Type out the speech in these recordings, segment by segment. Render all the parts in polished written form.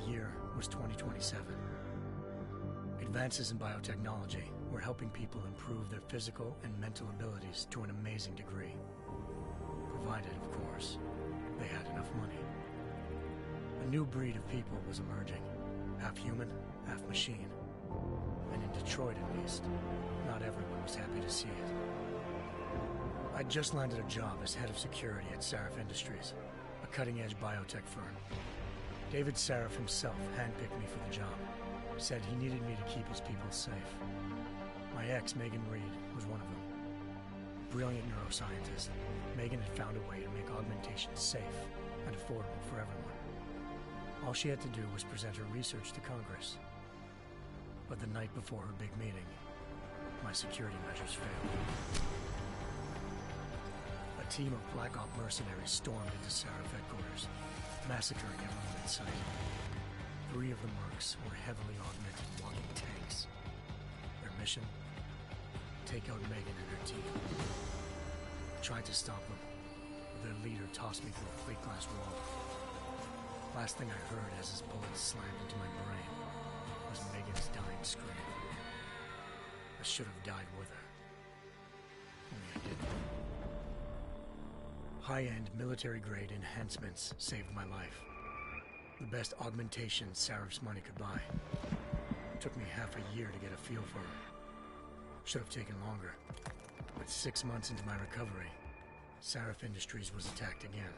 year was 2027. Advances in biotechnology were helping people improve their physical and mental abilities to an amazing degree. Provided, of course, they had enough money. A new breed of people was emerging, half human, half machine. And in Detroit, at least, not everyone was happy to see it. I'd just landed a job as head of security at Sarif Industries, a cutting-edge biotech firm. David Sarif himself handpicked me for the job, said he needed me to keep his people safe. My ex, Megan Reed, was one of them. Brilliant neuroscientist, Megan had found a way to make augmentation safe and affordable for everyone. All she had to do was present her research to Congress. But the night before her big meeting, my security measures failed. A team of Black Op mercenaries stormed into Sarif headquarters, massacring everyone in sight. 3 of the mercs were heavily augmented walking tanks. Their mission? Take out Megan and her team. I tried to stop them, but their leader tossed me through a plate glass wall. Last thing I heard as his bullets slammed into my brain was Megan's dying scream. I should have died with her. Only I didn't. High-end military-grade enhancements saved my life. The best augmentation Sarif's money could buy. It took me half a year to get a feel for her. Should have taken longer. But 6 months into my recovery, Sarif Industries was attacked again.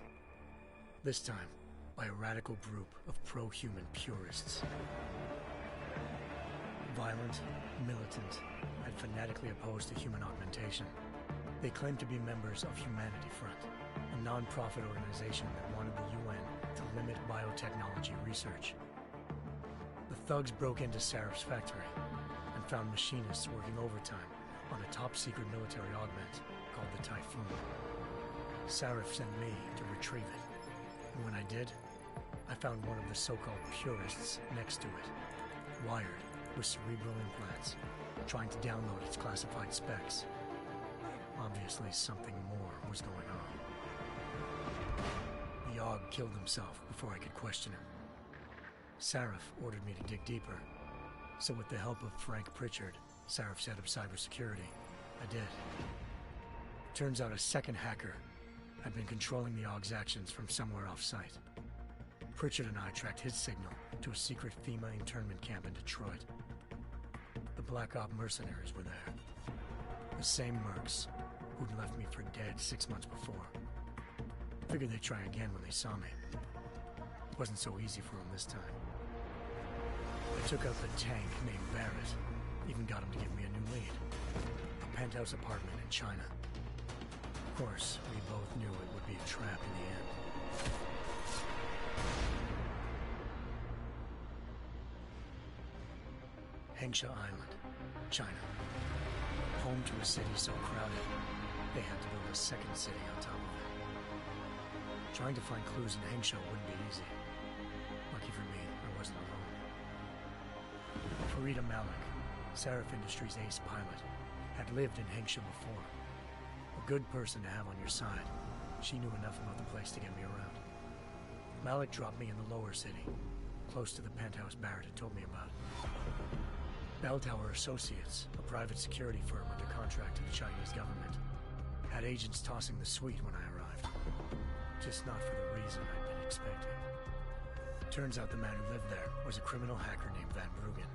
This time, by a radical group of pro-human purists. Violent, militant, and fanatically opposed to human augmentation. They claimed to be members of Humanity Front, a non-profit organization that wanted the UN to limit biotechnology research. The thugs broke into Sarif's factory and found machinists working overtime on a top-secret military augment called the Typhoon. Sarif sent me to retrieve it, and when I did, I found one of the so-called purists next to it, wired with cerebral implants, trying to download its classified specs. Obviously, something more was going on. The Aug killed himself before I could question him. Sarif ordered me to dig deeper, so with the help of Frank Pritchard, Sarif's head of cybersecurity, I did. Turns out a second hacker had been controlling the Aug's actions from somewhere off-site. Pritchard and I tracked his signal to a secret FEMA internment camp in Detroit. The Black Op mercenaries were there. The same mercs who'd left me for dead 6 months before. Figured they'd try again when they saw me. It wasn't so easy for them this time. I took out the tank named Barrett, even got him to give me a new lead. A penthouse apartment in China. Of course, we both knew it would be a trap in the end. Hengsha Island, China. Home to a city so crowded, they had to build a second city on top of it. Trying to find clues in Hengsha wouldn't be easy. Lucky for me, I wasn't alone. Farida Malik, Sarif Industries' ace pilot, had lived in Hengsha before. A good person to have on your side. She knew enough about the place to get me around. Malik dropped me in the lower city, close to the penthouse Barrett had told me about. Bell Tower Associates, a private security firm under contract to the Chinese government, had agents tossing the suite when I arrived. Just not for the reason I'd been expecting. Turns out the man who lived there was a criminal hacker named Van Bruggen.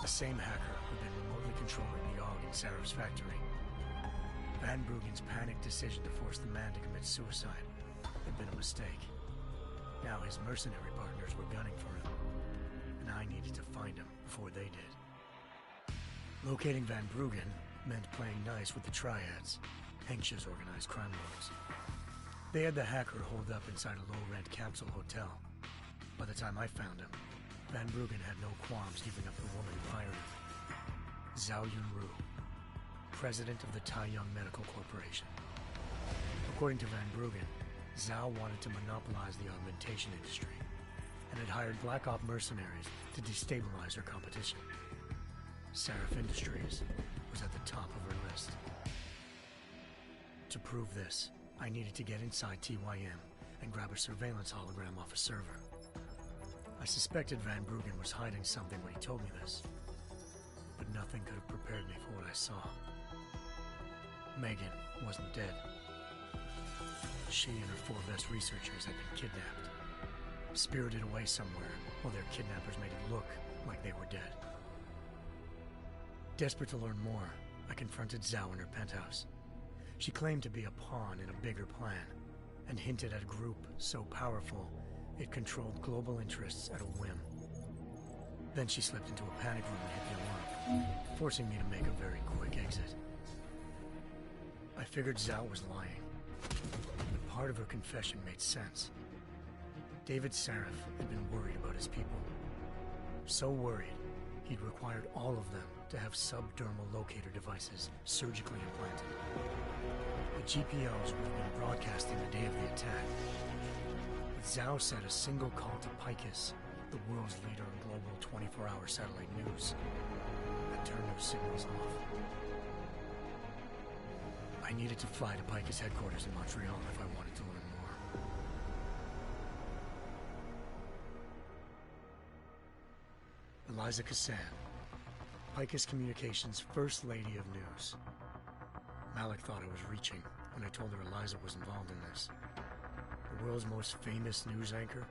The same hacker who'd been remotely controlling the Aug in Sarif's factory. Van Bruggen's panicked decision to force the man to commit suicide had been a mistake. Now his mercenary partners were gunning for him, and I needed to find him before they did. Locating Van Bruggen meant playing nice with the Triads, Hengsha's organized crime lords. They had the hacker holed up inside a low-rent capsule hotel. By the time I found him, Van Bruggen had no qualms giving up the woman who hired him. Zhao Yunru, president of the Taiyang Medical Corporation. According to Van Bruggen, Zhao wanted to monopolize the augmentation industry and had hired Black Op mercenaries to destabilize her competition. Sarif Industries was at the top of her list. To prove this, I needed to get inside TYM and grab a surveillance hologram off a server. I suspected Van Bruggen was hiding something when he told me this, but nothing could have prepared me for what I saw. Megan wasn't dead. She and her 4 best researchers had been kidnapped, spirited away somewhere while their kidnappers made it look like they were dead. Desperate to learn more, I confronted Zhao in her penthouse. She claimed to be a pawn in a bigger plan, and hinted at a group so powerful it controlled global interests at a whim. Then she slipped into a panic room and hit the alarm, forcing me to make a very quick exit. I figured Zhao was lying, but part of her confession made sense. David Sarif had been worried about his people. So worried, he'd required all of them to have subdermal locator devices surgically implanted. The GPOs would have been broadcasting the day of the attack. But Zhao said a single call to Picus, the world's leader in global 24-hour satellite news, had turned those signals off. I needed to fly to Picus headquarters in Montreal if I wanted to learn more. Eliza Cassan, Picus Communications' First Lady of News. Malik thought I was reaching when I told her Eliza was involved in this. The world's most famous news anchor,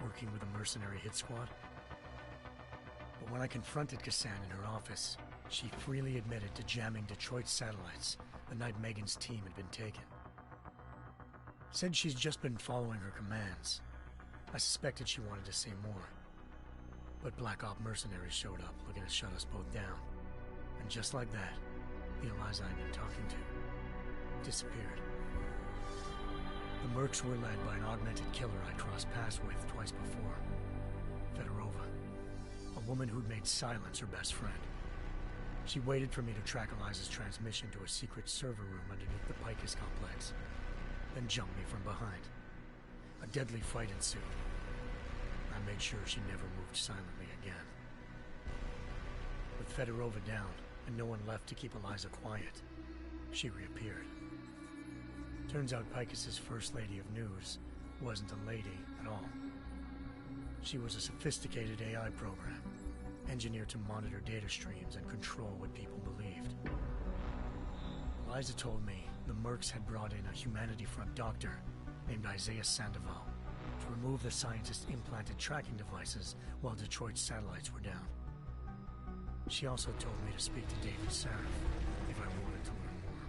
working with a mercenary hit squad. But when I confronted Cassan in her office, she freely admitted to jamming Detroit's satellites the night Megan's team had been taken. Said she's just been following her commands. I suspected she wanted to say more. But Black Op mercenaries showed up looking to shut us both down. And just like that, the Eliza I'd been talking to disappeared. The Mercs were led by an augmented killer I crossed paths with twice before. Fedorova, a woman who'd made silence her best friend. She waited for me to track Eliza's transmission to a secret server room underneath the Picus complex, then jumped me from behind. A deadly fight ensued. I made sure she never moved silently again. With Fedorova down and no one left to keep Eliza quiet, she reappeared. Turns out Picus's First Lady of News wasn't a lady at all. She was a sophisticated AI program, engineered to monitor data streams and control what people believed. Eliza told me the Mercs had brought in a Humanity Front doctor named Isaiah Sandoval to remove the scientist's implanted tracking devices while Detroit's satellites were down. She also told me to speak to David Sarif if I wanted to learn more.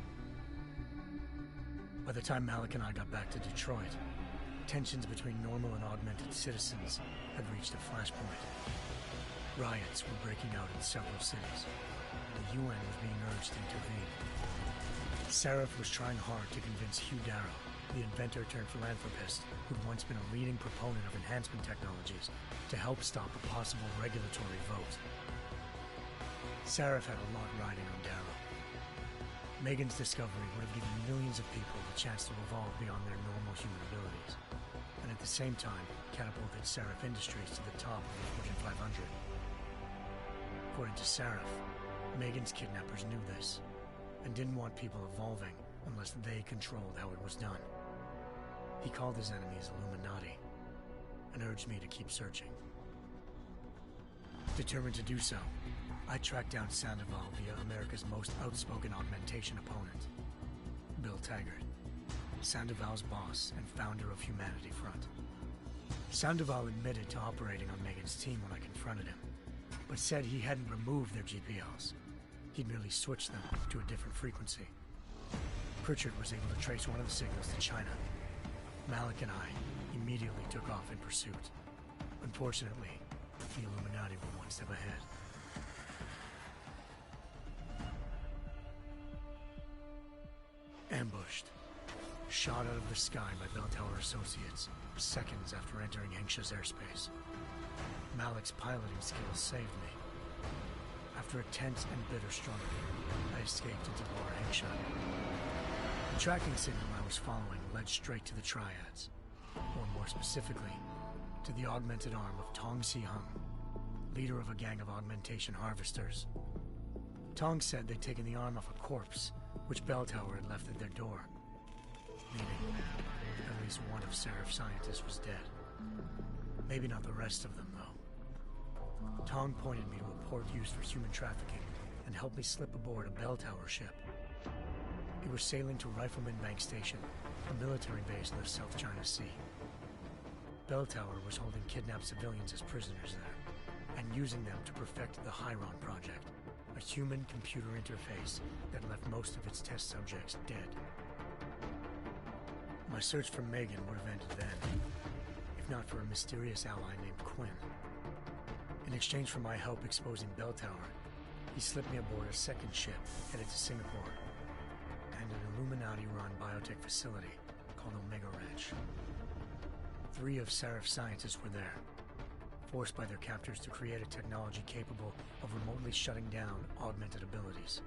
By the time Malik and I got back to Detroit, tensions between normal and augmented citizens had reached a flashpoint. Riots were breaking out in several cities, and the UN was being urged to intervene. Sarif was trying hard to convince Hugh Darrow, the inventor turned philanthropist who'd once been a leading proponent of enhancement technologies, to help stop a possible regulatory vote. Sarif had a lot riding on Darrow. Megan's discovery would have given millions of people the chance to evolve beyond their normal human abilities, and at the same time catapulted Sarif Industries to the top of the Fortune 500. According to Sarif, Megan's kidnappers knew this, and didn't want people evolving unless they controlled how it was done. He called his enemies Illuminati, and urged me to keep searching. Determined to do so, I tracked down Sandoval via America's most outspoken augmentation opponent, Bill Taggart, Sandoval's boss and founder of Humanity Front. Sandoval admitted to operating on Megan's team when I confronted him, but said he hadn't removed their GPLs. He'd merely switched them to a different frequency. Pritchard was able to trace one of the signals to China. Malik and I immediately took off in pursuit. Unfortunately, the Illuminati were one step ahead. Ambushed. Shot out of the sky by Bell Tower Associates, seconds after entering Hengsha's airspace. Malik's piloting skills saved me. After a tense and bitter struggle, I escaped into Lower Hengsha. The tracking signal I was following led straight to the Triads, or more specifically, to the augmented arm of Tong Si-hung, leader of a gang of augmentation harvesters. Tong said they'd taken the arm off a corpse, which Bell Tower had left at their door, meaning at least one of Sarif's scientists was dead. Maybe not the rest of them, though. Tong pointed me to a port used for human trafficking and helped me slip aboard a bell tower ship. It was sailing to Rifleman Bank Station, a military base in the South China Sea. Bell Tower was holding kidnapped civilians as prisoners there, and using them to perfect the Hyron Project, a human-computer interface that left most of its test subjects dead. My search for Megan would have ended then, if not for a mysterious ally named Quinn. In exchange for my help exposing Bell Tower, he slipped me aboard a second ship headed to Singapore, and an Illuminati-run biotech facility called Omega Ranch. 3 of Serif's scientists were there, forced by their captors to create a technology capable of remotely shutting down augmented abilities.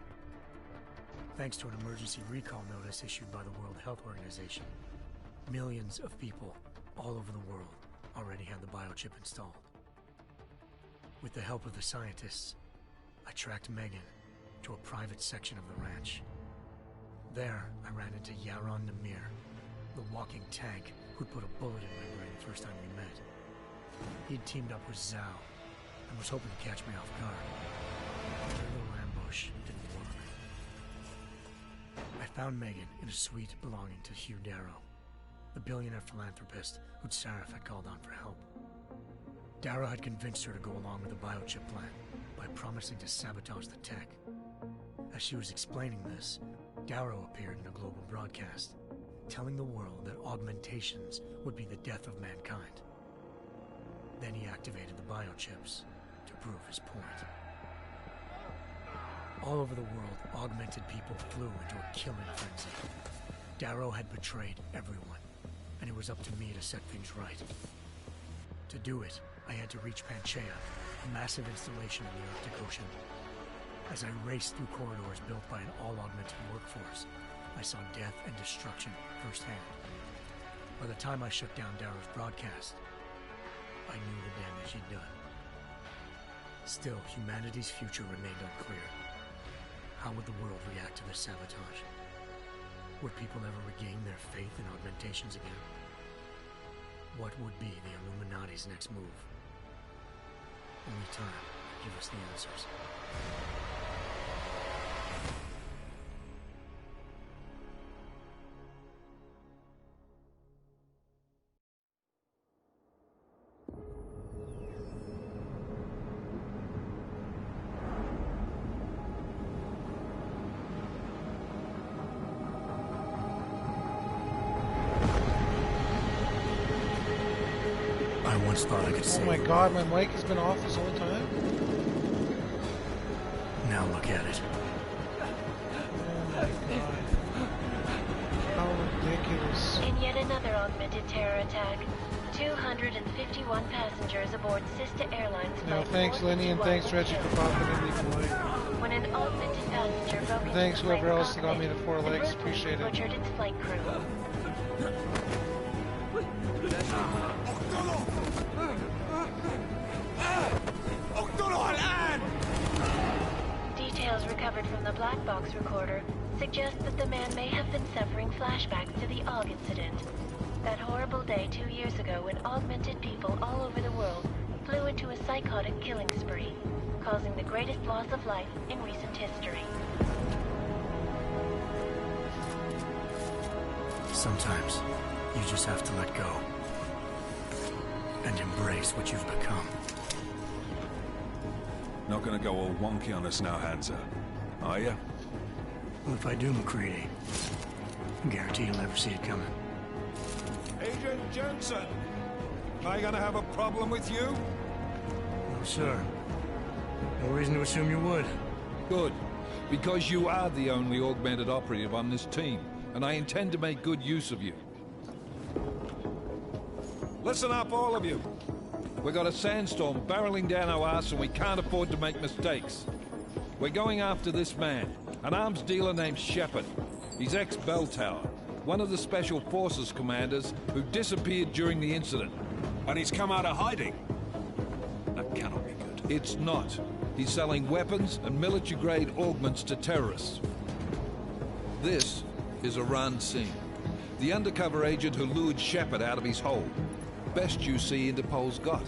Thanks to an emergency recall notice issued by the World Health Organization, millions of people all over the world already had the biochip installed. With the help of the scientists, I tracked Megan to a private section of the ranch. There, I ran into Yaron Namir, the walking tank who'd put a bullet in my brain the first time we met. He'd teamed up with Zhao and was hoping to catch me off guard. Their little ambush didn't work. I found Megan in a suite belonging to Hugh Darrow, the billionaire philanthropist who'd Sarif had called on for help. Darrow had convinced her to go along with the biochip plan by promising to sabotage the tech. As she was explaining this, Darrow appeared in a global broadcast, telling the world that augmentations would be the death of mankind. Then he activated the biochips to prove his point. All over the world, augmented people flew into a killing frenzy. Darrow had betrayed everyone, and it was up to me to set things right. To do it, I had to reach Panchaea, a massive installation in the Arctic Ocean. As I raced through corridors built by an all-augmented workforce, I saw death and destruction firsthand. By the time I shut down Darrow's broadcast, I knew the damage he'd done. Still, humanity's future remained unclear. How would the world react to this sabotage? Would people ever regain their faith in augmentations again? What would be the Illuminati's next move? Only time will give us the answers. I once thought I could save. Oh my god, my mic has been off this whole time? Now look at it. Oh my god. How ridiculous. In yet another augmented terror attack, 251 passengers aboard Sister Airlines Now Flight thanks Lenny and thanks Reggie for popping in the boy. when an augmented passenger broke into Thanks the whoever plane else got me to cockpit 4 and legs, ruthlessly appreciate it. butchered its flight crew. Details recovered from the black box recorder suggest that the man may have been suffering flashbacks to the AUG incident. That horrible day 2 years ago when augmented people all over the world flew into a psychotic killing spree, causing the greatest loss of life in recent history. Sometimes you just have to let go and embrace what you've become. Not gonna go all wonky on us now, Hansa, are you? Well, if I do, McCready, I guarantee you'll never see it coming. Agent Jensen! Am I gonna have a problem with you? No, sir. No reason to assume you would. Good, because you are the only augmented operative on this team, and I intend to make good use of you. Listen up, all of you. We got a sandstorm barreling down our arse and we can't afford to make mistakes. We're going after this man, an arms dealer named Shepard. He's ex-Bell Tower, one of the Special Forces commanders who disappeared during the incident. And he's come out of hiding. That cannot be good. It's not. He's selling weapons and military-grade augments to terrorists. This is Iran Singh, the undercover agent who lured Shepard out of his hole. best UC Interpol's got.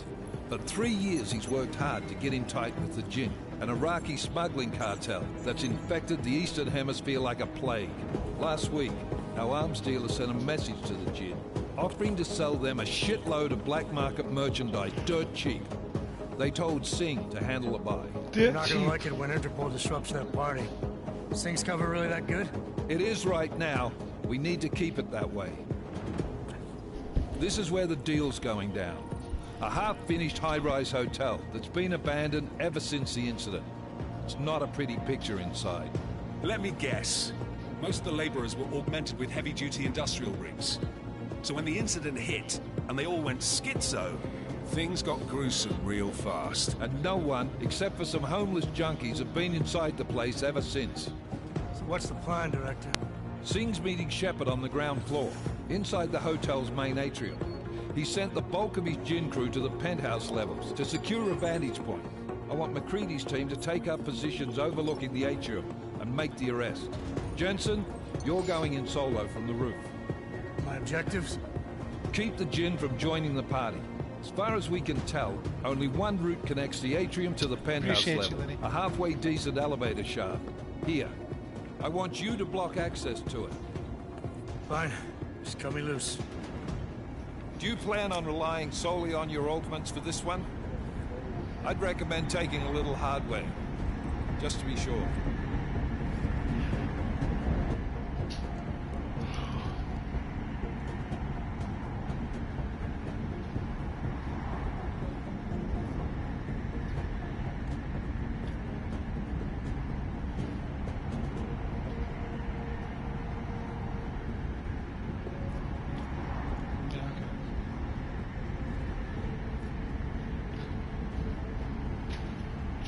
For 3 years he's worked hard to get in tight with the Jinn, an Iraqi smuggling cartel that's infected the Eastern Hemisphere like a plague. Last week, our arms dealer sent a message to the Jinn, offering to sell them a shitload of black market merchandise dirt cheap. They told Singh to handle the buy. You're not gonna like it when Interpol disrupts that party. Singh's cover really that good? It is right now. We need to keep it that way. This is where the deal's going down. A half-finished high-rise hotel that's been abandoned ever since the incident. It's not a pretty picture inside. Let me guess. Most of the laborers were augmented with heavy-duty industrial rigs. So when the incident hit, and they all went schizo, things got gruesome real fast. And no one, except for some homeless junkies, have been inside the place ever since. So what's the plan, Director? Singh's meeting Shepard on the ground floor, inside the hotel's main atrium. He sent the bulk of his Jinn crew to the penthouse levels to secure a vantage point. I want McCready's team to take up positions overlooking the atrium and make the arrest. Jensen, you're going in solo from the roof. My objectives? Keep the Jinn from joining the party. As far as we can tell, only one route connects the atrium to the penthouse level. A halfway decent elevator shaft. Here. I want you to block access to it. Fine. Just cut me loose. Do you plan on relying solely on your augments for this one? I'd recommend taking a little hardware, just to be sure.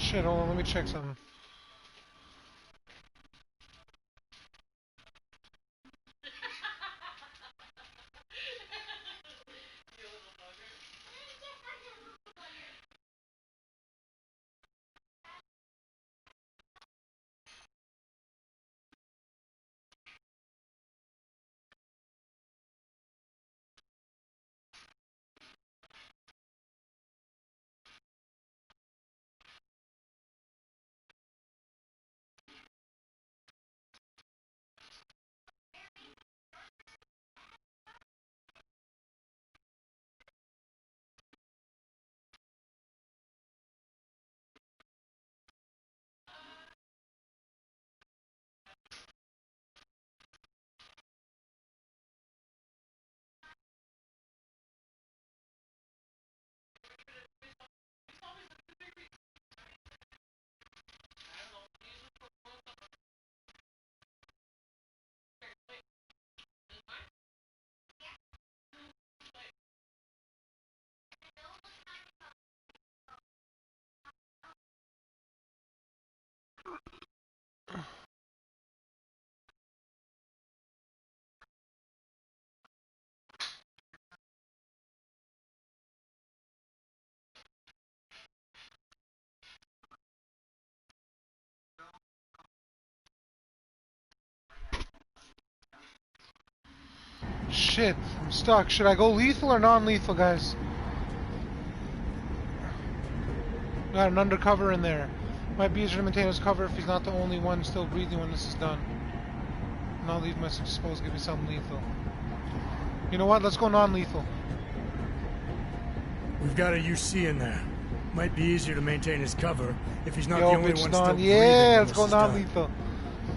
Shit, hold on, let me check something. Shit, I'm stuck. Should I go lethal or non-lethal, guys? Got an undercover in there. Might be easier to maintain his cover if he's not the only one still breathing when this is done. And I'll leave myself exposed, give me something lethal. You know what? Let's go non-lethal. We've got a UC in there. Might be easier to maintain his cover if he's not the only one still breathing. Yeah, let's go non-lethal.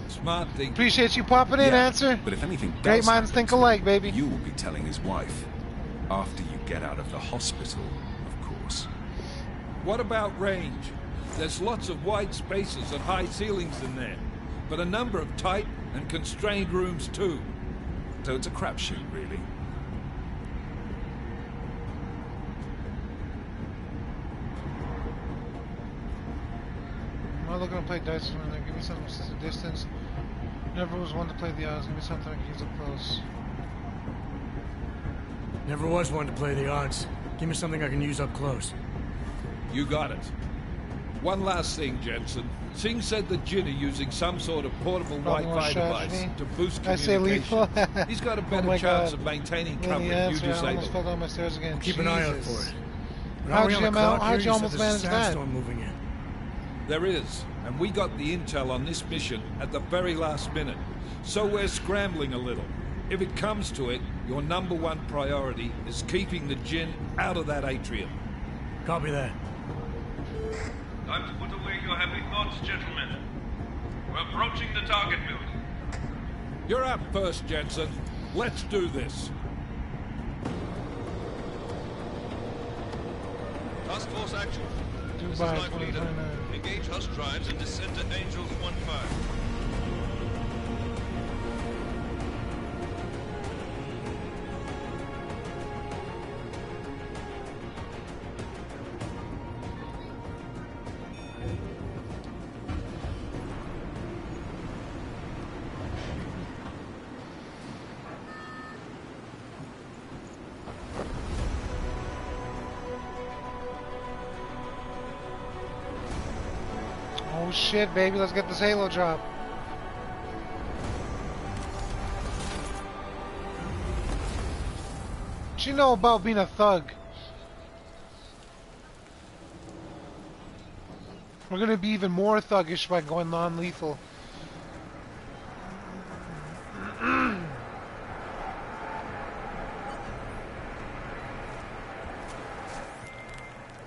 Smart thing. Appreciate you popping in, Answer. But if anything does Great minds think alike, baby. You will be telling his wife. After you get out of the hospital, of course. What about range? There's lots of wide spaces and high ceilings in there, but a number of tight and constrained rooms too. So it's a crapshoot, really. I'm not looking to play dice or anything. Give me something that's a distance. Never was one to play the odds. Give me something I can use up close. Never was one to play the odds. Give me something I can use up close. You got it. One last thing, Jensen. Singh said the Jinn are using some sort of portable Wi-Fi device to boost I say lethal. communication. He's got a better my chance God. of maintaining Really cover if you answer, I almost disable fell it. down my stairs again. Keep an eye out Jesus. for it. But How'd are we on you the clock here? how'd you said almost there's a manage that? sandstorm moving in. There is, and we got the intel on this mission at the very last minute. So we're scrambling a little. If it comes to it, your #1 priority is keeping the Jinn out of that atrium. Copy that. Time to put away your heavy thoughts, gentlemen. We're approaching the target building. You're up first, Jensen. Let's do this. Task Force action. This is Dubai, Life Leader. 2029. Engage Husk drives and descend to Angels 1-5. Oh shit, baby, let's get this Halo drop. What you know about being a thug? We're gonna be even more thuggish by going non-lethal.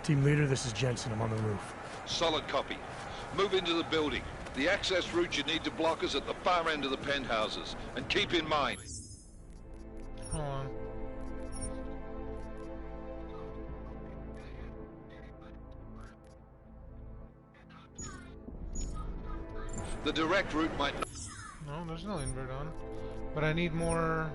Team leader, this is Jensen. I'm on the roof. Solid copy. Move into the building. The access route you need to block is at the far end of the penthouses. And keep in mind... Hold on. The direct route might... No, there's no invert on. But I need more...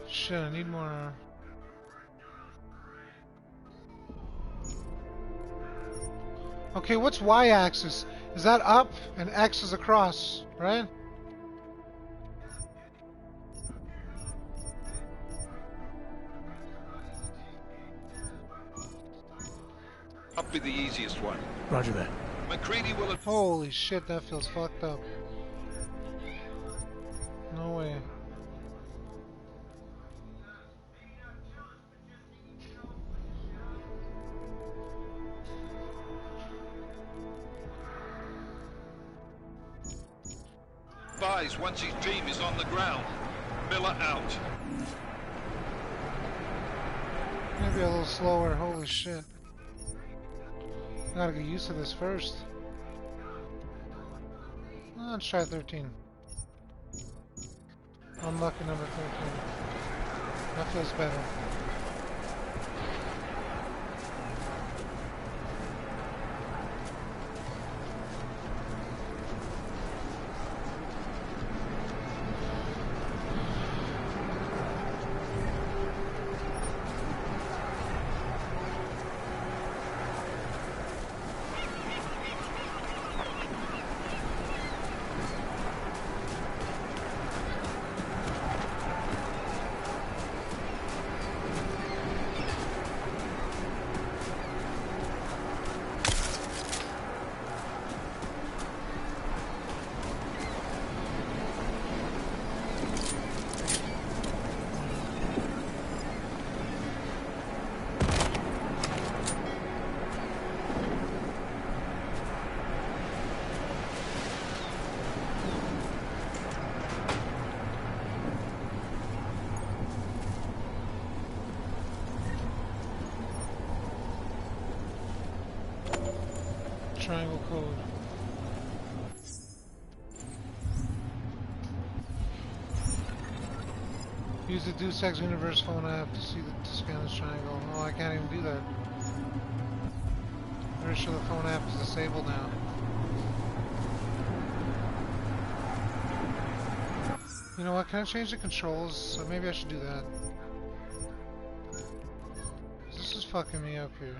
Shit, I need more... Okay, what's y-axis? Is that up and x is across, right? Up be the easiest one. Roger that. McCready will... Holy shit, that feels fucked up. No way. Advise once his team is on the ground. Miller out. Maybe a little slower, holy shit. I gotta get used to this first. Let's try 13. Unlucky number 13. That feels better. Triangle code. Use the Deus Ex Universe phone app to see to scan this triangle. Oh, I can't even do that. Pretty sure the phone app is disabled now. You know what? Can I change the controls? Maybe I should do that. fucking me up here?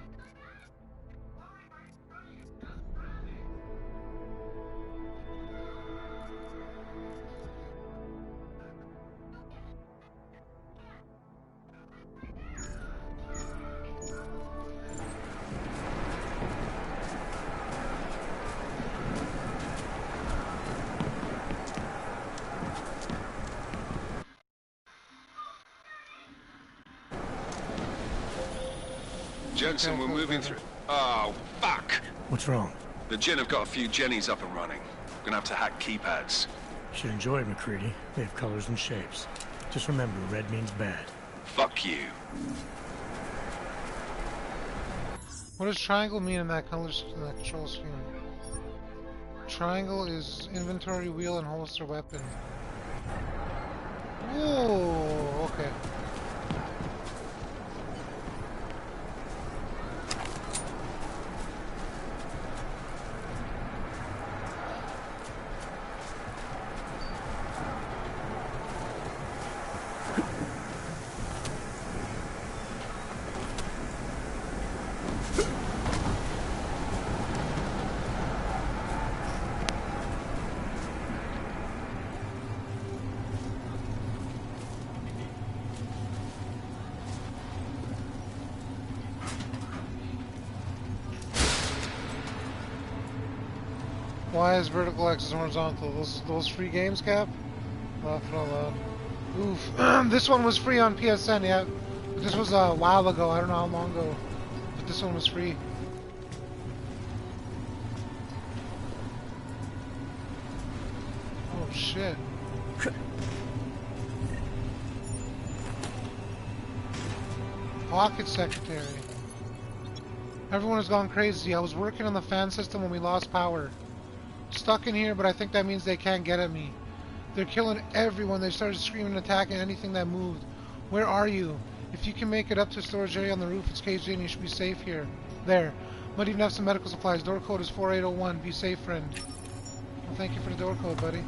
Jensen, we're moving through. Oh, fuck! What's wrong? The Jinn have got a few Jennies up and running. Gonna have to hack keypads. You should enjoy it, McCready. They have colors and shapes. Just remember, red means bad. Fuck you. What does triangle mean in that control scheme? Triangle is inventory, wheel, and holster weapon. Ooh, okay. Why is vertical X horizontal? Those free games, Cap? Laugh out loud. Oof. This one was free on PSN, yeah. But this was a while ago. I don't know how long ago. But this one was free. Oh shit. Pocket secretary. Everyone has gone crazy. I was working on the fan system when we lost power. Stuck in here, but I think that means they can't get at me. They're killing everyone. They started screaming and attacking anything that moved. Where are you? If you can make it up to the storage area on the roof, it's caged in. You should be safe here. There. Might even have some medical supplies. Door code is 4801. Be safe, friend. Well, thank you for the door code, buddy.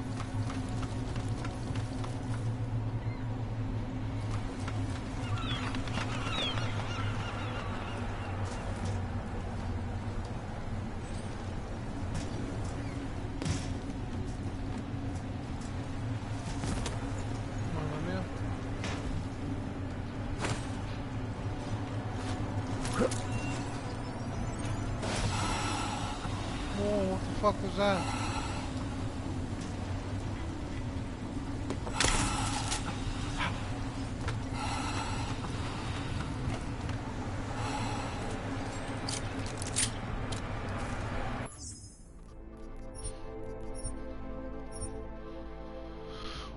What the fuck was that?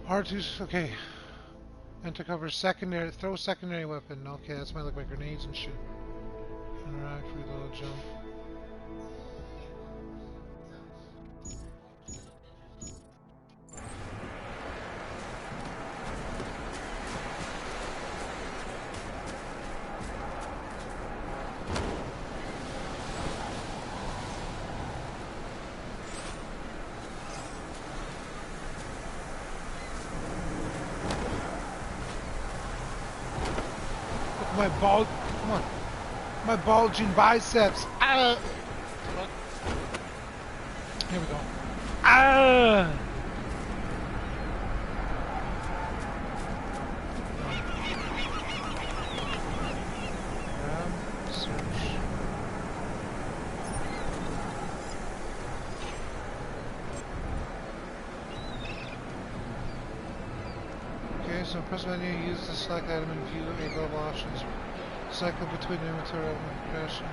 R2's okay. Enter cover secondary. Throw secondary weapon. Okay, that's might look like grenades and shit. Interact, reload, jump. My ball, come on, my bulging biceps. Ah! Here we go. Ah! Search. Okay, so press menu, use the select item and view available options. Cycle between inventory and progression.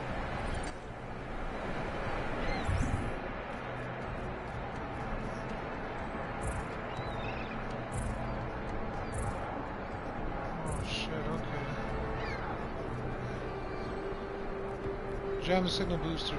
Oh shit, okay. Jam the signal booster.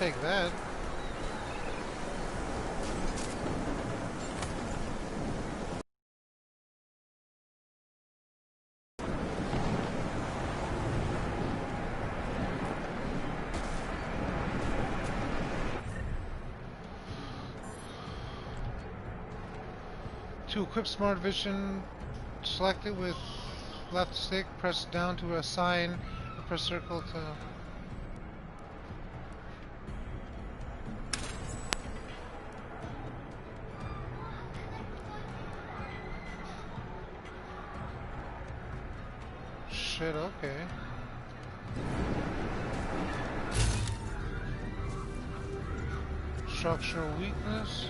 take that. To equip Smart Vision, select it with left stick, press down to assign, and press circle to... Shit, okay. Structural weakness.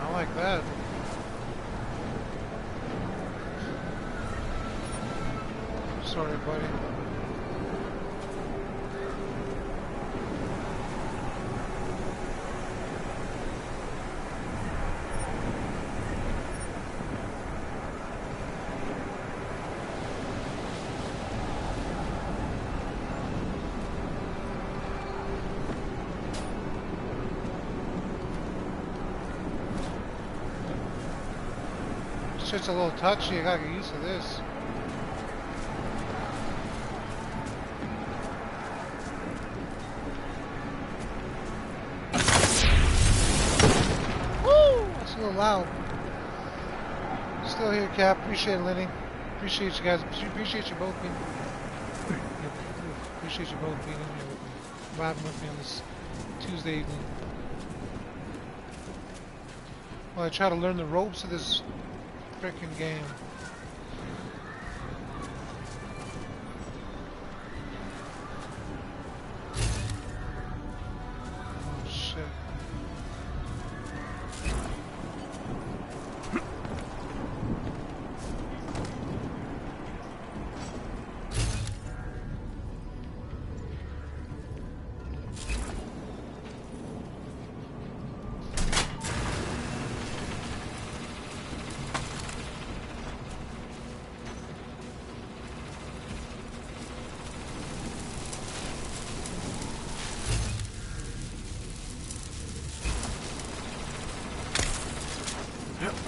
I like that. Sorry, buddy. Shit's a little touchy, I gotta get used to this. Woo! That's a little loud. Still here, Cap. Appreciate it, Lenny. Appreciate you guys. Appreciate you both being... Appreciate you both being in here with me. Vibing with me on this Tuesday evening. Well, I try to learn the ropes of this frickin' game. Oh shit.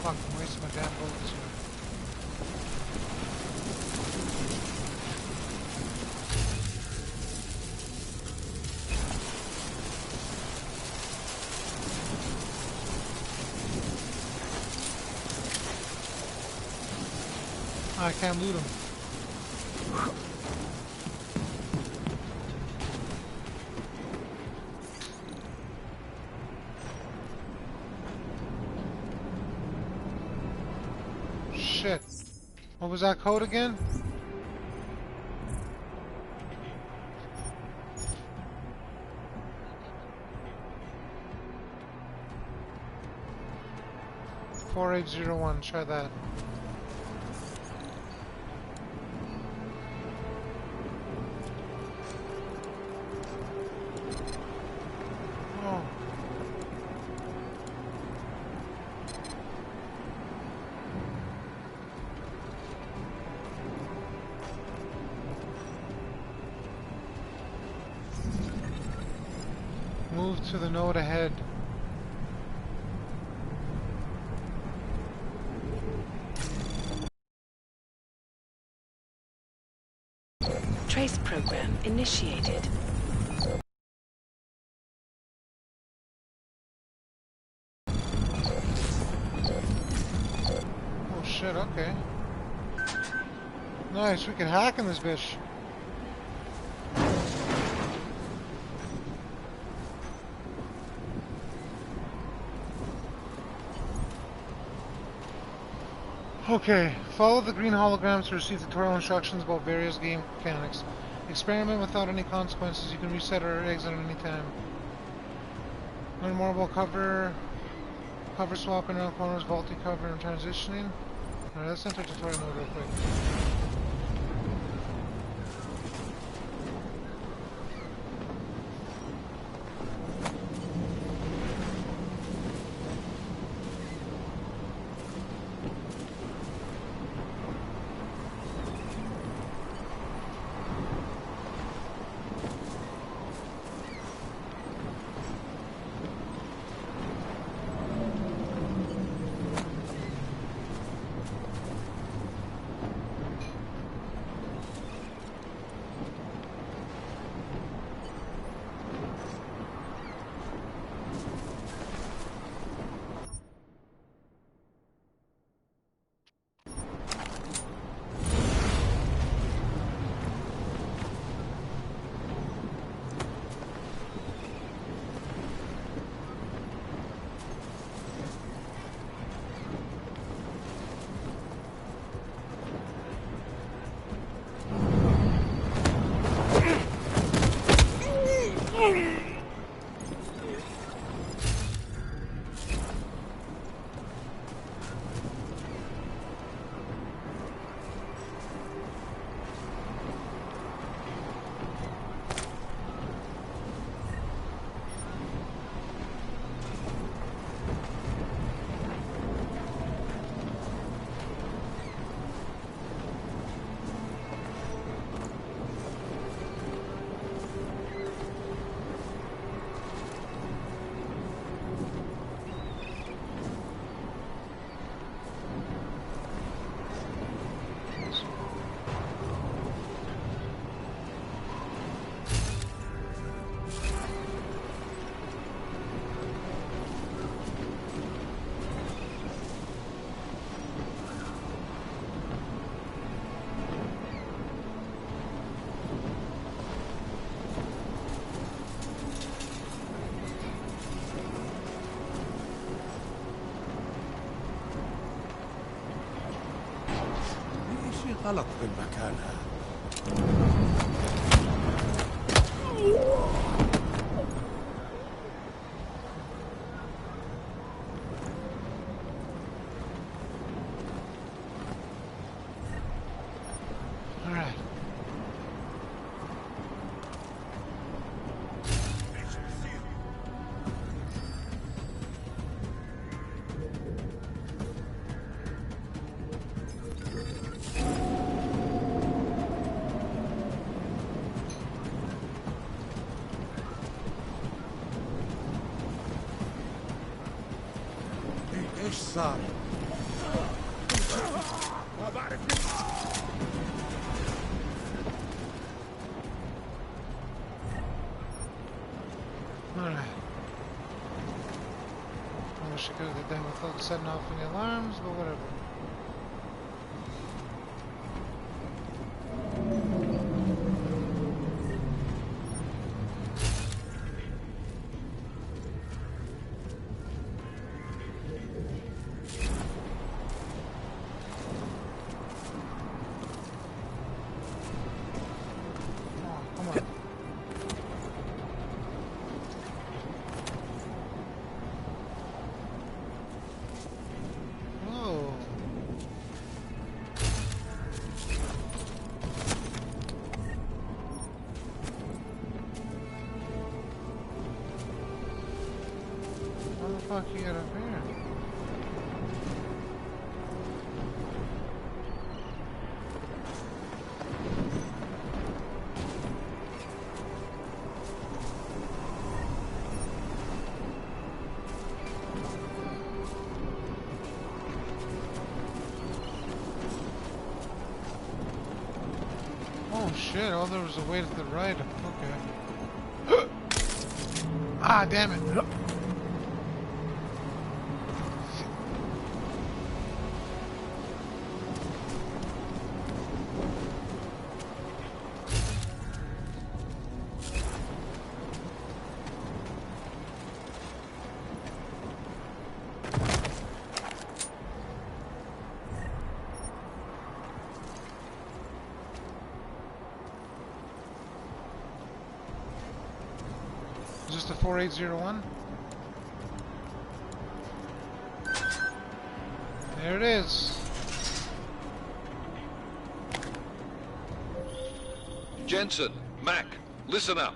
Fuck, I'm wasting my damn bullets here. I can't loot them. Shit. What was that code again? $4801, try that. Oh. Move to the node ahead. Trace program initiated. Oh shit, okay. Nice, we can hack in this bitch. Okay, follow the green holograms to receive tutorial instructions about various game mechanics. Experiment without any consequences. You can reset or exit at any time. Learn more about cover swap, in around corners, vaulting cover, and transitioning. Alright, let's enter tutorial mode real quick. في غلط بالمكان هذا. ايش صار؟ ما بعرف. I wish I could have done without setting off any alarms, but whatever. How the fuck you get up here? Oh shit, oh there was a way to the right, okay. Ah, damn it. Is this the 4801? There it is. Jensen, Mac, listen up.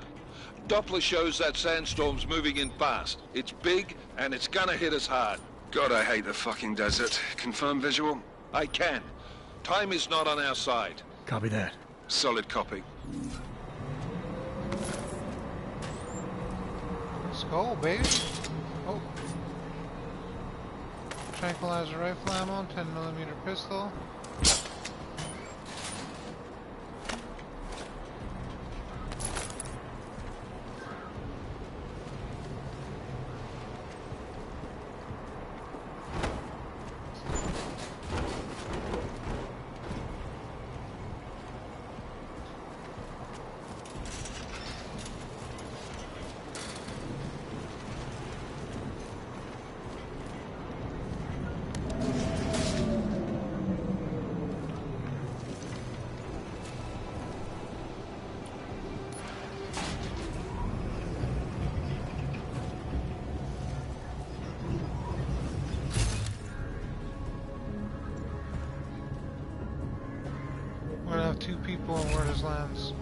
Doppler shows that sandstorm's moving in fast. It's big, and it's gonna hit us hard. God, I hate the fucking desert. Confirm visual? I can. Time is not on our side. Copy that. Solid copy. Let's go, baby. Oh. Tranquilizer rifle ammo, 10mm pistol. We're gonna have two people on where this lands.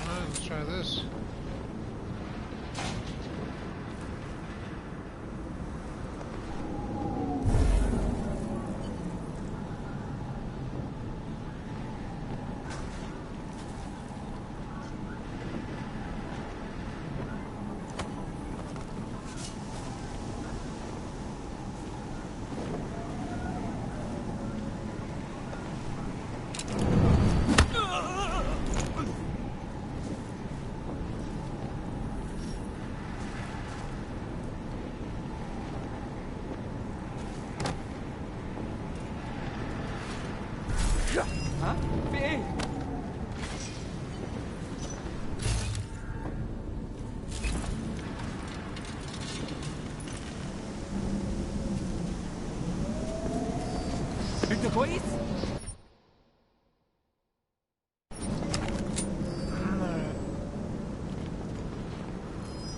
Alright, let's try this. ها؟ في ايه؟ انت كويس؟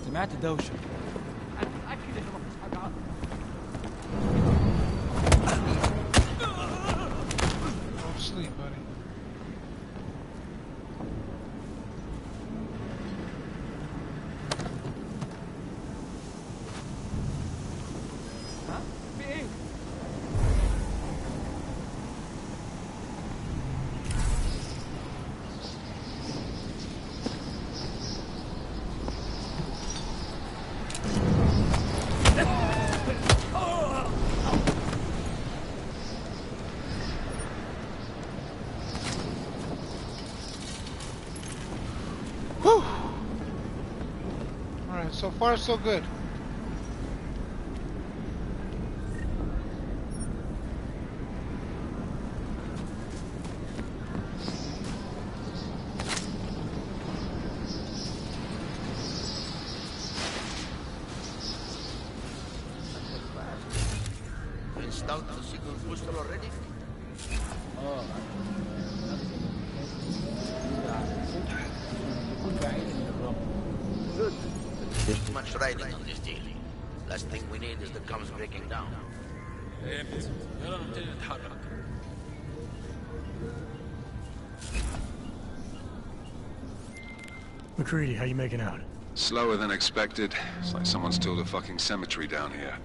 سمعت الدوشة. أنا متأكد إنه مفيش حاجة عطل. Go to sleep, buddy. ها؟ في إيه؟ Whew! Alright, so far so good. Installed the signal booster already? Good. There's too much riding on this deal. Last thing we need is the comms breaking down. فهمت. يلا نبتدي نتحرك. McCready, how you making out? Slower than expected. It's like someone's tilled a fucking cemetery down here.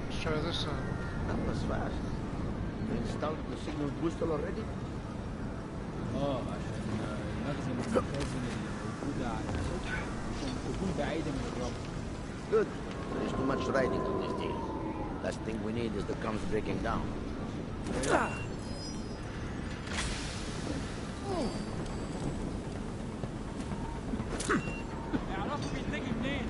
Let's try this out. That was fast. Installed the signal booster already? عشان نخزن المخازن الموجودة على السطح عشان تكون بعيدة من الرمل. Good. There's too much riding on this deal. Last thing we need is the comms breaking down. اعرفوا بيتجي منين؟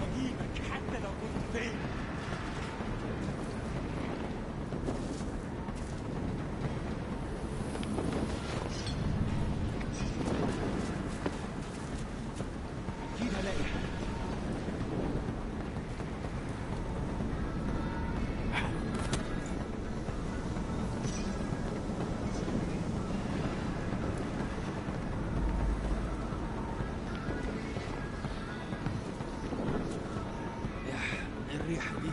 اجيبك حتى لو كنت فين. اكيد هلاقي حل. يا الريحة دي.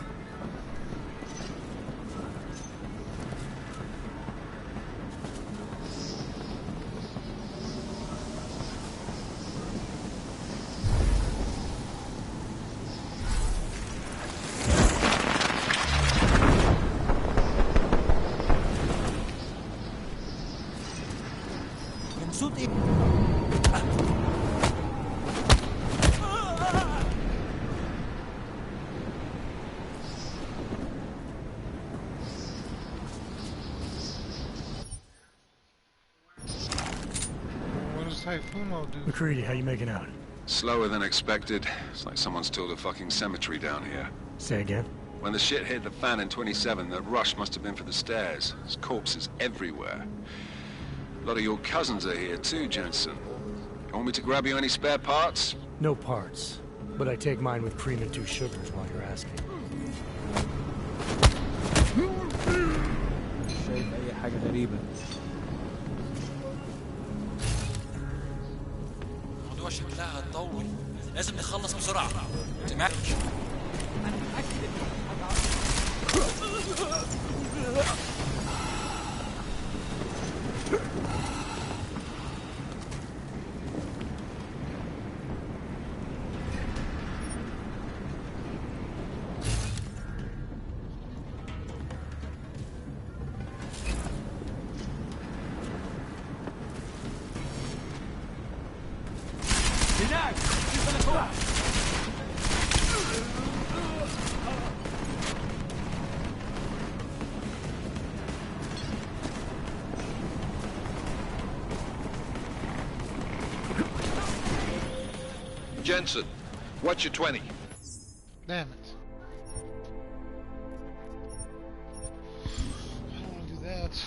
كان صوت ايه؟ What does Typhoon all do? McCready, how you making out? Slower than expected. It's like someone's tilled a fucking cemetery down here. Say again? When the shit hit the fan in 27, the rush must have been for the stairs. There's corpses everywhere. A lot of your cousins are here too, Jensen. You want me to grab you any spare parts? No parts. But I take mine with cream and 2 sugars while you're asking. مش شايف أي حاجة غريبة. الموضوع شكلها هتطول. لازم نخلص بسرعة. سمعت؟ أنا متأكد إن مفيش حاجة عطل. هناك في البلكونة. Jensen, what's your 20? Damn it. I don't want to do that.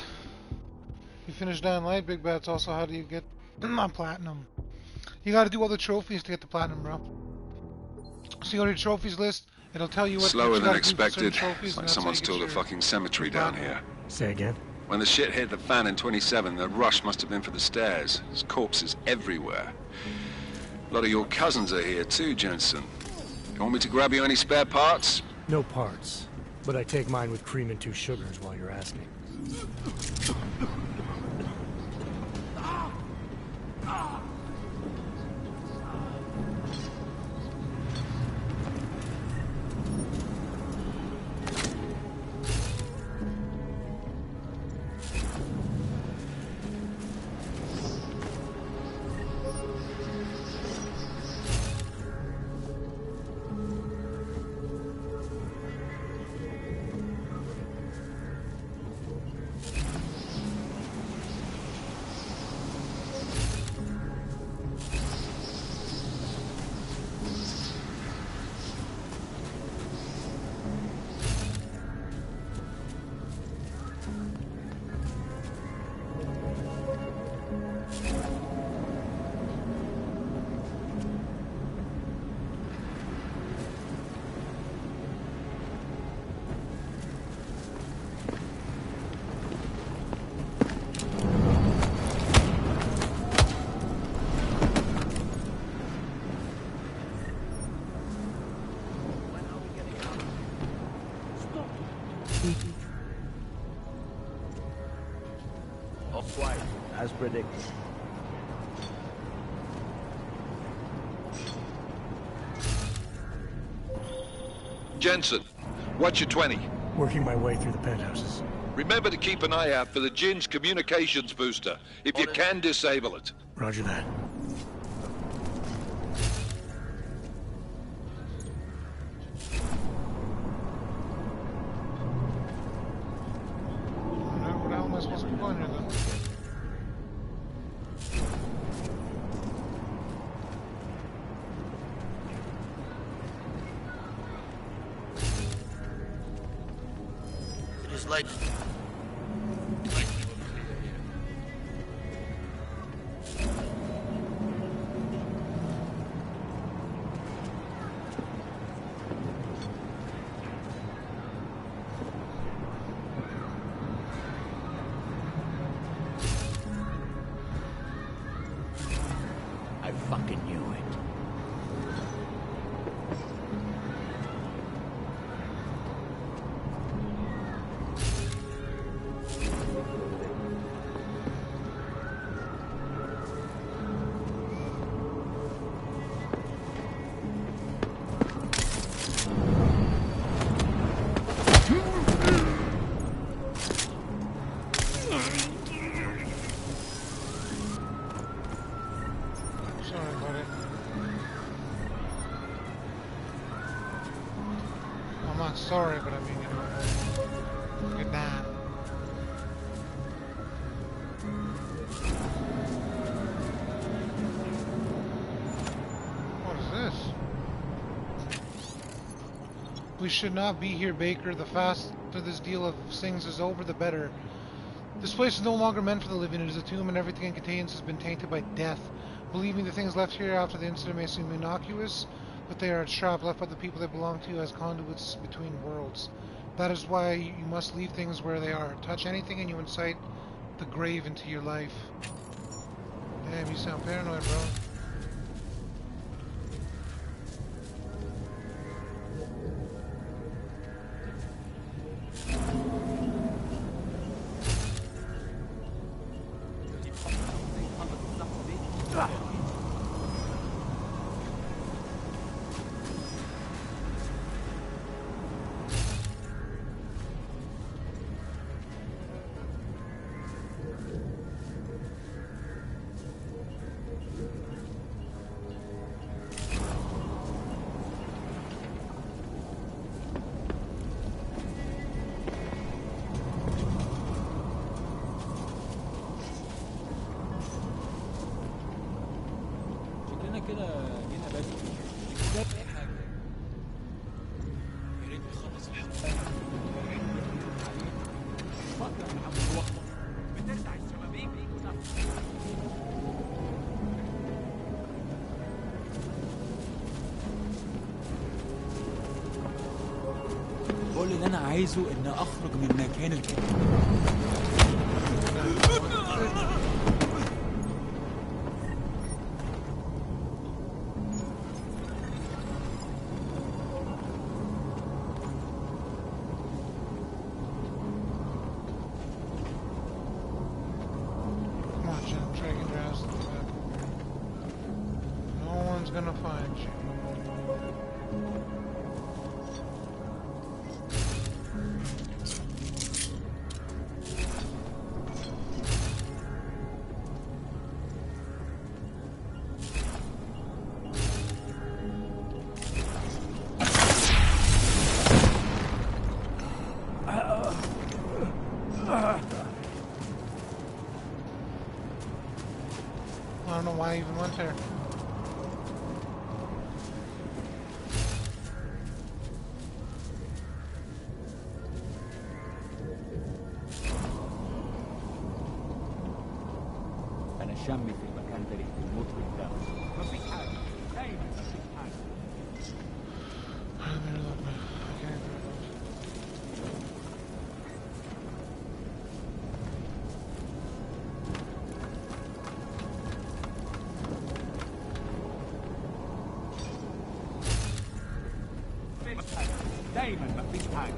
You finished Dying Light, Big Bats. Also, how do you get platinum? You gotta do all the trophies to get the platinum, bro. So you go to your trophies list, it'll tell you what Slower you than gotta do for certain expected. trophies, It's and like that's how someone's you get tilled a your fucking cemetery down platinum. here. Say again? When the shit hit the fan in 27, the rush must have been for the stairs. There's corpses everywhere. A lot of your cousins are here too, Jensen. You want me to grab you any spare parts? No parts. But I take mine with cream and 2 sugars while you're asking. Off-white, as predicted. Jensen, what's your 20? Working my way through the penthouses. Remember to keep an eye out for the Jin's communications booster. If you can, disable it. Roger that. Where the hell am I supposed to be going here then? It is like... I fucking knew it. Sorry, buddy. I'm not sorry, but I mean, you know, good night. What is this? We should not be here, Baker. The faster this deal of things is over, the better. This place is no longer meant for the living. It is a tomb, and everything it contains has been tainted by death. Believe me, the things left here after the incident may seem innocuous, but they are a trap left by the people they belong to as conduits between worlds. That is why you must leave things where they are. Touch anything and you incite the grave into your life. Damn, you sound paranoid, bro. كده جينا بس ده في حاجه يا ريت نخلص الحلقه. اتفضل يا محمد وقت بترجع الشبابيك كل اللي انا عايزه ان اخرج من مكان الكلام. Gonna find you. I don't know why I even went there. شمي في المكان ده ريحة المطر بتاعه. مفيش حاجة، دايما مفيش حاجة. دايما مفيش حاجة.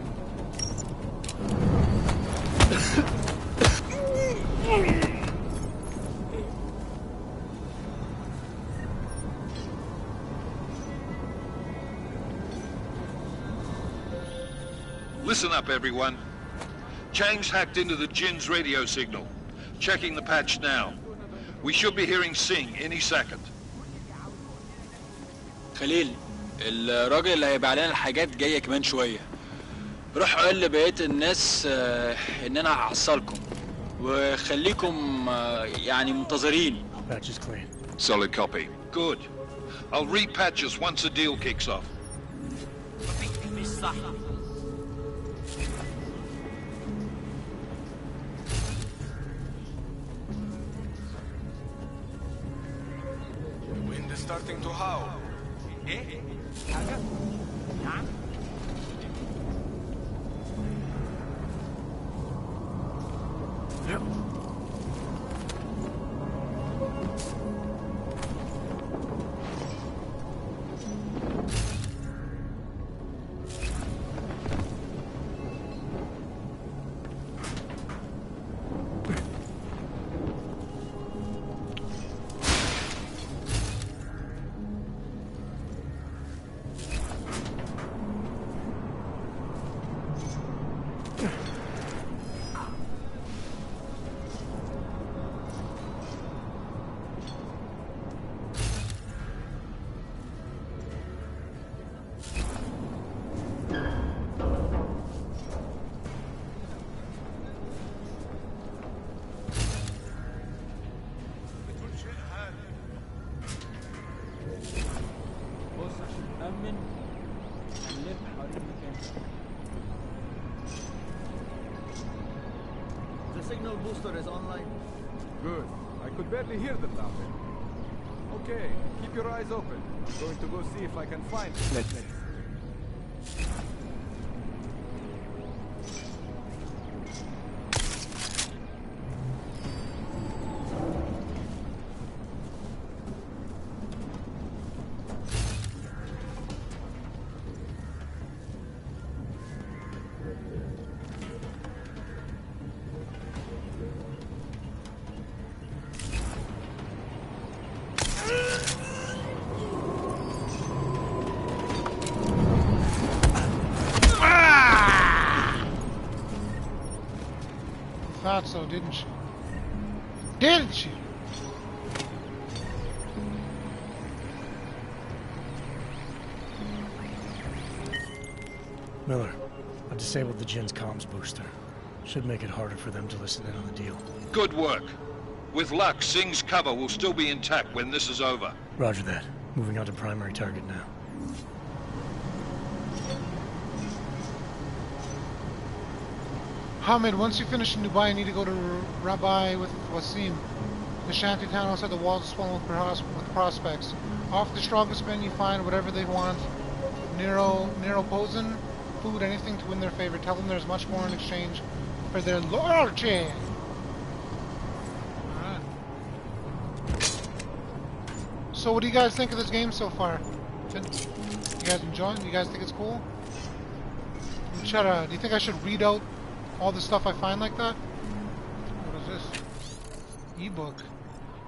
Listen up, everyone. Chang's hacked into the Jin's radio signal. Checking the patch now. We should be hearing Sing any second. خليل، الراجل اللي هيبيع لنا الحاجات جاي كمان شوية. روح قول لبقية الناس ان انا هحصلكم وخليكم يعني منتظرين. Patch is clean. Solid copy. Good. I'll repatch us once the deal kicks off. Wind is starting to howl. The signal booster is online. Good. I could barely hear them down there. Okay, keep your eyes open. I'm going to go see if I can find it. Thought so, didn't she? Didn't she? Miller, I disabled the Jin's comms booster. Should make it harder for them to listen in on the deal. Good work. With luck, Singh's cover will still be intact when this is over. Roger that. Moving on to primary target now. Hamid, once you finish in Dubai, you need to go to Rabbi with Wasim. The shanty town outside the walls is swollen with prospects. Offer the strongest men you find whatever they want. Nero Posen, food, anything to win their favor. Tell them there's much more in exchange for their loyalty. Alright. So what do you guys think of this game so far? You guys enjoying it? You guys think it's cool? Do you think I should read out all the stuff I find like that? What is this? Ebook.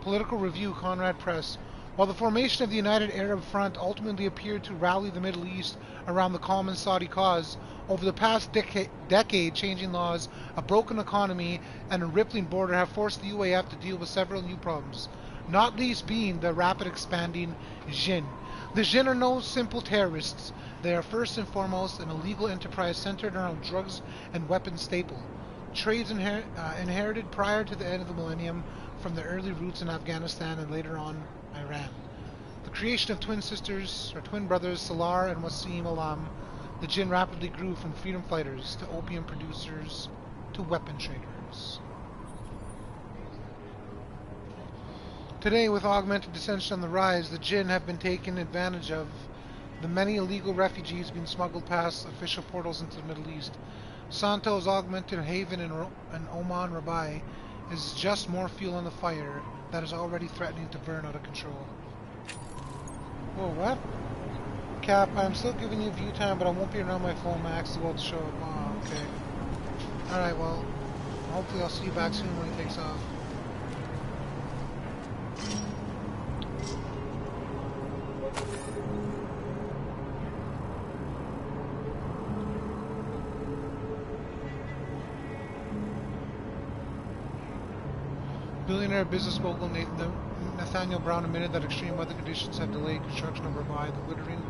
Political Review, Conrad Press. While the formation of the United Arab Front ultimately appeared to rally the Middle East around the common Saudi cause, over the past decade, changing laws, a broken economy, and a rippling border have forced the UAF to deal with several new problems, not least being the rapid expanding jinn. The jinn are no simple terrorists. They are first and foremost an illegal enterprise centered around drugs and weapons staple. Trades inherited prior to the end of the millennium from the early roots in Afghanistan and later on Iran. The creation of twin brothers Salar and Wasim Alam, the jinn rapidly grew from freedom fighters to opium producers to weapon traders. Today, with augmented dissension on the rise, the jinn have been taken advantage of. The many illegal refugees being smuggled past official portals into the Middle East. Santo's augmented haven in Oman Rabai is just more fuel on the fire that is already threatening to burn out of control. Whoa, what? Cap, I'm still giving you view time, but I won't be around my phone max to go to show up. Oh, okay. Alright, well, hopefully I'll see you back soon when he takes off. Billionaire business mogul Nathaniel Brown admitted that extreme weather conditions have delayed construction of Rabai, the glittering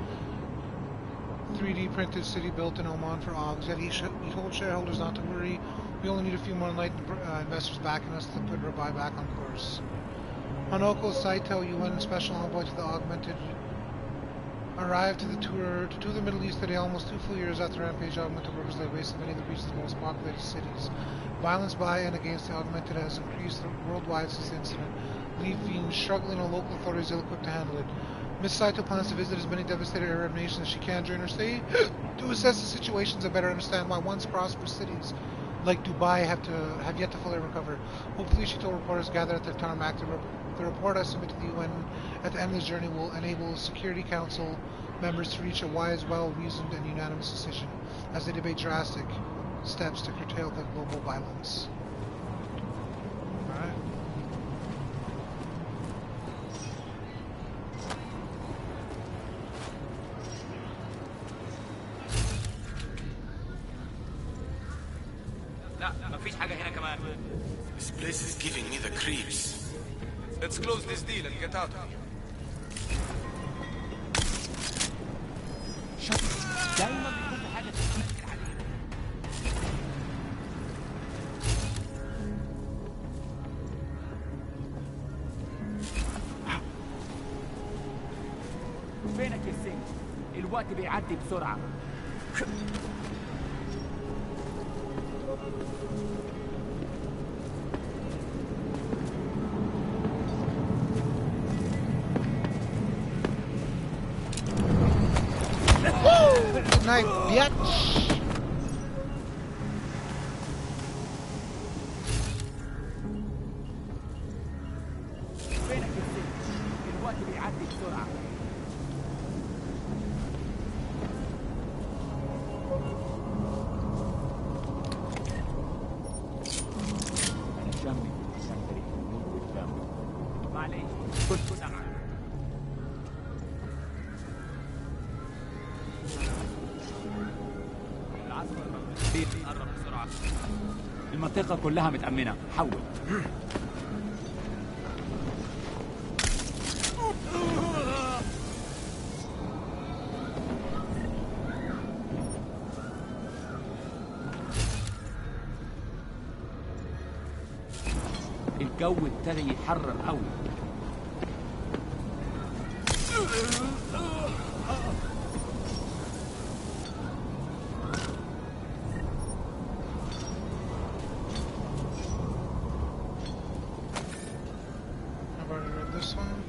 3D printed city built in Oman for Augs. Yet he told shareholders not to worry. We only need a few more enlightened investors backing us to put Rabai back on course. Hanoko Saito, UN Special Envoy to the Augmented, arrived to tour the Middle East today, almost 2 full years after Rampage Augmented workers laid waste many of the region's most populated cities. Violence by and against the Augmented has increased worldwide since the incident, leaving struggling on local authorities ill-equipped to handle it. Ms. Saito plans to visit as many devastated Arab nations as she can during her stay to assess the situations and better understand why once prosperous cities like Dubai have yet to fully recover. Hopefully, she told reporters gathered at the tarmac, the report I submit to the UN at the end of this journey will enable Security Council members to reach a wise, well-reasoned, and unanimous decision as they debate drastic steps to curtail the global violence. Alright. This place is giving me the creeps. Let's close this deal and get out. دايما كل حاجه تتمسك عليها. فينك يا سيد؟ الوقت بيعدي بسرعه. Good night, bitch. فينك يا سيد؟ الوقت بيعدي بسرعه. انا شامي سنتري قدام. معليش كنت سامعك. قرب بسرعة. المنطقة كلها متأمنة، حول. الجو الجو ابتدى يحرر قوي. I've already read this one.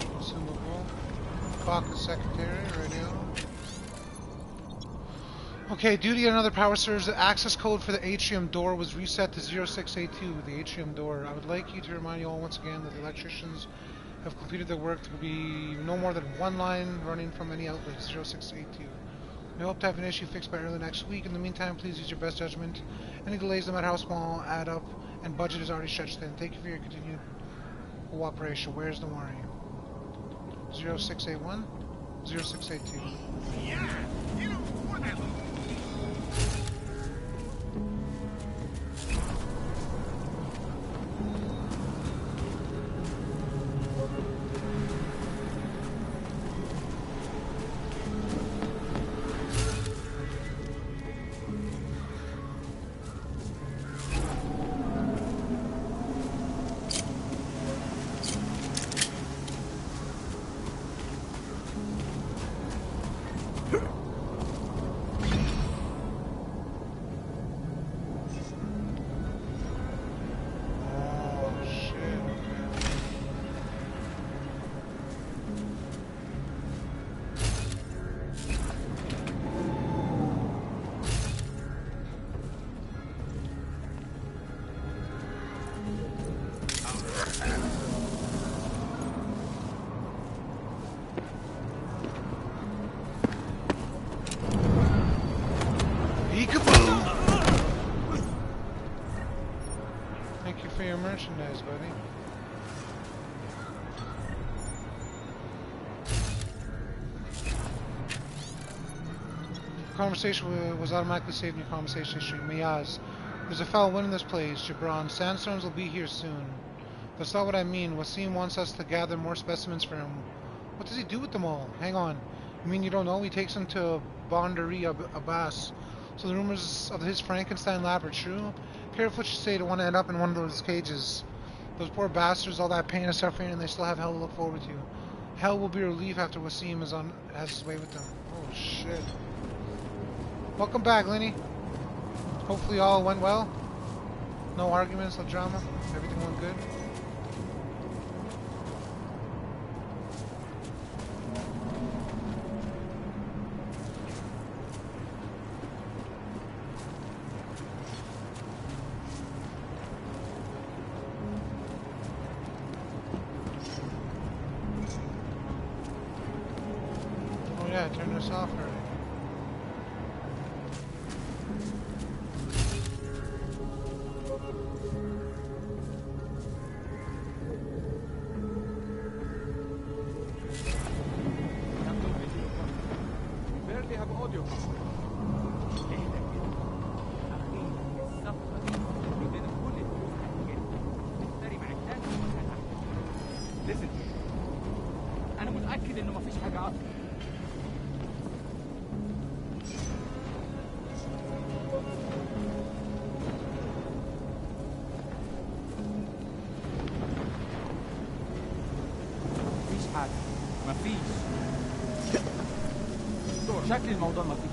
Consumable. Clock the secretary, radio. Okay, due to yet another power surge, the access code for the atrium door was reset to 0682, the atrium door. I would like you to remind you all once again that the electricians have completed their work. There will be no more than one line running from any outlet, 0682. We hope to have an issue fixed by early next week. In the meantime, please use your best judgment. Any delays, no matter how small, add up, and budget is already stretched thin. Thank you for your continued cooperation. Where's the worry? 0681? 0682. Yeah, you know, before that little... Thank you for your merchandise, buddy. Conversation was automatically saved in your conversation history. Miyaz. There's a foul wind in this place, Gibran. Sandstorms will be here soon. That's not what I mean. Wasim wants us to gather more specimens for him. What does he do with them all? Hang on. You mean you don't know? He takes them to Bandari Abbas. So the rumors of his Frankenstein lab are true? Careful what you say to want to end up in one of those cages. Those poor bastards, all that pain and suffering, and they still have hell to look forward to. Hell will be a relief after Wasim has his way with them. Oh shit. Welcome back, Lenny. Hopefully all went well. No arguments, no drama. Everything went good. Oh yeah, turn this off already. أنا متأكد إنه ما فيش حاجة عقل. مفيش حاجة. مفيش. شكل الموضوع مفيش حاجة.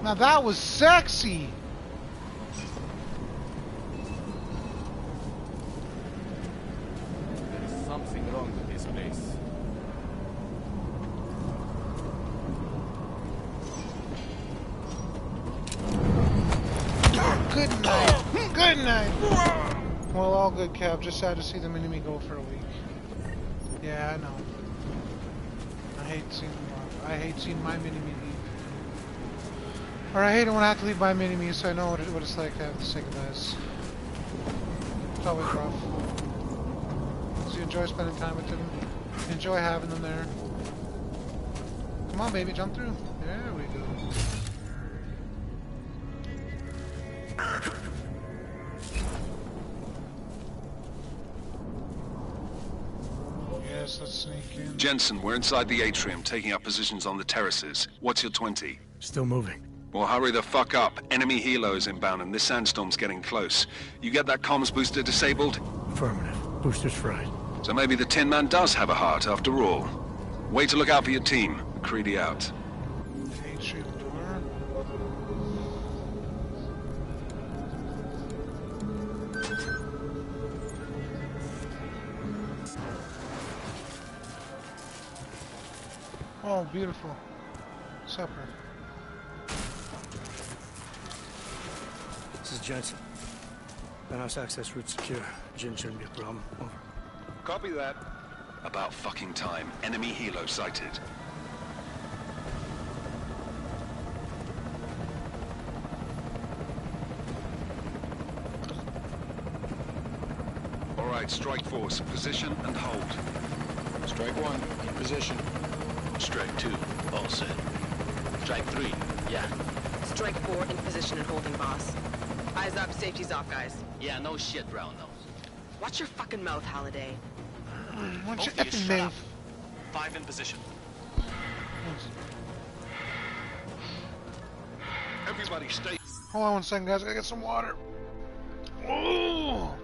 Now that was sexy! There is something wrong with this place. Good night! Good night! Well, all good, Cap. Just sad to see the mini-me go for a week. Yeah, I know. I hate seeing my mini-me leave. Or I hate it when I have to leave my mini-me, so I know what it's like to have to say goodbyes. It's always rough. So you enjoy spending time with them. You enjoy having them there. Come on, baby, jump through. There we go. guess. Let's sneak in. Jensen, we're inside the atrium, taking up positions on the terraces. What's your 20? Still moving. Well, hurry the fuck up. Enemy helos inbound and this sandstorm's getting close. You get that comms booster disabled? Affirmative. Booster's fried. So maybe the Tin Man does have a heart after all. Way to look out for your team. McCready out. Atrium door. Oh, beautiful. Supper. This is Jensen. Penthouse access route secure. Jin shouldn't be a problem. Over. Copy that. About fucking time. Enemy helo sighted. All right, strike force. Position and hold. Strike 1, in position. Strike 2, all set. Strike 3, yeah. Strike 4, in position and holding, boss. Eyes up, safety's off, guys. Yeah, no shit, round nose. Watch your fucking mouth, Holiday. Watch your Both of you effing shut mouth. up. 5 in position. Everybody stay. Hold on one second, guys. I gotta get some water. Oh!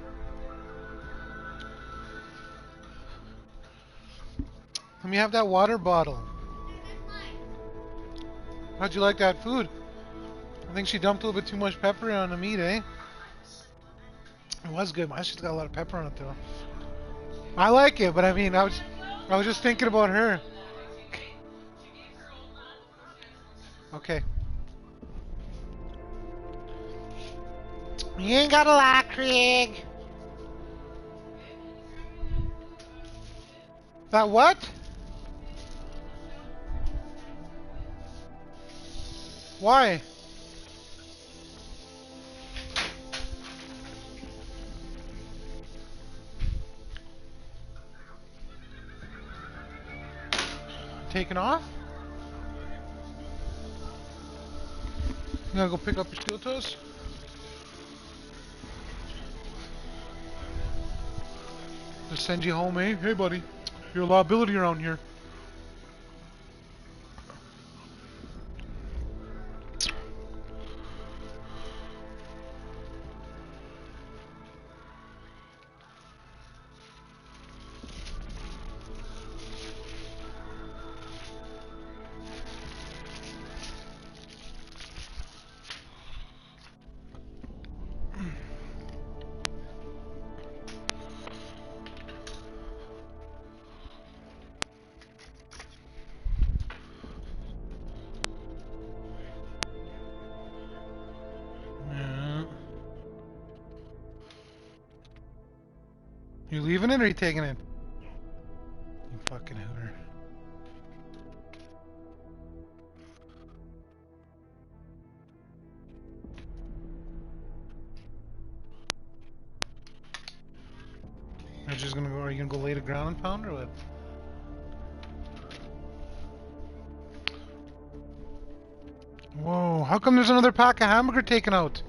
Let me have that water bottle. How'd you like that food? I think she dumped a little bit too much pepper on the meat, eh? It was good. She's got a lot of pepper on it, though. I like it, but I mean, I was just thinking about her. Okay. You ain't got a lot, Craig. That what? Why? Taking off? You gotta go pick up your steel toes? Just send you home, eh? Hey, buddy. You're a liability around here. You leaving it or you taking it? You fucking hooter. You're just gonna go, are you gonna go lay the ground and pound or what? Whoa, how come there's another pack of hamburger taken out?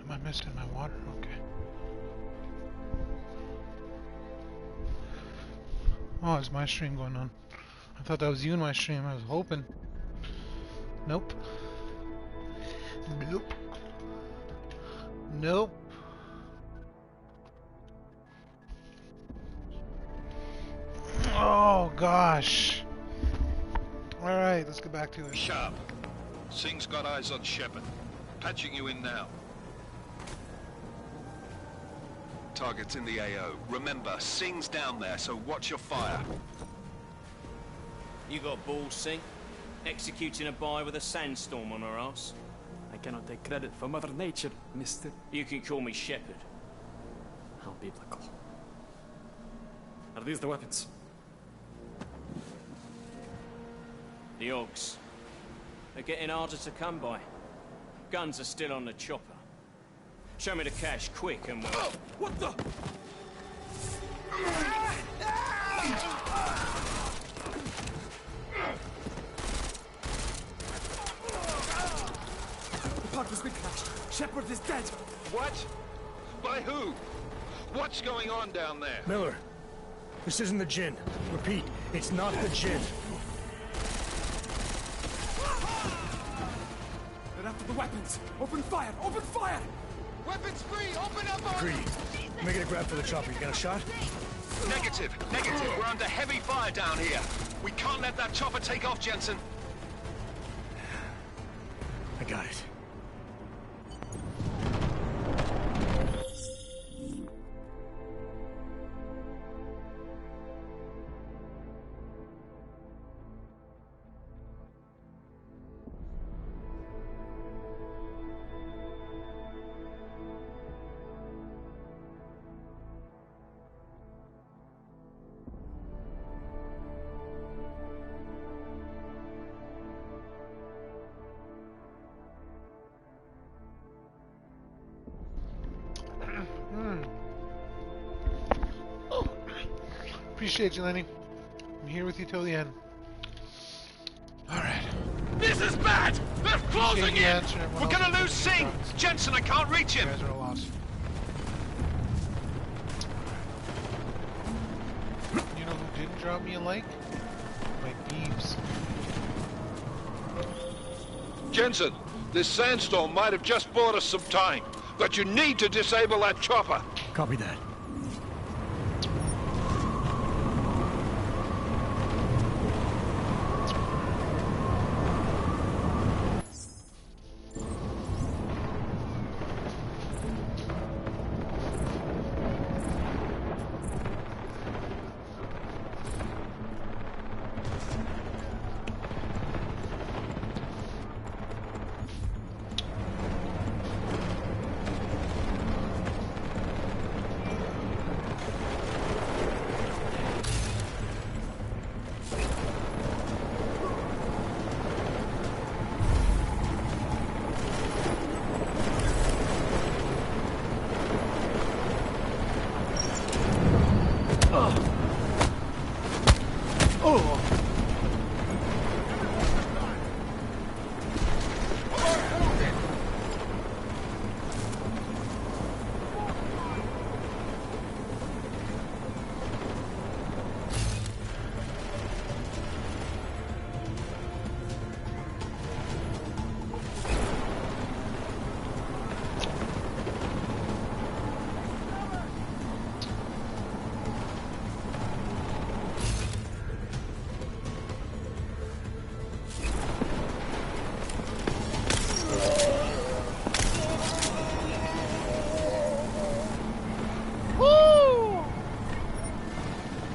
What am I missing in my water? Okay. Oh, it's my stream going on. I thought that was you in my stream. I was hoping. Nope. Nope. Nope. Oh gosh. Alright, let's get back to it. Sharp. Singh's got eyes on Shepard. Patching you in now. Target's in the AO. Remember, Singh's down there, so watch your fire. You got balls, Singh? Executing a buy with a sandstorm on her ass? I cannot take credit for Mother Nature, mister. You can call me Shepard. How biblical. Are these the weapons? The Ogs. They're getting harder to come by. Guns are still on the chopper. Show me the cash, quick, and we'll... What the? part as we crashed. Shepard is dead. What? By who? What's going on down there? Miller, this isn't the Jinn. Repeat, it's not the Jinn. They're after the weapons. Open fire! Open fire! Weapons free! Open up on Greedy, making a grab for the chopper. You got a shot? Negative. We're under heavy fire down here. We can't let that chopper take off, Jensen. I got it. Appreciate you, Lenny. I'm here with you till the end. Alright. This is bad! They're closing in! We're gonna lose Singh! Jensen, I can't reach him! You guys are a loss. You know who didn't drop me a like? My beeves. Jensen, this sandstorm might have just bought us some time, but you need to disable that chopper. Copy that.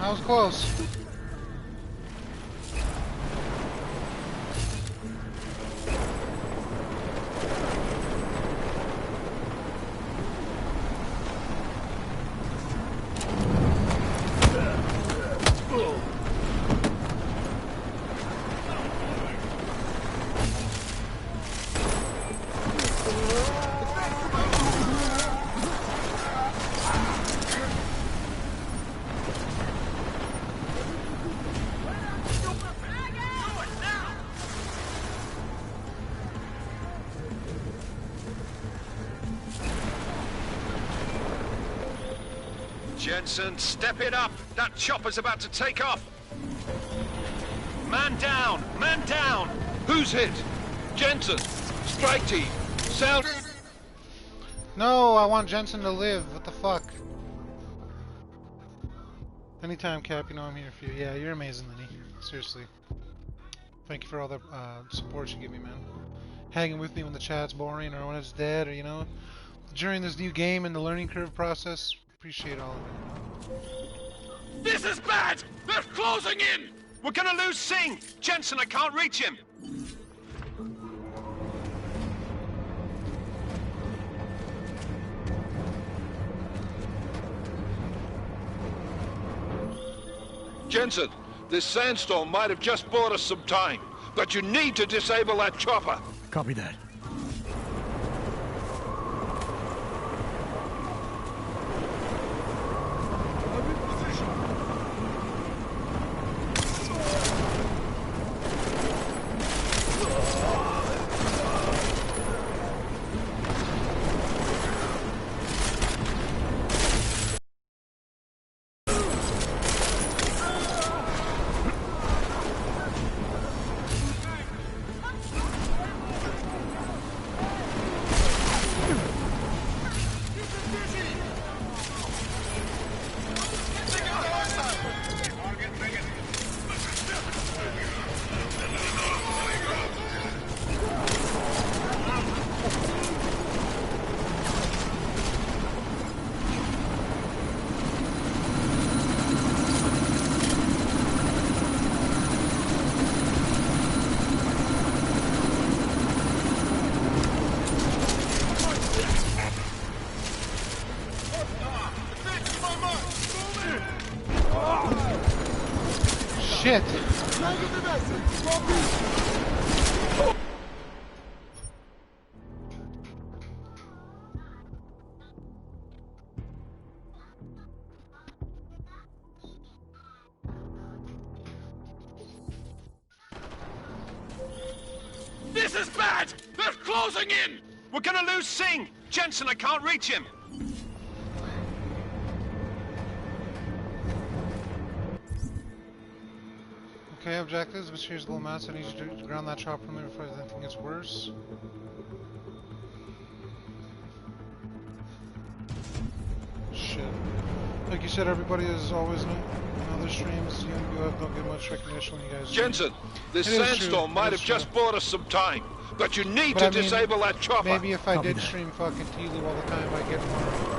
That was close. Jensen, step it up! That chopper's about to take off! Man down! Man down! Who's hit? Jensen! Strike team! Sound... No, I want Jensen to live. What the fuck? Anytime, Cap, you know I'm here for you. Yeah, you're amazing, Lenny. Seriously. Thank you for all the support you give me, man. Hanging with me when the chat's boring or when it's dead or, you know, during this new game and the learning curve process. Appreciate all of it. This is bad! They're closing in! We're gonna lose Singh! Jensen, I can't reach him! Jensen, this sandstorm might have just bought us some time, but you need to disable that chopper. Copy that. shit. This is bad! They're closing in! We're gonna lose Singh! Jensen, I can't reach him! Okay, objectives, but here's little mass. I need you to ground that chopper for me before anything gets worse. Shit. Like you said, everybody is always in other streams. You don't get much recognition when you guys. Jensen, this sandstorm might have just bought us some time, but you need to disable that chopper. Maybe if I did stream fucking Telu all the time, I'd get more.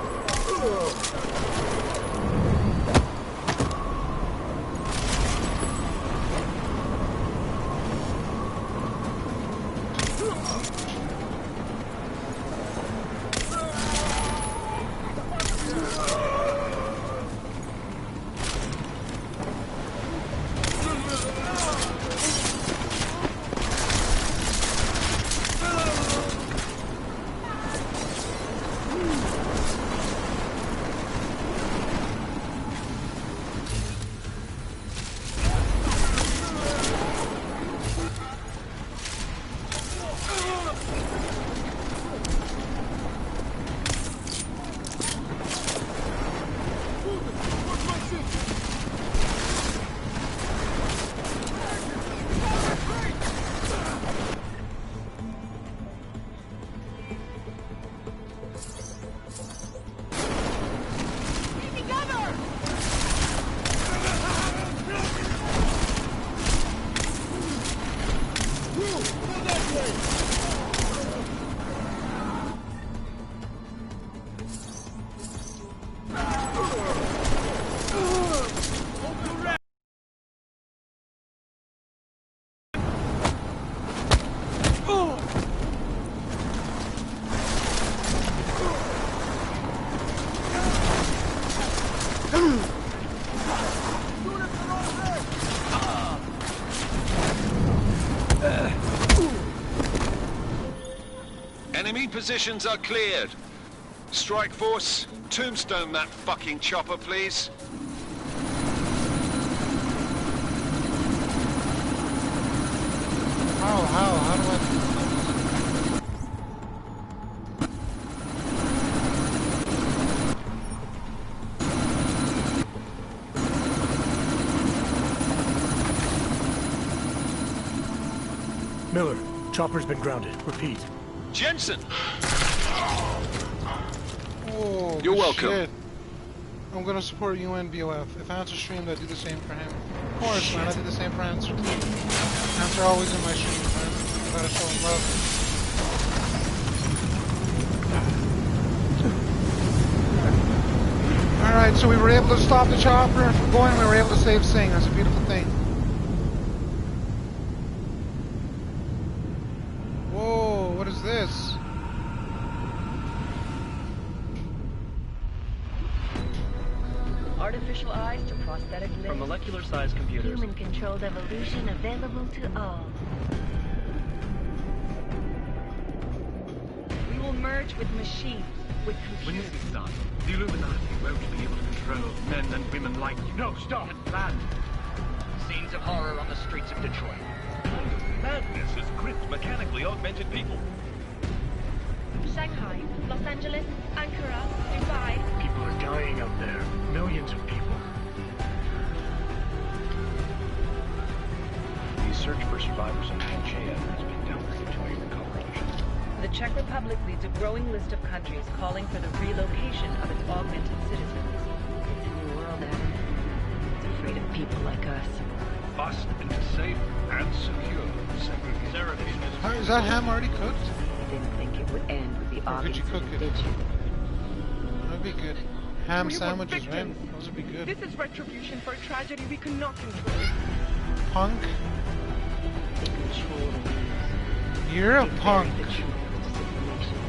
Enemy positions are cleared. Strike Force, tombstone that fucking chopper, please. How do I... Miller, chopper's been grounded. Repeat. Jensen! Oh, you're welcome. Shit. I'm gonna support UNBOF. If Answer streamed, I do the same for him. Of course, man, I do the same for Answer. Answer always in my streams, man. I gotta show him love. Alright, so we were able to stop the chopper from going, we were able to save Singh. That's a beautiful thing. Whoa, what is this? Artificial eyes to prosthetic limbs. From molecular-sized computers. Human-controlled evolution available to all. We will merge with machines, with computers. When this starts, the Illuminati won't be able to control men and women like you. No, stop! Land. Scenes of horror on the streets of Detroit. Madness has gripped mechanically augmented people. Shanghai, Los Angeles, Ankara, Dubai. People are dying out there. Millions of people. The search for survivors in Panchea has been downgraded to a recovery mission. The Czech Republic leads a growing list of countries calling for the relocation of its augmented citizens. It's a new world, Adam. It's afraid of people like us. Bust into safe and secure segregation. Is that ham already cooked? You didn't think it would end with the Or could you cook it? did you? That'd be good. Ham sandwiches, man. Those would be good. This is retribution for a tragedy we cannot control. Punk? They control the news. You're a punk.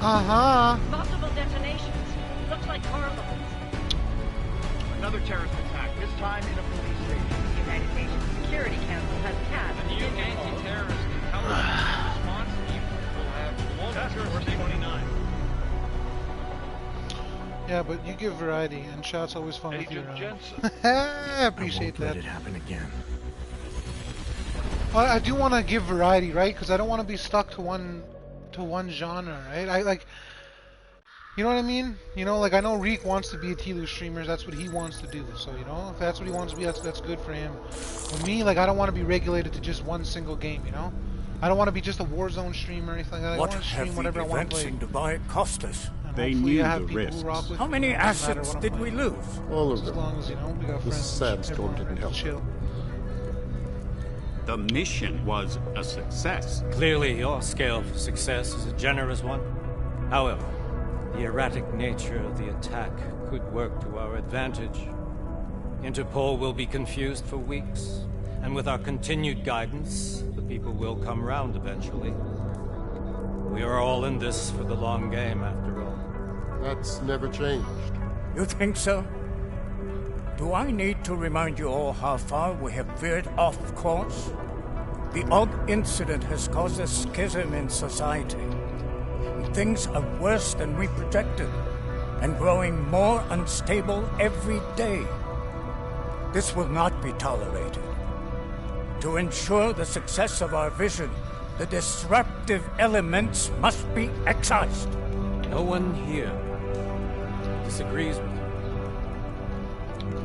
Uh-huh. Multiple detonations. Looks like car bombs. Another terrorist attack, this time in a police station. United Nations Security Council has cast The new anti-terrorist intelligence response team will have Task Force 29. Yeah, but you give variety, and chat's always fun with you around. I appreciate won't that. let it happen again. Well, I do want to give variety, right? Because I don't want to be stuck to one genre, right? I like, you know what I mean? You know, like I know Reek wants to be a TLU streamer. That's what he wants to do. So you know, if that's what he wants to be, that's good for him. With me, like I don't want to be regulated to just one single game. You know, I don't want to be just a Warzone streamer or anything like that. I want to stream whatever I want to play. in Dubai cost us? And They hopefully knew I have the people risks. who rock with How me. many Doesn't matter assets what I'm did we playing. lose? All of As them. long as you know we got The friends. sandstorm didn't help. Chill. The mission was a success. Clearly, your scale for success is a generous one. However, the erratic nature of the attack could work to our advantage. Interpol will be confused for weeks, and with our continued guidance, the people will come round eventually. We are all in this for the long game, after all. That's never changed. You think so? Do I need to remind you all how far we have veered off course? The Og incident has caused a schism in society. Things are worse than we projected, and growing more unstable every day. This will not be tolerated. To ensure the success of our vision, the disruptive elements must be excised. No one here disagrees with you.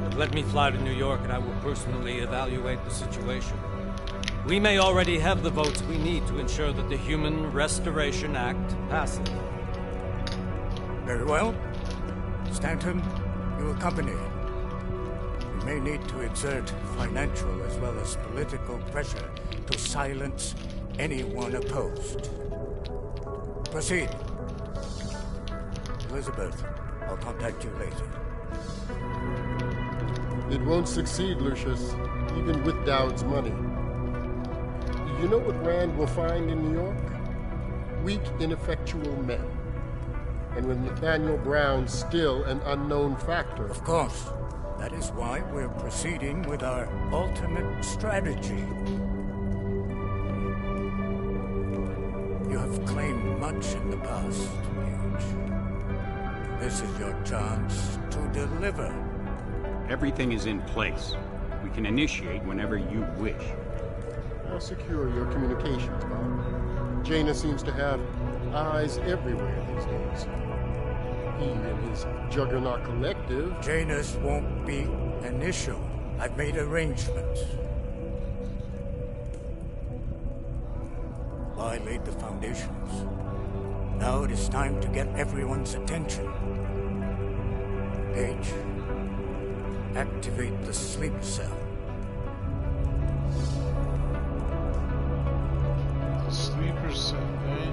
But let me fly to New York and I will personally evaluate the situation. We may already have the votes we need to ensure that the Human Restoration Act passes. Very well. Stanton, you accompany. We may need to exert financial as well as political pressure to silence anyone opposed. Proceed. Elizabeth, I'll contact you later. It won't succeed, Lucius, even with Dowd's money. You know what Rand will find in New York? Weak, ineffectual men. And with Nathaniel Brown still an unknown factor. Of course. That is why we're proceeding with our ultimate strategy. You have claimed much in the past, Mage. This is your chance to deliver. Everything is in place. We can initiate whenever you wish. I'll secure your communications, Bob. Jaina seems to have eyes everywhere these days. He and his Juggernaut Collective... Janus won't be an issue. I've made arrangements. I laid the foundations. Now it is time to get everyone's attention. Page, activate the sleep cell. The sleeper cell, eh?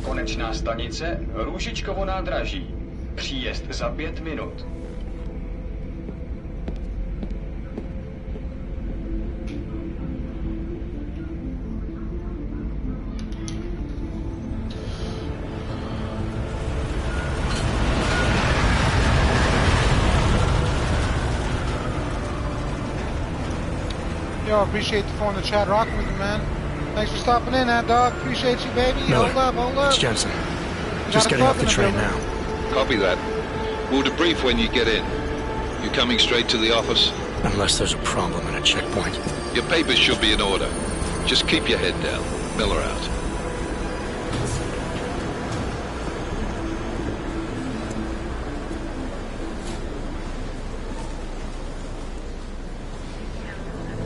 Konečná stanice Růžičkovo nádraží. Příjezd za 5 minut. Yo, appreciate the phone in the chat rocking with you, man. Thanks for stopping in, dog. Appreciate you, baby. Miller, hold up. it's Jensen. Just getting off the train now. Copy that. We'll debrief when you get in. You coming straight to the office? Unless there's a problem at a checkpoint. Your papers should be in order. Just keep your head down. Miller out.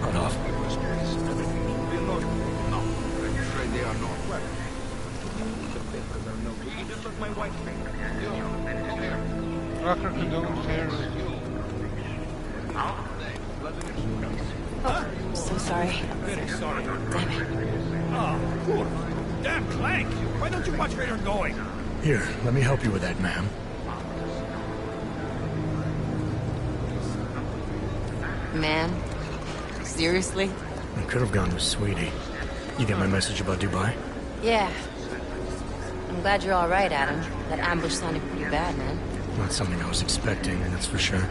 Cut off. Rucker condones terrorism. I'm so sorry. Very sorry. Damn it. Oh, poor. Damn Clank! Why don't you watch where you're going? Here, let me help you with that, ma'am. Man? Seriously? I could have gone with Sweetie. You get my message about Dubai? Yeah. I'm glad you're all right, Adam. That ambush sounded pretty bad, man. Not something I was expecting, that's for sure.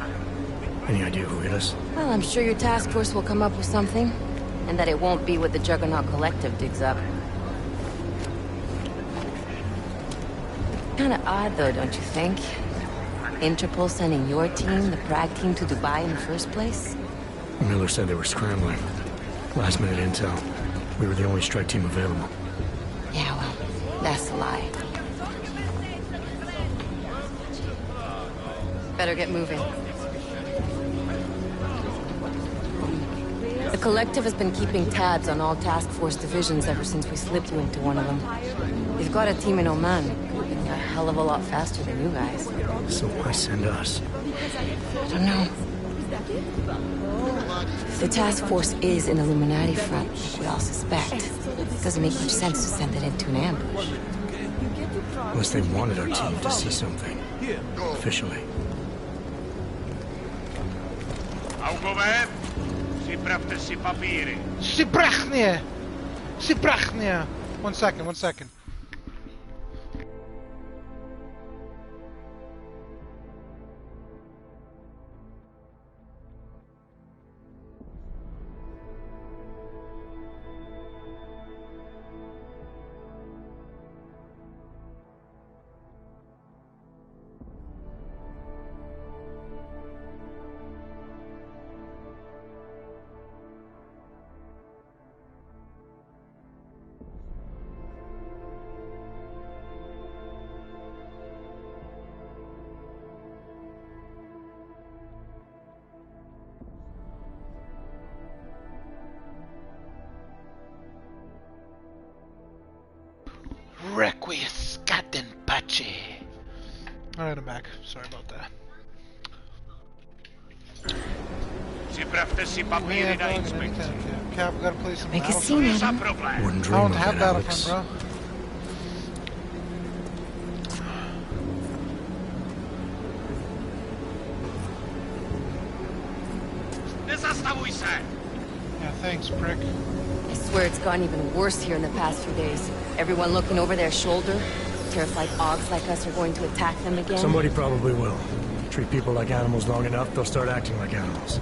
Any idea who hit us? Well, I'm sure your task force will come up with something. And that it won't be what the Juggernaut Collective digs up. Kinda odd, though, don't you think? Interpol sending your team, the Prague team, to Dubai in the first place? Miller said they were scrambling. Last minute intel. We were the only strike team available. Yeah, well, that's a lie. Better get moving. The Collective has been keeping tabs on all task force divisions ever since we slipped you into one of them. They've got a team in Oman, moving a hell of a lot faster than you guys. So why send us? I don't know. If the task force is an Illuminati front, like we all suspect, it doesn't make much sense to send it into an ambush. Unless they wanted our team to see something. Officially. Siprachnia! 1 second, 1 second. Requiescat in pace. Alright, I'm back. Sorry about that. Cap, we gotta play some Make a scene, Adam. Wouldn't I dream don't of have it, Battlefront, Alex. bro. Yeah, thanks, prick. I swear it's gotten even worse here in the past few days. Everyone looking over their shoulder. Terrified Augs like us are going to attack them again. Somebody probably will. Treat people like animals long enough, they'll start acting like animals.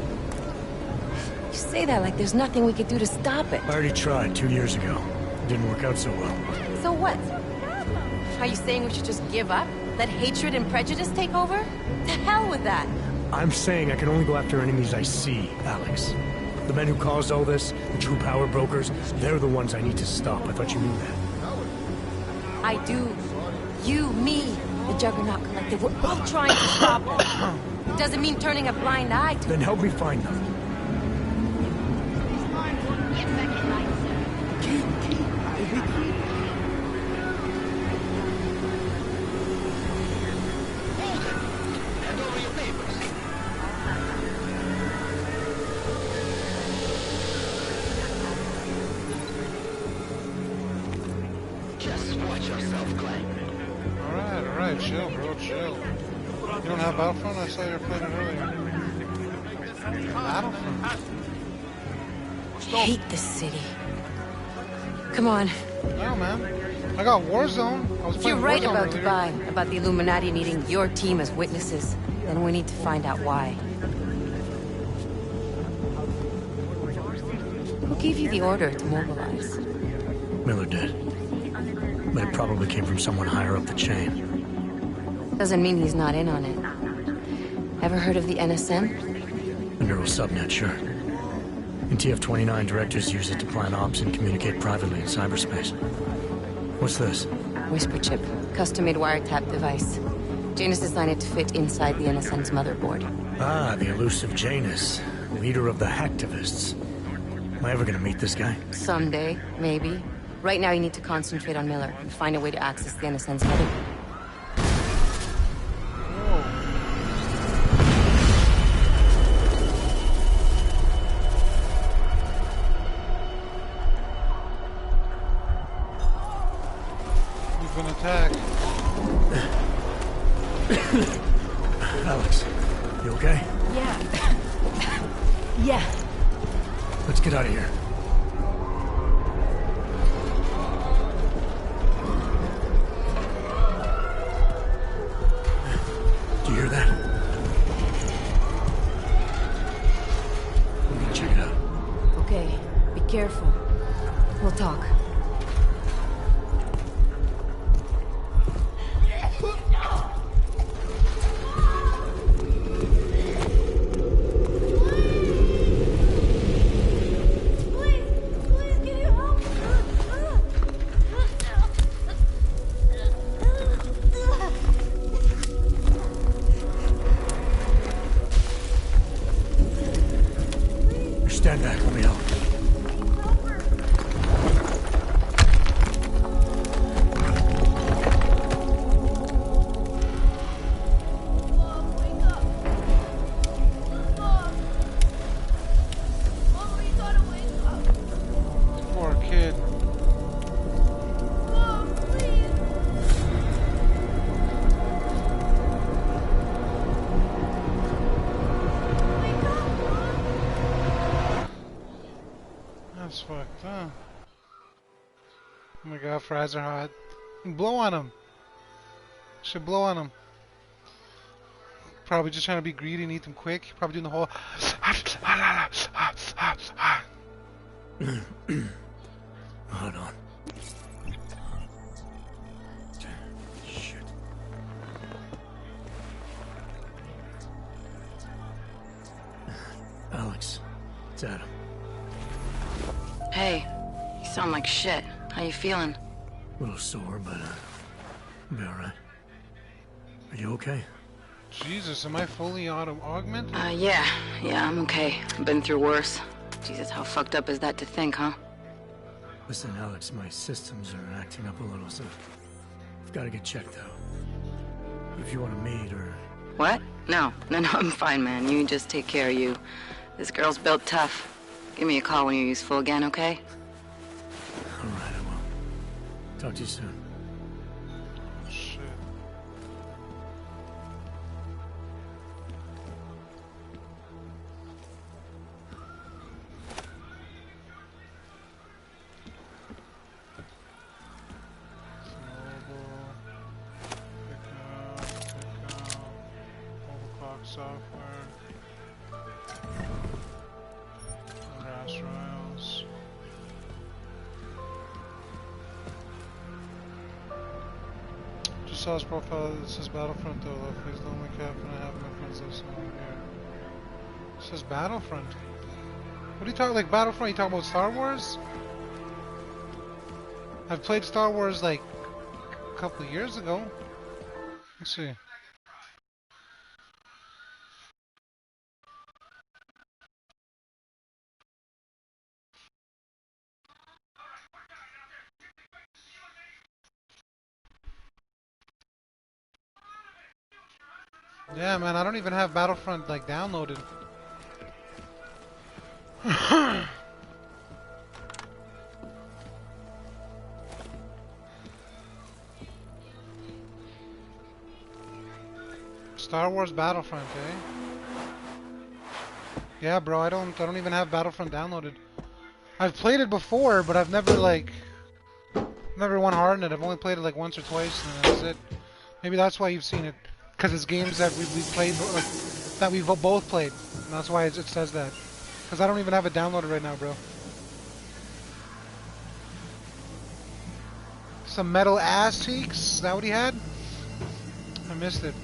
You say that like there's nothing we could do to stop it. I already tried 2 years ago. It didn't work out so well. So what? Are you saying we should just give up? Let hatred and prejudice take over? To hell with that! I'm saying I can only go after enemies I see, Alex. The men who caused all this, the true power brokers, they're the ones I need to stop. I thought you knew that. I do. You, me, the Juggernaut Collective, we're all trying to stop them. It doesn't mean turning a blind eye to Then help me find them. Alright, chill, bro, chill. You don't have Battlefront? I saw you were playing it earlier. Battlefront? I hate this city. Come on. No, man. I got Warzone. I was playing You're right Warzone about earlier. Dubai, about the Illuminati needing your team as witnesses. Then we need to find out why. Who gave you the order to mobilize? Miller did. But it probably came from someone higher up the chain. Doesn't mean he's not in on it. Ever heard of the NSM? The neural subnet, sure. In TF-29, directors use it to plan ops and communicate privately in cyberspace. What's this? Whisper chip, custom-made wiretap device. Janus designed it to fit inside the NSM's motherboard. Ah, the elusive Janus, leader of the hacktivists. Am I ever gonna meet this guy? Someday, maybe. Right now you need to concentrate on Miller and find a way to access the NSM's motherboard. We've been attacked. Alex, you okay? Yeah. Yeah. Let's get out of here. that? We're gonna check it out. Okay, be careful. We'll talk. Stand back, let me help. Poor kid. That's fucked up. Oh my god, fries are hot. Blow on him. Should blow on him. Probably just trying to be greedy and eat them quick. Probably doing the whole. Hold on. Shit. Alex, it's Adam. Hey, you sound like shit. How you feeling? A little sore, but I'll be alright. Are you okay? Jesus, am I fully augmented? Yeah, I'm okay. I've been through worse. Jesus, how fucked up is that to think, huh? Listen, Alex, my systems are acting up a little, so I've got to get checked out. If you want to meet or... What? No, I'm fine, man. You just take care of you. This girl's built tough. Give me a call when you're useful again, okay? Alright, I will. Talk to you soon. Shit. Overclock software. Gas rails. Just saw his profile. It says Battlefront though. Left please don't make up, and I have my friends listen over here. It says Battlefront. What are you talking like Battlefront? You talking about Star Wars? I've played Star Wars like a couple of years ago. Let's see. Yeah, man, I don't even have Battlefront like downloaded. Star Wars Battlefront, eh? Yeah, bro, I don't even have Battlefront downloaded. I've played it before, but I've never never won hard in it. I've only played it like once or twice, and that's it. Maybe that's why you've seen it. Because it's games that we've played, that we've both played. And that's why it says that. Because I don't even have it downloaded right now, bro. Some metal ass cheeks? Is that what he had? I missed it.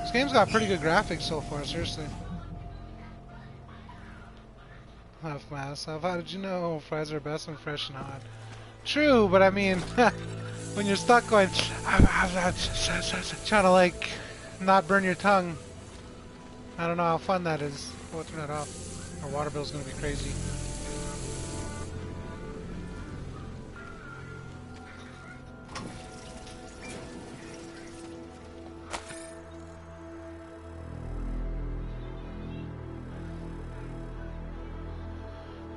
This game's got pretty good graphics so far, seriously. Half massive. How did you know fries are best when fresh and hot? True, but I mean, when you're stuck going, trying to like not burn your tongue, I don't know how fun that is. We'll turn that off. Our water bill's gonna be crazy.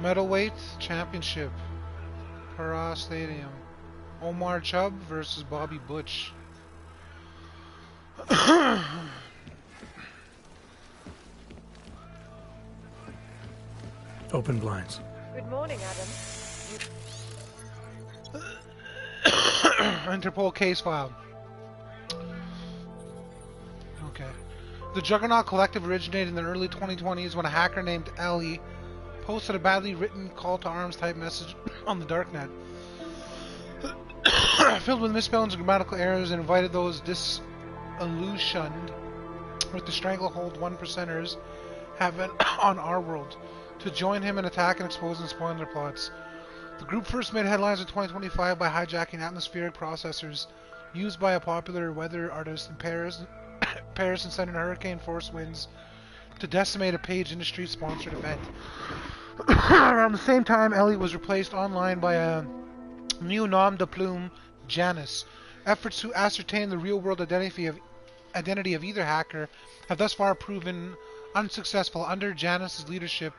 Middleweight Championship, Para Stadium. Omar Chubb versus Bobby Butch. Open blinds. Good morning, Adam. Interpol case filed. Okay. The Juggernaut Collective originated in the early 2020s when a hacker named Ellie posted a badly written call to arms type message on the darknet, filled with misspellings and grammatical errors, and invited those disillusioned with the stranglehold 1%ers have on our world to join him in attack and expose and spoil their plots. The group first made headlines in 2025 by hijacking atmospheric processors used by a popular weather artist in Paris and sending hurricane force winds to decimate a Page Industries-sponsored event. Around the same time, Ellie was replaced online by a new nom de plume, Janice. Efforts to ascertain the real-world identity of either hacker have thus far proven unsuccessful. Under Janice's leadership,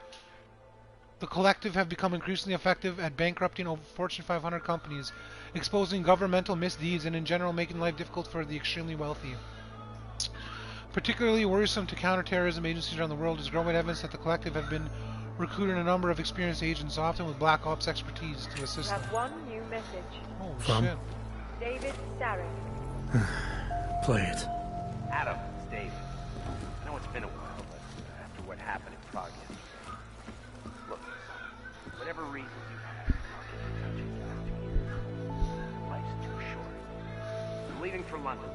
the collective have become increasingly effective at bankrupting over Fortune 500 companies, exposing governmental misdeeds, and in general making life difficult for the extremely wealthy. Particularly worrisome to counterterrorism agencies around the world is growing evidence that the collective have been recruiting a number of experienced agents, often with black ops expertise, to assist them. Have one new message. Oh, From? shit. David Sarek. Play it. Adam, it's David. I know it's been a while, but after what happened in Prague yesterday, look, whatever reason you have, I'll get in touch with you after you. Life's too short. I'm leaving for London.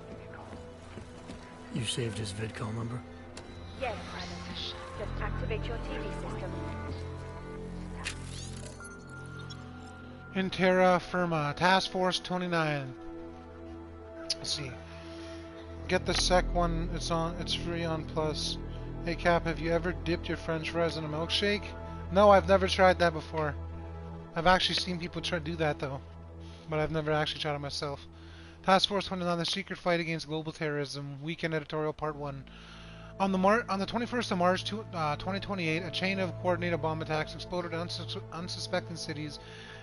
Give me a call. You saved his vidcall number? Yes, Adam. Just activate your TV system. In terra firma, Task Force 29. Let's see. Get the sec one. It's free on Plus. Hey Cap, have you ever dipped your French fries in a milkshake? No, I've never tried that before. I've actually seen people try to do that though, but I've never actually tried it myself. Task Force 29: The Secret Fight Against Global Terrorism. Weekend Editorial Part 1. On the 21st of March 2028, a chain of coordinated bomb attacks exploded in unsuspecting cities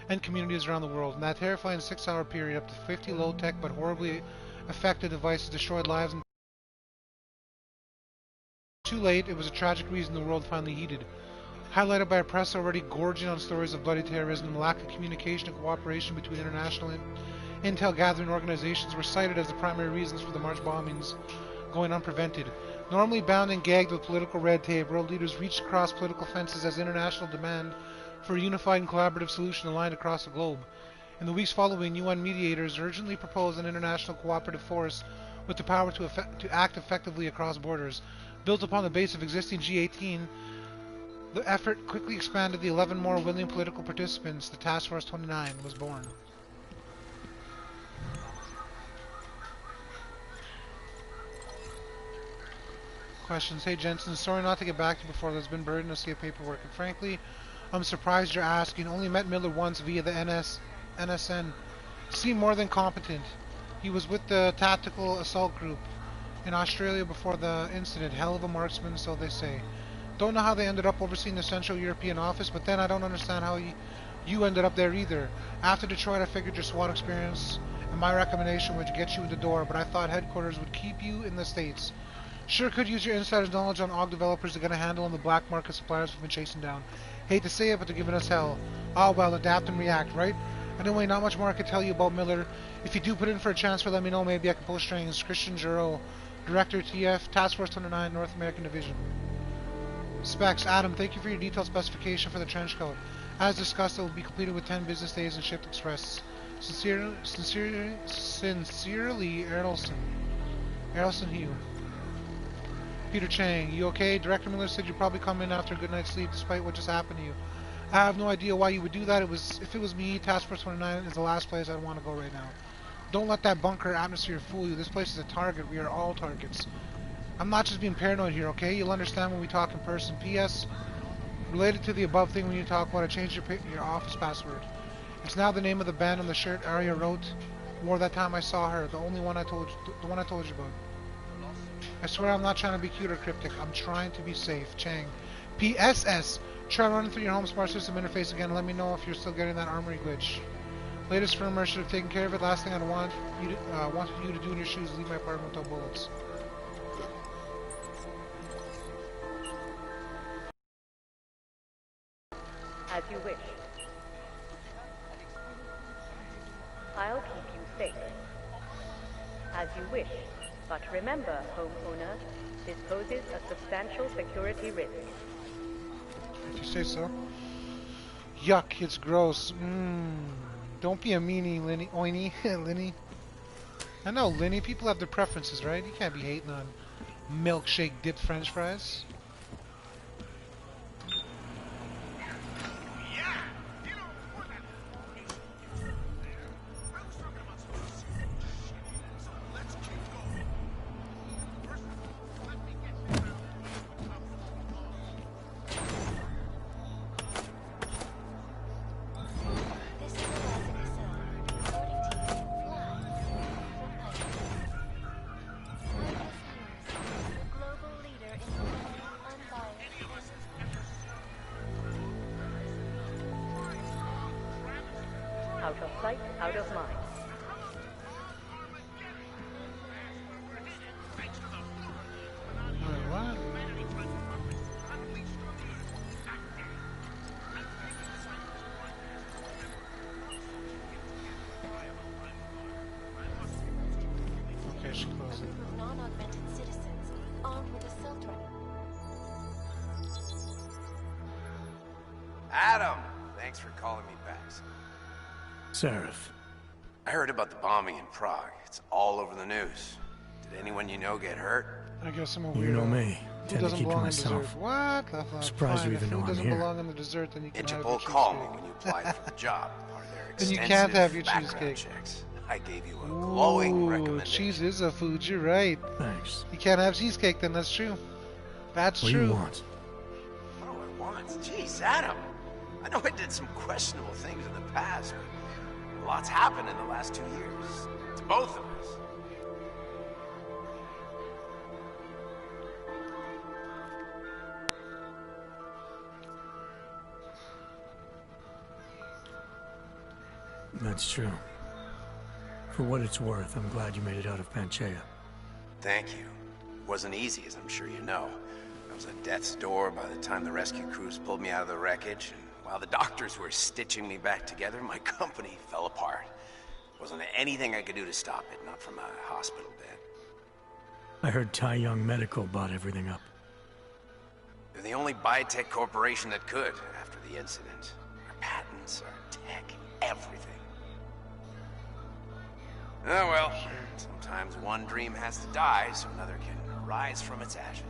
and communities around the world. In that terrifying 6-hour period, up to 50 low-tech but horribly effective devices destroyed lives. And too late, it was a tragic reason the world finally heeded. Highlighted by a press already gorging on stories of bloody terrorism, the lack of communication and cooperation between international intel gathering organizations were cited as the primary reasons for the March bombings going unprevented. Normally bound and gagged with political red tape, world leaders reached across political fences as international demand for a unified and collaborative solution aligned across the globe. In the weeks following, UN mediators urgently proposed an international cooperative force with the power to act effectively across borders. Built upon the base of existing G18, the effort quickly expanded to 11 more willing political participants. The Task Force 29 was born. Questions. Hey Jensen, sorry not to get back to you before. There's been burden of CA paperwork, and frankly, I'm surprised you're asking. Only met Miller once via the NSN. Seemed more than competent. He was with the Tactical Assault Group in Australia before the incident. Hell of a marksman, so they say. Don't know how they ended up overseeing the Central European office, but then I don't understand how you ended up there either. After Detroit, I figured your SWAT experience and my recommendation would get you in the door, but I thought headquarters would keep you in the States. Sure could use your insider's knowledge on AUG developers to get a handle on the black market suppliers we've been chasing down. Hate to say it, but they're giving us hell. Ah well, adapt and react, right? Anyway, not much more I could tell you about Miller. If you do put in for a transfer, let me know. Maybe I can pull strings. Christian Giroux, Director TF, Task Force 29, North American Division. Specs. Adam, thank you for your detailed specification for the trench coat. As discussed, it will be completed with 10 business days and shipped express. Sincerely, Errolson. Errolson Hugh. Peter Chang, you okay? Director Miller said you'd probably come in after a good night's sleep despite what just happened to you. I have no idea why you would do that. If it was me, Task Force 29 is the last place I'd want to go right now. Don't let that bunker atmosphere fool you. This place is a target. We are all targets. I'm not just being paranoid here, okay? You'll understand when we talk in person. P.S. Related to the above thing when you talk about, I changed your office password. It's now the name of the band on the shirt Arya wore that time I saw her. The one I told you about. I swear I'm not trying to be cute or cryptic. I'm trying to be safe. Chang. PSS. Try running through your home smart system interface again. Let me know if you're still getting that armory glitch. Latest firmware should have taken care of it. Last thing I wanted you to do in your shoes is leave my apartment with no bullets. As you wish. I'll keep you safe. As you wish, but remember, homeowner, this poses a substantial security risk. If you say so. Yuck, it's gross. Don't be a meanie, Linny. Oiny, Linny. I know, Linny, people have their preferences, right? You can't be hating on milkshake dipped french fries. Out of sight, out of mind. What? Okay, she closed it. Non-augmented citizens armed with assault rifles. Adam, thanks for calling me back. Seraph. I heard about the bombing in Prague. It's all over the news. Did anyone you know get hurt? I guess I'm a weirdo. You know me. Food Tend to doesn't keep to belong in myself. dessert. What? Surprised you Fine, even if know food I'm doesn't here. belong in the dessert, then you can have Interpol your called me cheesecake. when you applied for the job. Part of their Then you extensive can't have your background cheesecake. checks. I gave you a glowing Ooh, recommendation. cheese is a food, you're right. Thanks. You can't have cheesecake then, that's true. That's What do true. you want? What do I want? Jeez, Adam. I know I did some questionable things in the past, but a lot's happened in the last 2 years. To both of us. That's true. For what it's worth, I'm glad you made it out of Panchaea. Thank you. It wasn't easy, as I'm sure you know. I was at death's door by the time the rescue crews pulled me out of the wreckage, and while the doctors were stitching me back together, my company fell apart. There wasn't anything I could do to stop it, not from a hospital bed. I heard Tai Young Medical bought everything up. They're the only biotech corporation that could, after the incident. Our patents, our tech, everything. Oh well, sometimes one dream has to die so another can rise from its ashes.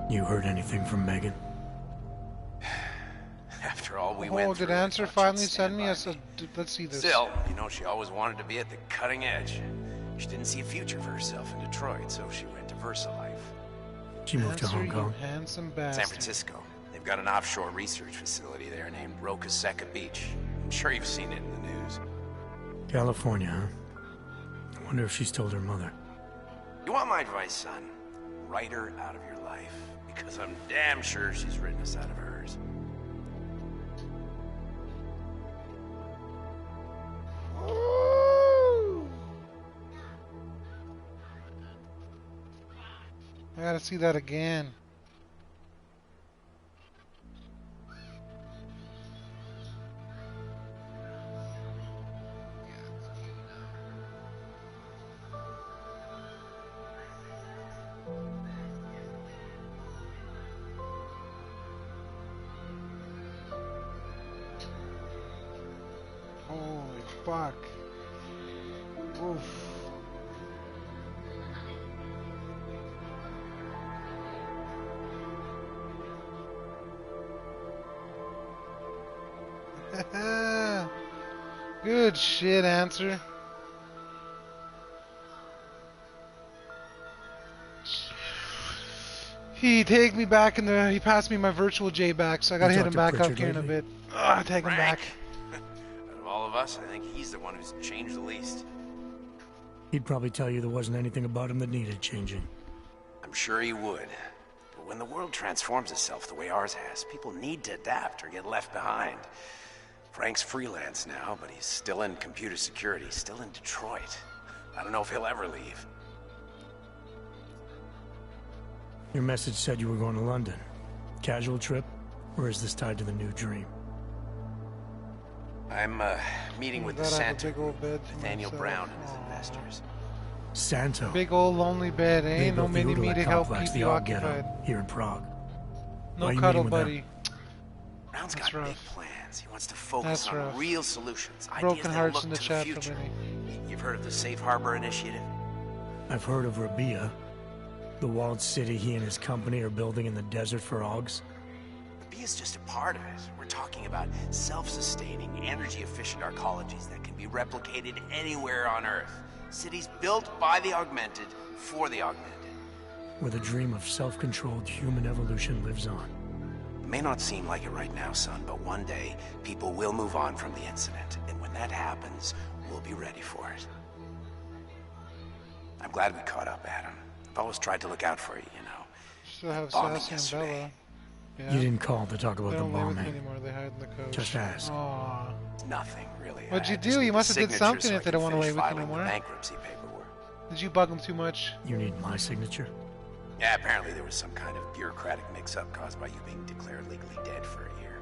You heard anything from Megan? After all we went Oh, through, did I Answer thought finally she'd send stand me by a... Let's see this. Still, you know, she always wanted to be at the cutting edge. She didn't see a future for herself in Detroit, so she went to VersaLife. She moved to Answer, Hong you Kong? handsome bastard. San Francisco. They've got an offshore research facility there named Rokaseca Beach. I'm sure you've seen it in the news. California, huh? I wonder if she's told her mother. You want my advice, son? Write her out of your life, because I'm damn sure she's written us out of hers. I gotta see that again. Holy fuck. Oof. Good shit, Answer. He tagged me back in the. He passed me my virtual J back, so I gotta You hit him talked to back up Pritchard here in a lately? bit. Tag him back. Out of all of us, I think he's the one who's changed the least. He'd probably tell you there wasn't anything about him that needed changing. I'm sure he would. But when the world transforms itself the way ours has, people need to adapt or get left behind. Frank's freelance now, but he's still in computer security, still in Detroit. I don't know if he'll ever leave. Your message said you were going to London. Casual trip? Or is this tied to the new dream? I'm meeting with the Santo, Nathaniel Brown and his investors. Santo? Big old lonely bed, eh? They No built the mini-me to Udalak help complex, keep the you Og Ghetto, occupied. here in Prague. No Why are you cuddle, meeting with buddy. Brown's That's got rough. big plans. He wants to focus That's on rough. real solutions, Broken ideas that hearts look in the to chat the for future. Minnie. You've heard of the Safe Harbor Initiative? I've heard of Rabia, the walled city he and his company are building in the desert for Augs. Rabia is just a part of it. We're talking about self-sustaining, energy-efficient arcologies that can be replicated anywhere on Earth. Cities built by the augmented, for the augmented. Where the dream of self-controlled human evolution lives on. It may not seem like it right now, son, but one day, people will move on from the incident. And when that happens, we'll be ready for it. I'm glad we caught up, Adam. I've always tried to look out for you, you know. Still have Bombing Sassy and yesterday. Bella. Yeah. You didn't call to talk about They the don't live with me bombing. anymore. They hide in the coach. Just ask. Aww. Nothing, really. What'd I you just do? need You the must have did signature something so I if they can don't want to finish live with you filing the anymore. bankruptcy paperwork. Did you bug them too much? You need my signature? Yeah, apparently there was some kind of bureaucratic mix-up caused by you being declared legally dead for a year.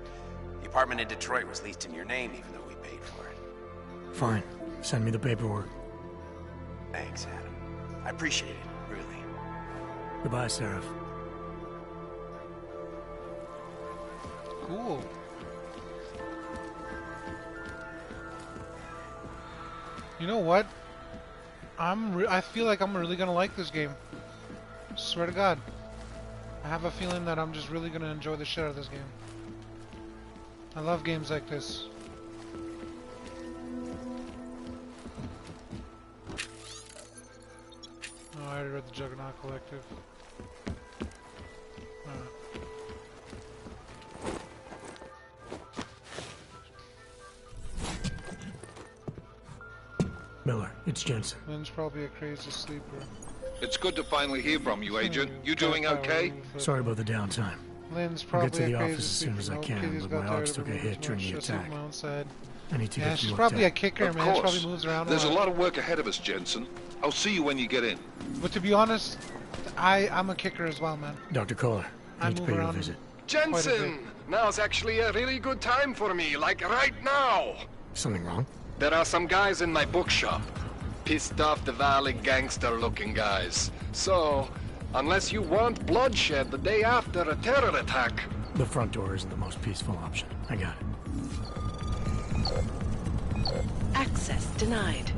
The apartment in Detroit was leased in your name, even though we paid for it. Fine. Send me the paperwork. Thanks, Adam. I appreciate it, really. Goodbye, Seraph. Cool. You know what? I feel like I'm really gonna like this game. Swear to God. I have a feeling that I'm just really gonna enjoy the shit out of this game. I love games like this. Oh, I already read the Juggernaut Collective. Miller, it's Jensen. Lynn's probably a crazy sleeper. It's good to finally hear from you, Agent. You doing okay? Sorry about the downtime. Lynn's I'll probably get to the a crazy office as soon as I sleeper. can, Kitty's but got my tired ox of took a her hit during the just sitting attack. outside. I need to Yeah, get she's looked probably a at. kicker, Of man. She course. probably moves around There's a lot. lot of work ahead of us, Jensen. I'll see you when you get in. But to be honest, I'm a kicker as well, man. Dr. Kohler, I need to move pay you a around visit. Jensen! Now's actually a really good time for me, like right now! Something wrong? There are some guys in my bookshop. Pissed off the Valley gangster-looking guys. So, unless you want bloodshed the day after a terror attack... The front door isn't the most peaceful option. I got it. Access denied.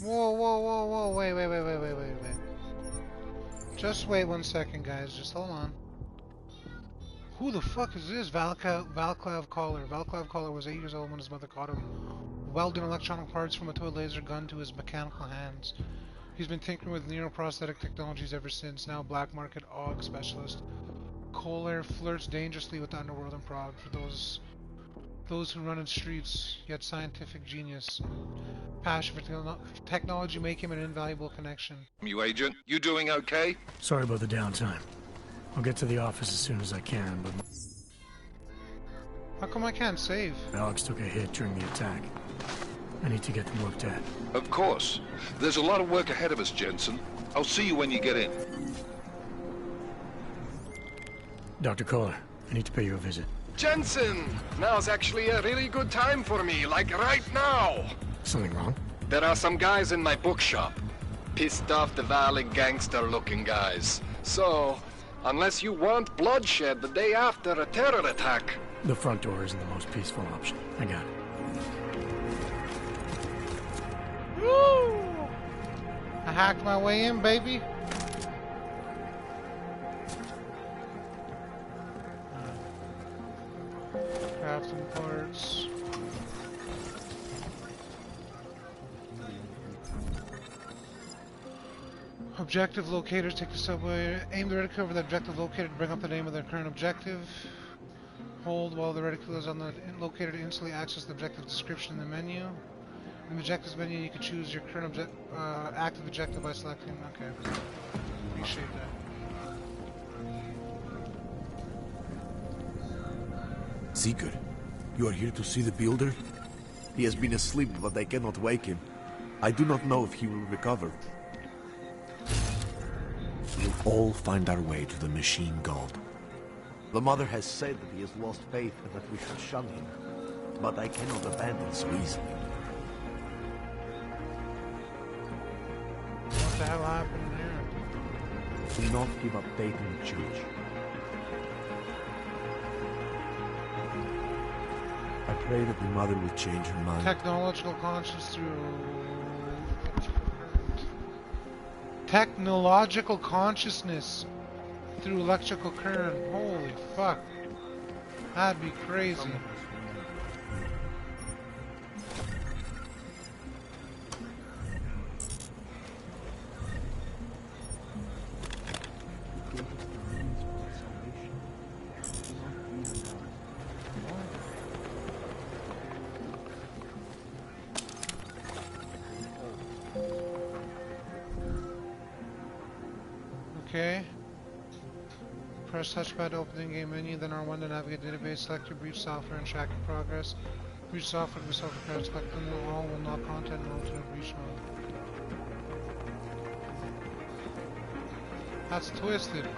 Whoa, whoa, whoa, whoa, wait. Just wait 1 second, guys. Just hold on. Who the fuck is this? Valclav Collar. Valclav Collar was 8 years old when his mother caught him welding electronic parts from a toy laser gun to his mechanical hands. He's been tinkering with neuroprosthetic technologies ever since, now black market AUG specialist. Kohler flirts dangerously with the underworld in Prague for those who run in streets, yet scientific genius. Passion for technology make him an invaluable connection. You, Agent. You doing okay? Sorry about the downtime. I'll get to the office as soon as I can, but... How come I can't save? My ox took a hit during the attack. I need to get them looked at. Of course. There's a lot of work ahead of us, Jensen. I'll see you when you get in. Dr. Kohler, I need to pay you a visit. Jensen! Now's actually a really good time for me, like right now! Something wrong? There are some guys in my bookshop. Pissed off the Valley gangster-looking guys. So, unless you want bloodshed the day after a terror attack... The front door isn't the most peaceful option. I got it. Woo! I hacked my way in, baby. Crafting parts. Objective locators take the subway. Aim the reticle over the objective locator to bring up the name of their current objective. Hold while the reticle is on the locator to instantly access the objective description in the menu. In the objectives menu, you can choose your current active objective by selecting. Okay, appreciate that. Seeker, you are here to see the builder? He has been asleep, but I cannot wake him. I do not know if he will recover. all find our way to the machine god. The mother has said that he has lost faith and that we should shun him, but I cannot abandon so easily. What the hell happened here? Do not give up faith in the church. I pray that the mother will change her mind. Technological consciousness through... Technological consciousness through electrical current. Holy fuck. That'd be crazy. Okay. Press touchpad to open the game menu, then R1 to navigate database, select your breach software and track your progress. Breach software to be self-repaired, select them all, will not content and alternate breach mode. That's twisted.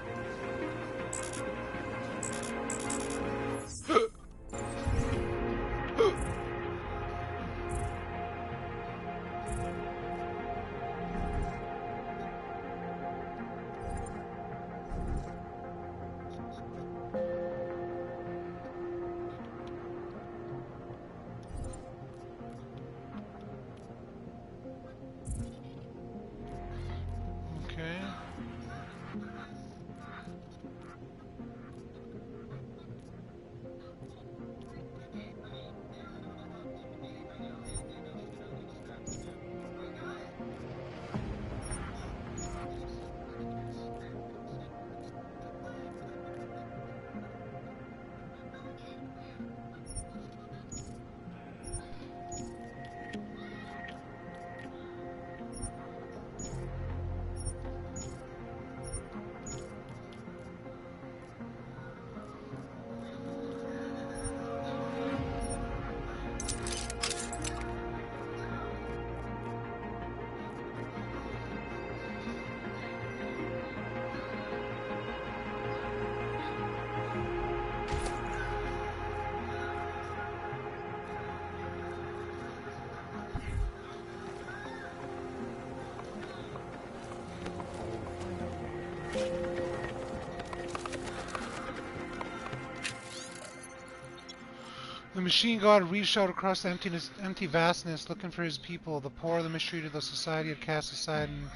The machine god reached out across the empty vastness, looking for his people, the poor, the mistreated, the society had cast aside. And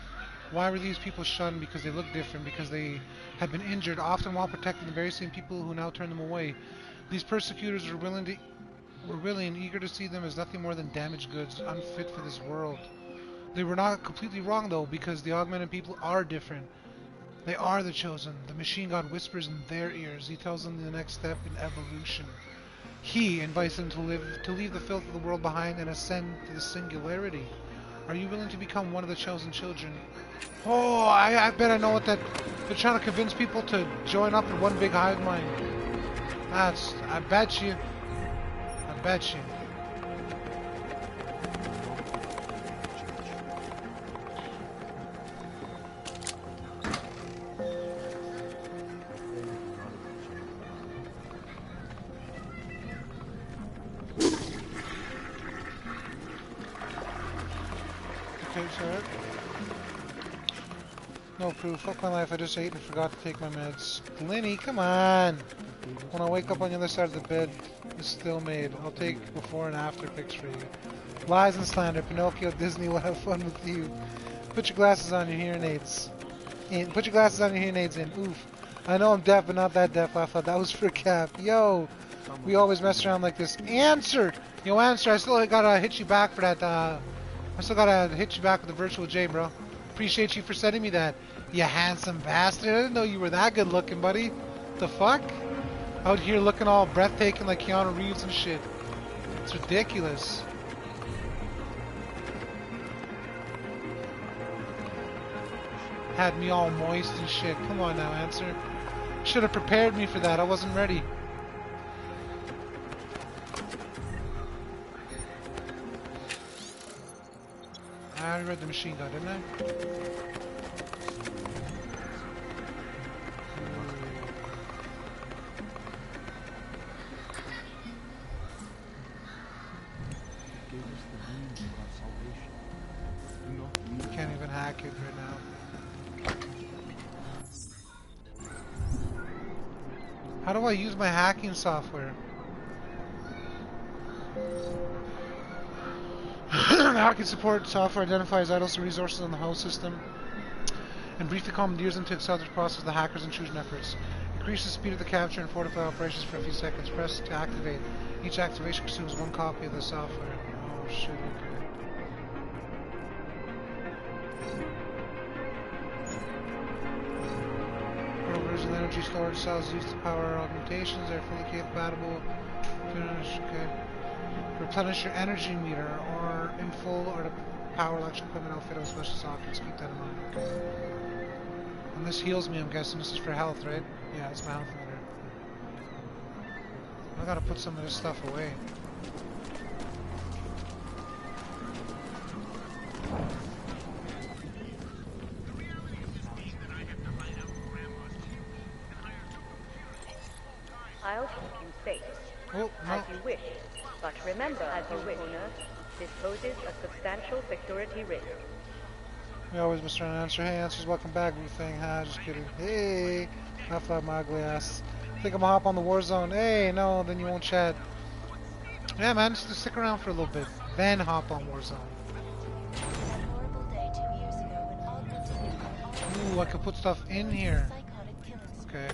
why were these people shunned? Because they looked different, because they had been injured, often while protecting the very same people who now turned them away. These persecutors were willing and eager to see them as nothing more than damaged goods, unfit for this world. They were not completely wrong, though, because the augmented people are different. They are the chosen. The machine god whispers in their ears. He tells them the next step in evolution. He invites them to leave the filth of the world behind and ascend to the singularity. Are you willing to become one of the chosen children? Oh, I bet I know what that... They're trying to convince people to join up in one big hive mind. That's... I bet you. I bet you. No proof. Fuck my life. I just ate and forgot to take my meds. Linny, come on! When I wake up on the other side of the bed, it's still made. I'll take before and after pics for you. Lies and slander. Pinocchio, Disney will have fun with you. Put your glasses on, your hearing aids. Put your glasses on, your hearing aids in. Oof. I know I'm deaf, but not that deaf. I thought that was for Cap. Yo! We always mess around like this. Answer! Yo, answer. I still gotta hit you back for that, I still gotta hit you back with the virtual J, bro. Appreciate you for sending me that. You handsome bastard. I didn't know you were that good looking, buddy. The fuck? Out here looking all breathtaking like Keanu Reeves and shit. It's ridiculous. Had me all moist and shit. Come on now, answer. Should have prepared me for that. I wasn't ready. I already read the machine gun, didn't I? hack it right now. How do I use my hacking software? Hacking support software identifies idle resources on the host system and briefly commandeers them to accelerate the process of the hacker's intrusion efforts. Increase the speed of the capture and fortify operations for a few seconds. Press to activate. Each activation consumes one copy of the software. Oh shit, okay. Original energy storage cells used to power augmentations. They're fully compatible. Okay. Replenish your energy meter or in full or to power electrical equipment outfit with special sockets. Keep that in mind. Okay. And this heals me, I'm guessing. This is for health, right? Yeah, it's my health meter. I gotta put some of this stuff away. I'll keep you safe. Oh, no. As you wish. But remember, as you wish, this poses a substantial security risk. We always miss trying to answer. Hey, answers, welcome back, Blue Thing. Ha, just kidding. Hey, not flat my ugly ass. Think I'm gonna hop on the Warzone. Hey, no, then you won't chat. Yeah, man, just stick around for a little bit. Then hop on Warzone. Ooh, I could put stuff in here. Okay.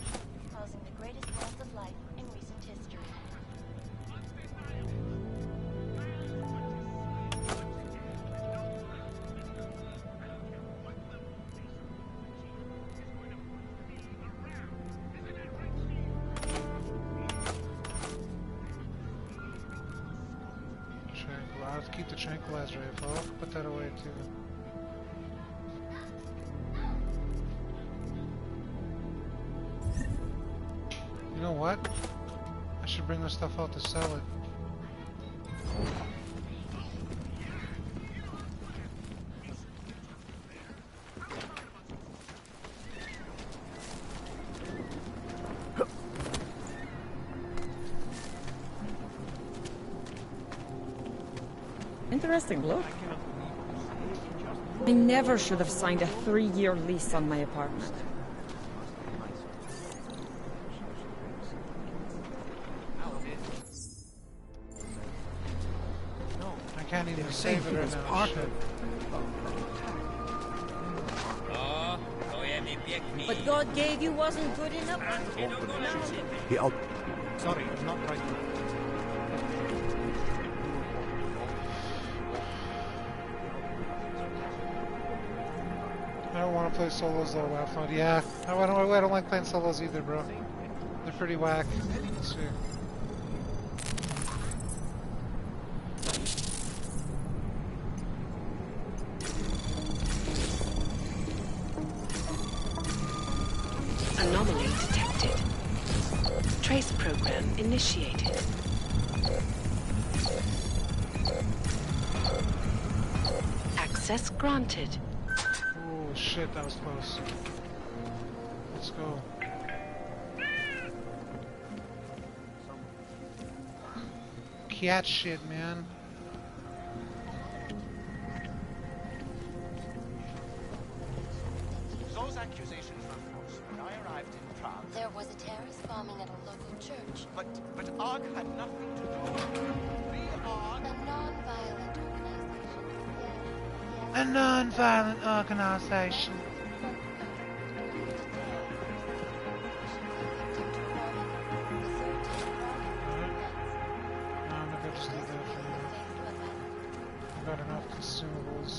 I'll keep the tranquilizer rifle. I'll put that away too. You know what? I should bring this stuff out to sell it. Interesting look. I never should have signed a 3-year lease on my apartment. I can't even save it right now. What God gave you wasn't good enough? Sorry, I'm not right. I don't want to play solos though, Laughlin. Yeah, I don't like playing solos either, bro. They're pretty whack. Let's see. Anomaly detected. Trace program initiated. Access granted. Oh shit, that was close. Let's go. Cat shit, man. Those accusations were false. When I arrived in Prague, there was a terrorist bombing at a local church. But ARG had nothing to do with it. We are a non-violent organization. A non-violent organization. I'm gonna just leave that for now. I've got enough consumables.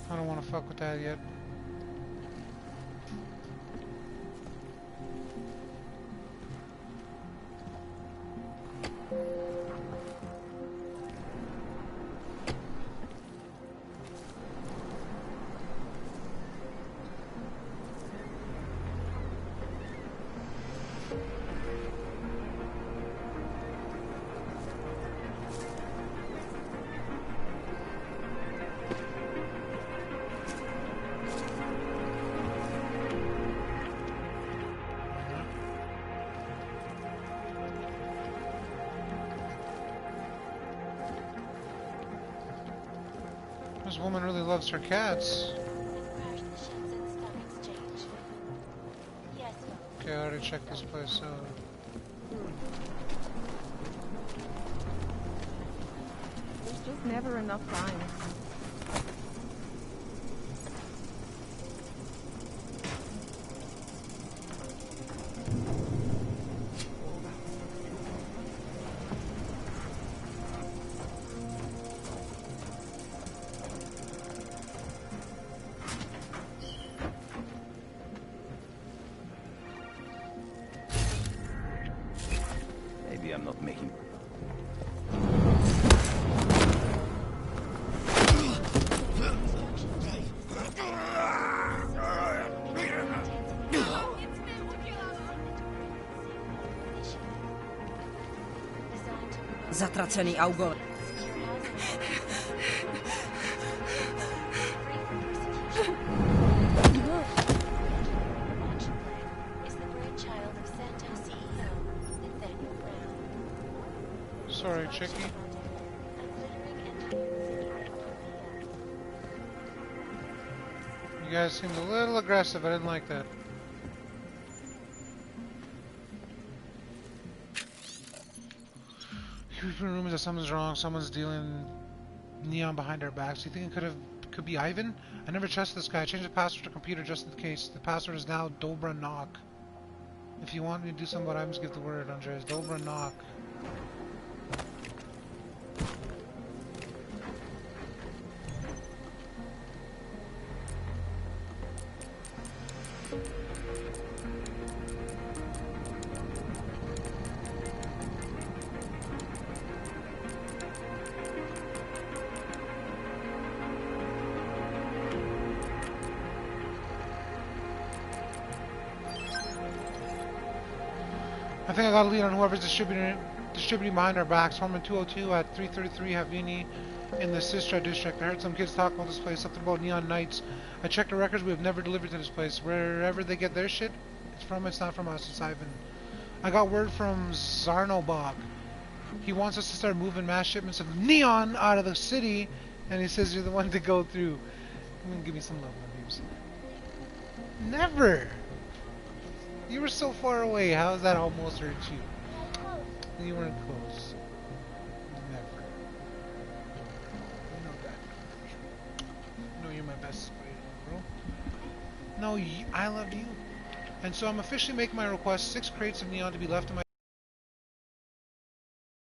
I don't want to fuck with that yet. This woman really loves her cats. Okay, I already checked this place out. There's just never enough time. Maybe I'm not making... Zatracený augo. Sorry, Chicky. You guys seemed a little aggressive. I didn't like that. Creeping rumors that something's wrong. Someone's dealing neon behind our backs. You think it could be Ivan? I never trusted this guy. I changed the password to computer just in case. The password is now Dobra Knock. If you want me to do something about Ivans, give the word, Andres. Dobra Knock. I think I got a lead on whoever's distributing behind our backs. Horman 202 at 333 Havini in the Sistra district. I heard some kids talk about this place, something about neon nights. I checked the records, we have never delivered to this place. Wherever they get their shit, it's not from us, it's Ivan. I got word from Zarnobog. He wants us to start moving mass shipments of neon out of the city, and he says you're the one to go through. Come on, give me some love, my babes. Never! You were so far away, how does that almost hurt you? You weren't close. Never. You know that. You know you're my best spider, bro. No, I love you. And so I'm officially making my request, 6 crates of neon to be left in my...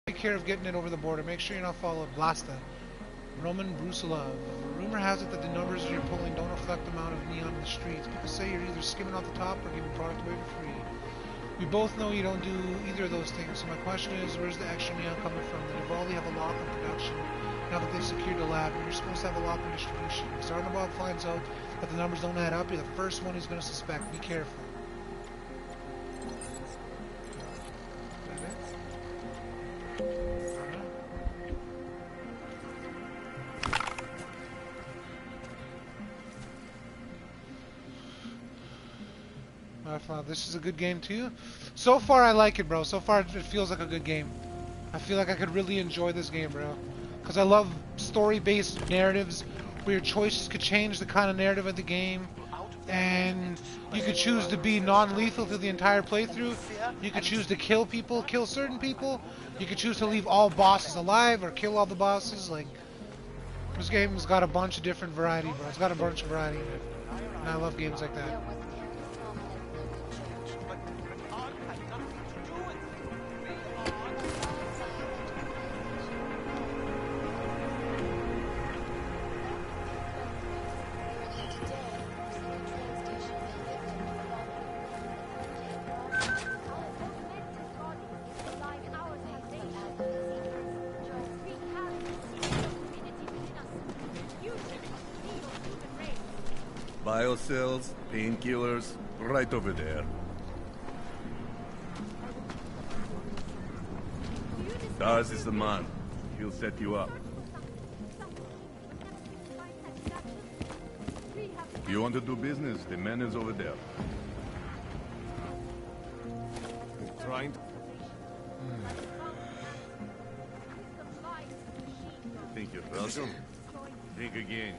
Take care of getting it over the border. Make sure you're not followed. Blasta. Roman Brusilov. Rumor has it that the numbers you're pulling don't reflect the amount of neon in the streets. People say you're either skimming off the top or giving product away for free. We both know you don't do either of those things, so my question is, where's the extra neon coming from? The Navalny have a lock on production now that they've secured the lab, and you're supposed to have a lock on distribution. If Zarnabog finds out that the numbers don't add up, you're the first one he's going to suspect. Be careful. This is a good game too. So far I like it, bro. So far it feels like a good game. I feel like I could really enjoy this game, bro. Because I love story-based narratives where your choices could change the kind of narrative of the game. And you could choose to be non-lethal through the entire playthrough. You could choose to kill people, kill certain people. You could choose to leave all bosses alive or kill all the bosses. Like, this game's got a bunch of different variety, bro. It's got a bunch of variety in it. And I love games like that. Biocells, painkillers, right over there. Dars is the man. He'll set you up. You want to do business? The man is over there. You're trying to... You think you're welcome? Think again.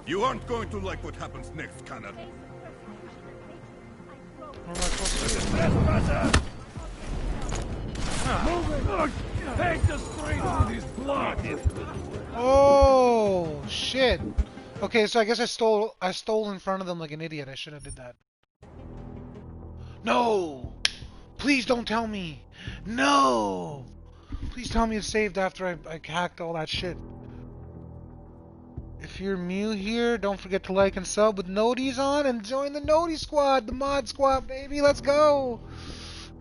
You aren't going to like what happens next, Connor. Take the street with his blood. Oh shit. Okay, so I guess I stole in front of them like an idiot. I shouldn't have did that. No! Please don't tell me. No! Please tell me it's saved after I hacked all that shit. If you're new here, don't forget to like and sub with noties on and join the nodie squad, the mod squad, baby. Let's go.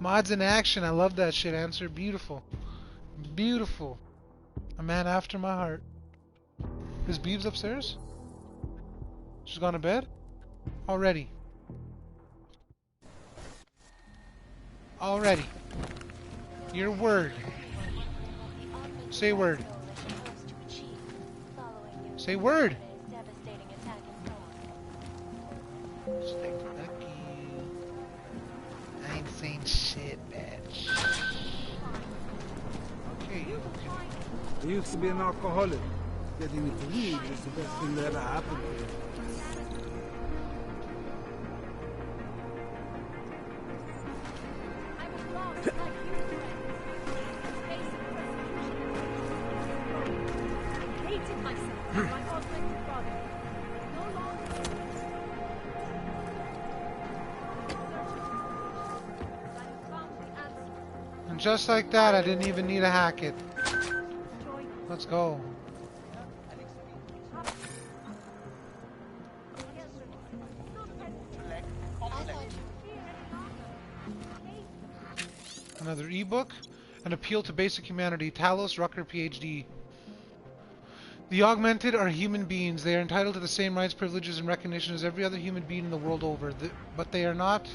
Mods in action. I love that shit. Answer beautiful. Beautiful. A man after my heart. Is Beebs upstairs? She's gone to bed? Already. Already. Your word. Say word. Say word. I ain't saying shit, bitch. Okay. I used to be an alcoholic. Getting into weed is the best thing that ever happened to me. And just like that, I didn't even need to hack it. Let's go. Another ebook. An appeal to basic humanity. Talos Rucker, PhD. The augmented are human beings. They are entitled to the same rights, privileges, and recognition as every other human being in the world over. But they are not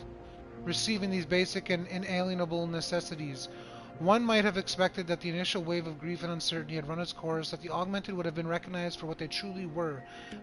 receiving these basic and inalienable necessities. One might have expected that the initial wave of grief and uncertainty had run its course, that the augmented would have been recognized for what they truly were,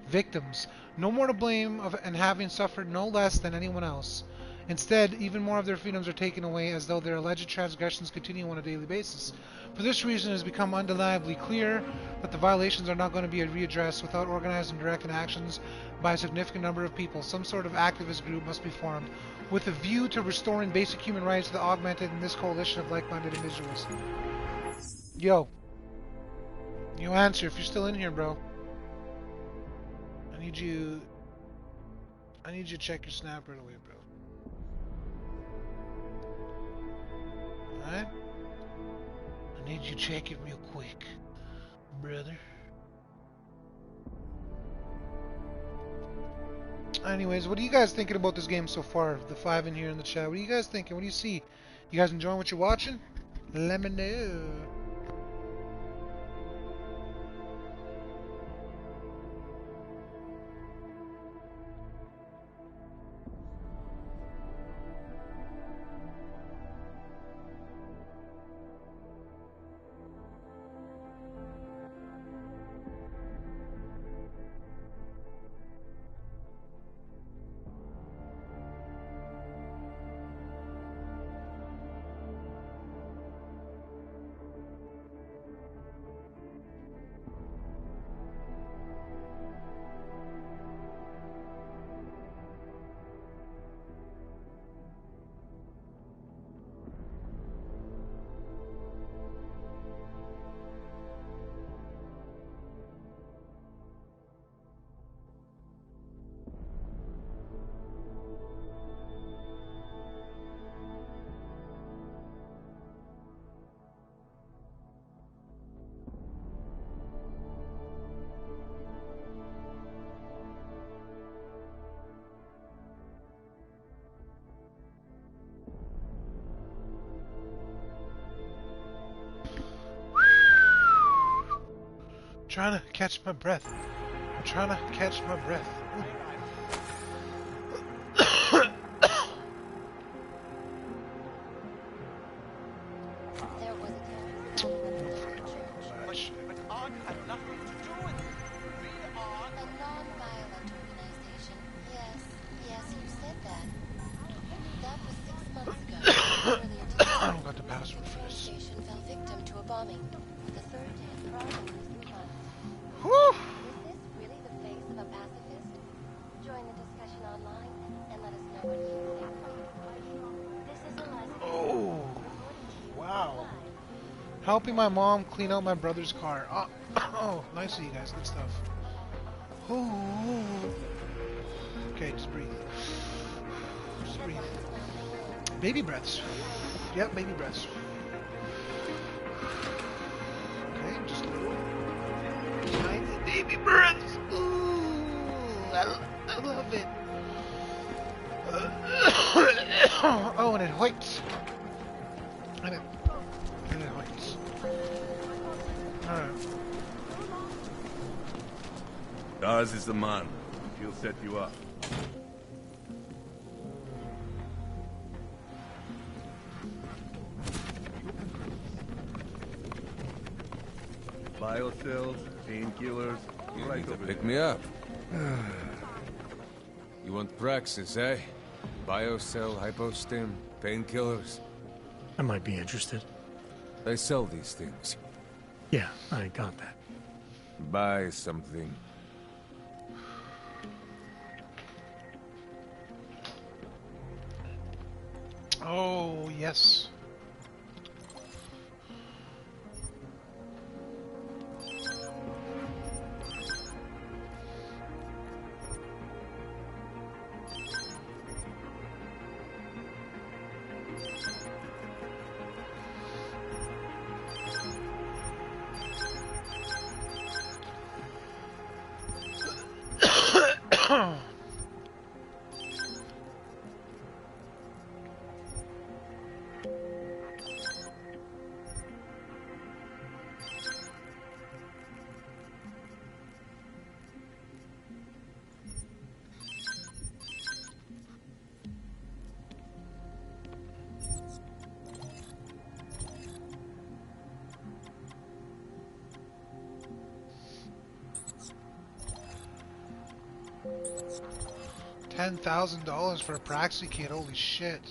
victims, no more to blame and having suffered no less than anyone else. Instead, even more of their freedoms are taken away, as though their alleged transgressions continue on a daily basis. For this reason, it has become undeniably clear that the violations are not going to be readdressed without organized and direct actions by a significant number of people. Some sort of activist group must be formed with a view to restoring basic human rights to the augmented in this coalition of like-minded individuals. Yo. You answer if you're still in here, bro. I need you to check your snap right away, bro. Alright? I need you to check it real quick, brother. Anyways, what are you guys thinking about this game so far? The 5 in here in the chat. What are you guys thinking? What do you see? You guys enjoying what you're watching? Let me know. Trying to catch my breath. I'm trying to catch my breath. There was a But ARC had nothing to do with it. We are a non-violent organization. Yes, you said that. That was 6 months ago. Earlier today, I don't got the password for this. the organization fell victim to a bomb bombing. The third day of progress this month. Whew. Is this really the face of a pacifist? Join the discussion online and let us know what you think. This is Eliza. Oh, wow. Helping my mom clean out my brother's car. Oh, nice of you guys. Good stuff. Oh. Okay, just breathe. Just breathe. Baby breaths. Yep, baby breaths. Okay, just tiny baby breaths. Ooh, I love it. Oh, and it hurts. And it hurts. Alright. Ours is the man. He'll set you up. Biocells, painkillers, right over Pick there. me up. You want Praxis, eh? Biocell, hypostim, painkillers. I might be interested. They sell these things. Yeah, I got that. Buy something. Oh, yes. $10,000 for a Praxi kit, holy shit.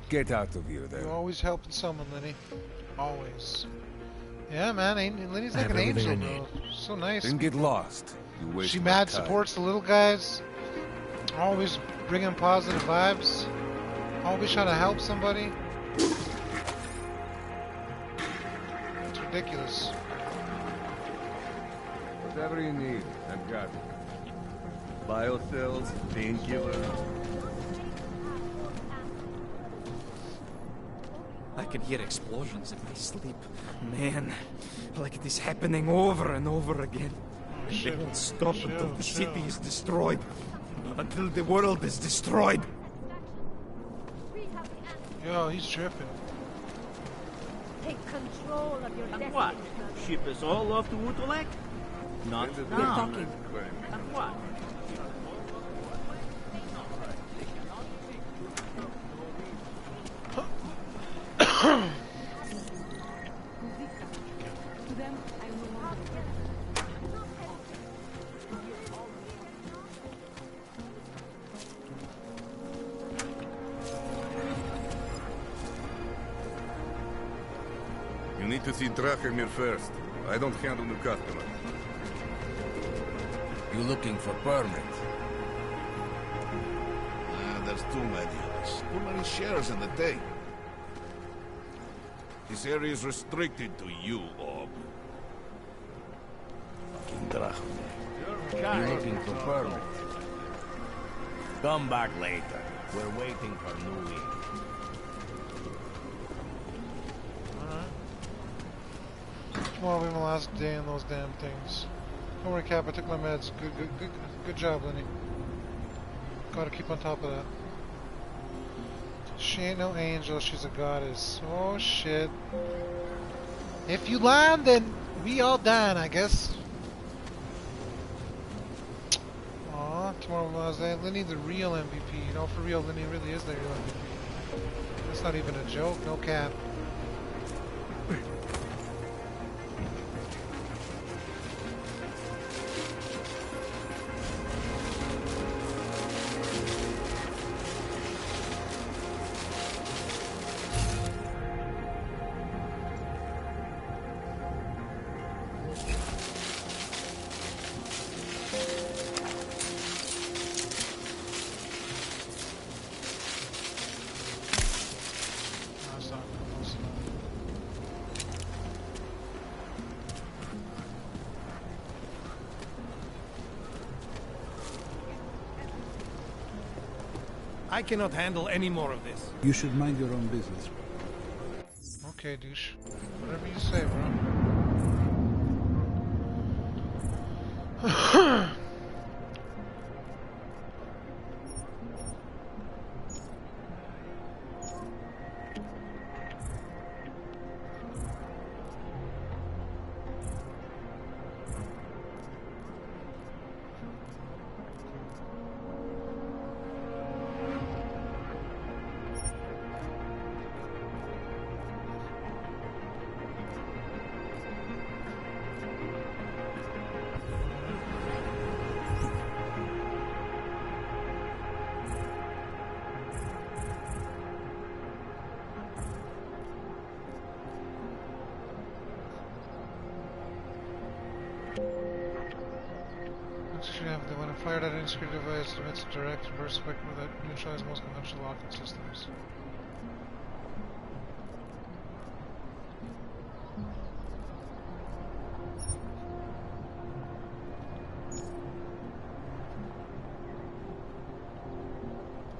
Get out of here, then. You're always helping someone, Lenny. Always. Yeah, man, Lenny's I like have an angel, everything I bro. So nice. Then get lost. You waste She my mad time. supports the little guys. Always bringing positive vibes. Always trying to help somebody. It's ridiculous. Whatever you need, I've got it. Biocells, painkillers. I can hear explosions in my sleep. Man, like it is happening over and over again. They won't stop until the city is destroyed. Until the world is destroyed. Yo, he's tripping. Take control of your destiny. What? Ship us all off to Utulek? Not now. And what? You need to see Drachemir first. I don't handle new customers. You looking for permit? There's too many of us. Too many shares in the day. This area is restricted to you, Orb. Fucking Drachemir. You looking for permit? Come back later. We're waiting for new ink. Tomorrow will be my last day in those damn things. Don't worry, Cap, I took my meds. Good job, Lenny. Gotta keep on top of that. She ain't no angel, she's a goddess. Oh shit. If you land, then we all done, I guess. Aw, tomorrow will be my last day. Lenny, the real MVP. You know, for real, Lenny really is the real MVP. That's not even a joke, no cap. I cannot handle any more of this. You should mind your own business. Okay, douche. Whatever you say, bro. When fired at an insecure device, it emits a direct burst spectrum that neutralizes most conventional locking systems.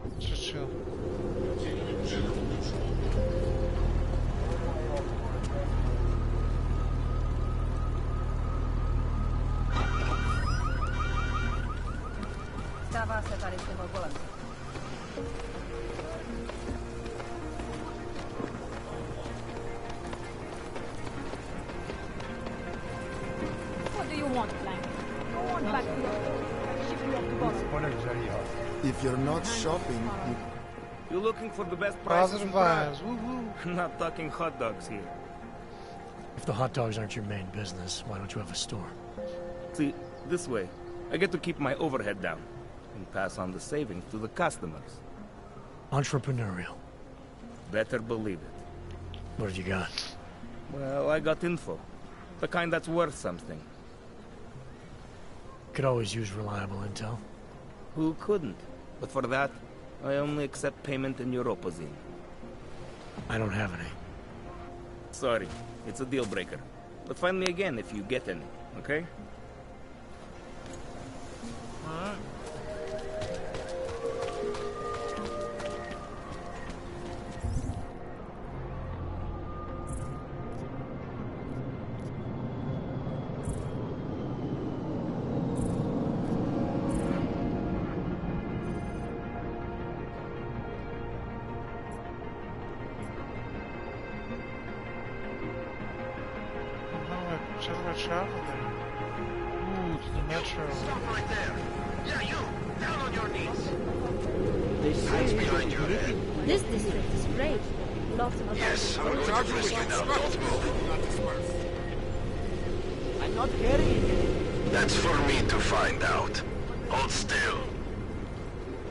Let's just chill. What do you want, Plank? Go on back to your store. Ship you off to Boston. If you're not shopping, You're looking for the best prices Positive in Prague. vibes. Woo-woo. Not talking hot dogs here. If the hot dogs aren't your main business, why don't you have a store? See, this way, I get to keep my overhead down and pass on the savings to the customers. Entrepreneurial. Better believe it. What have you got? Well, I got info. The kind that's worth something. Could always use reliable intel. Who couldn't? But for that, I only accept payment in Europozine. I don't have any. Sorry, it's a deal breaker. But find me again if you get any, okay? Alright. Travel there. Ooh, to the metro. Stop right there. Yeah, you. Down on your knees. They say behind your head. This district is great. Lots of Yes, I'm going to frisk you now. Don't move. I'm not carrying it. That's for me to find out. Hold still.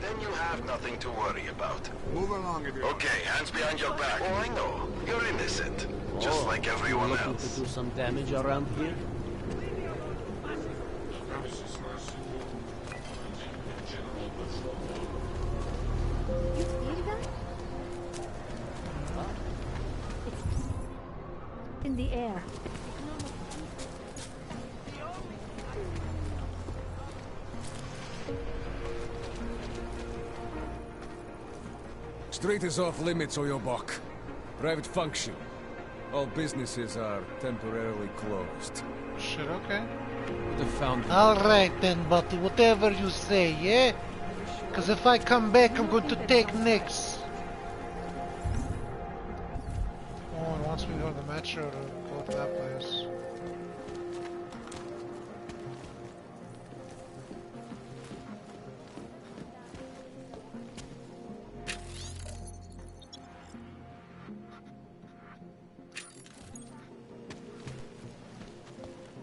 Then you have nothing to worry about. move along if you're... Okay, hands behind your back. Oh, I know. You're innocent. Just like everyone looking else. to do some damage around here? You feel that? It's in the air. Street is off limits, Oyobok. Private function. All businesses are temporarily closed. Shit, okay. Alright then, but whatever you say, yeah? Because if I come back, I'm going to take Nix. Oh, it wants me to go to the metro to go to that place.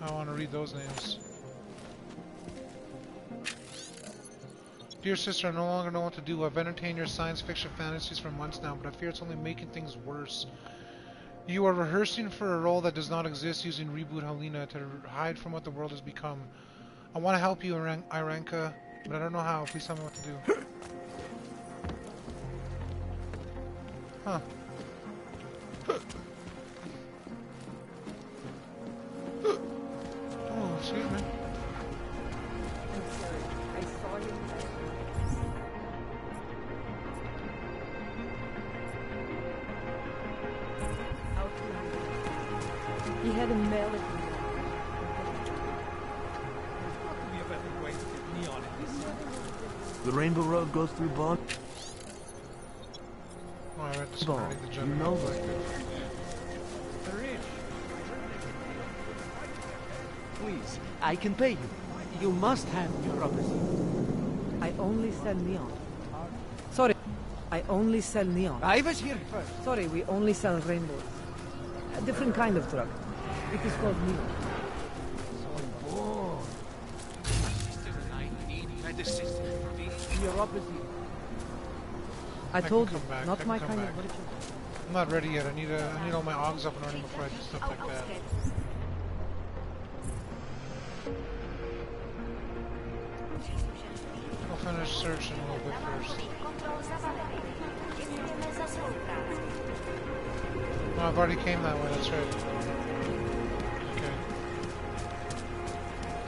I want to read those names. Dear sister, I no longer know what to do. I've entertained your science fiction fantasies for months now, but I fear it's only making things worse. You are rehearsing for a role that does not exist using Reboot Helena to hide from what the world has become. I want to help you, Iranka, but I don't know how. Please tell me what to do. Huh. Oh, excuse me. I'm sorry. I saw you. He had a mallet. There could be a better way to get neon in this. The Rainbow Road goes through Bond. Oh, I read this Bond, already, the you general. know that. There is. Please, I can pay you. You must have your property. I only sell neon. Sorry, I only sell neon. I was here first. Sorry, we only sell rainbows. A different kind of drug. It is called neon. Oh. Your property. I told can you, come back, not I my can kind come of back. ritual. I'm not ready yet. I need all my Augs up and running before I do stuff like that. I'll finish searching a little bit first. Oh, I've already came that way, that's right. Okay.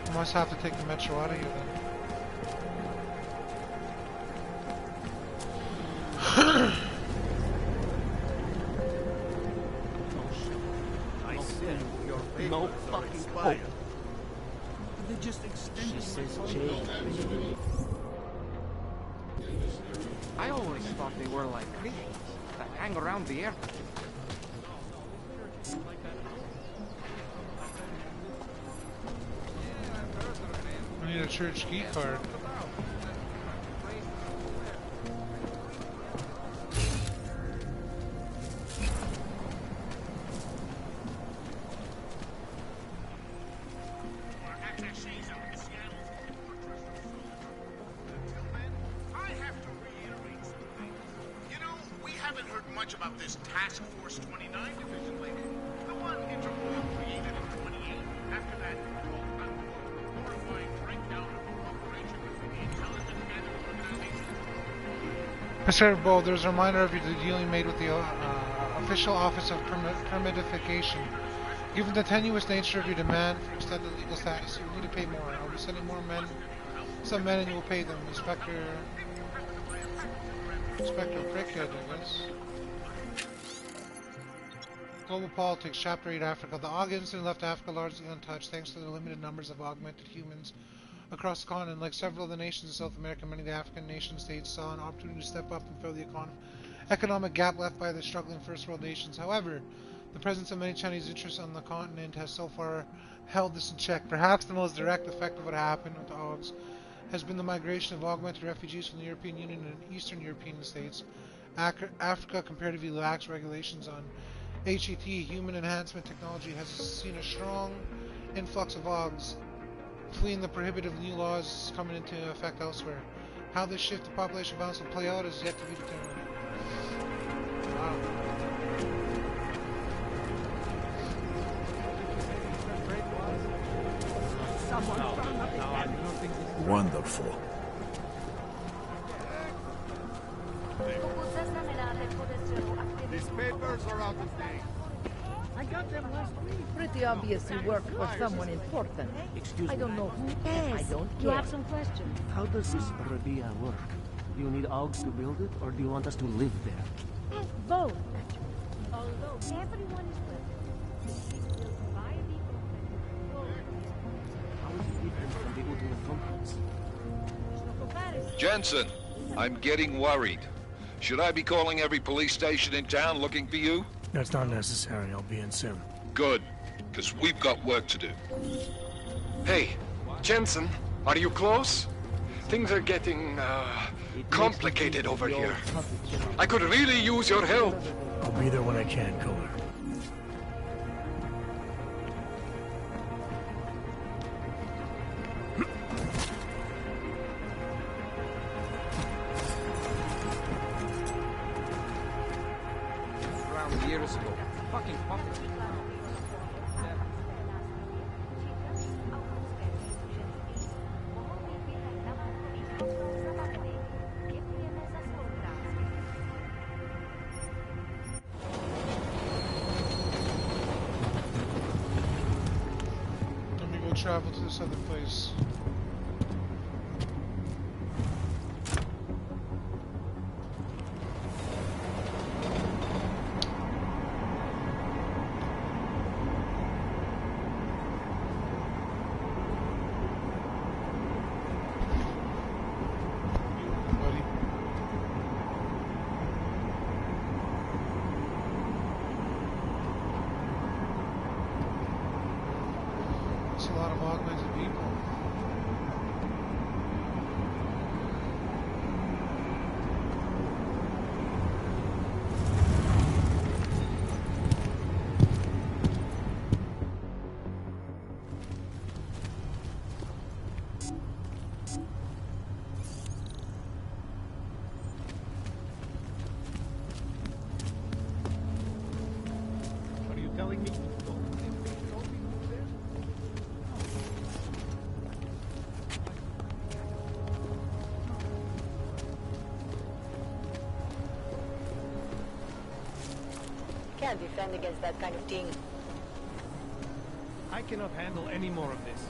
I must have to take the metro out of here then. I said no fucking hope. They just extended. She says Jay. I always thought they were like creatures that hang around the airport. I need a church key card. About this Task Force 29 division lately. The one Interpol created in 28. After that, called Unquote, horrifying breakdown of cooperation between the intelligence gathering organizations. Mr. Bo, there's a reminder of your dealing made with the official office of permitification. Given the tenuous nature of your demand for extended legal status, you will need to pay more. I'll be sending some men and you will pay them. Inspector Prickhead, I guess. Global Politics, Chapter 8, Africa. The Aug incident left Africa largely untouched thanks to the limited numbers of augmented humans across the continent. Like several of the nations in South America, many of the African nation-states saw an opportunity to step up and fill the economic gap left by the struggling first world nations. However, the presence of many Chinese interests on the continent has so far held this in check. Perhaps the most direct effect of what happened with the Augs has been the migration of augmented refugees from the European Union and Eastern European states. Africa comparatively lax regulations on HET, human enhancement technology, has seen a strong influx of Augs fleeing the prohibitive new laws coming into effect elsewhere. How this shift in population balance will play out is yet to be determined. Wow. Wonderful. These papers are out of date. I got them last week. Pretty obvious you work for someone important. Excuse me. I don't know who. Yes, I don't you care. have some questions. How does this Rabia work? Do you need Augs to build it, or do you want us to live there? Both, actually. Although everyone is welcome. Built by people. How is it different from the ultimate complex? Jensen, I'm getting worried. Should I be calling every police station in town looking for you? That's not necessary. I'll be in soon. Good, because we've got work to do. Hey, Jensen, are you close? Things are getting, complicated over here. I could really use your help. I'll be there when I can, Kohler. Around years ago. Fucking puppet. Let me go travel to this other place. can't defend against that kind of thing. I cannot handle any more of this.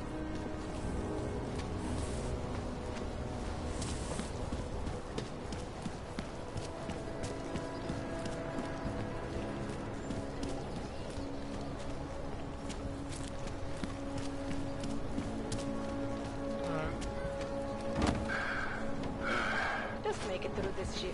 Just make it through this shift.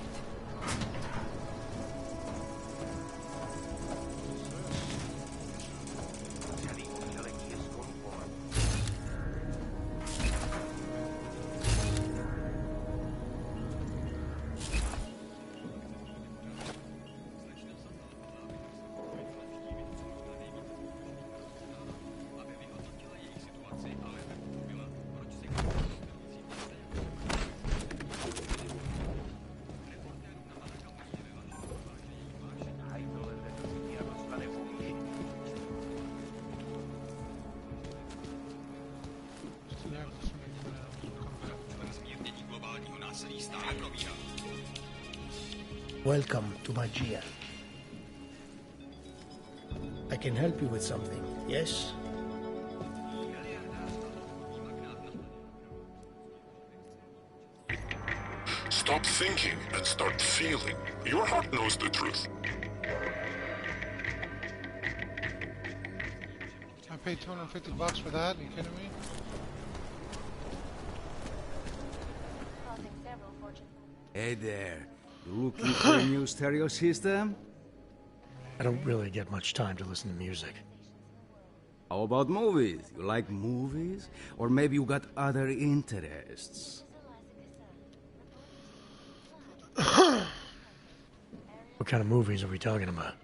Welcome to my GM. I can help you with something, yes? Stop thinking and start feeling. Your heart knows the truth. I paid $250 for that, are you kidding me? Hey there. You looking for a new stereo system? I don't really get much time to listen to music. How about movies? You like movies? Or maybe you got other interests? What kind of movies are we talking about?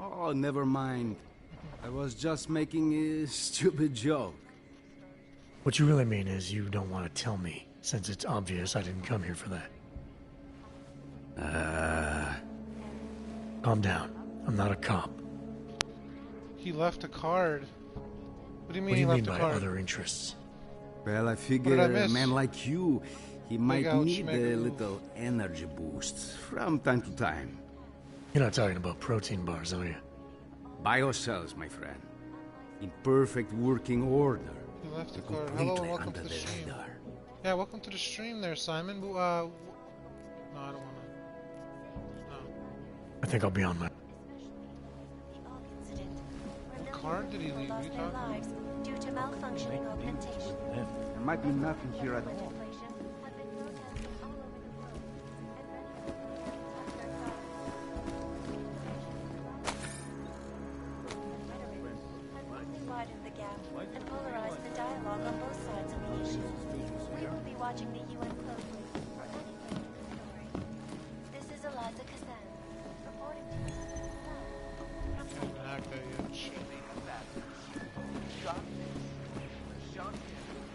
Oh, never mind. I was just making a stupid joke. What you really mean is you don't want to tell me, since it's obvious I didn't come here for that. Calm down. I'm not a cop. He left a card. What do you mean What do you he mean left by a card? other interests? Well, I figure a man like you, he might need a little energy boost from time to time. You're not talking about protein bars, are you? Biocells, my friend. In perfect working order. He left a card. Hello and welcome to the stream. Yeah, welcome to the stream there, Simon. No, I don't want to. I think I'll be on my... What card did he leave? What are you talking about? Due to malfunctioning augmentation. There might be nothing here at all. Widen the gap and polarize the dialogue on both sides of the issue. We will be watching the UN closely for any break in the story. This is Eliza Kazan, reporting to you.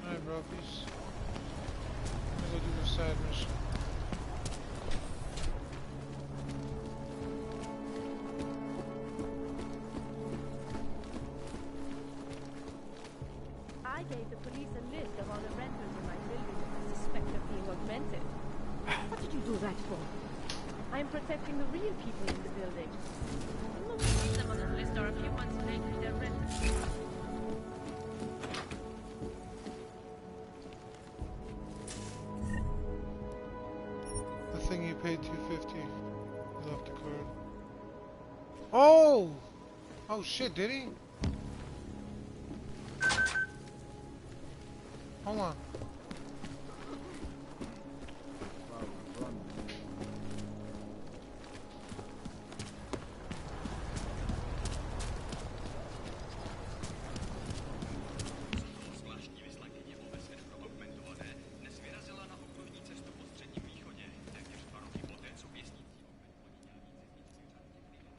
Alright, bro, peace. Let me go do this side mission. I gave the police a list of all the renters in my building I suspect of being augmented. What did you do that for? I am protecting the real people in the building. Most of them on the list are a few months late with their rent. The thing you paid $250. He left a card. Oh! Oh shit, did he? Hold on.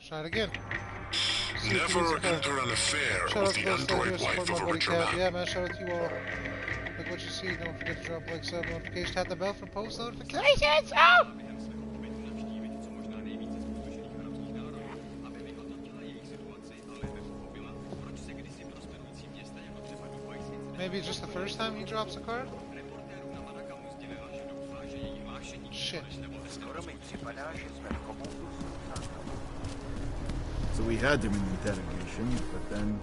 Try it again. Never enter an affair with the android wife of a richer man. Yeah, man, shout out to you all. Like what you see, don't forget to drop like, sub, notification, tap the bell for post notifications. Oh! Maybe it's just the first time he drops a card? Shit. So we we had him in interrogation, but then...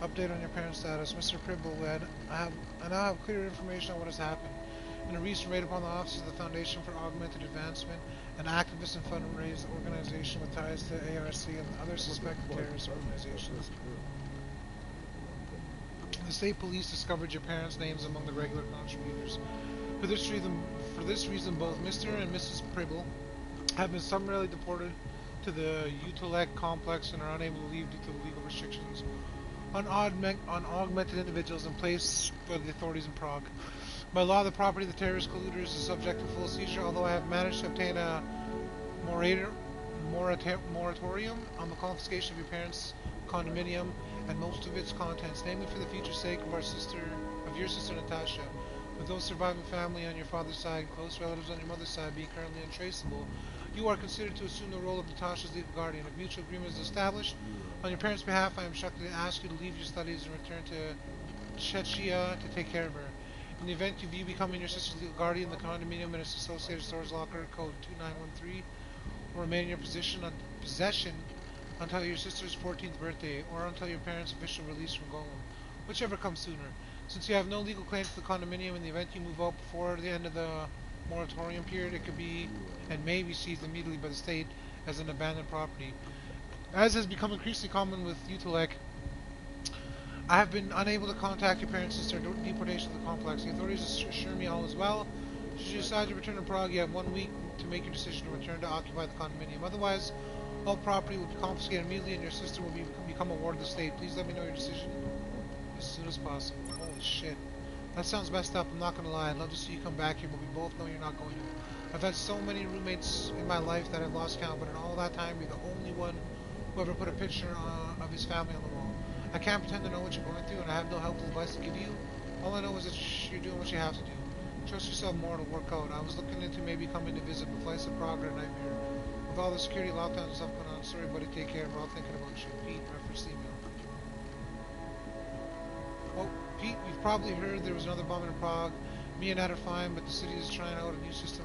Update on your parents' status. Mr. Pribble, I now have clear information on what has happened. In a recent raid upon the offices of the Foundation for Augmented Advancement, an activist and fundraising organization with ties to ARC and other suspected terrorist organizations. The state police discovered your parents' names among the regular contributors. For this reason, both Mr. and Mrs. Pribble have been summarily deported to the Utulek complex and are unable to leave due to the legal restrictions on augmented individuals in place by the authorities in Prague. By law, the property of the terrorist colluders is subject to full seizure, although I have managed to obtain a moratorium on the confiscation of your parents' condominium and most of its contents, namely for the future sake of your sister Natasha. With those surviving family on your father's side, close relatives on your mother's side being currently untraceable, you are considered to assume the role of Natasha's legal guardian. If mutual agreement is established, on your parents' behalf, I am instructed to ask you to leave your studies and return to Czechia to take care of her. In the event of you becoming your sister's legal guardian, the condominium and its associated storage locker, code 2913, will remain in your possession until your sister's 14th birthday, or until your parents' official release from Golem, whichever comes sooner. Since you have no legal claim to the condominium, in the event you move out before the end of the moratorium period, it could be and may be seized immediately by the state as an abandoned property. As has become increasingly common with Utulek, I have been unable to contact your parents since their deportation to the complex. The authorities assure me all is well. Should you decide to return to Prague, you have 1 week to make your decision to return to occupy the condominium. Otherwise, all property will be confiscated immediately and your sister will become a ward of the state. Please let me know your decision as soon as possible. Holy shit. That sounds messed up, I'm not gonna lie. I'd love to see you come back here, but we both know you're not going to. I've had so many roommates in my life that I've lost count, but in all that time, you're the only one who ever put a picture of his family on the wall. I can't pretend to know what you're going through, and I have no helpful advice to give you. All I know is that you're doing what you have to do. Trust yourself more to work out. I was looking into maybe coming to visit, but flights to Prague are a nightmare. With all the security lockdowns and stuff going on, sorry buddy, take care, we're all thinking about you. Pete, reference email. Oh, Pete, you've probably heard there was another bomb in Prague. Me and Ed are fine, but the city is trying out a new system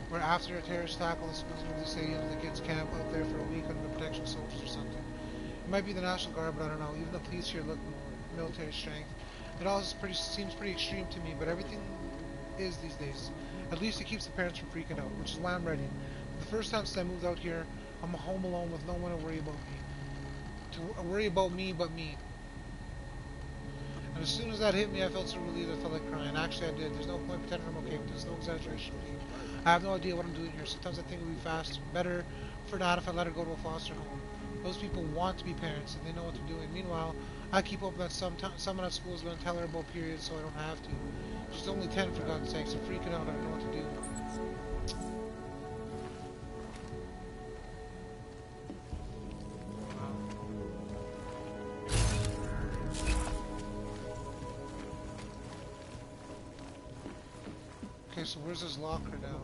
where after a terrorist attack, all the schools move to stadium and the kids camp out there for a week under protection soldiers or something. It might be the National Guard, but I don't know. Even the police here look military strength. It all seems pretty extreme to me, but everything is these days. At least it keeps the parents from freaking out, which is why I'm ready. The first time since I moved out here, I'm home alone with no one to worry about me. To worry about me but me. And as soon as that hit me, I felt so relieved I felt like crying. Actually, I did. There's no point pretending I'm okay, but there's no exaggeration. I have no idea what I'm doing here. Sometimes I think it would be better for Nat if I let her go to a foster home. Those people want to be parents, and they know what they're doing. Meanwhile, I keep hoping that someone at school is going to tell her about periods so I don't have to. She's only 10, for God's sakes. I'm freaking out. I don't know what to do. Okay, so where's this locker now?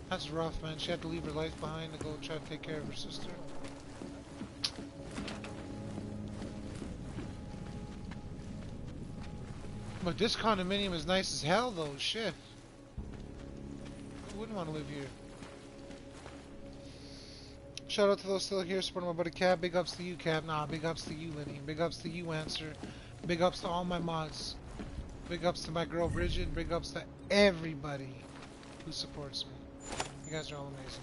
That's rough, man. She had to leave her life behind to go try to take care of her sister. But this condominium is nice as hell, though. Shit. Who wouldn't want to live here? Shout out to those still here supporting my buddy Cab. Big ups to you, Cab. Nah, big ups to you, Lenny. Big ups to you, Answer. Big ups to all my mods. Big ups to my girl Bridget. Big ups to everybody who supports me. You guys are all amazing.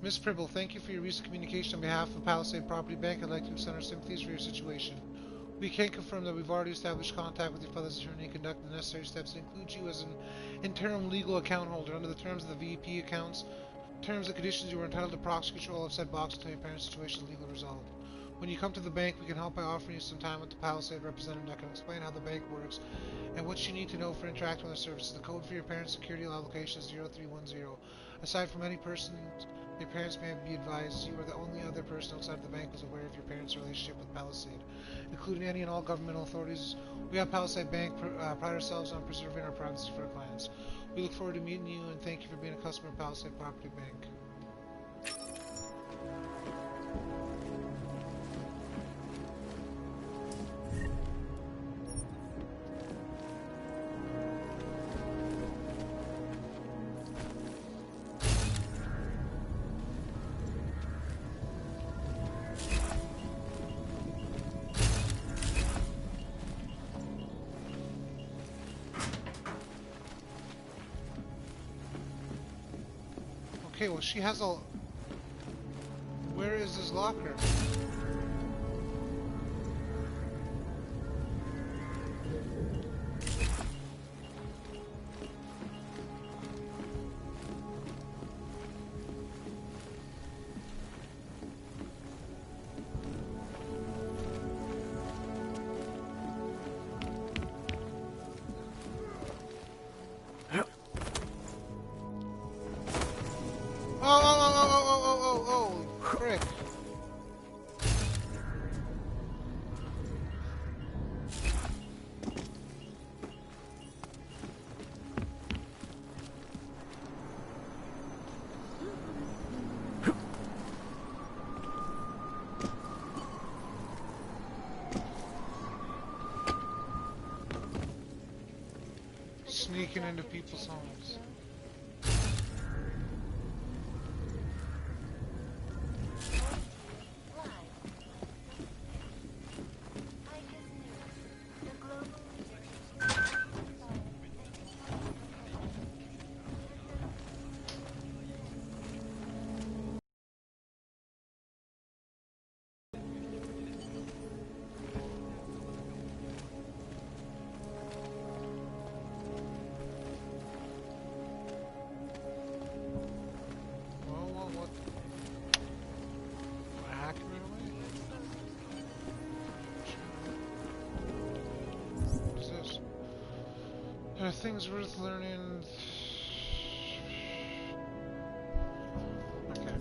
Miss Pribble, thank you for your recent communication on behalf of Palisade Property Bank. I'd like to extend our sympathies for your situation. We can confirm that we've already established contact with your father's attorney and conducted the necessary steps to include you as an interim legal account holder. Under the terms of the VEP accounts, terms and conditions, you are entitled to proxy control of said box until your parents' situation is legally resolved. When you come to the bank, we can help by offering you some time with the Palisade representative that can explain how the bank works and what you need to know for interacting with the services. The code for your parents' security allocation is 0310. Aside from any person your parents may be advised, you are the only other person outside of the bank who's aware of your parents' relationship with Palisade, including any and all governmental authorities. We at Palisade Bank pride ourselves on preserving our privacy for our clients. We look forward to meeting you and thank you for being a customer of Palisade Property Bank. Okay, well, she has a... Where is this locker? Frick. Sneaking into people's homes. There are things worth learning. Okay.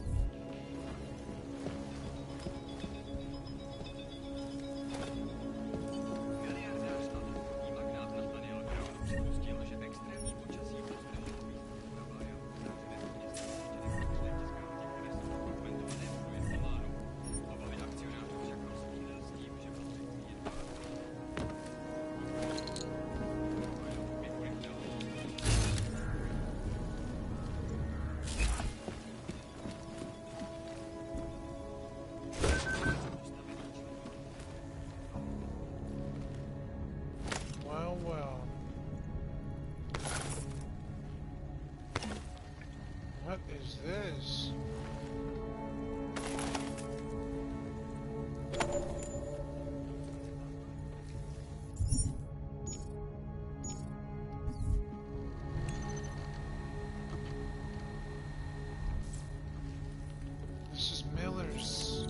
Well. What is this? This is Miller's.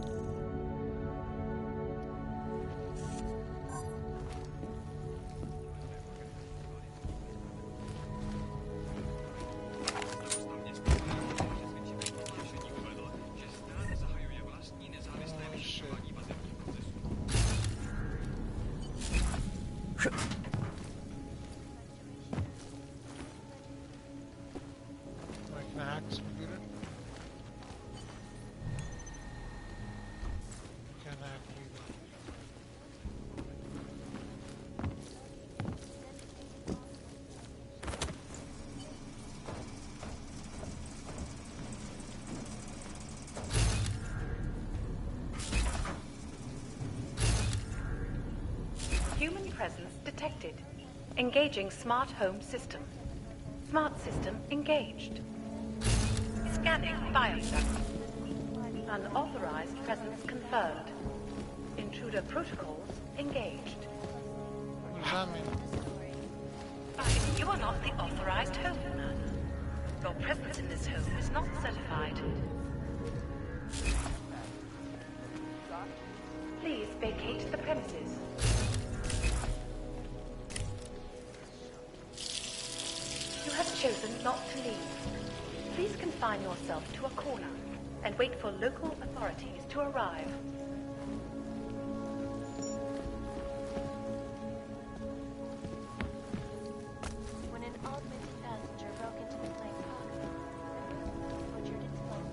Human presence detected. Engaging smart home system. Smart system engaged. Scanning biosensor. Unauthorized presence confirmed. Intruder protocols engaged. What does that mean? You are not the authorized home owner. Your presence in this home is not certified. Please vacate the premises. You have chosen not to leave. Please confine yourself to a corner and wait for local authorities to arrive. When an augmented passenger broke into the plane cockpit, butchered its phone.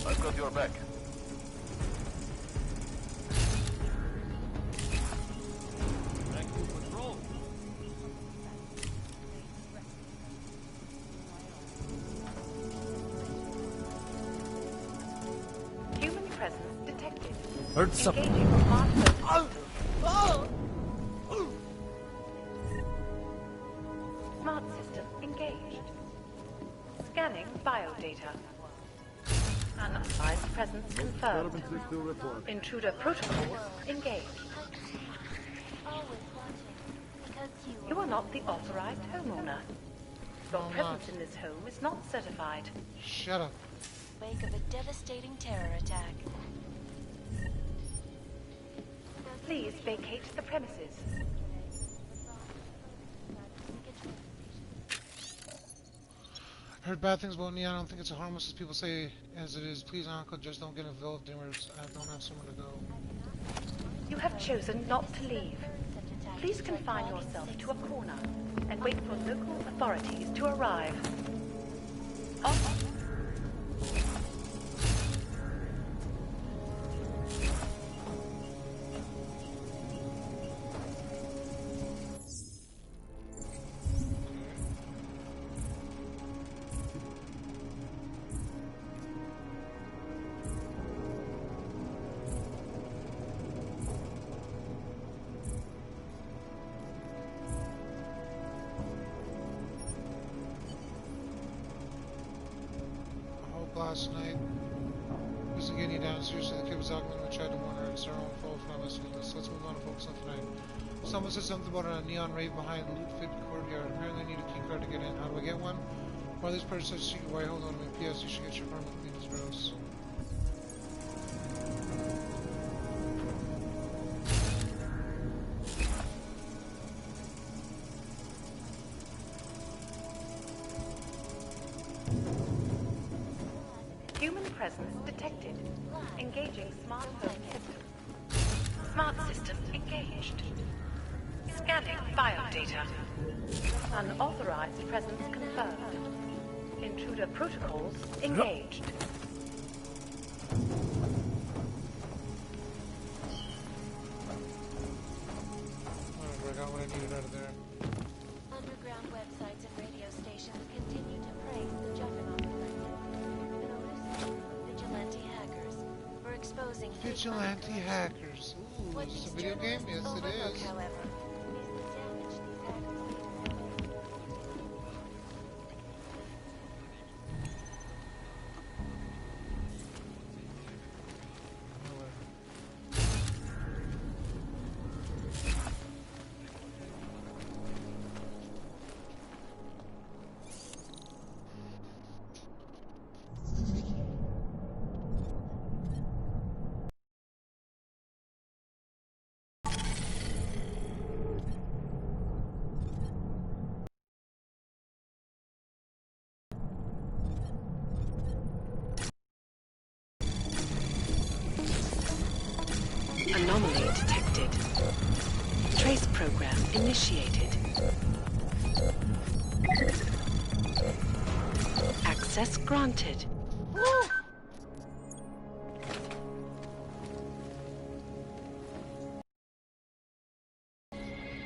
I've got your back. Back to patrol. Human presence detected. Heard something. Engaging smartphone. Smart system engaged. Scanning biodata. Unauthorized presence confirmed. Intruder protocols engaged. Always watching, because You are not the authorized homeowner. Your presence in this home is not certified. Shut up. wake of a devastating terror attack. Please vacate the premises. Heard bad things about Neon. I don't think it's as harmless as people say as it is. Please, Uncle, just don't get involved in where I don't have somewhere to go. You have chosen not to leave. Please confine yourself to a corner and wait for local authorities to arrive. Off. Last night, used to get you downstairs, so the kid was out and we tried to warn her. It's our own fault for not listening to us. Let's move on and focus on tonight. Someone said something about a neon rave behind Loot Fit Courtyard. Apparently, I need a key card to get in. How do I get one? Why this person says secret? Why hold on to me? P.S. You should get your apartment clean. It's gross. Presence detected. Engaging smartphone system. Smart system engaged. Scanning biodata. Unauthorized presence confirmed. Intruder protocols engaged. I got what I needed out of there. Underground websites and radio stations continue to praise the juggernaut vigilante hackers for exposing vigilante hackers. Ooh, is this a video game? Yes, it is. However, is the damage these hackers Anomaly detected. Trace program initiated. Access granted.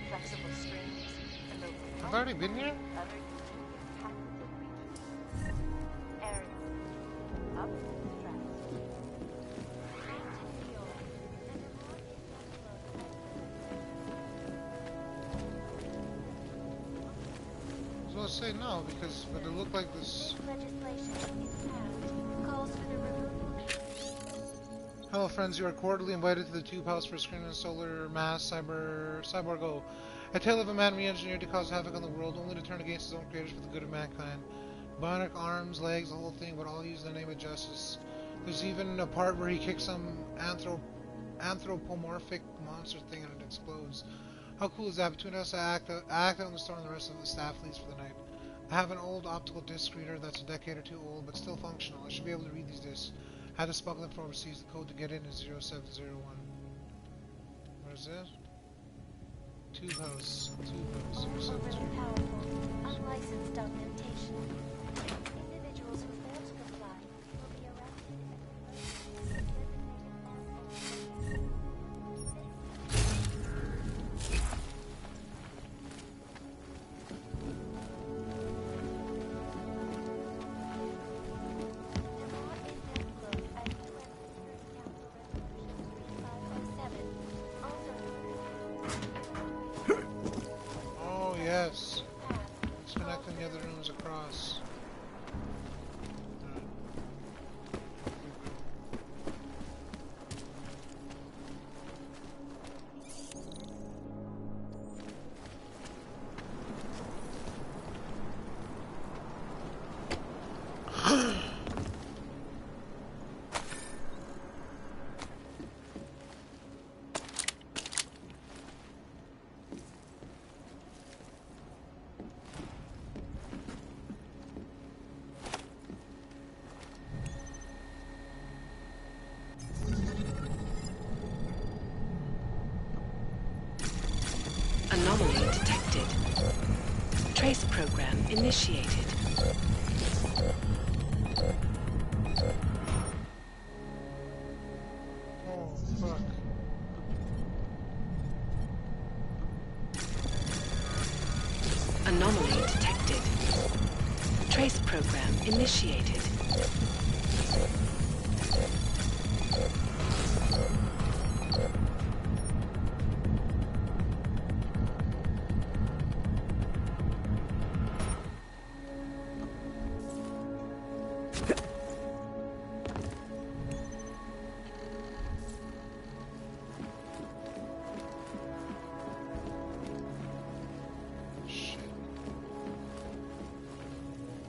flexible strings and the I've already been here? gonna say no, because but it looked like this. Legislation is passed. Calls for the removal. Hello friends, you are cordially invited to the Tube House for screen and solar mass cyborg O. A tale of a man re-engineered to cause havoc on the world, only to turn against his own creators for the good of mankind. Bionic arms, legs, the whole thing, but all used in the name of justice. There's even a part where he kicks some anthropomorphic monster thing and it explodes. How cool is that? Between us, I act out in the store and the rest of the staff leaves for the night. I have an old optical disc reader that's a decade or two old, but still functional. I should be able to read these discs. I had to smuggle them from overseas. The code to get in is 0701. What is it? Tube House. Tube House. 0701. Unlicensed documentation. Individuals who fail to comply will be arrested. Oh yes. It's connecting the other rooms across. Anomaly detected. Trace program initiated. Oh, fuck. Anomaly detected. Trace program initiated.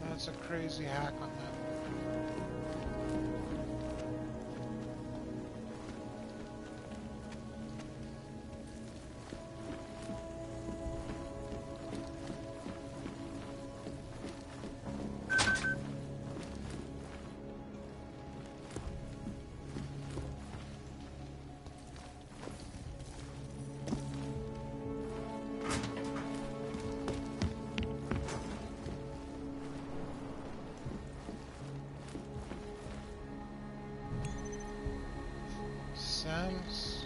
That's a crazy hack on that. Sam's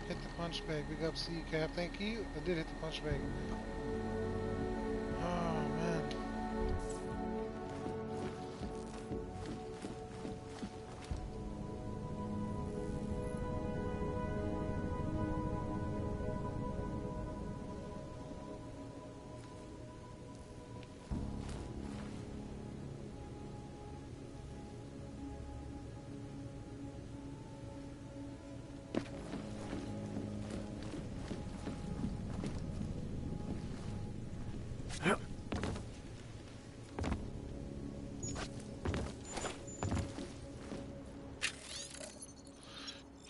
hit the punch bag. Big up C-Cap. Thank you. I did hit the punch bag. Oh man.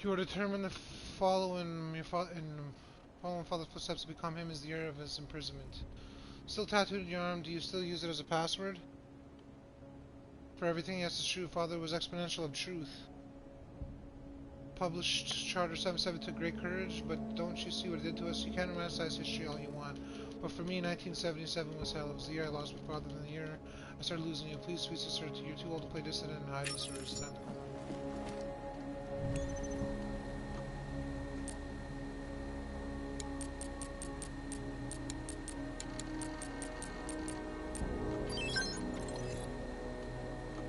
You are determined to follow in father's footsteps to become him as the heir of his imprisonment. Still tattooed on your arm, do you still use it as a password? For everything, yes, it's true. Father was exponential of truth. Published Charter 77 took great courage, but don't you see what it did to us? You can romanticize history all you want, but for me, 1977 was hell. It was the year I lost my father, and the year I started losing you. Please, sweet sister, you're too old to play dissident and hiding, sir. It's time to come home.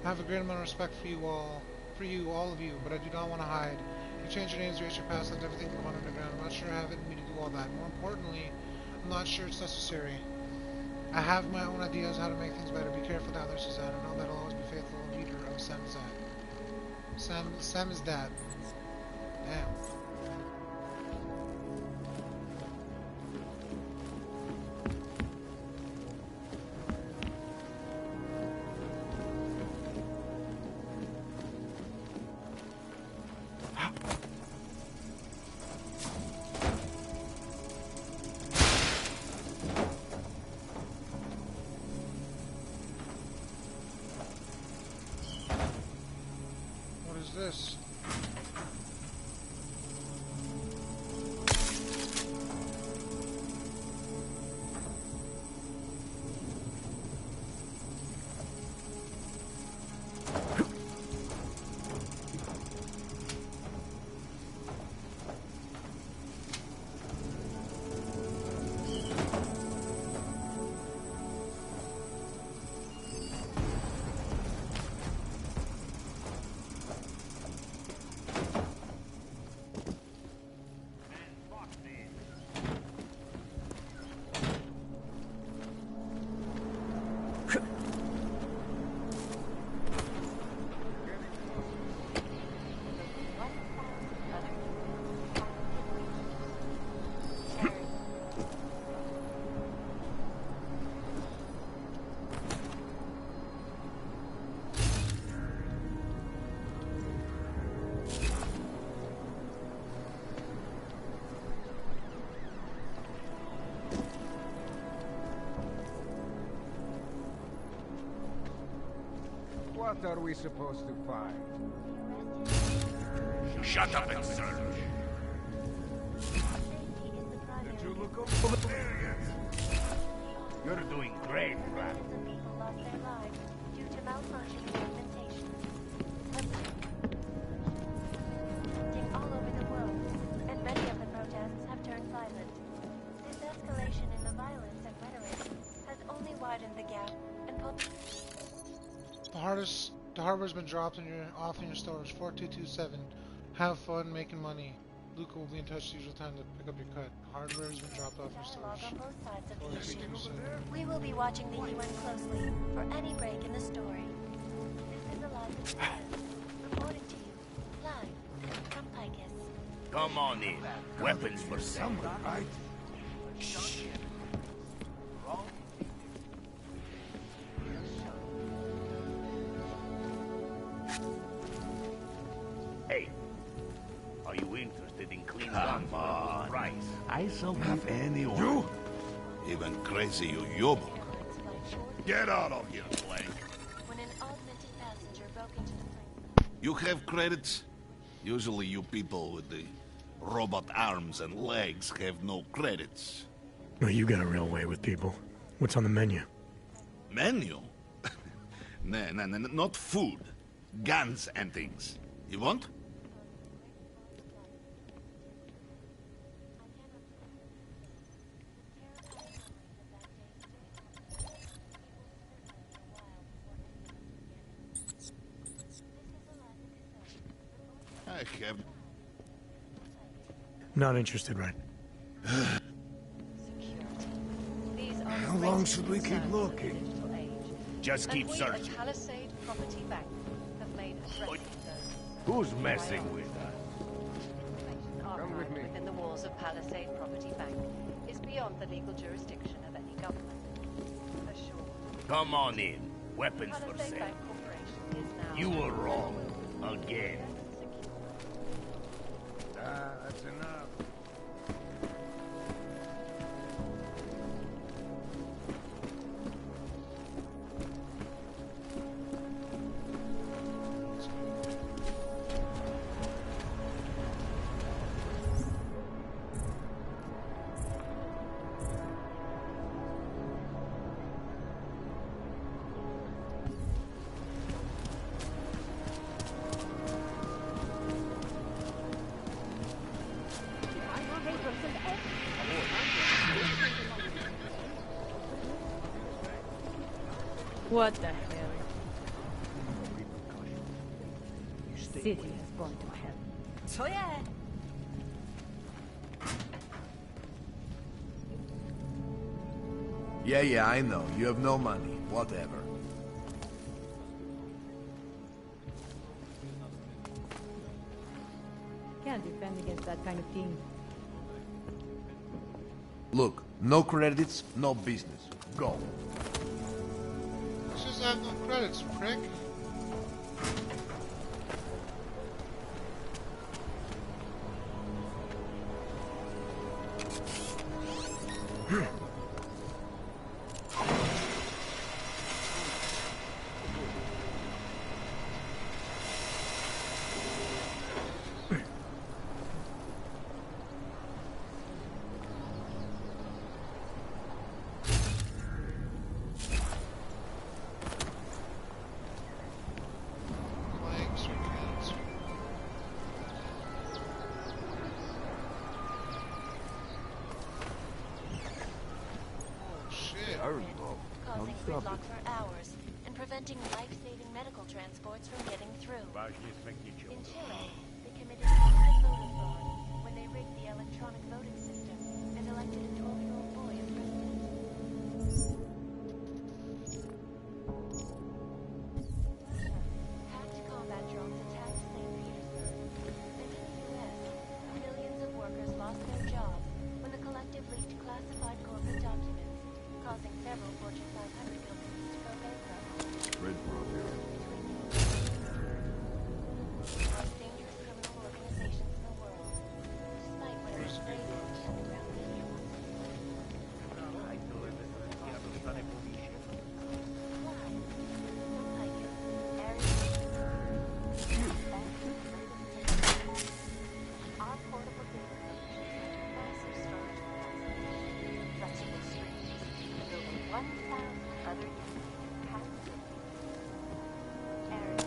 I have a great amount of respect for you, all of you, but I do not want to hide. You changed your names, erased your past, left everything gone underground. I'm not sure I have it in me to do all that. More importantly, I'm not sure it's necessary. I have my own ideas how to make things better. Be careful down there, Suzanne. I know that I'll always be faithful and leader of Sam is dad. Damn. This? What are we supposed to find? Shut up and search. Did you look over there yet? You're doing great, Brad. People lost their lives due to malfunctioning augmentation. All over the world, and many of the protests have turned violent. This escalation in the violence and rhetoric has only widened the gap and put The harbor's been dropped off in your storage. 4227. Have fun making money. Luca will be in touch usual time to pick up your cut. Hardware has been dropped off your storage. on both sides of the issue. We will be watching the UN closely for any break in the story. This is Eliza reporting to you live from Picus. Come on in. Weapons for sale. Right? Shh. Hey, are you interested in clean guns for a good price? I shall give anyone. You? Even crazy Yobok. Get out of here, Blank. When an augmented passenger broke into the plane. You have credits? Usually you people with the robot arms and legs have no credits. Well, you got a real way with people. What's on the menu? Menu? No, not food. Guns and things. You want? I have... Not interested, right? How long should we keep looking? Just keep searching. Palisade Property Bank have made Who's messing with us? Come with me. within the walls of Palisade Property Bank is beyond the legal jurisdiction of any government. Assured. Come on in. Weapons for Palisade sale. Bank Corporation is now... You were wrong. Again. That's enough. What the hell? City has gone to hell. So yeah. Yeah, I know. You have no money. Whatever. Can't defend against that kind of thing. Look, no credits, no business. Go. Let's just have no credits, prick. Causing gridlock for hours and preventing life-saving medical transports from getting through. In Chile, they committed massive voter fraud when they rigged the electronic voting system and elected a 12-year-old boy as president. Hacked combat drones attacked St. Petersburg. And in the U.S., millions of workers lost their jobs when the collective leaked classified corporate documents, causing several Fortune 500 companies to go bankrupt. The most dangerous criminal organizations in the world, despite what is afraid of underground visuals. Why? Don't like it. Our portable data solutions have massive storage capacity, flexible streams, and over 1,000 other unique patents. Aaron.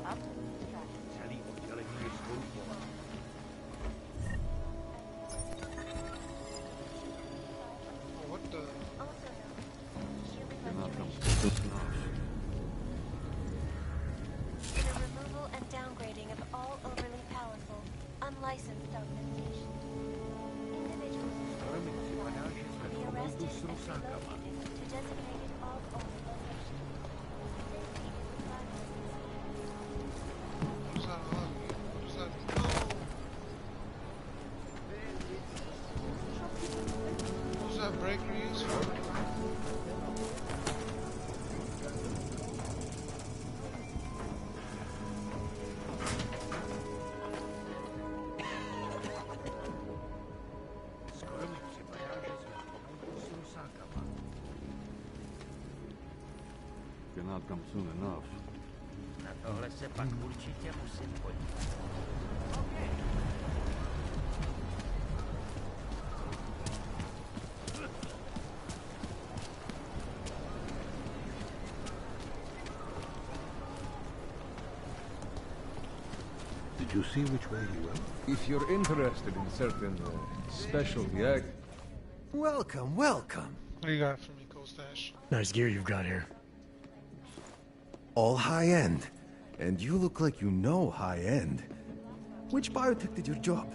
Up. Track. What the? Also known in the removal and downgrading of all overly powerful, unlicensed augmentations. Individuals will be arrested and relocated to designated off-only locations. Safety is the primary. What does that mean? What does that mean? What does that breaker use for? Cannot come soon enough. Did you see which way he went? If you're interested in certain specialty act... Welcome, welcome. What do you got for me, Costache? Nice gear you've got here. All high-end. And you look like you know high-end. Which biotech did your job?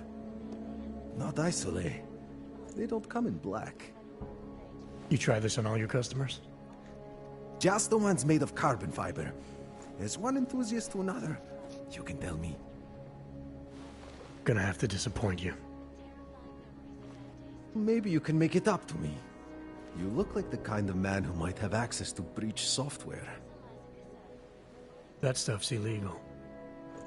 Not Isolate. They don't come in black. You try this on all your customers? Just the ones made of carbon fiber. As one enthusiast to another, you can tell me. Gonna have to disappoint you. Maybe you can make it up to me. You look like the kind of man who might have access to breach software. That stuff's illegal.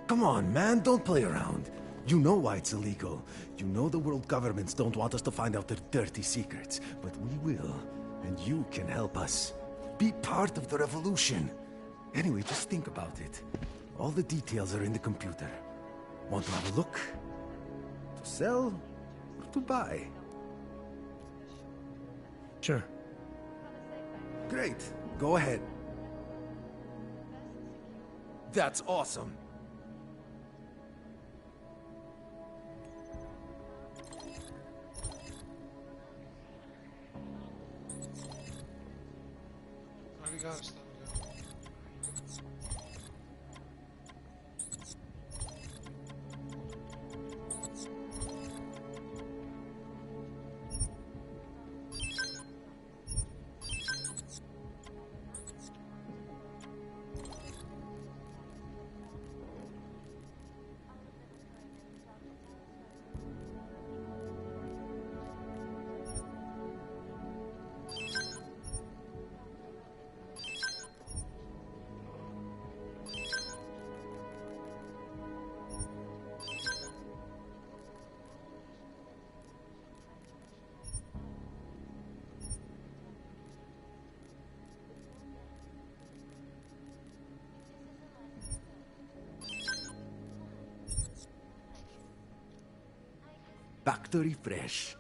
Come on, man, don't play around. You know why it's illegal. You know the world governments don't want us to find out their dirty secrets. But we will, and you can help us. Be part of the revolution. Anyway, just think about it. All the details are in the computer. Want to have a look? To sell or to buy? Sure. Great. Go ahead. That's awesome. Already got us. Factory fresh.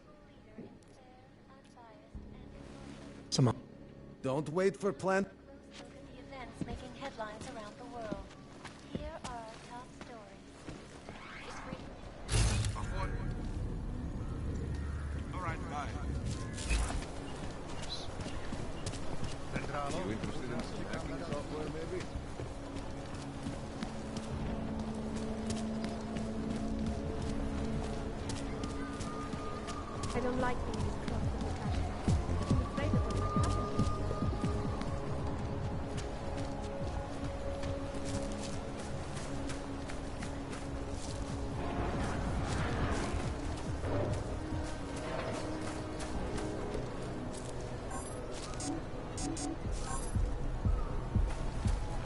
Some. Don't wait for plant. Look at the events making headlines around the world. Here are our top stories. All right, bye. You interested in some hacking software, maybe? I don't like being this close to the cash. I'm afraid of what might happen.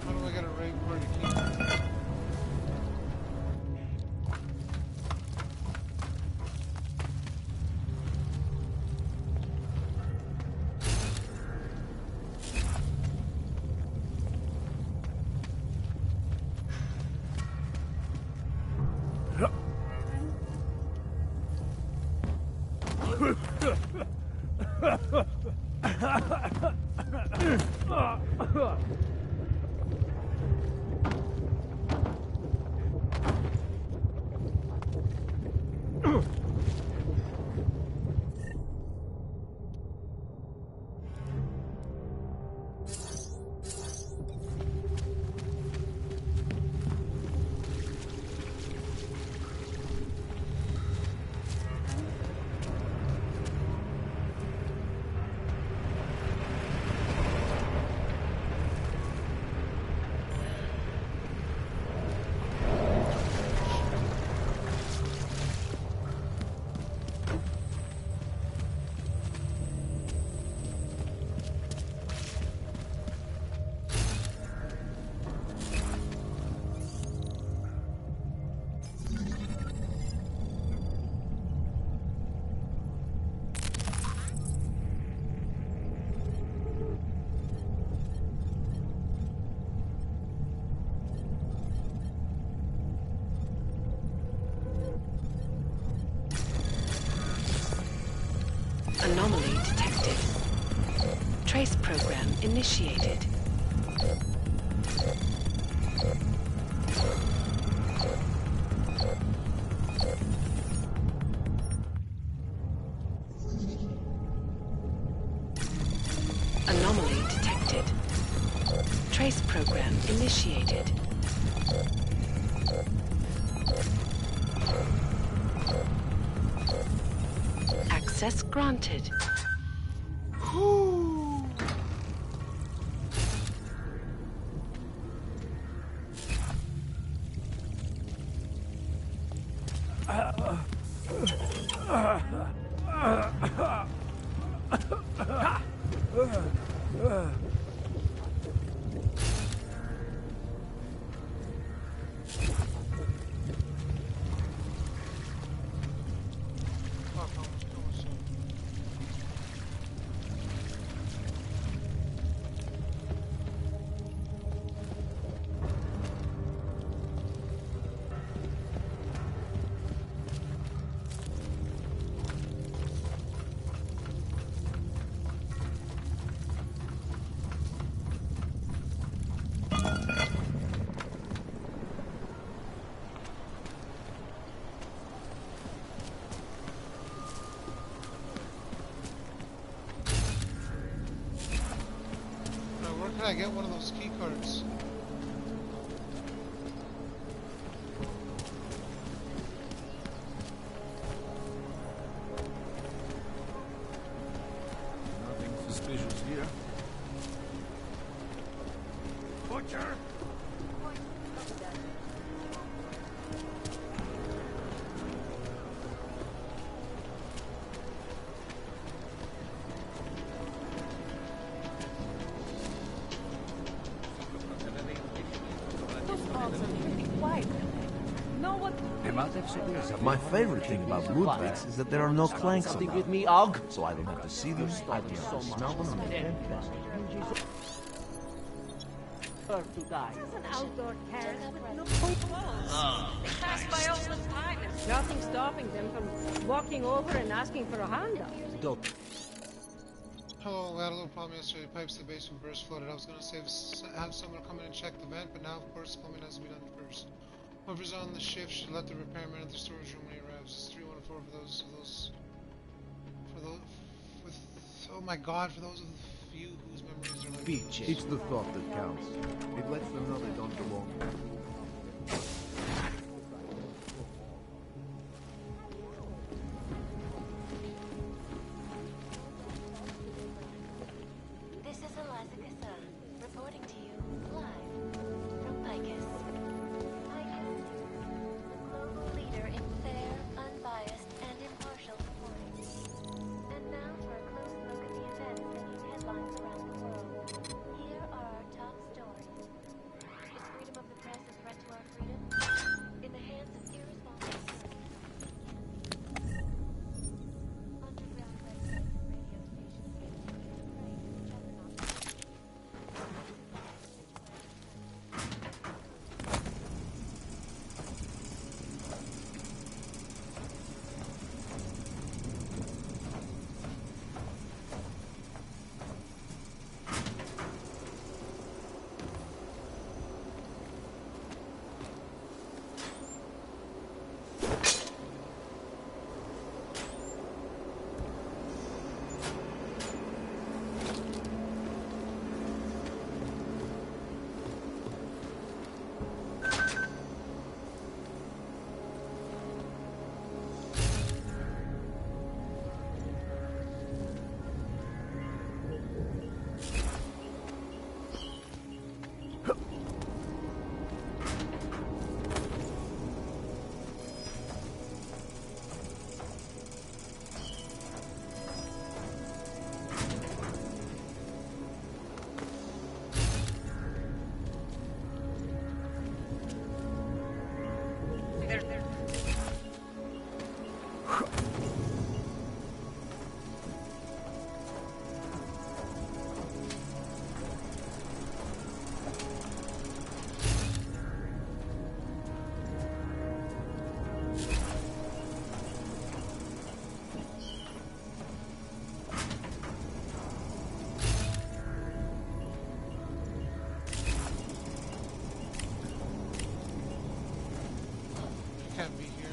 How do I get a right word to keep? Anomaly detected. Trace program initiated. Anomaly detected. Trace program initiated. Access granted. Where can I get one of those key cards? Nothing suspicious here. Butcher! My favorite thing about Ludwig's is that there are no clanks Something allowed. with me, Og? So I don't have to see them. I can smell them on the campus. deserve to die. That's an outdoor terrace with no walls. They pass by all the time. Nothing stopping them from walking over and asking for a handout. Dope. Oh, we had a little problem yesterday. Pipes to the basement burst flooded. I was going to have someone come in and check the vent, but now, of course, plumbing has to be done first. Whoever's on the shift should let the repairman enter the storage room when he arrives. It's 314 oh my god, for those of you whose memories are like... Beach. It's the thought that counts. It lets them know they don't belong. Can't be here.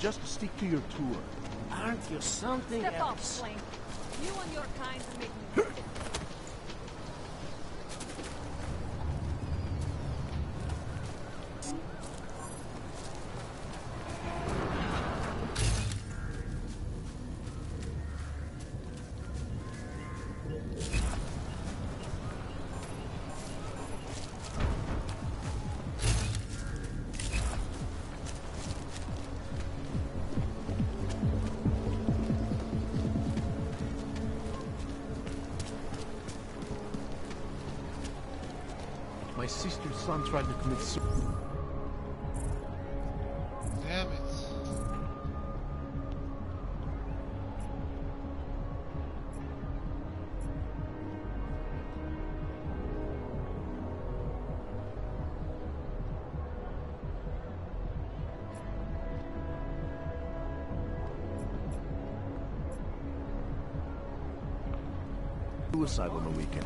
Just stick to your tour. Aren't you something Step else? off, Swain. You and your kind are making me sick. My sister's son tried to commit suicide. Damn it. Suicide on the weekend.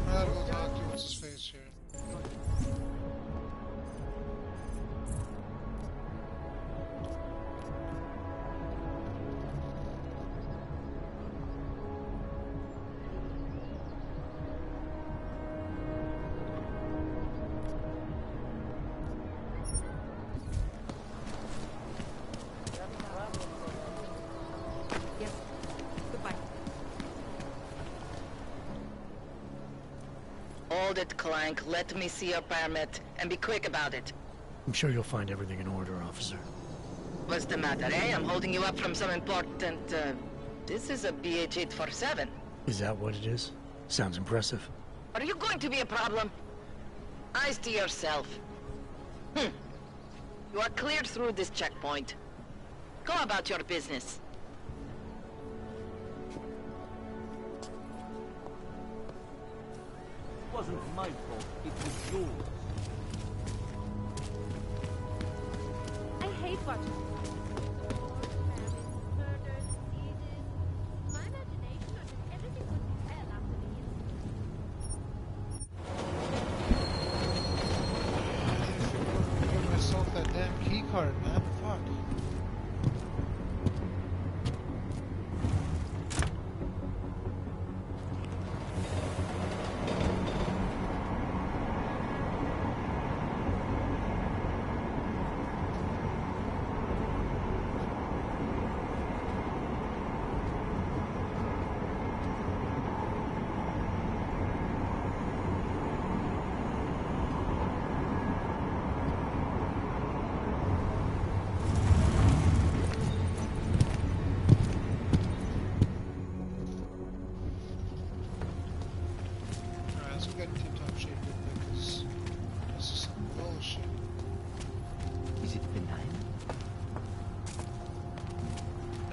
I gotta go talk to what's his face here. Hold it, Clank. Let me see your permit, and be quick about it. I'm sure you'll find everything in order, officer. What's the matter, eh? I'm holding you up from some important, This is a BH-847. Is that what it is? Sounds impressive. Are you going to be a problem? Eyes to yourself. You are cleared through this checkpoint. Go about your business. It wasn't my fault, it was yours. I hate watching murders, sieges. My imagination or just everything goes to hell after the Give myself that damn key card, man. Fuck.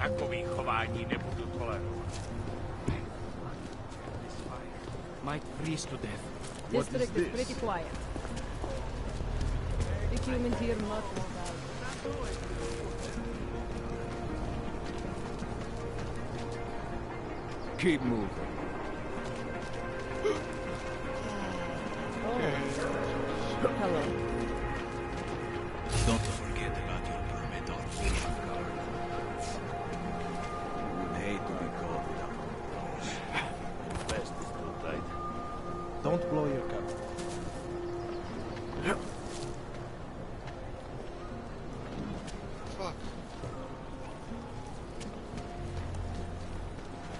Takový chování nebudu tolerovat. Might freeze to death. District is pretty quiet. The humans here much more valuable. Keep moving. Hello. Don't forget about your permit or vision card. You would hate to be caught without one of those. The vest is too tight. Don't blow your cover. Fuck.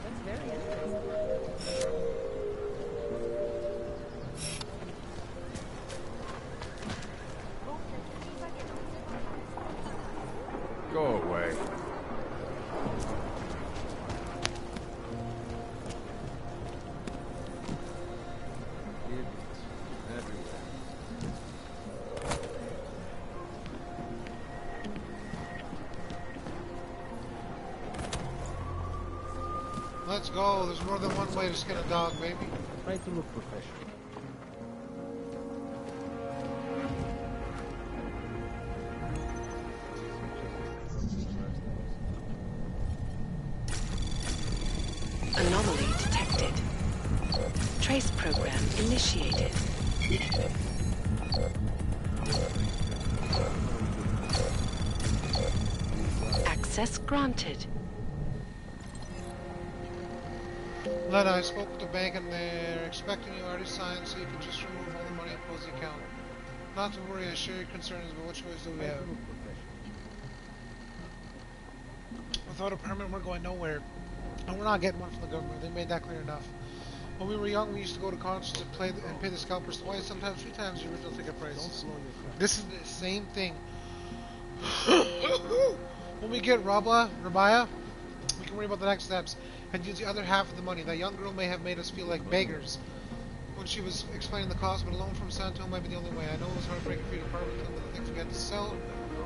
That's very interesting. Go away. Let's go. There's more than one way to skin a dog, baby. Try to look professional. Anomaly detected. Trace program initiated. Access granted. Lena, I spoke with the bank and they're expecting you already signed, so you can just remove all the money and close the account. Not to worry, I share your concerns, but what choice do we have? Without a permit, we're going nowhere. And we're not getting one from the government. They made that clear enough. When we were young, we used to go to concerts and play and pay the scalpers twice, sometimes 3 times the original ticket price. This is the same thing. When we get Rabaya, we can worry about the next steps and use the other half of the money. That young girl may have made us feel like beggars when she was explaining the cost, but a loan from Santo might be the only way. I know it was heartbreaking for you to part with them, the things we had to sell,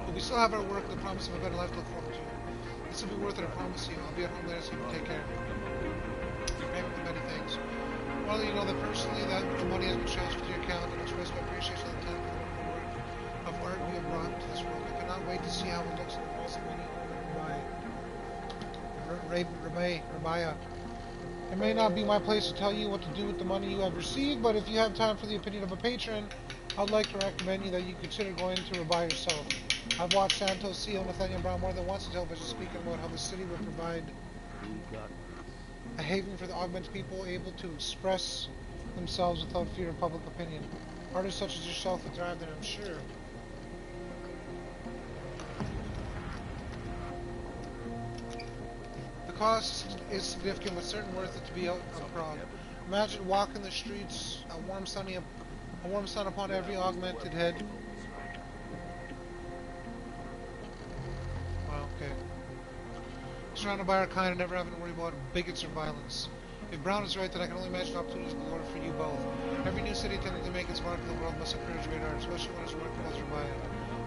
but we still have our work and the promise of a better life to look forward to. This will be worth it, I promise you. I'll be at home later so you can take care. You're paying with many things. Well, you know that personally that the money has been transferred to your account and express my appreciation of the time and the work of art you have brought to this world. I cannot wait to see how it looks in the walls of many Rabaya. It may not be my place to tell you what to do with the money you have received, but if you have time for the opinion of a patron, I'd like to recommend you that you consider going to Rabaya yourself. I've watched Santos CEO Nathaniel Brown more than once on television speaking about how the city will provide a haven for the augmented people able to express themselves without fear of public opinion. Artists such as yourself will thrive there, I'm sure. The cost is significant, but certain worth it to be out of Prague. Imagine walking the streets, a warm sun upon every augmented head. Wow, okay. Surrounded by our kind and never having to worry about bigots or violence. If Brown is right, then I can only imagine opportunities galore for you both. Every new city tending to make its mark in the world must encourage great art, especially when it's remarkable as Rabaya.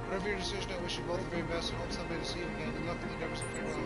Whatever your decision, I wish you both the very best and hope someday to see you again. Good luck in the endeavors and farewell.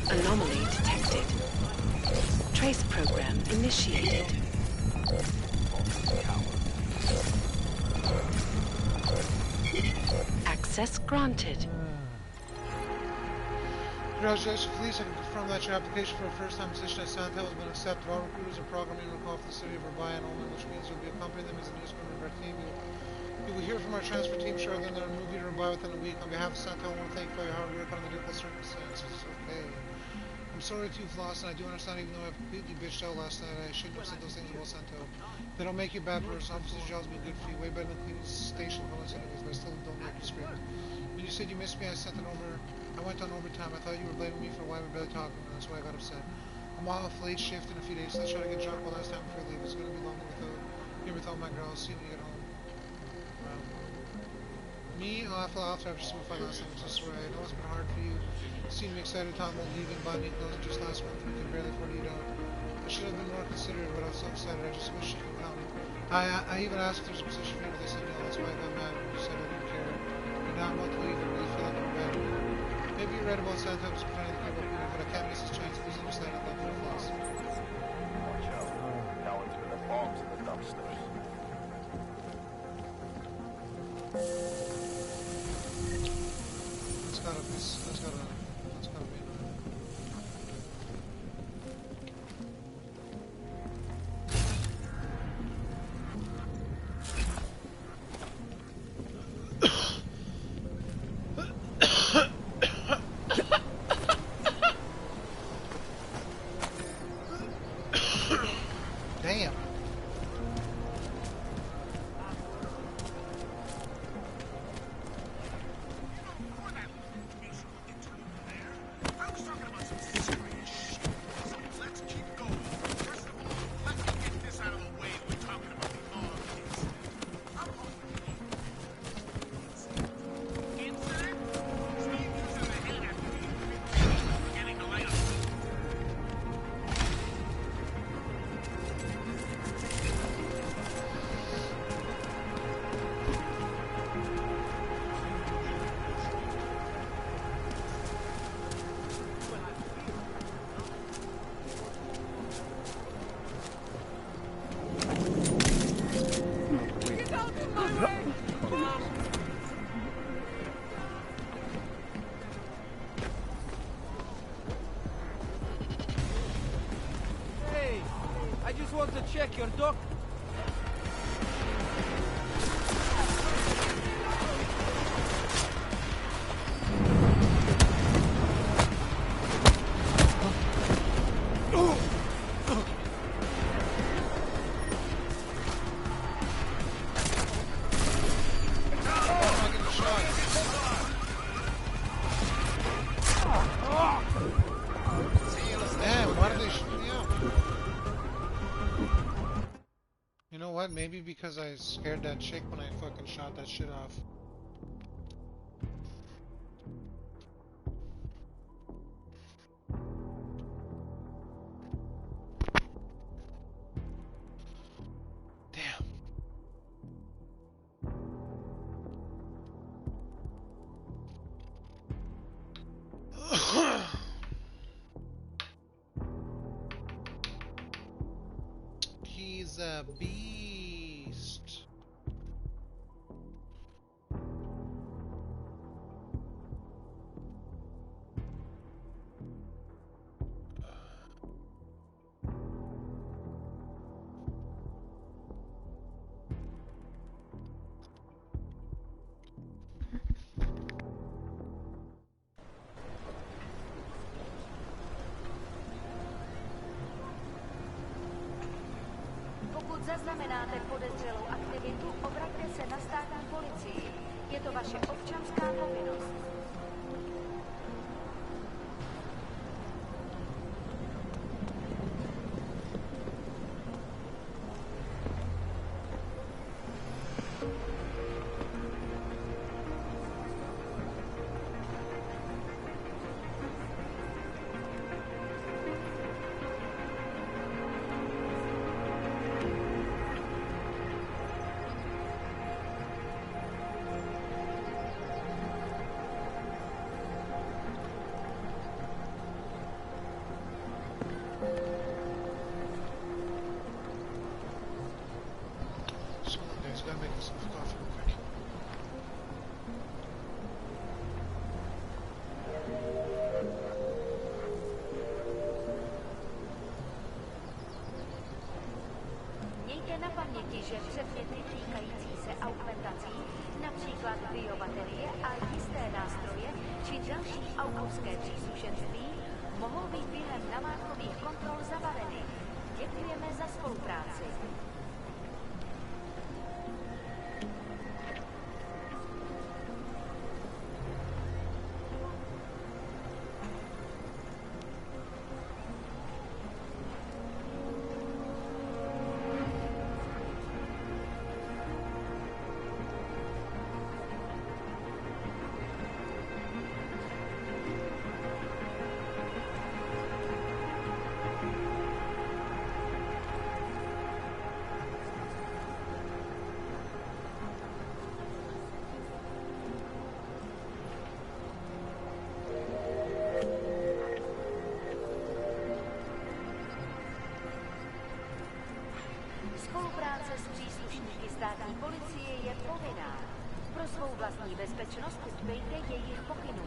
Anomaly detected. Trace program initiated. Access granted. Congratulations, police. I can confirm that your application for a first-time position at Santel has been accepted. All recruiters are programming to call for the city of Rabaya and Oman, which means you'll be accompanying them as a news member of our team. You will hear from our transfer team shortly, and they'll move you to Rabaya within a week. On behalf of Santel, I want to thank you for your hard work under the difficult circumstances. Okay. I'm sorry that you've lost, and I do understand even though I completely bitched out last night, I shouldn't have said those things about Santo. They don't make you a bad person. Officers' jobs be good for you. Way better than cleaning station buildings anyways, but I still don't like your script. When you said you missed me, I sent it over. I went on overtime. I thought you were blaming me for why we barely talking, and that's why I got upset. I'm off late shift in a few days, so let's try to get drunk one last time before I leave. It's going to be longer without my girl. I'll see you when you get home. Me, I fell off after super fight last time, which is right. I know it's been hard for you. You seem to be excited talking about leaving, buying me clothes just last month. We could barely afford to eat out. I should have been more considerate, but I was so excited. I just wish you could count it. I even asked if there's a position for you, but they said no. That's why I got mad when you said I didn't care. But now I'm about to leave. I really feel like I'm bad. Maybe you're right about Santos pretending to care about me, but I can't miss this chance. Please understand I love your flaws. Watch out. Now it's gonna bombs in the dumpsters. That's gotta be Damn. check your duck. Maybe because I scared that chick when I fucking shot that shit off. Damn. He's a beast. Pokud zaznamenáte podezřelou aktivitu, obraťte se na státní policii. Je to vaše občanská povinnost. Mějte na paměti, že předměty týkající se augmentací, například biobaterie a jisté nástroje či další autorské příslušenství, mohou být během namátkových kontrol zabaveny. Děkujeme za spolupráci. Spolupráce s příslušníky státní policie je povinná. Pro svou vlastní bezpečnost dbejte jejich pokynů.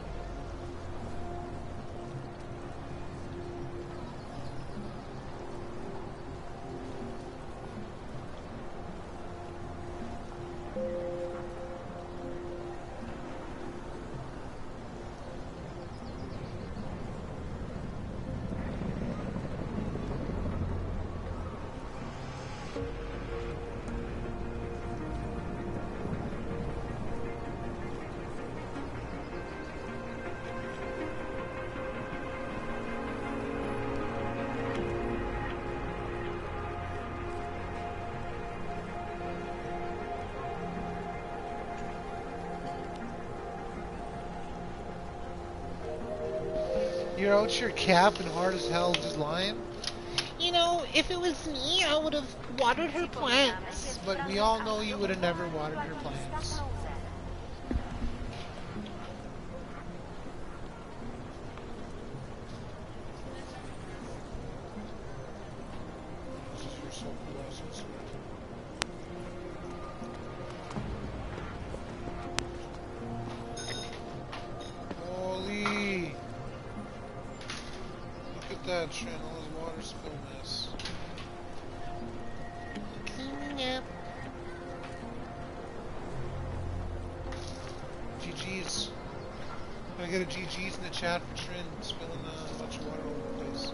You're out your cap and hard as hell just lying? You know, if it was me, I would have watered her plants. But we all know you would have never watered her plants. Holy! Look at that channel, his water spill mess. Can I get a GG's in the chat for Trin spilling a bunch of water all over the place?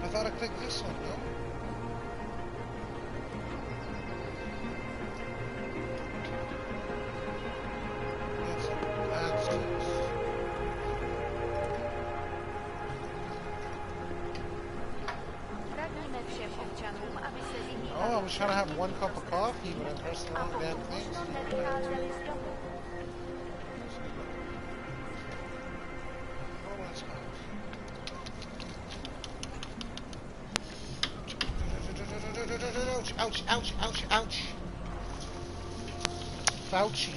I thought I clicked this one, no? Oh, I was trying to have one cup of coffee, but I'm pressing the wrong damn things. Ouch, ouch, ouch, ouch. Fauci.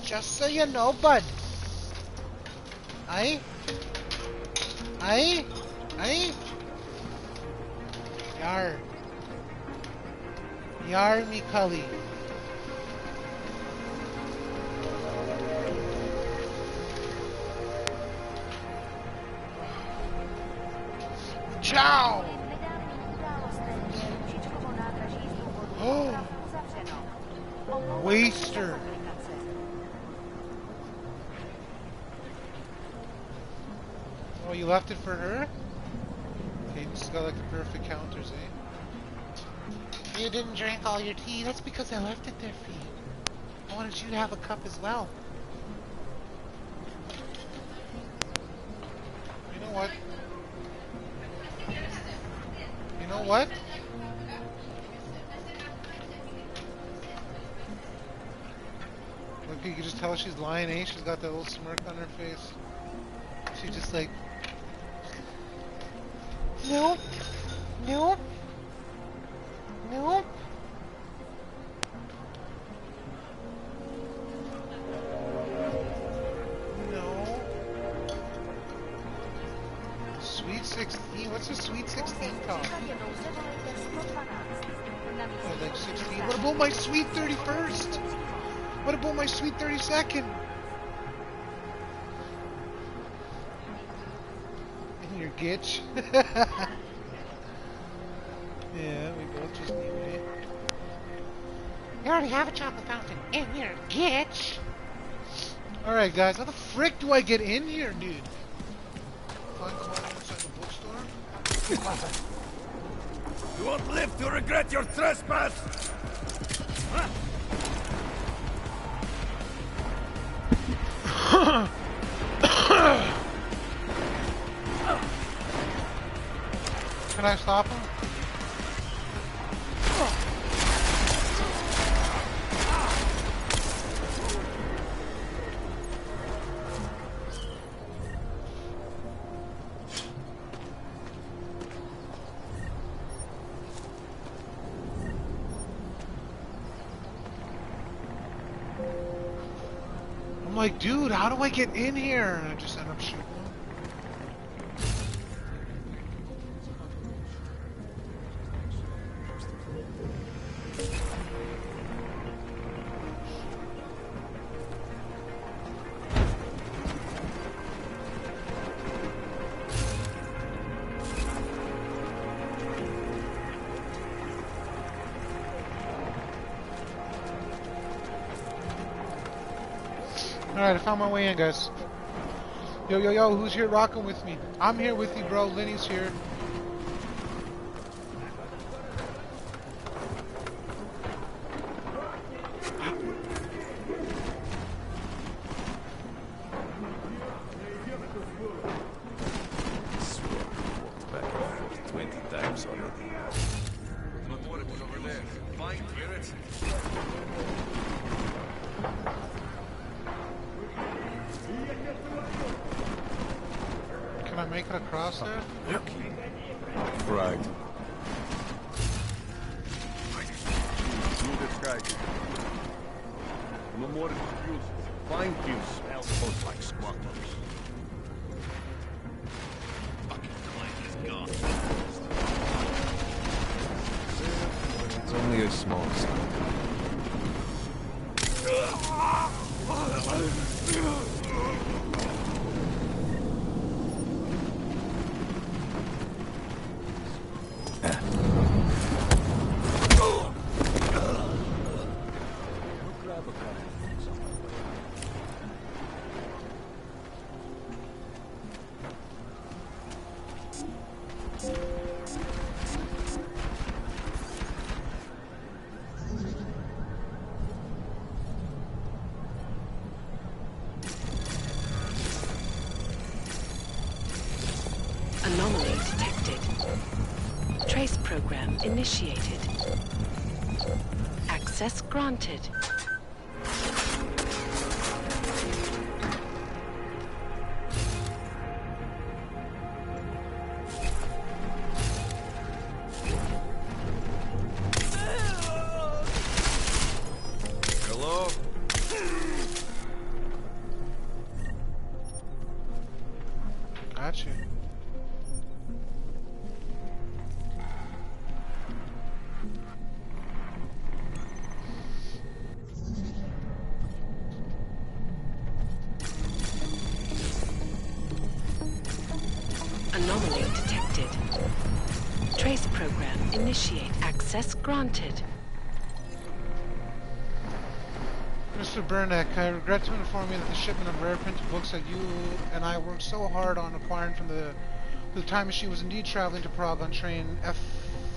Just so you know, bud. Aye? Aye? Aye? Yar. Yar me cully. Ciao! Oh! Waster! Oh, you left it for her? Cadence got like the perfect counters, eh? You didn't drink all your tea. That's because I left it there for you. I wanted you to have a cup as well. You know what? You know what? Look, you can just tell she's lying, eh? She's got that little smirk on her face. She's just like... Nope. Nope. Nope. No. Sweet 16? What's a Sweet 16 talk? Oh, like 16? What about my Sweet 31st? What about my Sweet 32nd? Your gitch. Yeah, we both just need it. You already have a chocolate fountain in your gitch. Alright guys, how the frick do I get in here, dude? Find someone inside the bookstore? You won't live to regret your trespass! Can I stop him? I'm like, dude, how do I get in here? And I just end up shooting him. Alright, I found my way in, guys. Yo, yo, yo, who's here rocking with me? I'm here with you, bro. Lenny's here. Can I make it across there? Right. No more excuses. Find you smells both like squattlers. Fucking client is gone. It's only a small step. Anomaly detected. Trace program initiated. Access granted. Hello? Gotcha. Anomaly detected. Trace program initiate. Access granted. Mr. Burnack, I regret to inform you that the shipment of rare printed books that you and I worked so hard on acquiring from the time machine was indeed traveling to Prague on train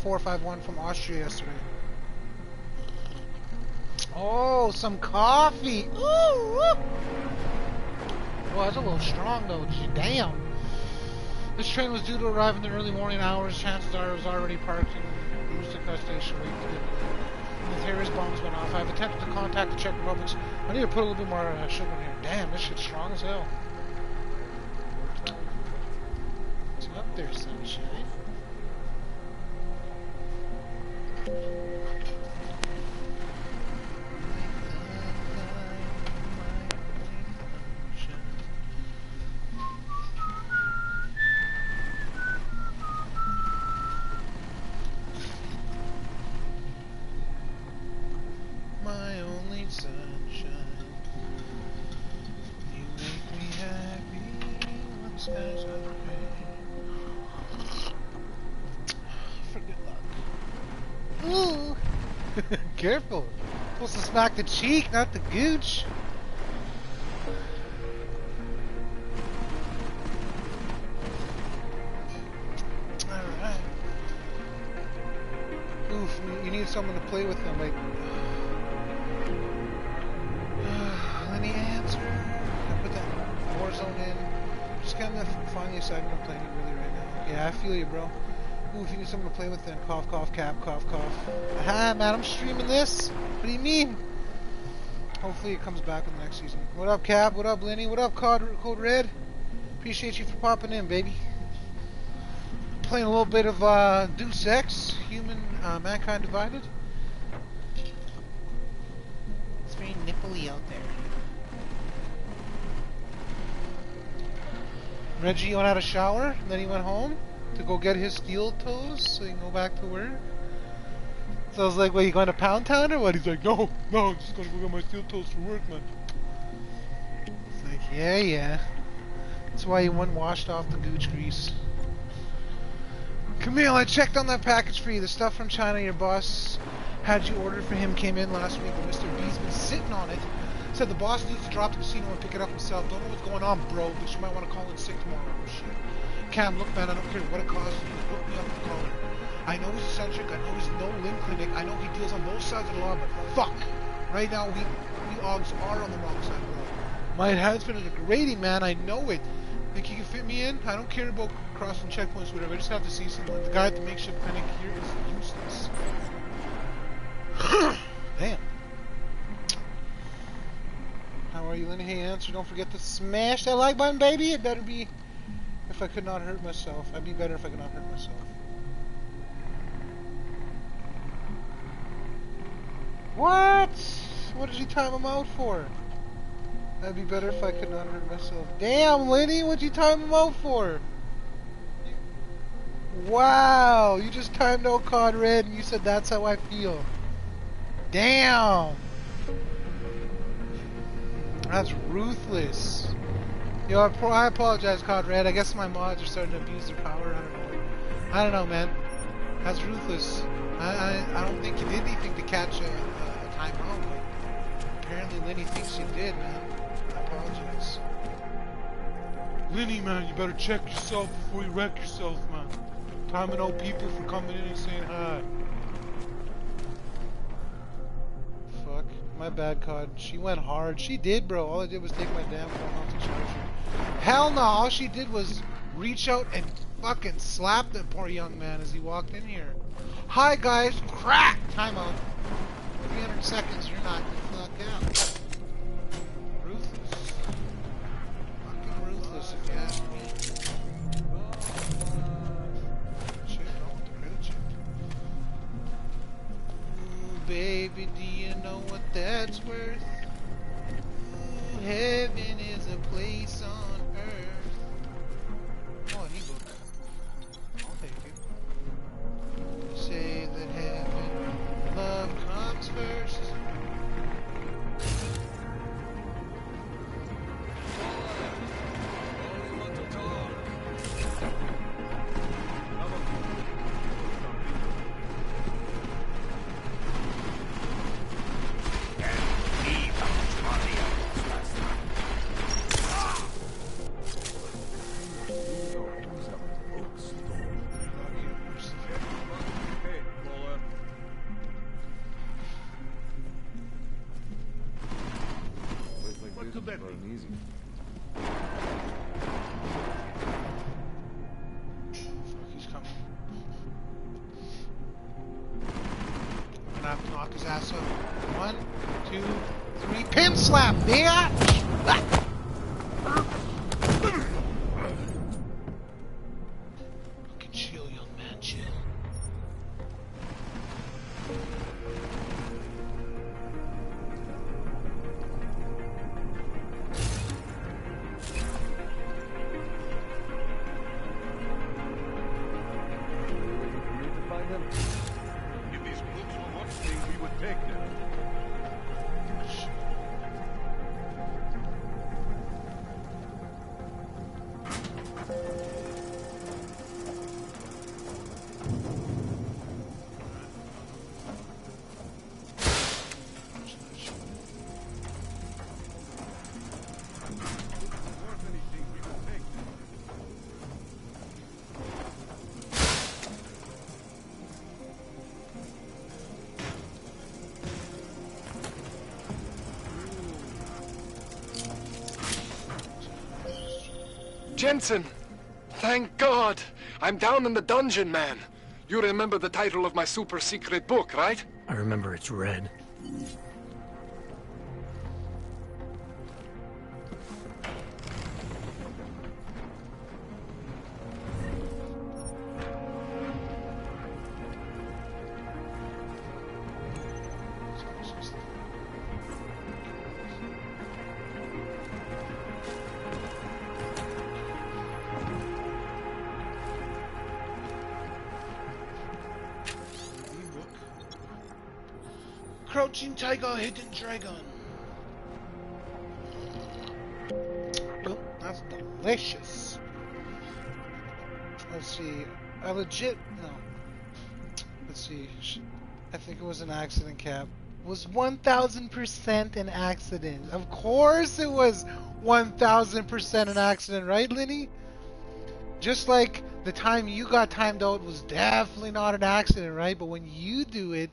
F451 from Austria yesterday. Oh, some coffee! Ooh! Well, that's a little strong though. Damn. This train was due to arrive in the early morning hours. Chances are it was already parked in Ustica station waiting to get when the terrorist bombs went off. I've attempted to contact the Czech Republic. I need to put a little bit more sugar in here. Damn, this shit's strong as hell. What's up there, sunshine? My only sunshine, you make me happy when skies are gray. For good luck. Ooh! Careful! Supposed to smack the cheek, not the gooch. Alright. Oof, you need someone to play with them, like... Any answer? I put that Warzone in. Just kind of finally decided I'm playing it really right now. Yeah, I feel you, bro. Ooh, if you need someone to play with, then cough, cough, cap, cough, cough. Aha, man, I'm streaming this. What do you mean? Hopefully it comes back in the next season. What up, Cap? What up, Lenny? What up, Code Red? Appreciate you for popping in, baby. Playing a little bit of Deus Ex Mankind Divided. It's very nipply out there. Reggie went out a shower, and then he went home to go get his steel toes so he can go back to work. So I was like, "What, you going to Pound Town or what?" He's like, No, I'm just going to go get my steel toes for work, man." It's like, yeah. That's why he went washed off the gooch grease. Camille, I checked on that package for you. The stuff from China your boss had you ordered for him came in last week, but Mr. B's been sitting on it. Said the boss needs to drop the casino and pick it up himself. Don't know what's going on, bro, but you might want to call in sick tomorrow. Oh, shit. Cam, look, man, I don't care what it costs. You just hook me up with the caller. I know he's eccentric. I know he's no limb clinic. I know he deals on both sides of the law, but fuck. Right now, we Augs are on the wrong side of the law. My head's been degrading, man. I know it. Think you can fit me in? I don't care about crossing checkpoints, whatever. I just have to see someone. The guy at the makeshift clinic here is useless. Damn. How are you, Lenny? Hey, answer. Don't forget to smash that like button, baby. It better be if I could not hurt myself. I'd be better if I could not hurt myself. What? What did you time him out for? That'd be better if I could not hurt myself. Damn, Lenny, what'd you time him out for? Wow, you just timed out Cod Red and you said that's how I feel. Damn. That's ruthless. Yo, I apologize, COD Red. I guess my mods are starting to abuse their power. I don't know, man. That's ruthless. I don't think you did anything to catch a timeout, but apparently Lenny thinks you did, man. I apologize. Lenny, man, you better check yourself before you wreck yourself, man. Timing out people for coming in and saying hi. Fuck. My bad, COD. She went hard. She did, bro. All I did was take my damn phone off the charger. Hell no. All she did was reach out and fucking slap that poor young man as he walked in here. Hi, guys. Crack! Timeout. 300 seconds. You're not the fuck out. Ruthless. Fucking ruthless, if you ask me. Shit, I want the credit chip. Ooh, baby, do you know what that's worth? Ooh, heaven is a place on earth. Oh, an ebook. I'll take it. Say that heaven, love comes first. Knock his ass up. 1, 2, 3. Pin slap, bitch! Fucking chill, young man, chill. Jensen! Thank God! I'm down in the dungeon, man. You remember the title of my super secret book, right? I remember it's red. Crouching Tiger, Hidden Dragon. Oh, that's delicious. Let's see. I legit... No. Let's see. I think it was an accident, Cap. Was 1000% an accident. Of course it was 1000% an accident, right, Lenny? Just like the time you got timed out was definitely not an accident, right? But when you do it,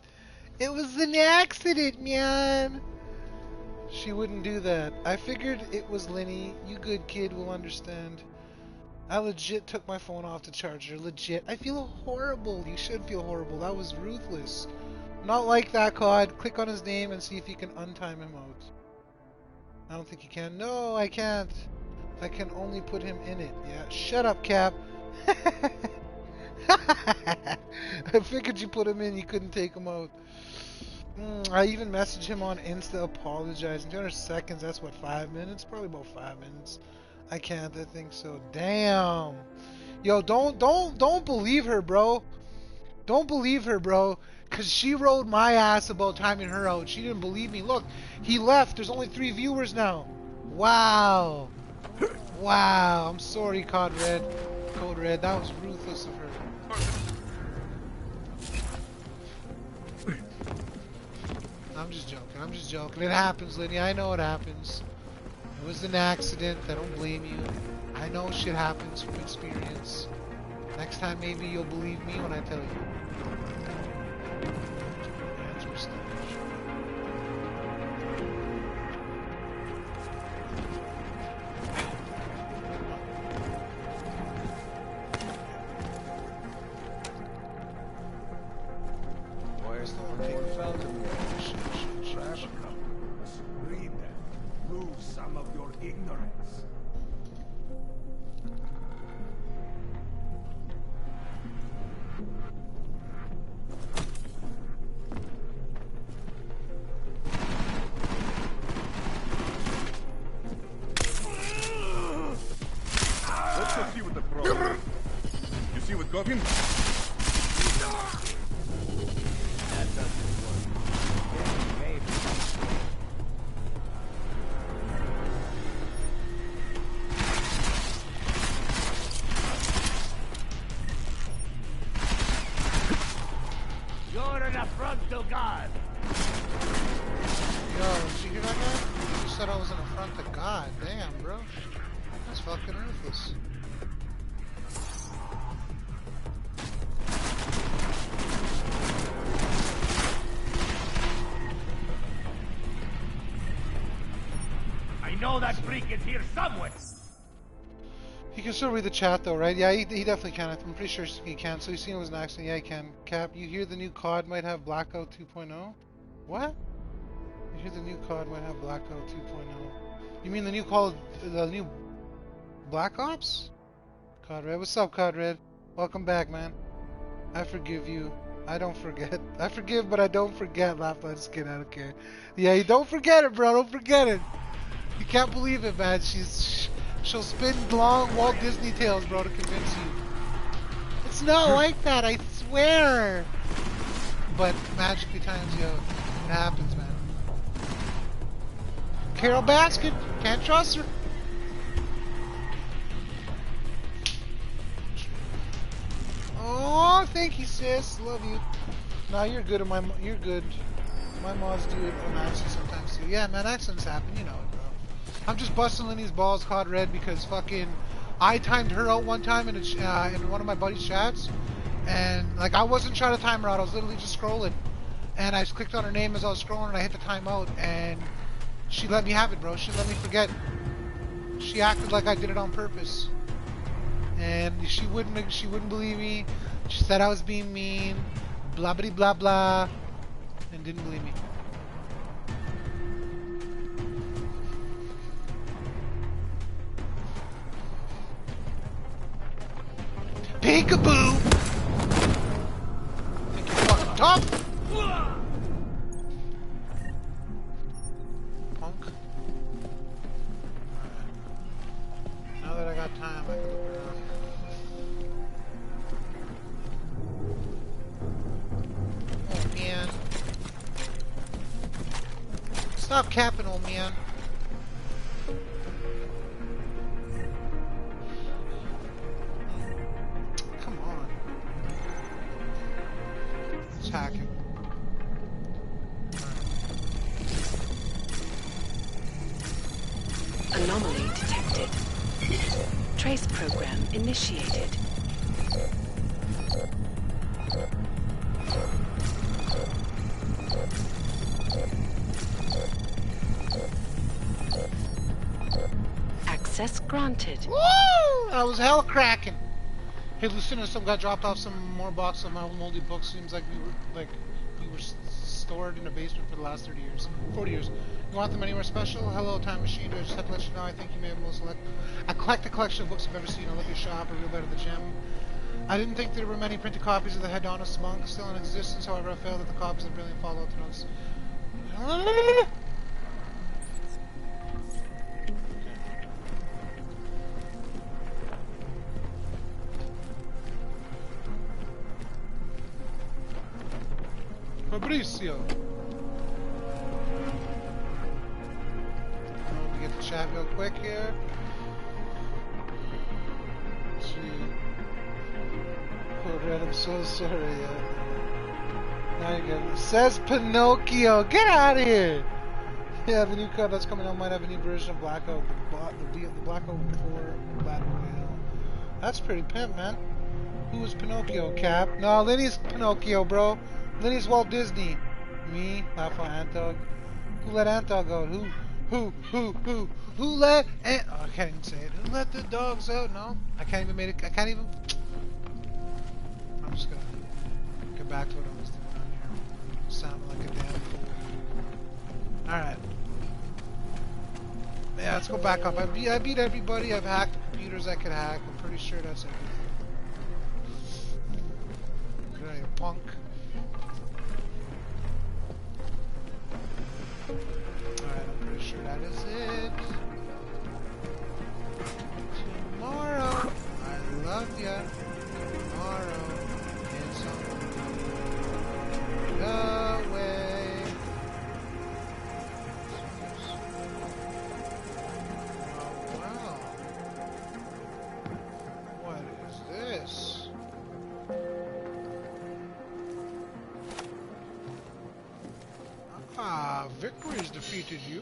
it was an accident, man. She wouldn't do that. I figured it was Lenny. You good kid will understand. I legit took my phone off the charger. Legit. I feel horrible. You should feel horrible. That was ruthless. Not like that, COD. Click on his name and see if you can untime him out. I don't think you can. No, I can't. I can only put him in it. Yeah. Shut up, Cap. I figured you put him in. You couldn't take him out. I even messaged him on Insta apologizing. 200 seconds, that's what, 5 minutes? Probably about 5 minutes. I can't, I think so. Damn. Yo, don't believe her, bro. Don't believe her, bro. Cause she rode my ass about timing her out. She didn't believe me. Look, he left. There's only 3 viewers now. Wow. Wow. I'm sorry, Code Red. That was ruthless of her. I'm just joking. It happens, Lenny. I know it happens. It was an accident. I don't blame you. I know shit happens from experience. Next time, maybe you'll believe me when I tell you. Read them. Lose some of your ignorance. Let's go see what the problem is. You see what got him? That doesn't work. Maybe. You're an affront to God. Yo, did you hear that guy? You said I was an affront to God. Damn, bro. That's fucking ruthless. I know that freak is here somewhere. He can still read the chat though, right? Yeah, he definitely can. I'm pretty sure he can. So he's seen it was an accident. Yeah, he can. Cap, you hear the new COD might have Blackout 2.0? What? You hear the new COD might have Blackout 2.0? You mean the new Black Ops? COD Red, what's up, COD Red? Welcome back, man. I forgive you. I don't forget. I forgive, but I don't forget. Laugh, let's get out of here. Yeah, you don't forget it, bro. Don't forget it. You can't believe it, man. She'll spin long Walt Disney tales, bro, to convince you. It's not like that, I swear. But magically times, yo, it happens, man. Carol Baskin, can't trust her. Oh, thank you, sis. Love you. Nah, you're good. You're good. My mods do it on accident sometimes too. Yeah, man, accidents happen. You know it, bro. I'm just busting Lenny's balls, COD Red, because fucking I timed her out one time in one of my buddy's chats, and like I wasn't trying to time her out. I was literally just scrolling, and I clicked on her name as I was scrolling, and I hit the timeout, and she let me have it, bro. She let me forget. She acted like I did it on purpose, and she wouldn't believe me. She said I was being mean, blah blah blah blah, and didn't believe me. Peekaboo! Think you're fucking tough? Punk. Alright. Now that I got time, I can look around. Oh man. Stop capping, old man. Hacking. Anomaly detected. Trace program initiated. Access granted. Woo! I was hell cracking. Hey, Lucinda, some guy dropped off some more boxes of my moldy books. Seems like we were stored in a basement for the last 30 years, 40 years. You want them anywhere special? Hello, Time Machine. I just have to let you know. I think you may have most select. I collect a collection of books I've ever seen. I love your shop. I real better the gym. I didn't think there were many printed copies of the Hedonist Monk still in existence. However, I failed that the copies of Brilliant Fallout notes. Fabricio. We get the chat real quick here. Let's see. Oh, Red, I'm so sorry. Now you get it. Says Pinocchio. Get out of here! Yeah, the new cut that's coming out might have a new version of Blackout. The Blackout 4 Battle Royale. That's pretty pimp, man. Who was Pinocchio, Cap? No, Lenny's Pinocchio, bro. Lenny's Walt Disney. Me, laugh on Antog. Who let Antog out? Who let oh, I can't even say it. Who let the dogs out? No, I can't even make it. I can't even. I'm just gonna get back to what I was doing on here. Sounding like a damn fool. Alright. Yeah, let's go back up. I beat everybody. I've hacked the computers I could hack. I'm pretty sure that's everything. Okay, punk. Alright, I'm pretty sure that is it. Tomorrow, I love ya. Tomorrow is on the way. Oh, wow. What is this? Ah, victory's defeated you.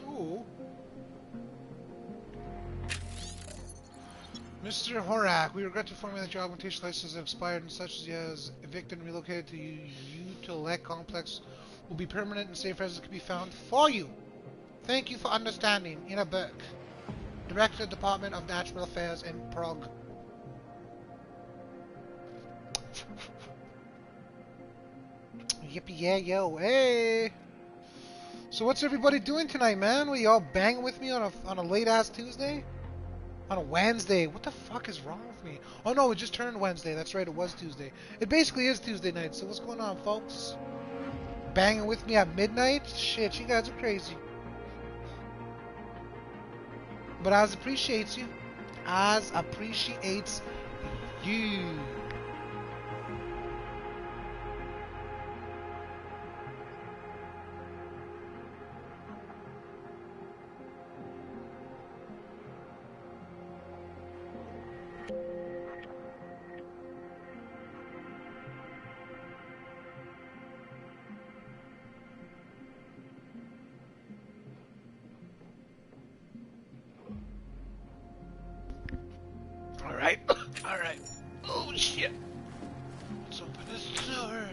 Mr. Horak, we regret to inform you that your augmentation license has expired and such as he has evicted and relocated to Utilec Complex will be permanent and safe residence can be found for you. Thank you for understanding. In a book. Director, Department of Natural Affairs in Prague. Yippee yeah yo, hey! So what's everybody doing tonight, man? Were you all banging with me on a late ass Tuesday? On a Wednesday? What the fuck is wrong with me? Oh no, it just turned Wednesday. That's right, it was Tuesday. It basically is Tuesday night. So what's going on, folks? Banging with me at midnight? Shit, you guys are crazy. But Oz appreciates you. Oz appreciates you. Alright, alright. Oh shit. Let's open this door.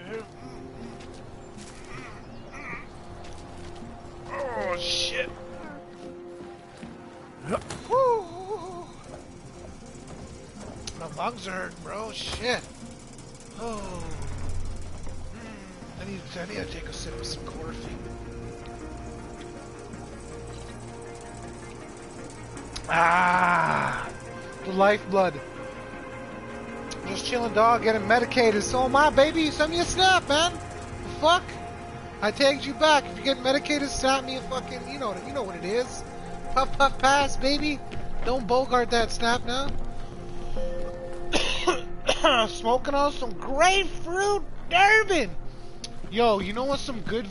Oh shit. Woo. My lungs are hurting, bro. Shit. Oh. I need to take a sip of some coffee. Ah. The lifeblood. Just chilling, dog, getting medicated. So am I, baby. Send me a snap, man. The fuck? I tagged you back. If you're getting medicated, snap me a fucking, you know what it is. Puff, puff, pass, baby. Don't bogart that snap now. Smoking on some grapefruit Durban. Yo, you know what's some good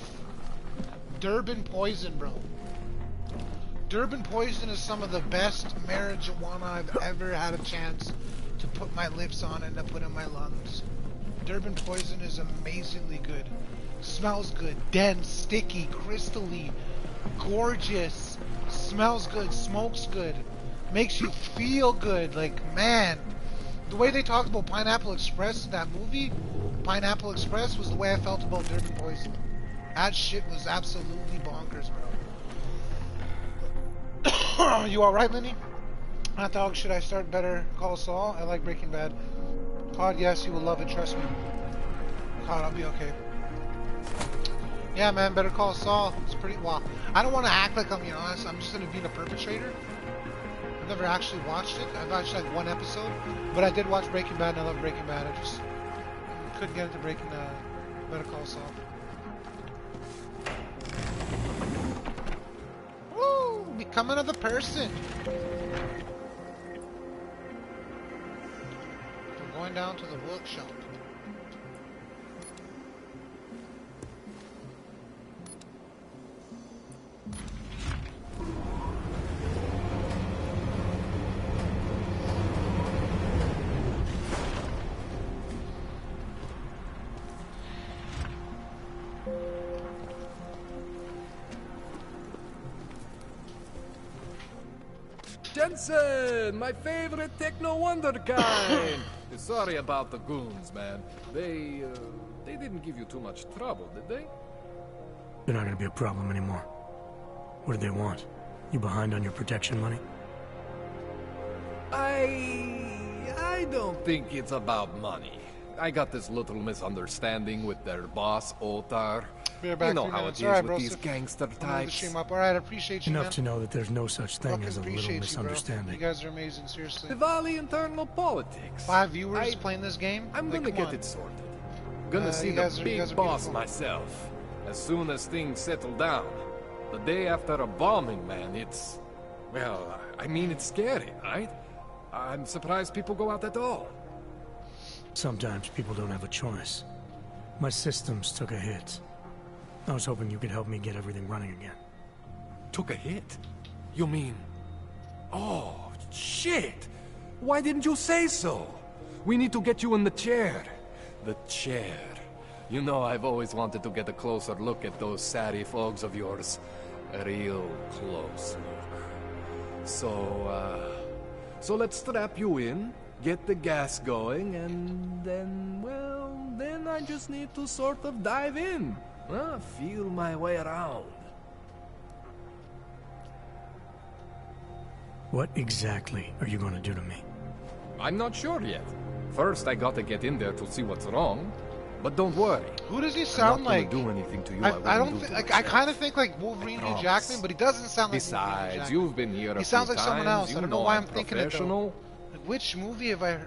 Durban poison, bro? Durban poison is some of the best marijuana I've ever had a chance to put my lips on and to put in my lungs. Durban poison is amazingly good. Smells good, dense, sticky, crystally, gorgeous. Smells good, smokes good, makes you feel good. Like, man, the way they talked about Pineapple Express in that movie, Pineapple Express, was the way I felt about Durban poison. That shit was absolutely bonkers, bro. You alright, Lenny? Hot dog, should I start Better Call Saul? I like Breaking Bad. Cod, yes, you will love it, trust me. Cod, I'll be okay. Yeah, man, Better Call Saul. It's pretty, well, I don't want to act like I'm just going to be the perpetrator. I've never actually watched it. I've watched like one episode. But I did watch Breaking Bad and I love Breaking Bad. I just couldn't get into Better Call Saul. Woo! Become another person. I'm going down to the workshop. Jensen, my favorite techno wonderkind. Sorry about the goons, man. They didn't give you too much trouble, did they? They're not gonna be a problem anymore. What do they want? You behind on your protection money? I don't think it's about money. I got this little misunderstanding with their boss, Otar. You know how it is with these gangster types. Alright, I appreciate you, Enough to know that there's no such thing as a little misunderstanding. You guys are amazing, seriously. Diwali internal politics. 5 viewers playing this game? I'm gonna get it sorted. Gonna see the big boss myself. As soon as things settle down. The day after a bombing, man, it's... Well, I mean, it's scary, right? I'm surprised people go out at all. Sometimes people don't have a choice. My systems took a hit. I was hoping you could help me get everything running again. Took a hit? You mean... Oh, shit! Why didn't you say so? We need to get you in the chair. The chair. You know, I've always wanted to get a closer look at those satty fogs of yours. A real close look. So let's strap you in, get the gas going, and then, well, then I just need to sort of dive in. Feel my way around. What exactly are you going to do to me? I'm not sure yet. First, I gotta get in there to see what's wrong. But don't worry. Who does he sound like? Do anything to you. I don't think. I kind of think like Wolverine Hugh Jackman, but he doesn't sound like. Besides, you've been here. He sounds like someone else. I don't know why I'm thinking it though. Like, which movie have I?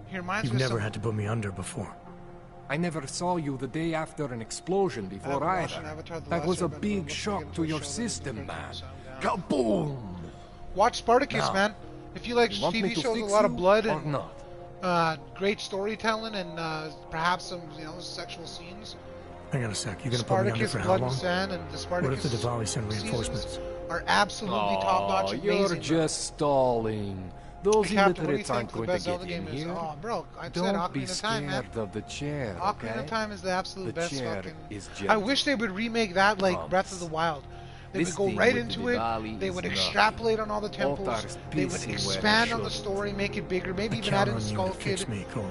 Here, mine's. You've never had to put me under before. I never saw you the day after an explosion before either. That was a big shock to your system, man. Kaboom! Watch Spartacus, man. If you like TV shows with a lot of blood and great storytelling and perhaps some, sexual scenes. Hang on a sec. You're gonna put me under for how long? Blood and Sand and the Spartacus. What if the Diwali send reinforcements? Are absolutely top-notch. You're just stalling. Those illiterates aren't going to get in here. Oh, bro, I said Don't be Ocarina of Time, man. scared of the chair, Ocarina of Time is the absolute best chair fucking... is I wish they would remake that like Breath of the Wild. They would go right into it, they would extrapolate on all the temples, they would expand on the story, make it bigger, maybe even add in Skull Kid,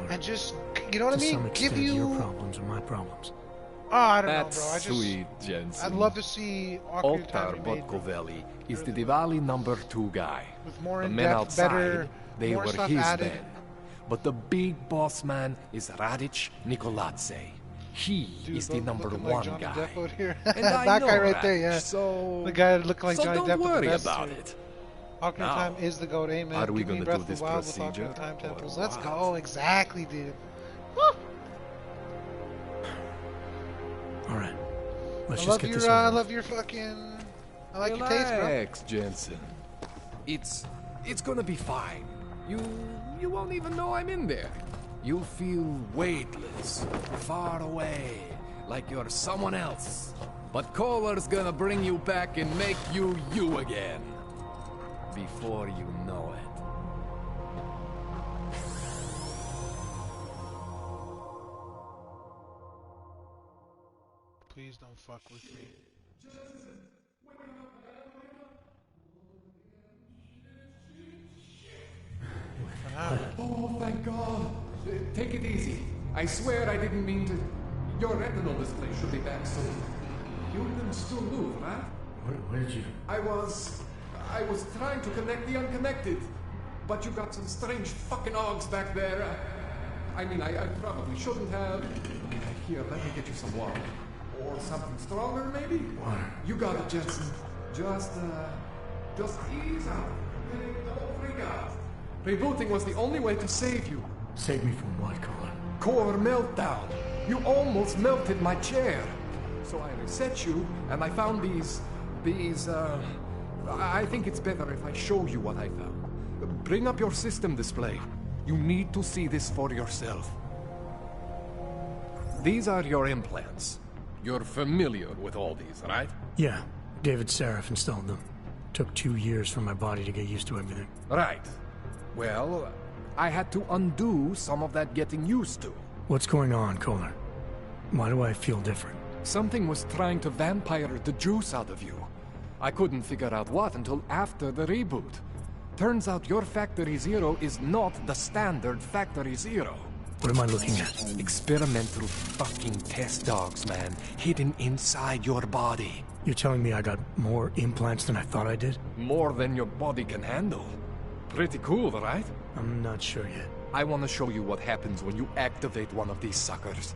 and just, you know what I mean? Give you... your problems are my problems. Oh, I don't know, bro. That's sweet, Jensen. I'd love to see Ocarina of Time remade. Botkovelli is the Diwali #2 guy. With more the men in-depth, outside, better, they more were stuff his added. men. But the big boss man is Radic Nikoladze. He is the #1 guy. Here. And I that know guy right Radic, there, yeah. So the guy looking like Johnny Depp. Don't worry with the about it. Ocarina of Time is the GOAT, man. Are we going to do this procedure? With Time temples. Let's go. Exactly, dude. Woo! All right. Let's just get this over. I love your fucking... I like your taste, bro. Relax, Jensen. It's gonna be fine. You won't even know I'm in there. You'll feel weightless, far away, like you're someone else. But Kohler's gonna bring you back and make you you again. Before you know it. Please don't fuck with me. Oh, thank God. Take it easy. I swear I didn't mean to... Your retinal display should be back soon. You can still move, right? Where did you... I was trying to connect the unconnected. But you got some strange fucking ogs back there. I mean, I probably shouldn't have. Here, let me get you some water. Or something stronger, maybe? Water. You got it, Jensen. Just ease out. Don't freak out. Rebooting was the only way to save you. Save me from what, Kohler? Core meltdown. You almost melted my chair. So I reset you, and I found these, I think it's better if I show you what I found. Bring up your system display. You need to see this for yourself. These are your implants. You're familiar with all these, right? Yeah. David Seraph installed them. Took 2 years for my body to get used to everything. Right. Well, I had to undo some of that getting used to. What's going on, Kohler? Why do I feel different? Something was trying to vampire the juice out of you. I couldn't figure out what until after the reboot. Turns out your Factory Zero is not the standard Factory Zero. What am I looking at? Experimental fucking test dogs, man. Hidden inside your body. You're telling me I got more implants than I thought I did? More than your body can handle. Pretty cool, right? I'm not sure yet. I want to show you what happens when you activate one of these suckers.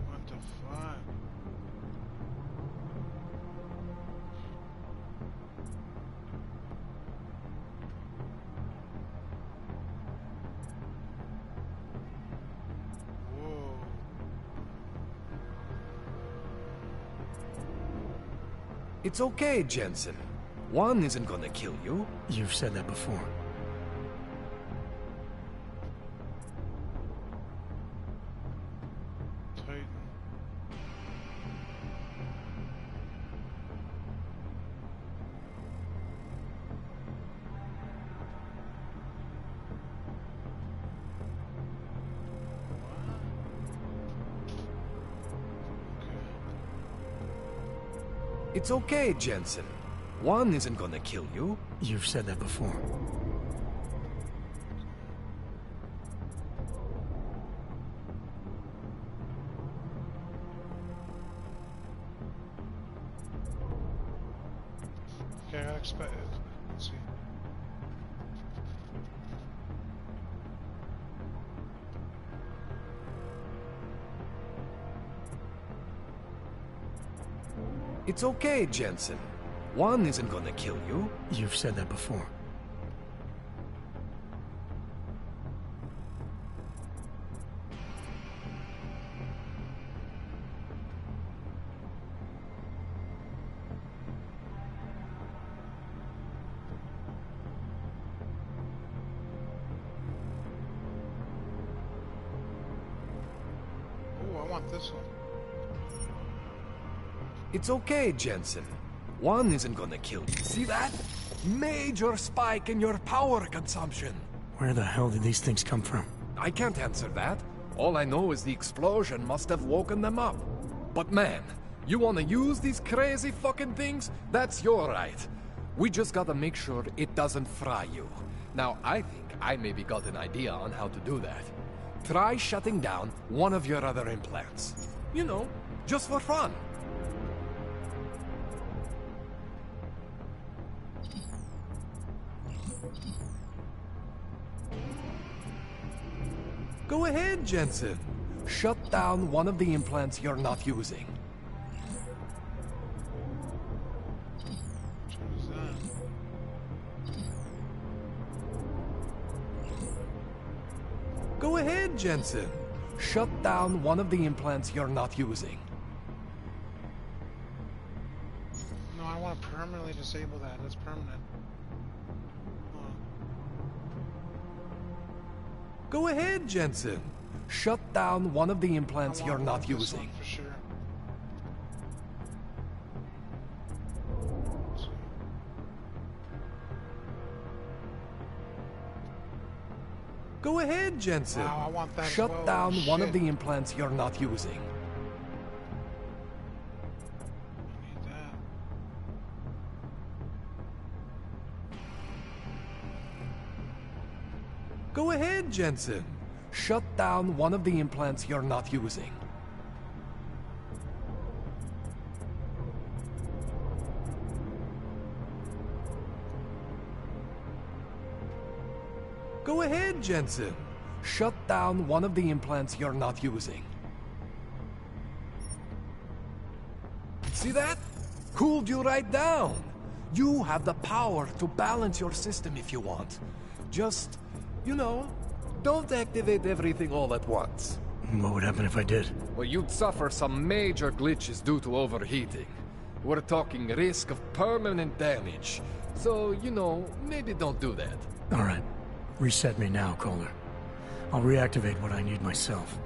What the fuck? Whoa. It's okay, Jensen. One isn't gonna kill you. You've said that before. Titan. It's okay, Jensen. One isn't gonna kill you. You've said that before. Okay, I expect it. Let's see. It's okay, Jensen. One isn't gonna kill you. You've said that before. Oh, I want this one. It's okay, Jensen. One isn't gonna kill you. See that? Major spike in your power consumption. Where the hell did these things come from? I can't answer that. All I know is the explosion must have woken them up. But man, you wanna use these crazy fucking things? That's your right. We just gotta make sure it doesn't fry you. Now, I think I maybe got an idea on how to do that. Try shutting down one of your other implants. You know, just for fun. Go ahead, Jensen. Shut down one of the implants you're not using. Go ahead, Jensen. Shut down one of the implants you're not using. No, I want to permanently disable that. That's permanent. Go ahead, Jensen. Shut down one of the implants you're not using. For sure. Go ahead, Jensen. Wow, I want that Shut as well. down one of Shit. the implants you're not using. I need that. Go ahead, Jensen. Shut down one of the implants you're not using. Go ahead, Jensen. Shut down one of the implants you're not using. See that? Cooled you right down. You have the power to balance your system if you want. Just, you know, don't activate everything all at once. What would happen if I did? Well, you'd suffer some major glitches due to overheating. We're talking risk of permanent damage. So, you know, maybe don't do that. All right. Reset me now, Kohler. I'll reactivate what I need myself.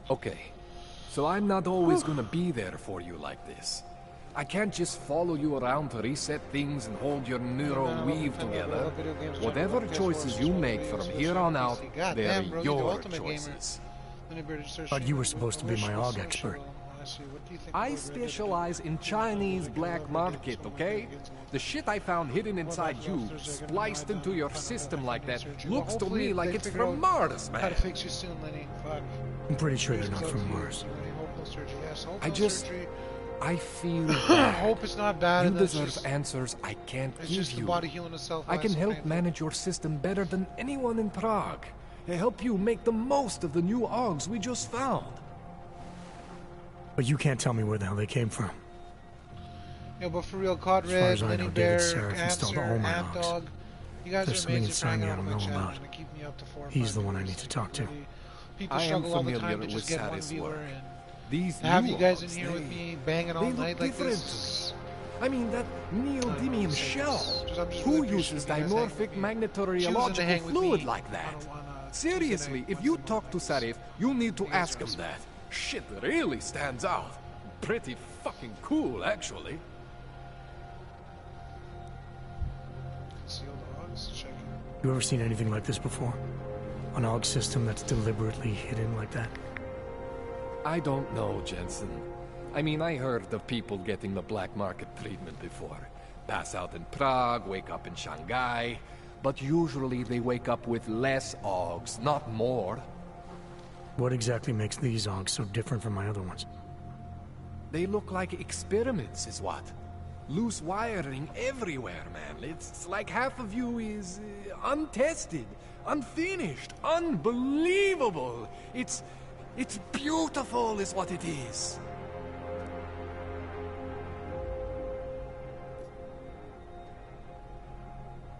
Okay. So I'm not always gonna be there for you like this. I can't just follow you around to reset things and hold your neural weave together. Whatever choices you make from here on out, they're your choices. But you were supposed to be my AUG expert. I specialize in Chinese black market, okay? The shit I found hidden inside you, spliced into your system like that, looks to me like it's from Mars, man. I'm pretty sure they're not from Mars. I feel bad. Hope it's not bad. You deserve answers I can't give you. I can help manage your system better than anyone in Prague. I help you make the most of the new AUGs we just found. But you can't tell me where the hell they came from. Yeah, but for real, Cod Red, Lenny Bear, Answer, Ant Dog, you guys There's are amazing for something hanging inside me I out don't on my know channel about. and keep me up to 4 or He's 5 the one I videos. need to talk to. People I am struggle all the time familiar to just with get one Saris' viewer work. and These to have new you guys in AUGs, here with me banging all night like this. I mean, that neodymium shell. Who uses dimorphic magnetorheological fluid like that? Seriously, if you talk to Sarif, you need to ask him that. Shit really stands out. Pretty fucking cool, actually. You ever seen anything like this before? An AUG system that's deliberately hidden like that? I don't know, Jensen. I mean, I heard of people getting the black market treatment before. Pass out in Prague, wake up in Shanghai. But usually they wake up with less AUGs, not more. What exactly makes these AUGs so different from my other ones? They look like experiments, is what? Loose wiring everywhere, man. It's like half of you is untested, unfinished, unbelievable. It's beautiful, is what it is.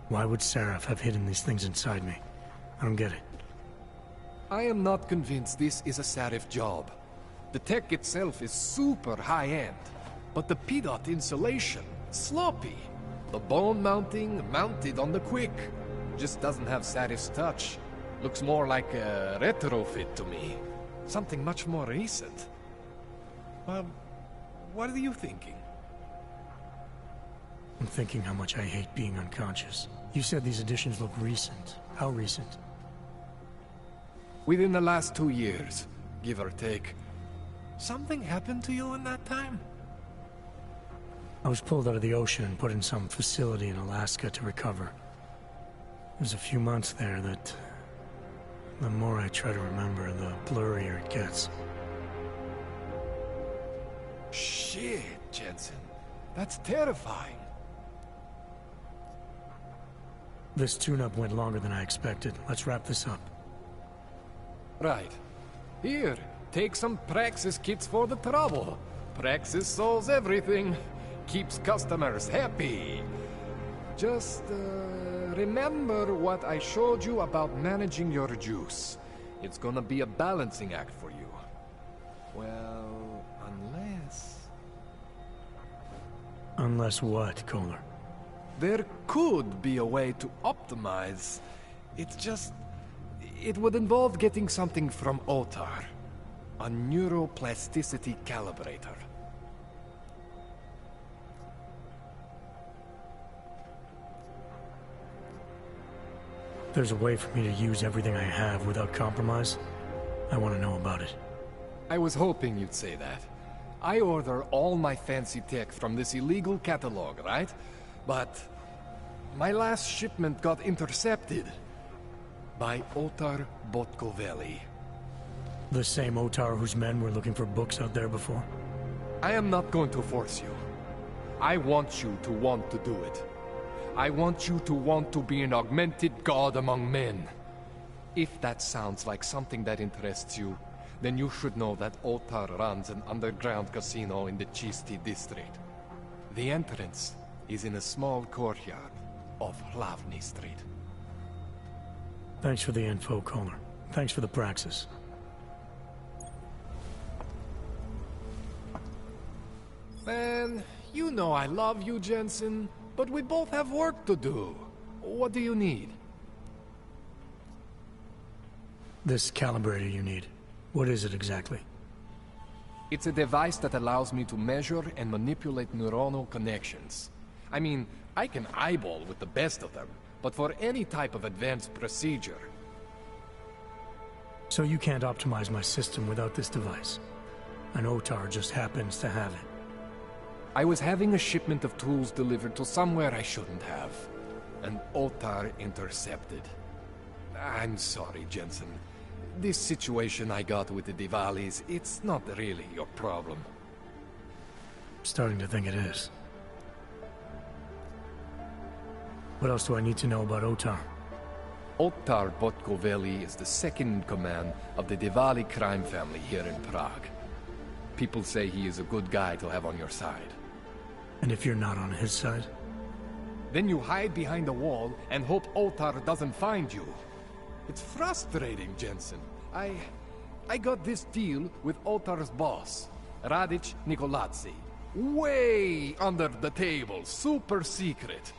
Why would Seraph have hidden these things inside me? I don't get it. I am not convinced this is a Sarif job. The tech itself is super high-end, but the PDOT insulation, sloppy. The bone mounting, mounted on the quick. Just doesn't have Sarif's touch. Looks more like a retrofit to me. Something much more recent. What are you thinking? I'm thinking how much I hate being unconscious. You said these additions look recent. How recent? Within the last 2 years, give or take. Something happened to you in that time? I was pulled out of the ocean and put in some facility in Alaska to recover. It was a few months there that... the more I try to remember, the blurrier it gets. Shit, Jensen. That's terrifying. This tune-up went longer than I expected. Let's wrap this up. Right. Here, take some Praxis kits for the trouble. Praxis solves everything. Keeps customers happy. Just, remember what I showed you about managing your juice. It's gonna be a balancing act for you. Well, unless... Unless what, Kohler? There could be a way to optimize. It's just... it would involve getting something from Otar. A neuroplasticity calibrator. There's a way for me to use everything I have without compromise. I want to know about it. I was hoping you'd say that. I order all my fancy tech from this illegal catalog, right? But my last shipment got intercepted by Otar Botkoveli. The same Otar whose men were looking for books out there before? I am not going to force you. I want you to want to do it. I want you to want to be an augmented god among men. If that sounds like something that interests you, then you should know that Otar runs an underground casino in the Chisti district. The entrance is in a small courtyard off Hlavny Street. Thanks for the info, Kohler. Thanks for the praxis. Man, you know I love you, Jensen, but we both have work to do. What do you need? This calibrator you need. What is it exactly? It's a device that allows me to measure and manipulate neuronal connections. I mean, I can eyeball with the best of them, but for any type of advanced procedure... So you can't optimize my system without this device? An OTAR just happens to have it. I was having a shipment of tools delivered to somewhere I shouldn't have. An OTAR intercepted. I'm sorry, Jensen. This situation I got with the Diwalis, it's not really your problem. Starting to think it is. What else do I need to know about OTAR? Otar Botkoveli is the second in command of the Diwali crime family here in Prague. People say he is a good guy to have on your side. And if you're not on his side? Then you hide behind a wall and hope Otar doesn't find you. It's frustrating, Jensen. I got this deal with Otar's boss, Radic Nikoladze. Way under the table, super secret.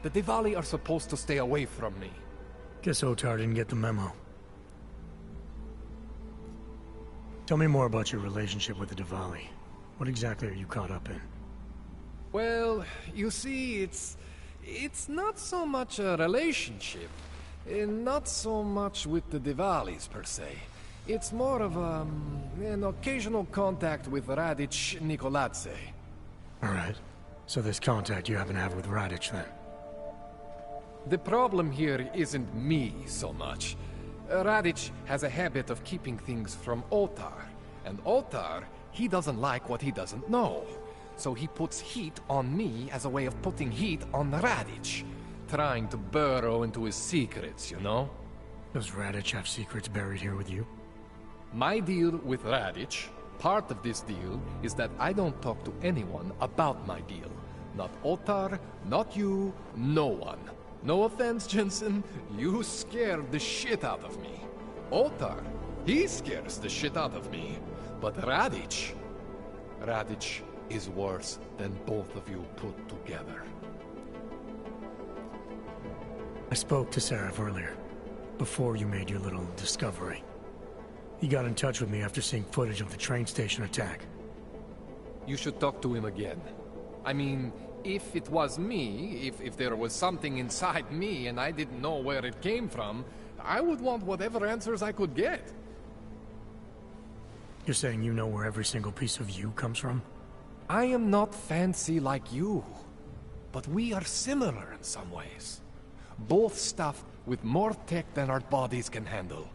The Diwali are supposed to stay away from me. Guess Otar didn't get the memo. Tell me more about your relationship with the Diwali. What exactly are you caught up in? Well, you see, it's not so much a relationship. Not so much with the Diwalis, per se. It's more of an occasional contact with Radic Nikoladze. Alright. So this contact you happen to have with Radic, then? The problem here isn't me so much. Radic has a habit of keeping things from Otar. And Otar, he doesn't like what he doesn't know. So he puts heat on me as a way of putting heat on Radic. Trying to burrow into his secrets, you know? Does Radic have secrets buried here with you? My deal with Radic, part of this deal, is that I don't talk to anyone about my deal. Not Otar, not you, no one. No offense, Jensen, you scared the shit out of me. Otar, he scares the shit out of me. But Radic is worse than both of you put together. I spoke to Sarif earlier, before you made your little discovery. He got in touch with me after seeing footage of the train station attack. You should talk to him again. I mean, if it was me, if there was something inside me and I didn't know where it came from, I would want whatever answers I could get. You're saying you know where every single piece of you comes from? I am not fancy like you, but we are similar in some ways. Both stuffed with more tech than our bodies can handle.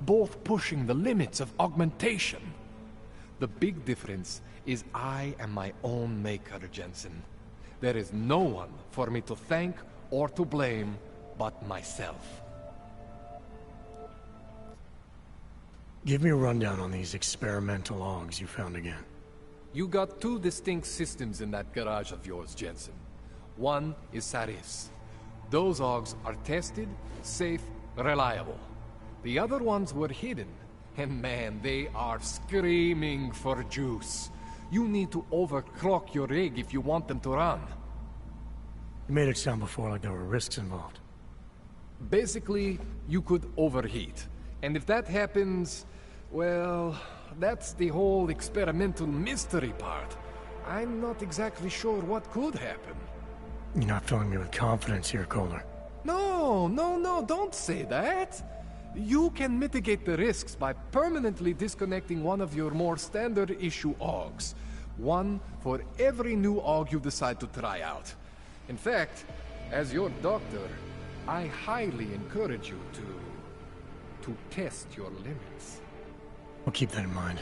Both pushing the limits of augmentation. The big difference is I am my own maker, Jensen. There is no one for me to thank or to blame but myself. Give me a rundown on these experimental augs you found again. You got two distinct systems in that garage of yours, Jensen. One is Sarif's. Those augs are tested, safe, reliable. The other ones were hidden, and man, they are screaming for juice. You need to overclock your rig if you want them to run. You made it sound before like there were risks involved. Basically, you could overheat. And if that happens, well, that's the whole experimental mystery part. I'm not exactly sure what could happen. You're not filling me with confidence here, Kohler. No, don't say that. You can mitigate the risks by permanently disconnecting one of your more standard issue augs. One for every new aug you decide to try out. In fact, as your doctor, I highly encourage you to test your limits. I'll keep that in mind.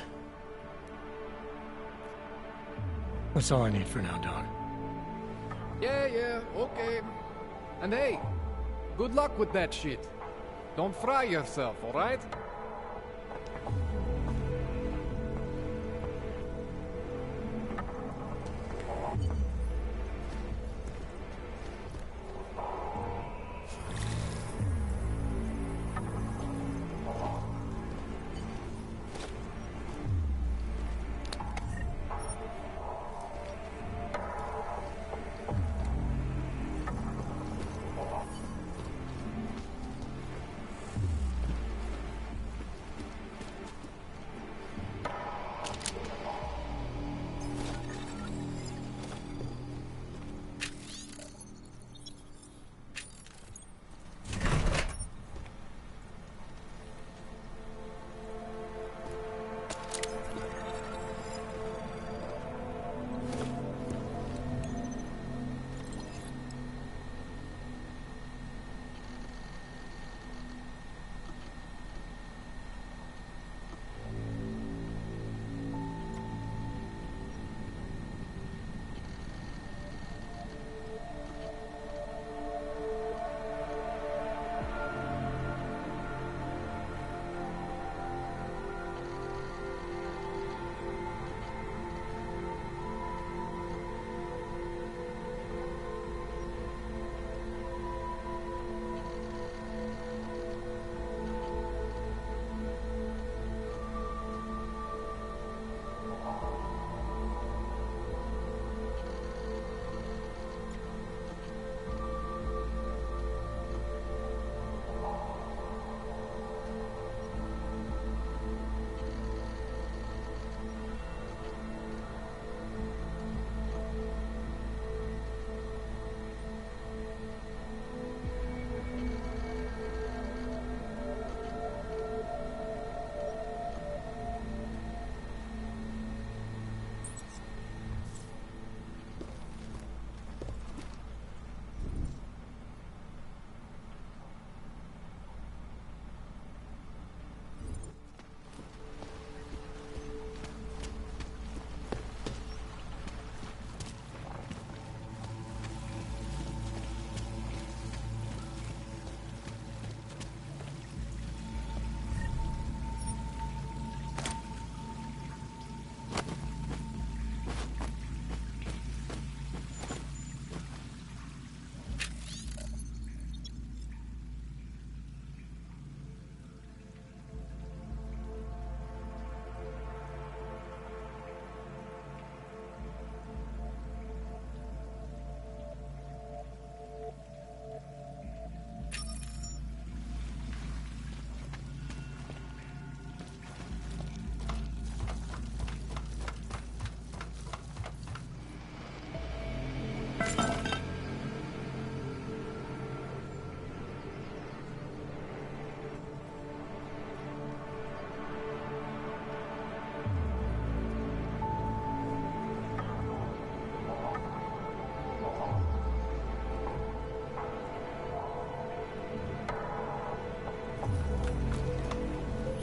That's all I need for now, Doc. Yeah, okay. And hey, good luck with that shit. Don't fry yourself, alright?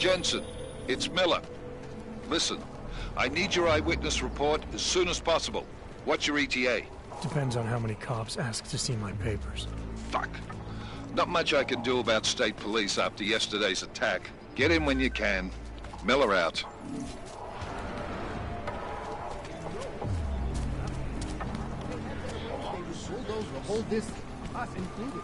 Jensen, it's Miller. Listen, I need your eyewitness report as soon as possible. What's your ETA? Depends on how many cops ask to see my papers. Fuck. Not much I can do about state police after yesterday's attack. Get in when you can. Miller out. Hold this, us included.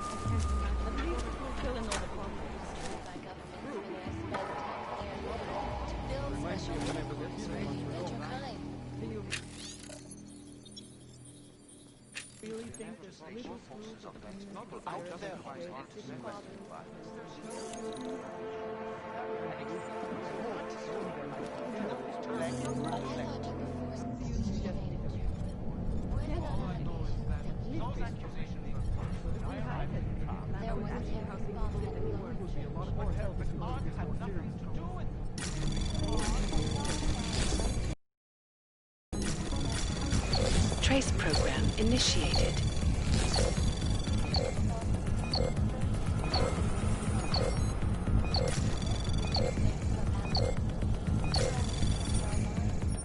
Trace program initiated.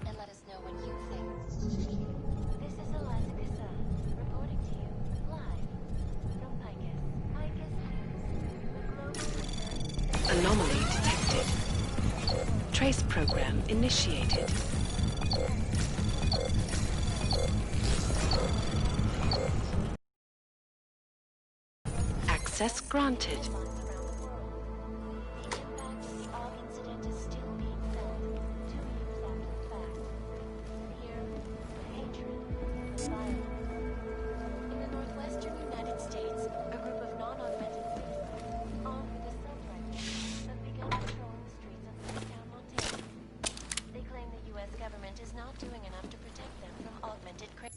And let us know what you think. This is Eliza Cassan, reporting to you live from Picus. Anomaly detected. Trace program initiated. Access granted. In the northwestern United States, a group of non-augmented citizens, armed with assault rifles, have begun patrolling the streets of Newtown, Montana. They claim the U.S. government is not doing enough to protect them from augmented criminals.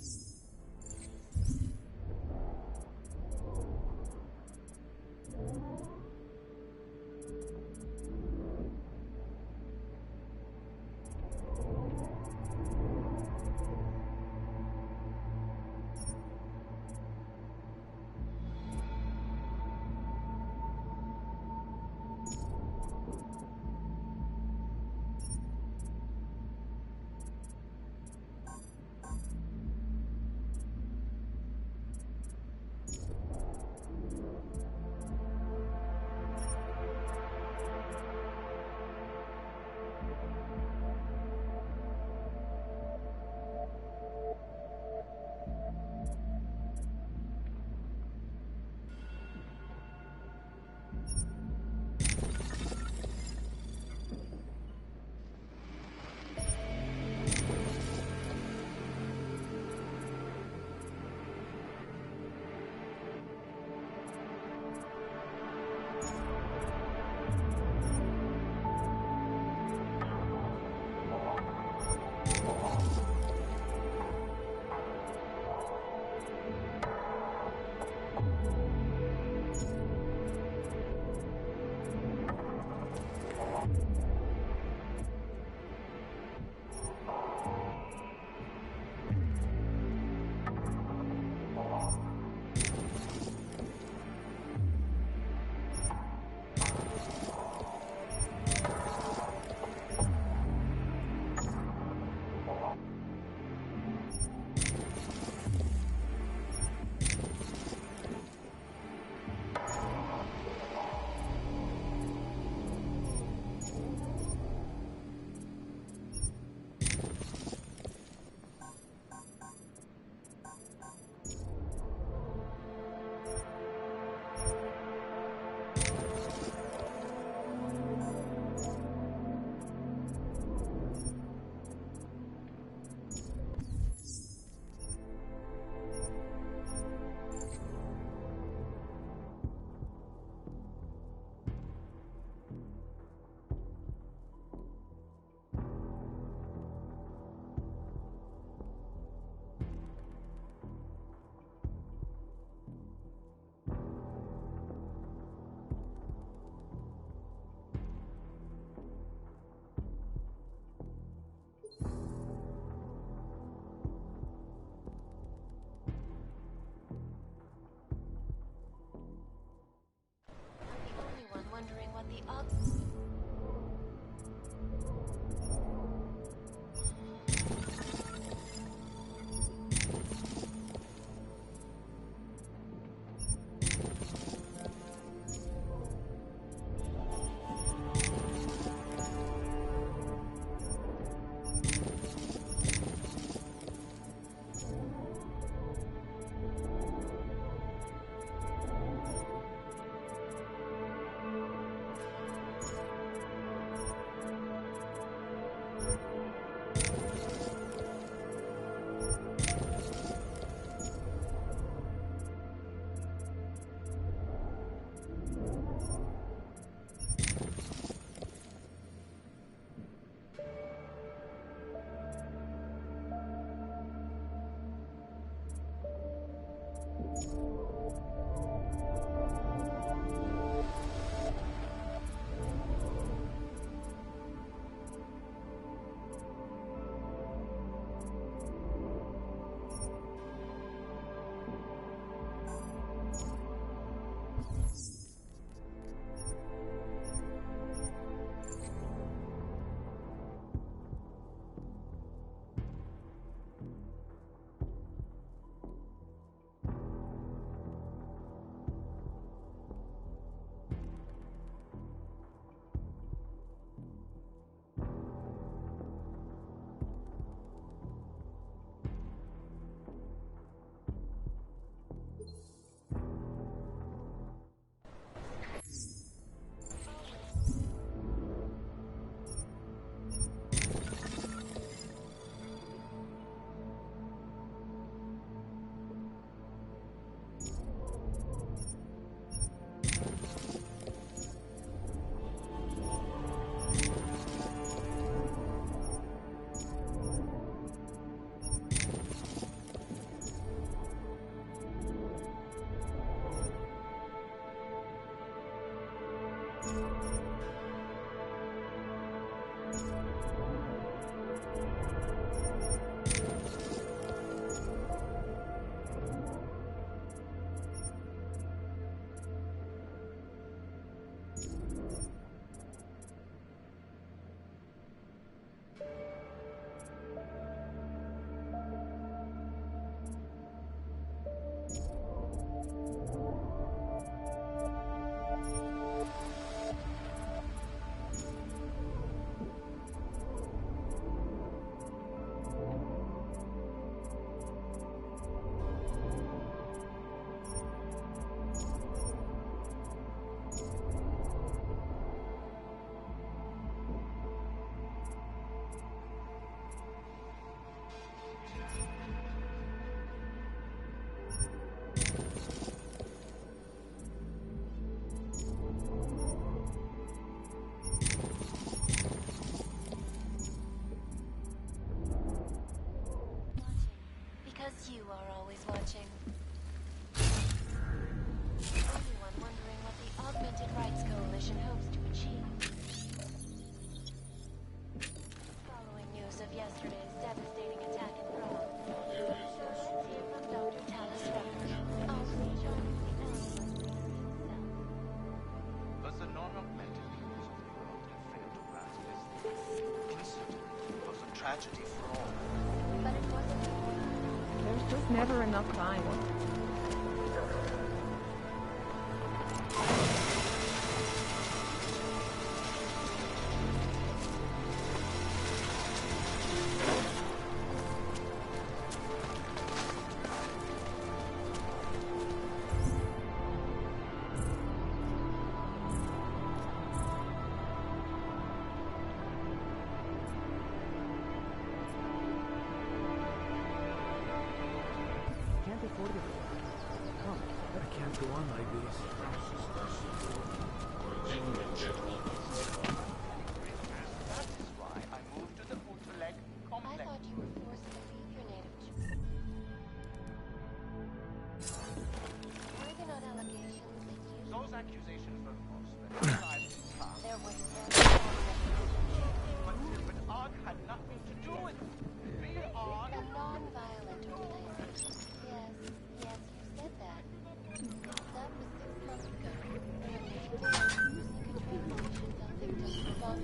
You are always watching. Anyone wondering what the Augmented Rights Coalition hopes to achieve? Following news of yesterday's devastating attack in Prague, let's hear from Dr. Talis Rucker, also joining the himself. But the non-augmented peoples of the world have failed to grasp this incident was a tragedy for all. But it wasn't. There's just never enough time. I can't go on like this. That is why I moved to the Unterleg complex. I thought you were forced to leave your native. Were there not allegations that you... Those accusations were false. There was but ARG had nothing to do with it. We are a non-violent organization. Yes, you said that. That was 6 months ago. When a major control function fell victim to a bomb.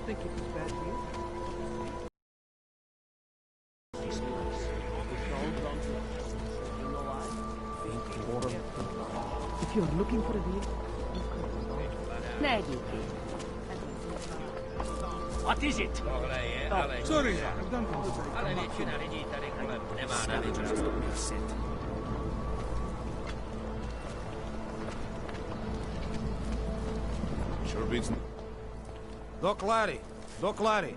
think it was bad for you? If you're looking for a deal, what is it? Sorry, I've done Sure beats. Doc Larry!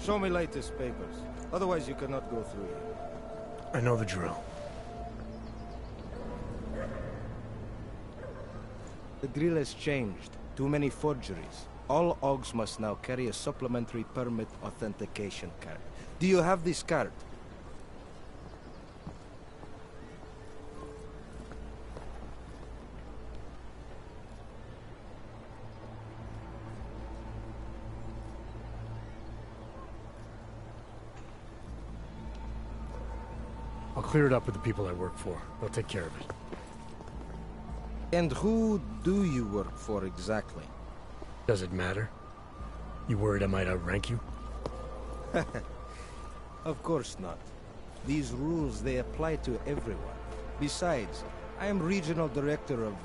Show me latest papers. Otherwise you cannot go through here. I know the drill. The drill has changed. Too many forgeries. All OGs must now carry a supplementary permit authentication card. Do you have this card? I'll clear it up with the people I work for. They'll take care of it. And who do you work for exactly? Does it matter? You worried I might outrank you? Of course not. These rules, they apply to everyone. Besides, I am regional director of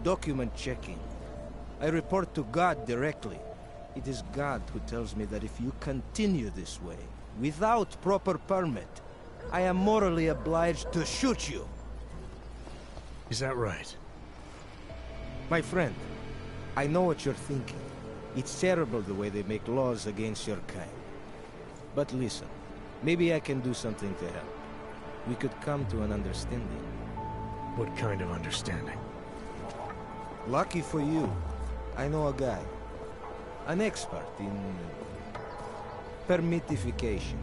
document checking. I report to God directly. It is God who tells me that if you continue this way, without proper permit, I am morally obliged to shoot you. Is that right? My friend, I know what you're thinking. It's terrible the way they make laws against your kind. But listen, maybe I can do something to help. We could come to an understanding. What kind of understanding? Lucky for you, I know a guy. An expert in permitification.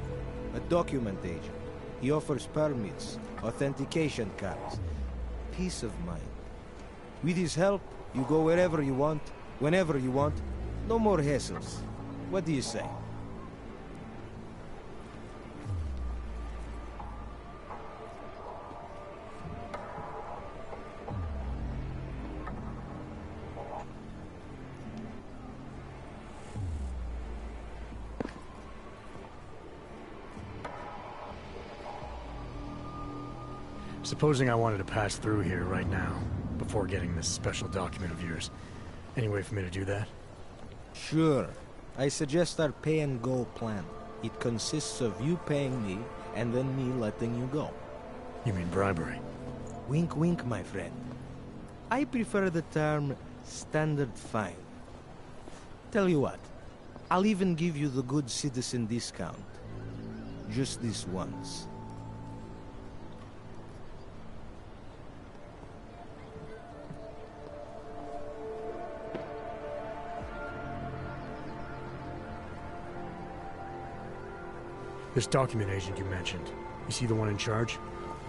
A document agent. He offers permits, authentication cards. Peace of mind. With his help, you go wherever you want, whenever you want. No more hassles. What do you say? Supposing I wanted to pass through here right now, before getting this special document of yours. Any way for me to do that? Sure. I suggest our pay-and-go plan. It consists of you paying me, and then me letting you go. You mean bribery? Wink, wink, my friend. I prefer the term standard fine. Tell you what, I'll even give you the good citizen discount. Just this once. This document agent you mentioned, you see the one in charge?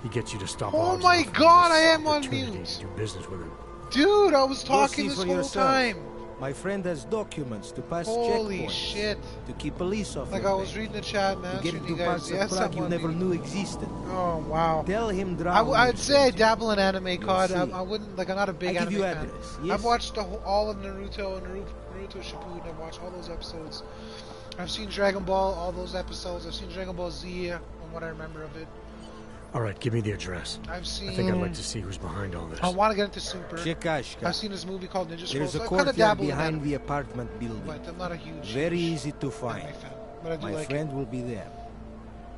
He gets you to stop. Oh my god, I am on mute. To do business with him. Dude, I was talking this whole time. My friend has documents to pass checkpoints. Holy shit. To keep police off. Like I was reading the chat, man. To get into parts of Prague you never knew existed. Oh wow. Tell him drown. I'd say I dabble in anime, COD. I wouldn't, like, I'm not a big anime fan. Address, yes? I've watched all of Naruto and Naruto Shippuden. I've watched all those episodes. I've seen Dragon Ball, all those episodes. I've seen Dragon Ball Z, from what I remember of it. Alright, give me the address. I think I'd like to see who's behind all this. I want to get into Super. Chikashka. I've seen this movie called Ninja Scroll. There's a so courtyard behind the apartment building. But I'm not a huge Very easy to find. But I do My friend will be there.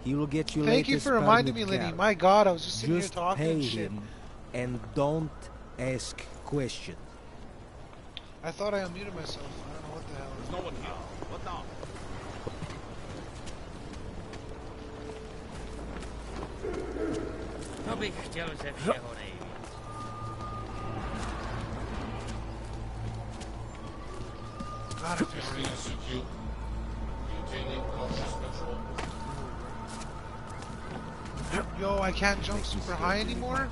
He will get you Thank you for reminding me, Liddy. My god, I was just sitting here talking pay and shit. him and don't ask questions. I thought I unmuted myself. I don't know what the hell. There's no one here. What now? To bych chtěl ze všeho nejvíc. Yo, I can't jump super high anymore?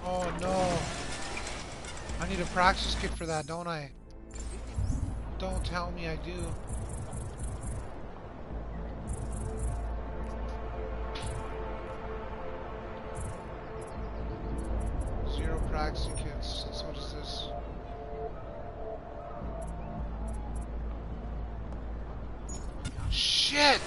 Oh no. I need a practice kit for that, don't I? Don't tell me I do. Zero practice kits. So what is this? Shit!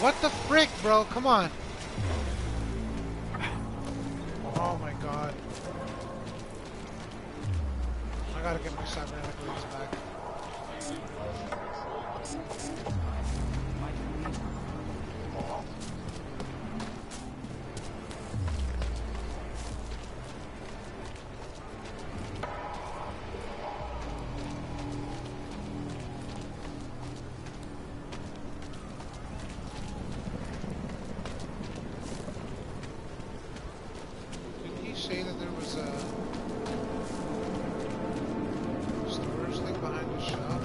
What the frick, bro? Come on. Oh my god. I gotta get my cybernetic legs back. Say that there was a storage thing behind the shop.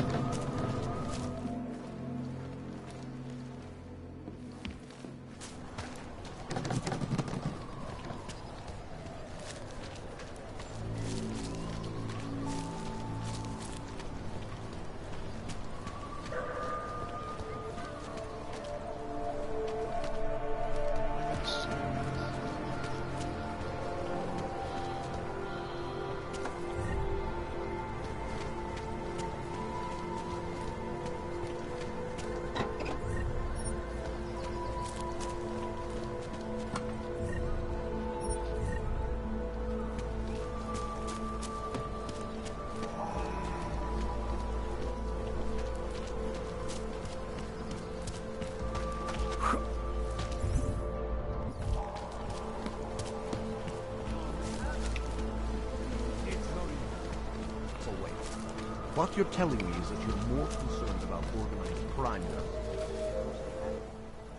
What you're telling me is that you're more concerned about organized crime now.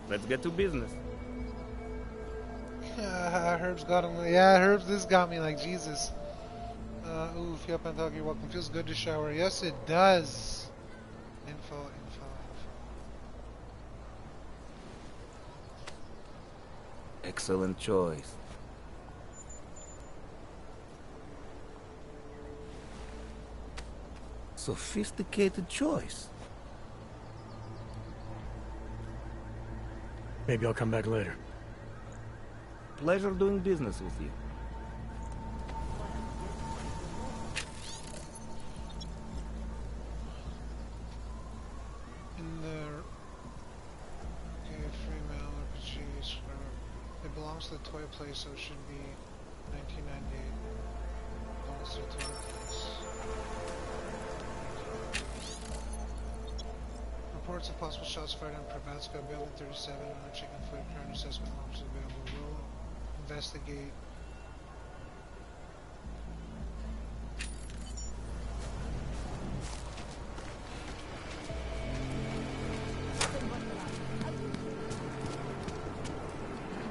Let's get to business. Herb's got him. Yeah, Herb's this got me like Jesus. Oof, yep, I'm talking. Welcome. Feels good to shower. Yes, it does. Info. Excellent choice. Sophisticated choice. Maybe I'll come back later. Pleasure doing business with you. In the... Okay, free mail, RPGs, it belongs to the toy place, so it should be 1998. Belongs to the toy place. Reports of possible shots fired on Pravatska, Building 37, on chicken foot, current assessment officer available. Will investigate.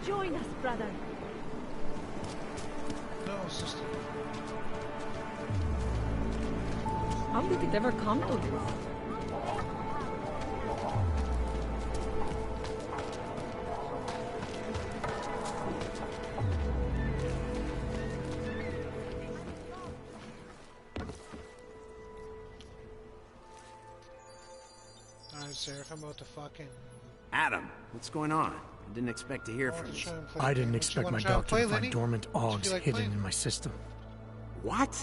Join us, brother. No, sister. How did it ever come to this? Seraph, I'm about to fucking... Adam, what's going on? I didn't expect to hear from you. I didn't expect my doctor to find dormant OGs hidden in my system. What?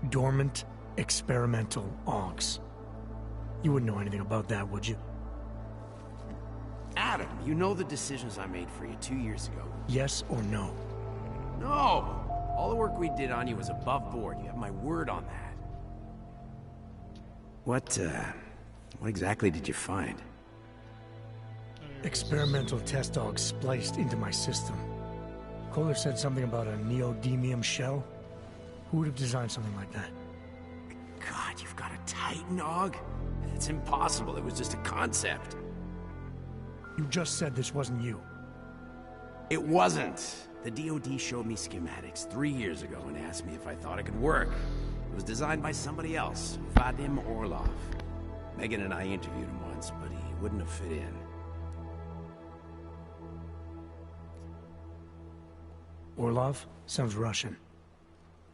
Dormant experimental OGs. You wouldn't know anything about that, would you? Adam, you know the decisions I made for you 2 years ago. Yes or no? No! All the work we did on you was above board. You have my word on that. What exactly did you find? Experimental test dogs spliced into my system. Kohler said something about a neodymium shell. Who would have designed something like that? God, you've got a Titan Og? It's impossible. It was just a concept. You just said this wasn't you. It wasn't. The DOD showed me schematics 3 years ago and asked me if I thought it could work. It was designed by somebody else, Vadim Orlov. Megan and I interviewed him once, but he wouldn't have fit in. Orlov? Sounds Russian.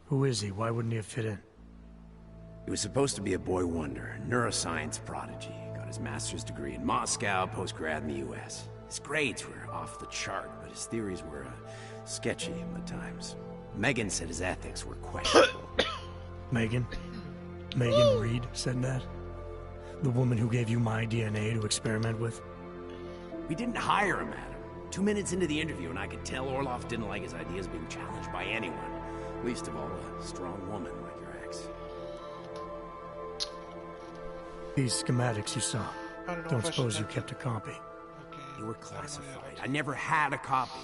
Who is he? Why wouldn't he have fit in? He was supposed to be a boy wonder, neuroscience prodigy. Got his master's degree in Moscow, post-grad in the US. His grades were off the chart, but his theories were sketchy at times. Megan said his ethics were questionable. Megan? Megan Reed said that? The woman who gave you my DNA to experiment with? We didn't hire him, Adam. 2 minutes into the interview, and I could tell Orlov didn't like his ideas being challenged by anyone. Least of all, a strong woman like your ex. These schematics you saw. Don't suppose you kept a copy? They were classified. I never had a copy.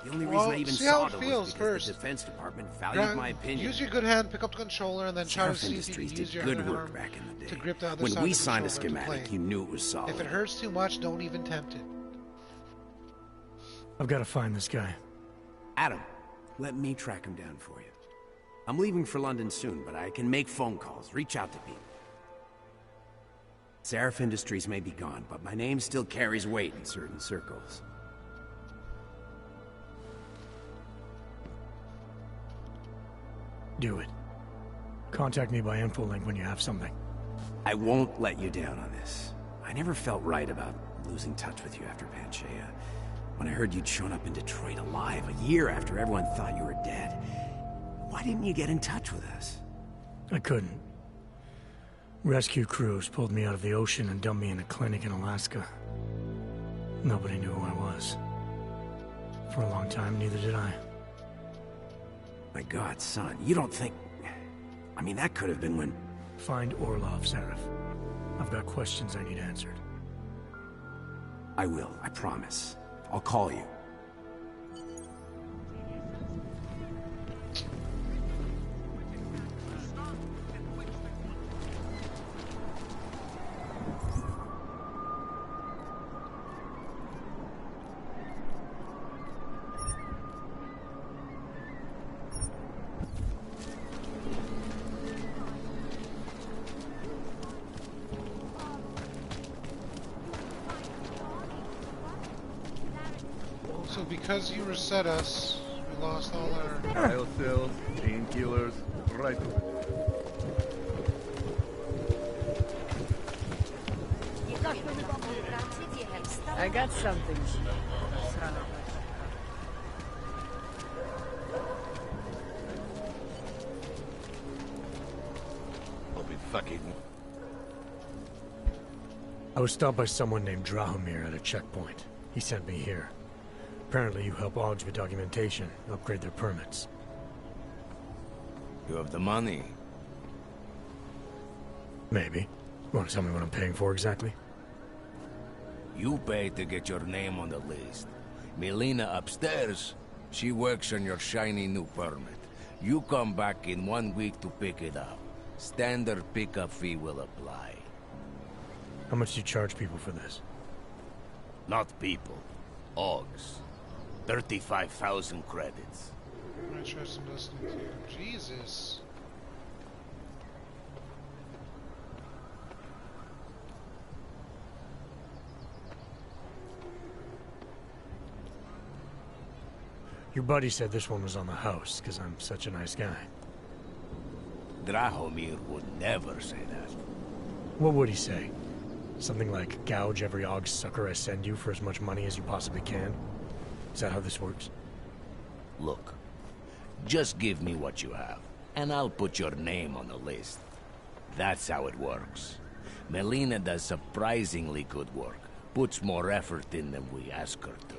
The only reason I even saw them was because the Defense Department valued my opinion. Use your good hand, pick up the controller, and then try to see if you can use your good work back in the day. To grip the other when side we of the signed a controller schematic, you knew it was solid. If it hurts too much, don't even tempt it. I've got to find this guy. Adam, let me track him down for you. I'm leaving for London soon, but I can make phone calls, reach out to people. Seraph Industries may be gone, but my name still carries weight in certain circles. Do it. Contact me by infolink when you have something. I won't let you down on this. I never felt right about losing touch with you after Panchea. When I heard you'd shown up in Detroit alive a year after everyone thought you were dead. Why didn't you get in touch with us? I couldn't. Rescue crews pulled me out of the ocean and dumped me in a clinic in Alaska. Nobody knew who I was. For a long time, neither did I. My God, son, you don't think... I mean, that could have been when... Find Orlov, Seraph. I've got questions I need answered. I will, I promise. I'll call you. So because you reset us, we lost all our... Bio cells, painkillers, right. I got something. I'll be fucking... I was stopped by someone named Drahomir at a checkpoint. He sent me here. Apparently you help Augs with documentation, upgrade their permits. You have the money? Maybe. Want to tell me what I'm paying for exactly? You pay to get your name on the list. Melina upstairs, she works on your shiny new permit. You come back in 1 week to pick it up. Standard pickup fee will apply. How much do you charge people for this? Not people. Augs. 35,000 credits. I'm not sure I'm listening to you. Jesus. Your buddy said this one was on the house, because I'm such a nice guy. Drahomir would never say that. What would he say? Something like, gouge every Augs sucker I send you for as much money as you possibly can? Is that how this works? Look, just give me what you have, and I'll put your name on the list. That's how it works. Melina does surprisingly good work. Puts more effort in than we ask her to.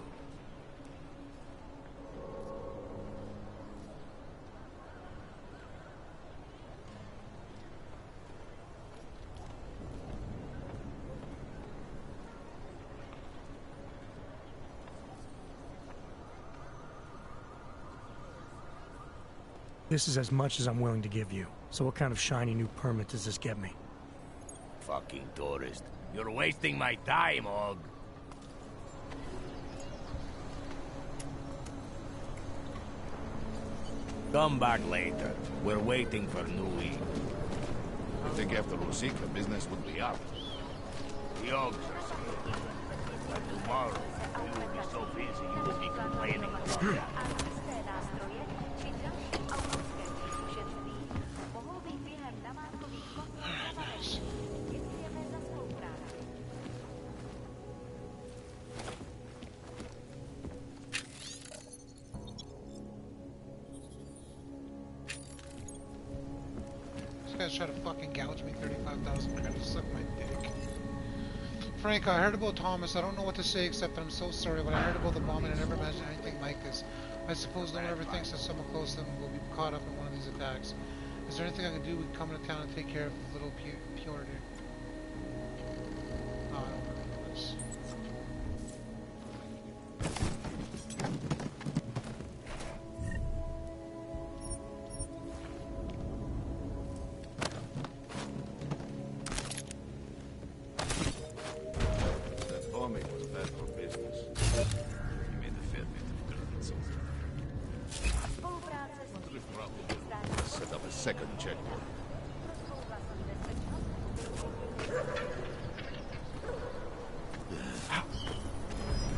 This is as much as I'm willing to give you. So what kind of shiny new permit does this get me? Fucking tourist. You're wasting my time, Og. Come back later. We're waiting for Nui. I think after Rosica, business would be up. The Ogs are saying. By tomorrow, you will be so busy you will be complaining about that. Try to fucking gouge me 35,000 credits. Suck my dick. Frank, I heard about Thomas. I don't know what to say except that I'm so sorry, but I heard about the bombing and I never imagined anything like this. I suppose no one ever thinks that someone close to them will be caught up in one of these attacks. Is there anything I can do? We can come into town and take care of little Piotr. No, I don't know this. Second checkpoint.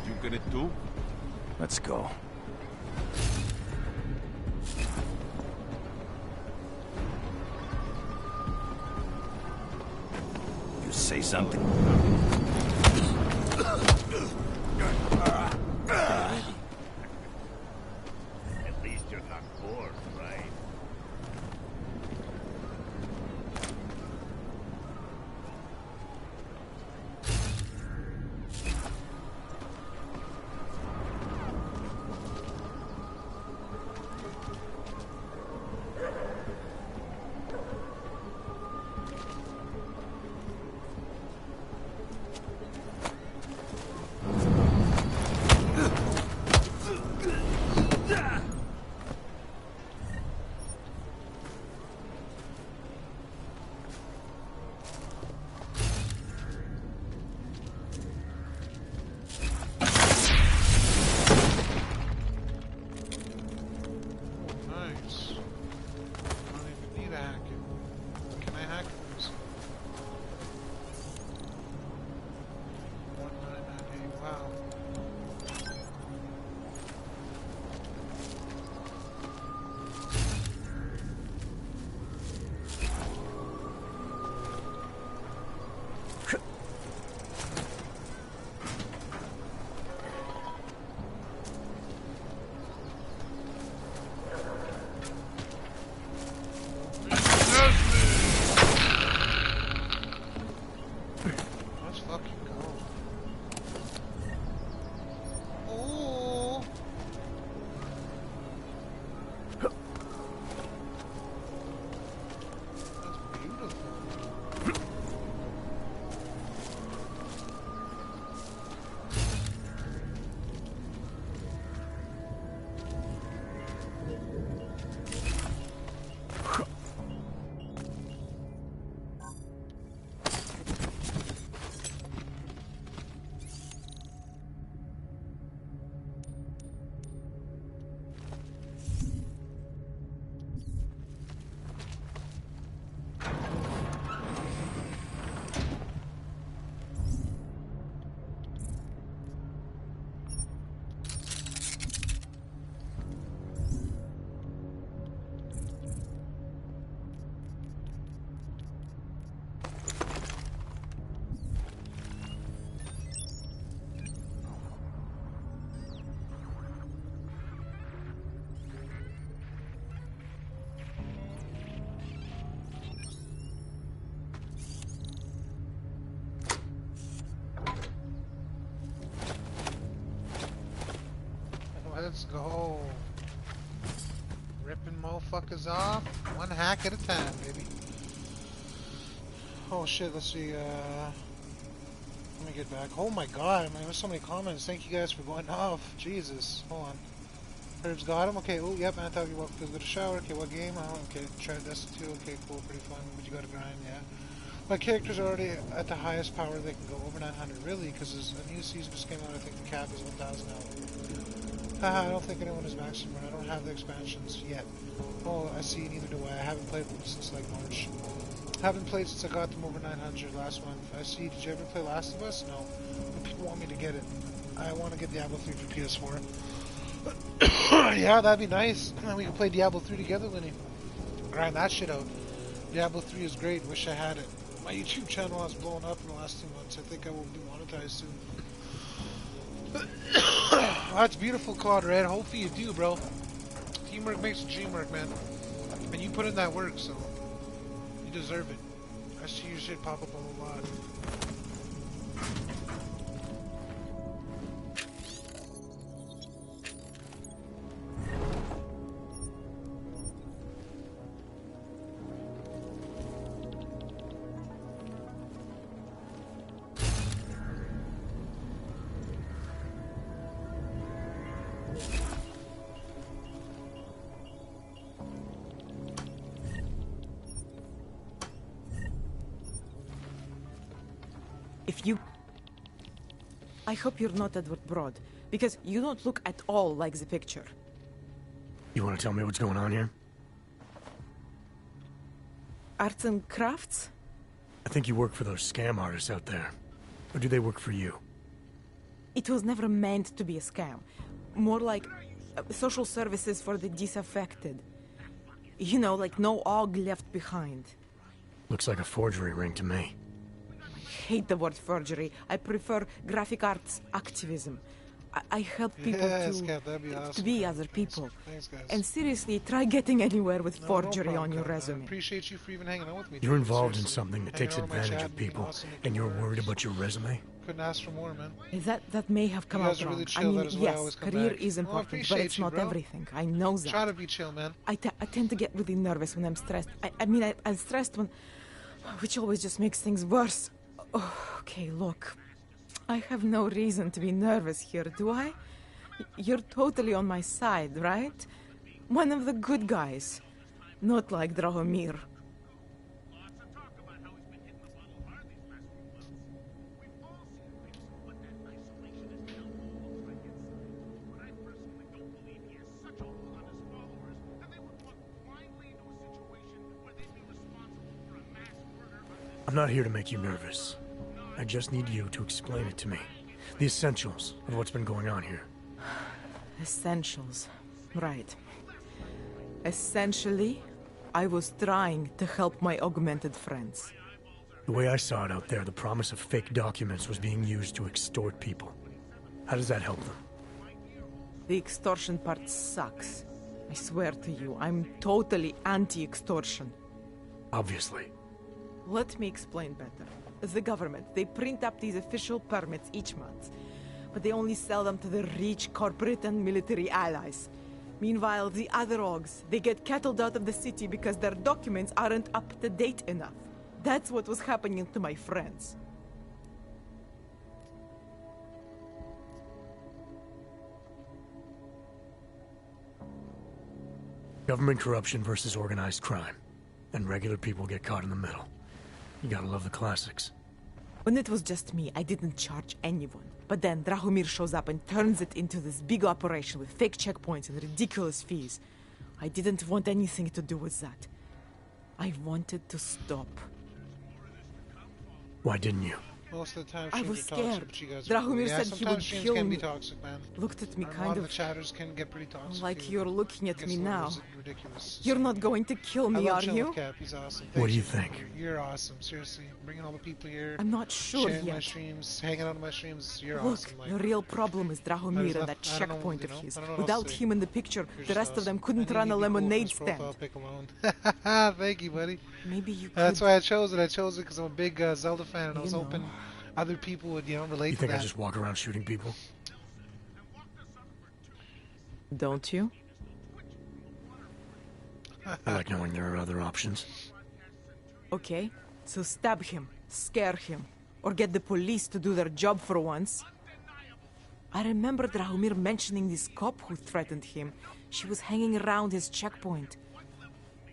You get it too? Let's go. You say something? At least you're not bored, right? Let's go. Ripping motherfuckers off. One hack at a time, baby. Oh shit, let's see, let me get back. Oh my god, man, there's so many comments. Thank you guys for going off. Jesus. Hold on. Herbs got him. Okay, oh, yep, I thought you walked to go to shower. Okay, what game? Oh, okay, tried Destiny 2. Okay, cool, pretty fun. But you gotta grind, yeah. My character's already at the highest power they can go, over 900. Really? Because a new season just came out, I think the cap is 1,000 now. I don't think anyone is maximum. I don't have the expansions yet. Oh, I see, neither do I. I haven't played them since like March. Haven't played since I got them over 900 last month. I see, did you ever play Last of Us? No. But people want me to get it. I want to get Diablo 3 for PS4. Yeah, that'd be nice. We can play Diablo 3 together, Lenny. Grind that shit out. Diablo 3 is great. Wish I had it. My YouTube channel has blown up in the last 2 months. I think I will be monetized soon. That's beautiful, Claude Red. Hopefully you do, bro. Teamwork makes the dream work, man. And you put in that work, so you deserve it. I see your shit pop up a lot. I hope you're not Edward Broad, because you don't look at all like the picture. You want to tell me what's going on here? Arts and crafts? I think you work for those scam artists out there. Or do they work for you? It was never meant to be a scam. More like social services for the disaffected. You know, like no OG left behind. Looks like a forgery ring to me. I hate the word forgery. I prefer graphic arts activism. I help people to be other people. Thanks, guys. And seriously, try getting anywhere with forgery on your resume. I appreciate you for even hanging out with me. You're involved in something that takes advantage of people, and you're worried about your resume? Couldn't ask for more, man. That may have come out wrong. I mean, yes, career is important, but it's not everything. I know that. Try to be chill, man. I tend to get really nervous when I'm stressed. I'm stressed when... which always just makes things worse. Oh, okay, look. I have no reason to be nervous here, do I? You're totally on my side, right? One of the good guys. Not like Drahomir. I'm not here to make you nervous. I just need you to explain it to me. The essentials of what's been going on here. Essentials. Right. Essentially, I was trying to help my augmented friends. The way I saw it out there, the promise of fake documents was being used to extort people. How does that help them? The extortion part sucks. I swear to you, I'm totally anti-extortion. Obviously. Let me explain better. The government, they print up these official permits each month, but they only sell them to the rich corporate and military allies. Meanwhile, the other orgs, they get cattled out of the city because their documents aren't up to date enough. That's what was happening to my friends. Government corruption versus organized crime. And regular people get caught in the middle. You gotta love the classics. When it was just me, I didn't charge anyone. But then Drahomir shows up and turns it into this big operation with fake checkpoints and ridiculous fees. I didn't want anything to do with that. I wanted to stop. Why didn't you? Most of the time, I was scared. Toxic, Drahomir said he would kill can me. Be toxic, man. Looked at me A kind lot of the chatters can get pretty toxic. like you're looking at me now. Ridiculous. You're not going to kill me, are you? Cap. He's awesome. What do you think? You're awesome. Seriously, bringing all the people here. I'm not sure sharing yet. My streams, hanging out on my streams. You're Look, awesome. Like, the real problem is Drahomir and that checkpoint of his. Without him in the picture, the rest of them couldn't run a lemonade stand. Thank you, buddy. Maybe you could. That's why I chose it. I chose it because I'm a big Zelda fan, and I was hoping other people would, relate to that. You think I just walk around shooting people? Don't you? I like knowing there are other options. Okay, so stab him, scare him, or get the police to do their job for once. I remember Drahomir mentioning this cop who threatened him. She was hanging around his checkpoint.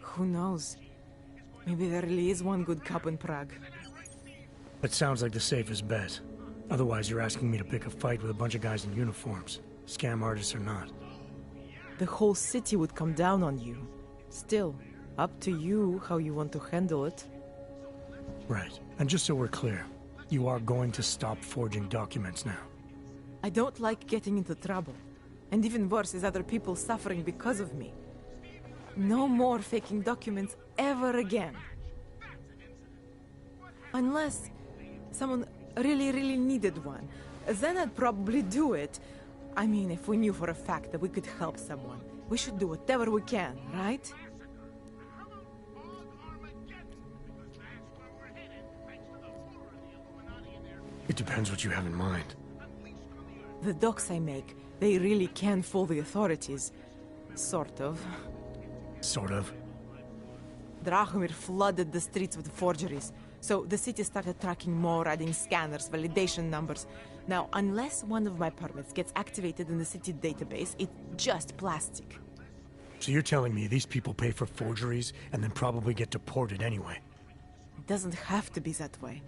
Who knows? Maybe there really is one good cop in Prague. That sounds like the safest bet. Otherwise, you're asking me to pick a fight with a bunch of guys in uniforms. Scam artists or not. the whole city would come down on you. Still, up to you how you want to handle it. Right. And just so we're clear, you are going to stop forging documents now. I don't like getting into trouble. And even worse is other people suffering because of me. No more faking documents ever again. Unless someone really needed one. Then I'd probably do it. I mean, if we knew for a fact that we could help someone, we should do whatever we can, right? It depends what you have in mind. The docs I make, they really can fool the authorities. Sort of. Sort of? Drahomir flooded the streets with forgeries, so the city started tracking more, adding scanners, validation numbers. Now, unless one of my permits gets activated in the city database, it's just plastic. So you're telling me these people pay for forgeries and then probably get deported anyway? It doesn't have to be that way.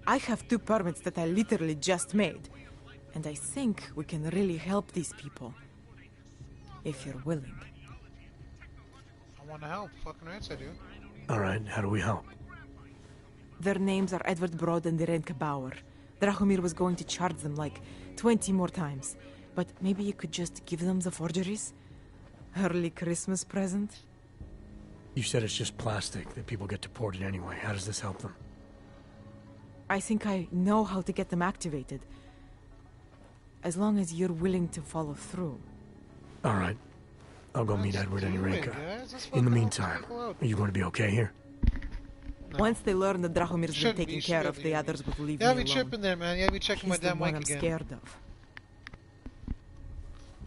I have 2 permits that I literally just made. And I think we can really help these people. If you're willing. I want to help. Fucking right, I do. Alright, how do we help? Their names are Edward Brod and Irenka Bauer. Drahomir was going to charge them like 20 more times. But maybe you could just give them the forgeries? Early Christmas present? You said it's just plastic, that people get deported anyway. How does this help them? I think I know how to get them activated. As long as you're willing to follow through. Alright. I'll go meet Edward and Irenka. In the meantime, are you going to be okay here? No. Once they learn that Drahomir's been taken care of, the others will leave me alone. Yeah, be tripping there, man. Yeah, be checking my damn mic again. He's the one I'm scared of.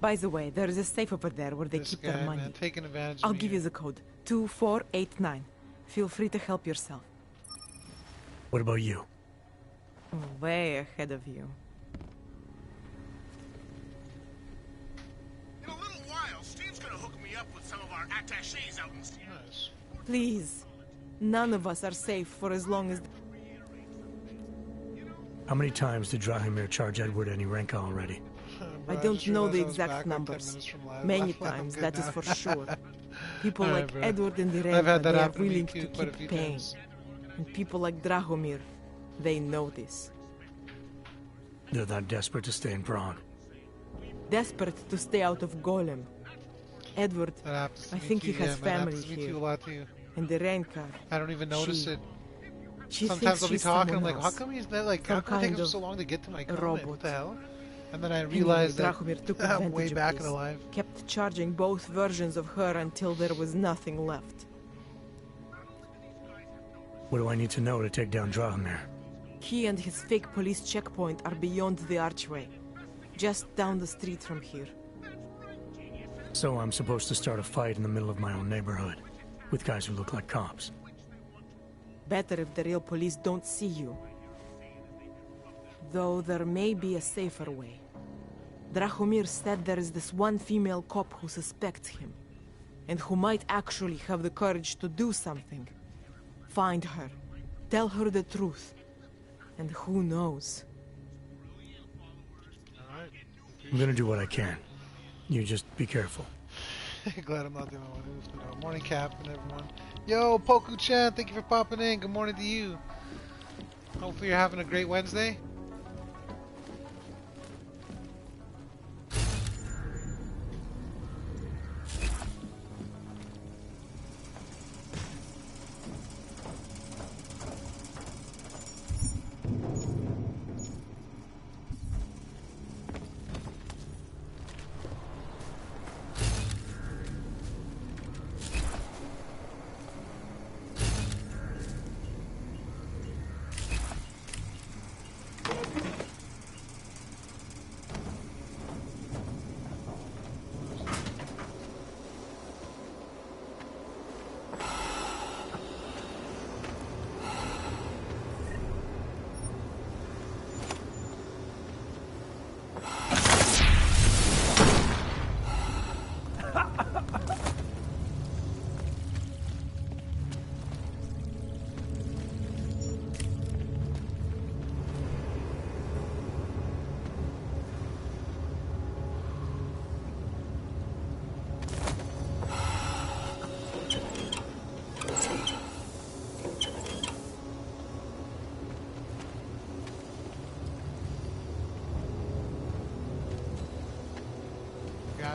By the way, there is a safe over there where they keep their money. Man, taking advantage I'll of give you the code. 2489. Feel free to help yourself. What about you? Way ahead of you. In a little while, Steve's gonna hook me up with some of our attachés out in the Nice. Please. None of us are safe for as long as... How many times did Drahomir charge Edward and Irenka already? I don't know the exact numbers. Many times, that is for sure. People like Edward and Irenka, they are willing to keep paying. And people like Drahomir, they know this. They're that desperate to stay in Prague. Desperate to stay out of Golem. Edward, I think he has family here. And Irenka, I don't even notice it. She Sometimes I'll be talking, I'm like, how else. come he's not like, how come it takes him so long to get to my comment? What the hell? And then I Anyway, realized that Drahomir took I'm way advantage back of in this. the life. Kept charging both versions of her until there was nothing left. What do I need to know to take down Drahomir? He and his fake police checkpoint are beyond the archway. Just down the street from here. So I'm supposed to start a fight in the middle of my own neighborhood, with guys who look like cops. Better if the real police don't see you. Though there may be a safer way. Drahomir said there is this one female cop who suspects him, and who might actually have the courage to do something. Find her. Tell her the truth. And who knows? I'm gonna do what I can. You just be careful. Glad I'm not the only one who's to know. Morning, Captain, everyone. Yo, Poku-chan, thank you for popping in. Good morning to you. Hopefully you're having a great Wednesday.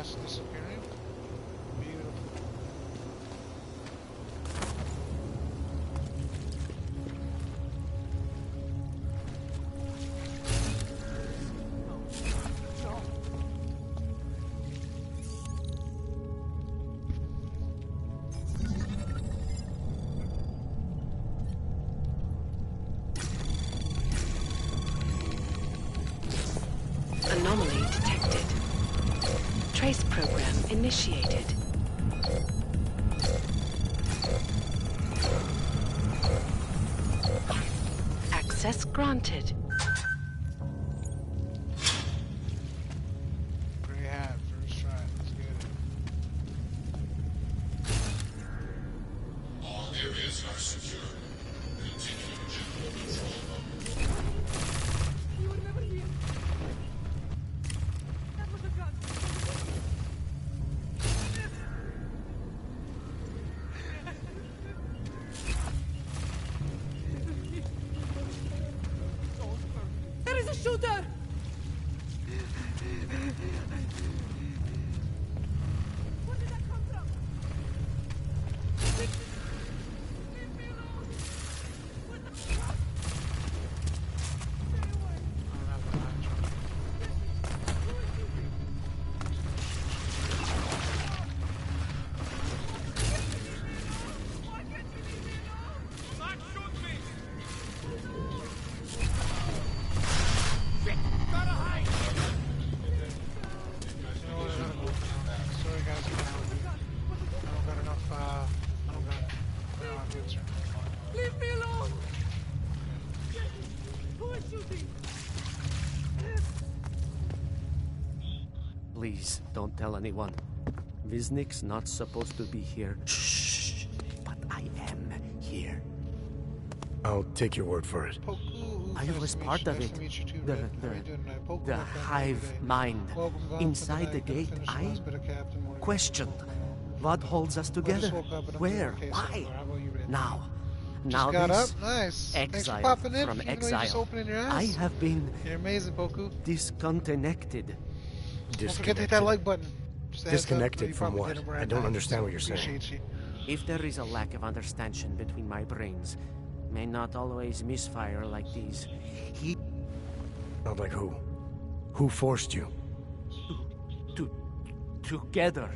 fast disappearing. Beautiful. Anomaly detected. Trace program initiated. Access granted. Gray hat, first try. Let's get it. All areas are secure. Continue general control mode. You were never here. That was a gun. There is a shooter! Where did that come from? Leave me alone! What the fuck? Stay away! Who is shooting? Why can't you leave me alone? Not shoot me! Shit! Gotta hide! Sorry guys, I don't got enough, I don't got answer. Leave me alone! Who is shooting? Please, don't tell anyone. Viznik's not supposed to be here. Shh. But I am here. I'll take your word for it. I was part of it. The hive mind. Inside the gate, I questioned. What holds us together? Where? Why? Now Just got this up? Nice. Thanks for exile popping in. from Even though you're just exile. opening your eyes. I have been You're amazing, Poku. disconnected. Don't forget to hit that like button. Just a heads up, Disconnected you from probably what? did it right I don't now. understand what you're saying. Appreciate you. If there is a lack of understanding between my brains, may not always misfire like these. Not like who? Who forced you? Together,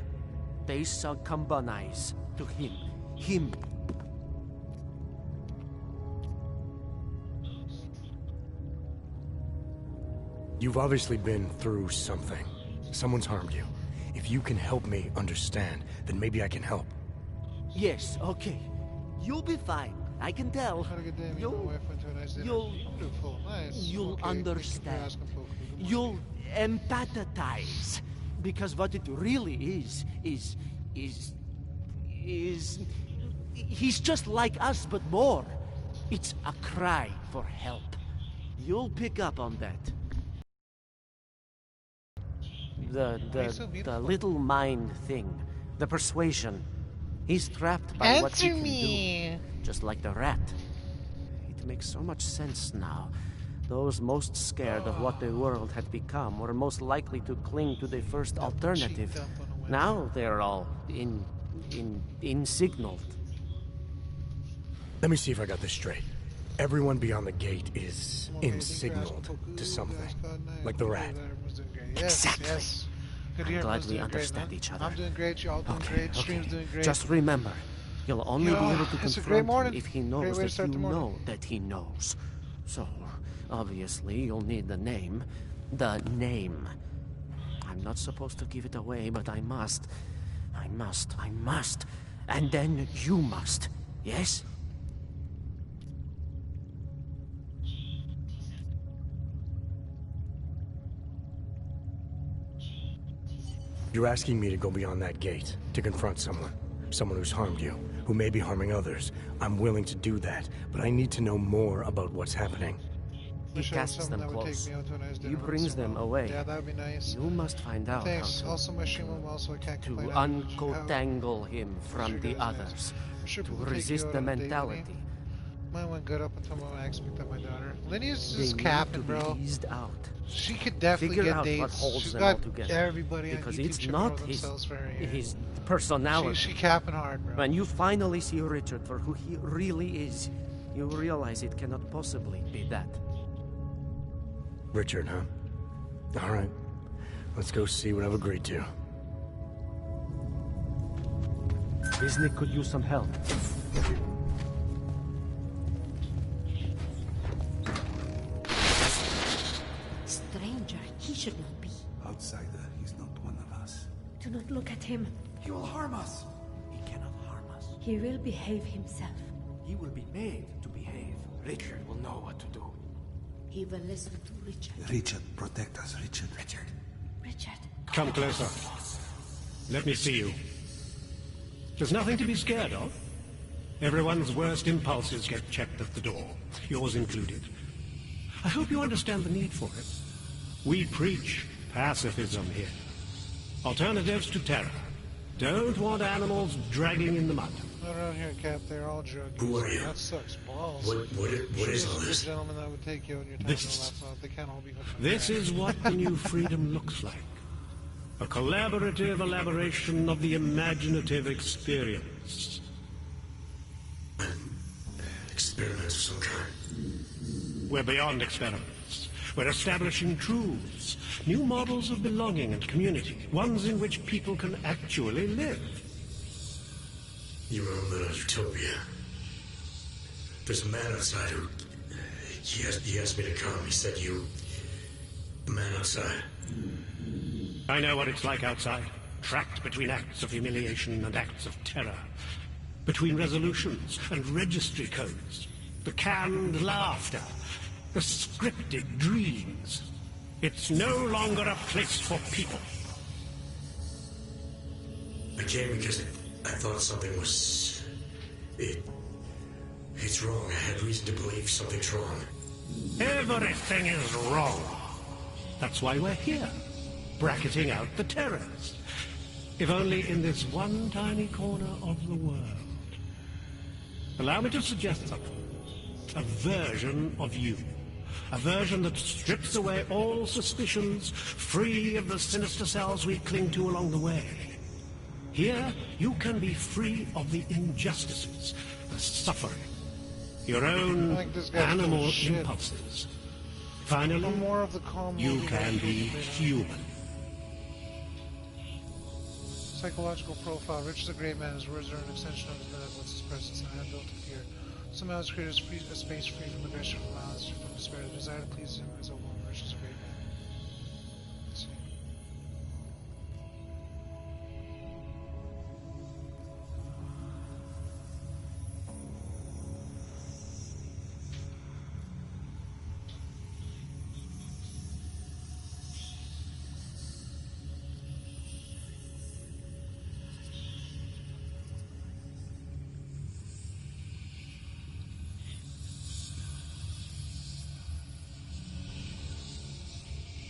they succumbanize to him. Him. You've obviously been through something. Someone's harmed you. If you can help me understand, then maybe I can help. Yes, okay. You'll be fine. I can tell. You'll understand. You'll empathize. Because what it really is he's just like us, but more. It's a cry for help. You'll pick up on that. The little mind thing, the persuasion. He's trapped by what he can do, just like the rat. It makes so much sense now. Those most scared of what the world had become were most likely to cling to the first alternative. Now they're all insignaled. Let me see if I got this straight. Everyone beyond the gate is insignaled to something, like the rat. Exactly. Yes. Good to I'm hear. glad Everyone's we doing great, understand man. each other. I'm doing great. Y'all doing great. Stream's doing great. Just remember, you'll only be able to it's a great confront morning. him if he Great knows way to that start you the morning. know that he knows. So, obviously, you'll need the name. The name. I'm not supposed to give it away, but I must. I must. And then you must. Yes? You're asking me to go beyond that gate, to confront someone who's harmed you, who may be harming others. I'm willing to do that, but I need to know more about what's happening. He casts them close. He brings them away. Yeah, that would be nice. You must find out Thanks. how Also, my stream went well, so I can't to complain. uncotangle him from the others, to resist the mentality. Mine went good up until my ex picked up my daughter. Lydia's They just need capping, to be bro. eased out. She could definitely Figure get out what dates. holds She's them got all together. everybody on Because YouTube it's tripping not over themselves for her. Yeah. his personality. She capping hard, bro. When you finally see Richard for who he really is, you realize it cannot possibly be that. Richard, huh? All right. Let's go see what I've agreed to. Disney could use some help. Stranger, he should not be. Outsider, he's not one of us. Do not look at him. He will harm us. He cannot harm us. He will behave himself. He will be made to behave. Richard will know what to do. He will listen to Richard. Richard, protect us, Richard. Richard. Richard. Come closer. Let me see you. There's nothing to be scared of. Everyone's worst impulses get checked at the door, yours included. I hope you understand the need for it. We preach pacifism here. Alternatives to terror. Don't want animals dragging in the mud. Not around here, Cap. They're all drug users. Who are you? That sucks balls. What is all this? The gentleman that would take you on your time This- on the laptop. They can't all be hooked on This crack. is what the new freedom looks like. A collaborative elaboration of the imaginative experience. Experiments of some kind. We're beyond experiments. We're establishing truths, new models of belonging and community, ones in which people can actually live. You own the utopia. There's a man outside who... He asked me to come. He said you... The man outside. I know what it's like outside, trapped between acts of humiliation and acts of terror, between resolutions and registry codes, the canned laughter, the scripted dreams. It's no longer a place for people. I came because I thought something was... It's wrong. I had reason to believe something's wrong. Everything is wrong. That's why we're here, bracketing out the terrors. If only in this one tiny corner of the world. Allow me to suggest something. A version of you. A version that strips away all suspicions, free of the sinister cells we cling to along the way. Here, you can be free of the injustices, the suffering, your own animal impulses. Finally, more of the calm you can be human. Psychological profile. Rich is a great man. His words are an extension of his benevolence, his presence, and I built to fear. Somehow his created a space free from aggression, from malice, from despair. The desire to please him is a woman. Rich is a great man. Let's see.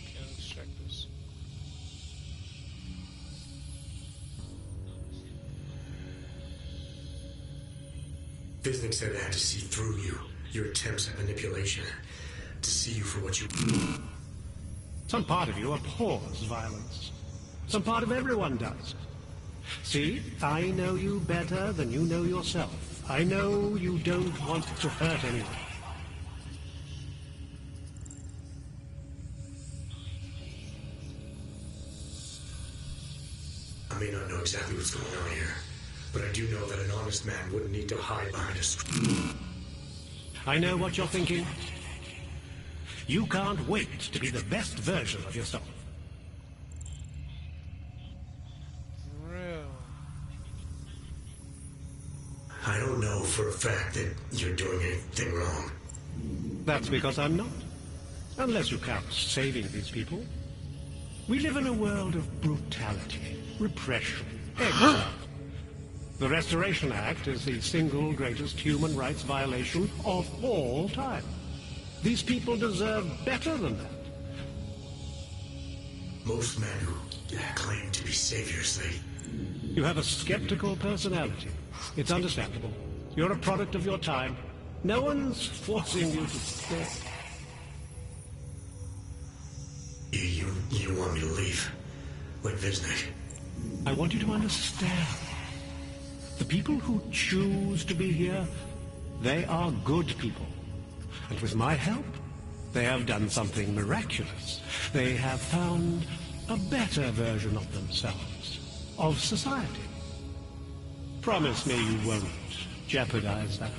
Okay, let's check this. Visnick said I had to see through you. Your attempts at manipulation. To see you for what you... Some part of you abhors violence. Some part of everyone does. See, I know you better than you know yourself. I know you don't want to hurt anyone. I may not know exactly what's going on here, but I do know that an honest man wouldn't need to hide behind a screen. I know what you're thinking. You can't wait to be the best version of yourself. Real. I don't know for a fact that you're doing anything wrong. That's because I'm not. Unless you count saving these people. We live in a world of brutality, repression, exile. The Restoration Act is the single greatest human rights violation of all time. These people deserve better than that. Most men who claim to be saviors, You have a skeptical personality. It's understandable. You're a product of your time. No one's forcing you to stay. You want me to leave? Like Viznik? I want you to understand. The people who choose to be here, they are good people. And with my help, they have done something miraculous. They have found a better version of themselves, of society. Promise me you won't jeopardize that.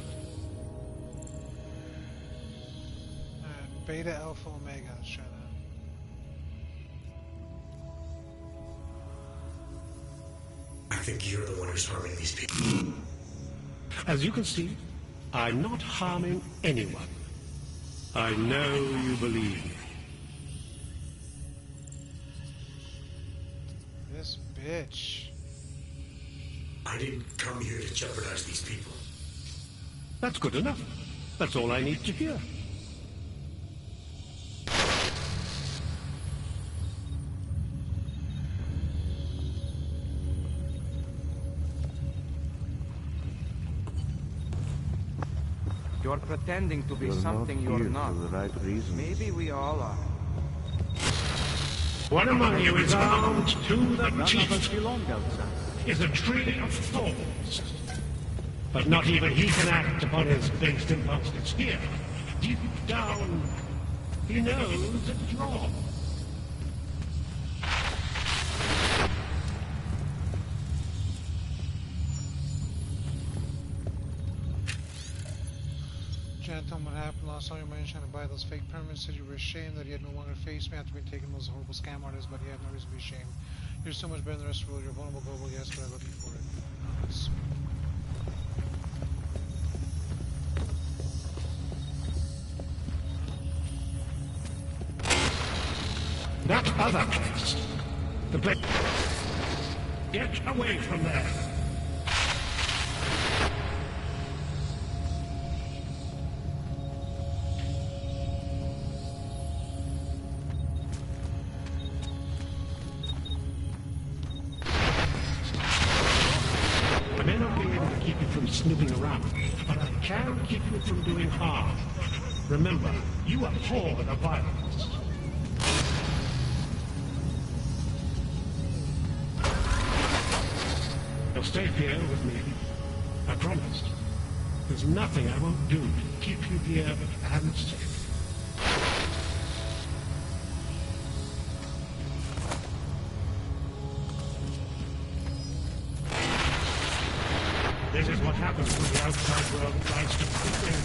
Beta, Alpha, Omega. Shut up. I think you're the one who's harming these people. As you can see, I'm not harming anyone. I know you believe me. This bitch. I didn't come here to jeopardize these people. That's good enough. That's all I need to hear. You're pretending to be something you're not. For the right reason. Maybe we all are. One among you is armed to the teeth. Is a tree of thorns. But not even he can act upon his based impulses here. Deep down, he knows it's wrong. Jan, tell me what happened last time you managed trying to buy those fake permits. Said you were ashamed that you had no longer faced me after being taken those horrible scam artists, but you have no reason to be ashamed. You're so much better than the rest of the world. You're vulnerable, global, yes, but I love you for it. Nice. That other place. The place. Get away from there. I may not be able to keep you from snooping around, but I can keep you from doing harm. Remember, you abhor the violence. You'll stay here with me. I promise. There's nothing I won't do to keep you here and safe. This is what happens when the outside world tries to fit in.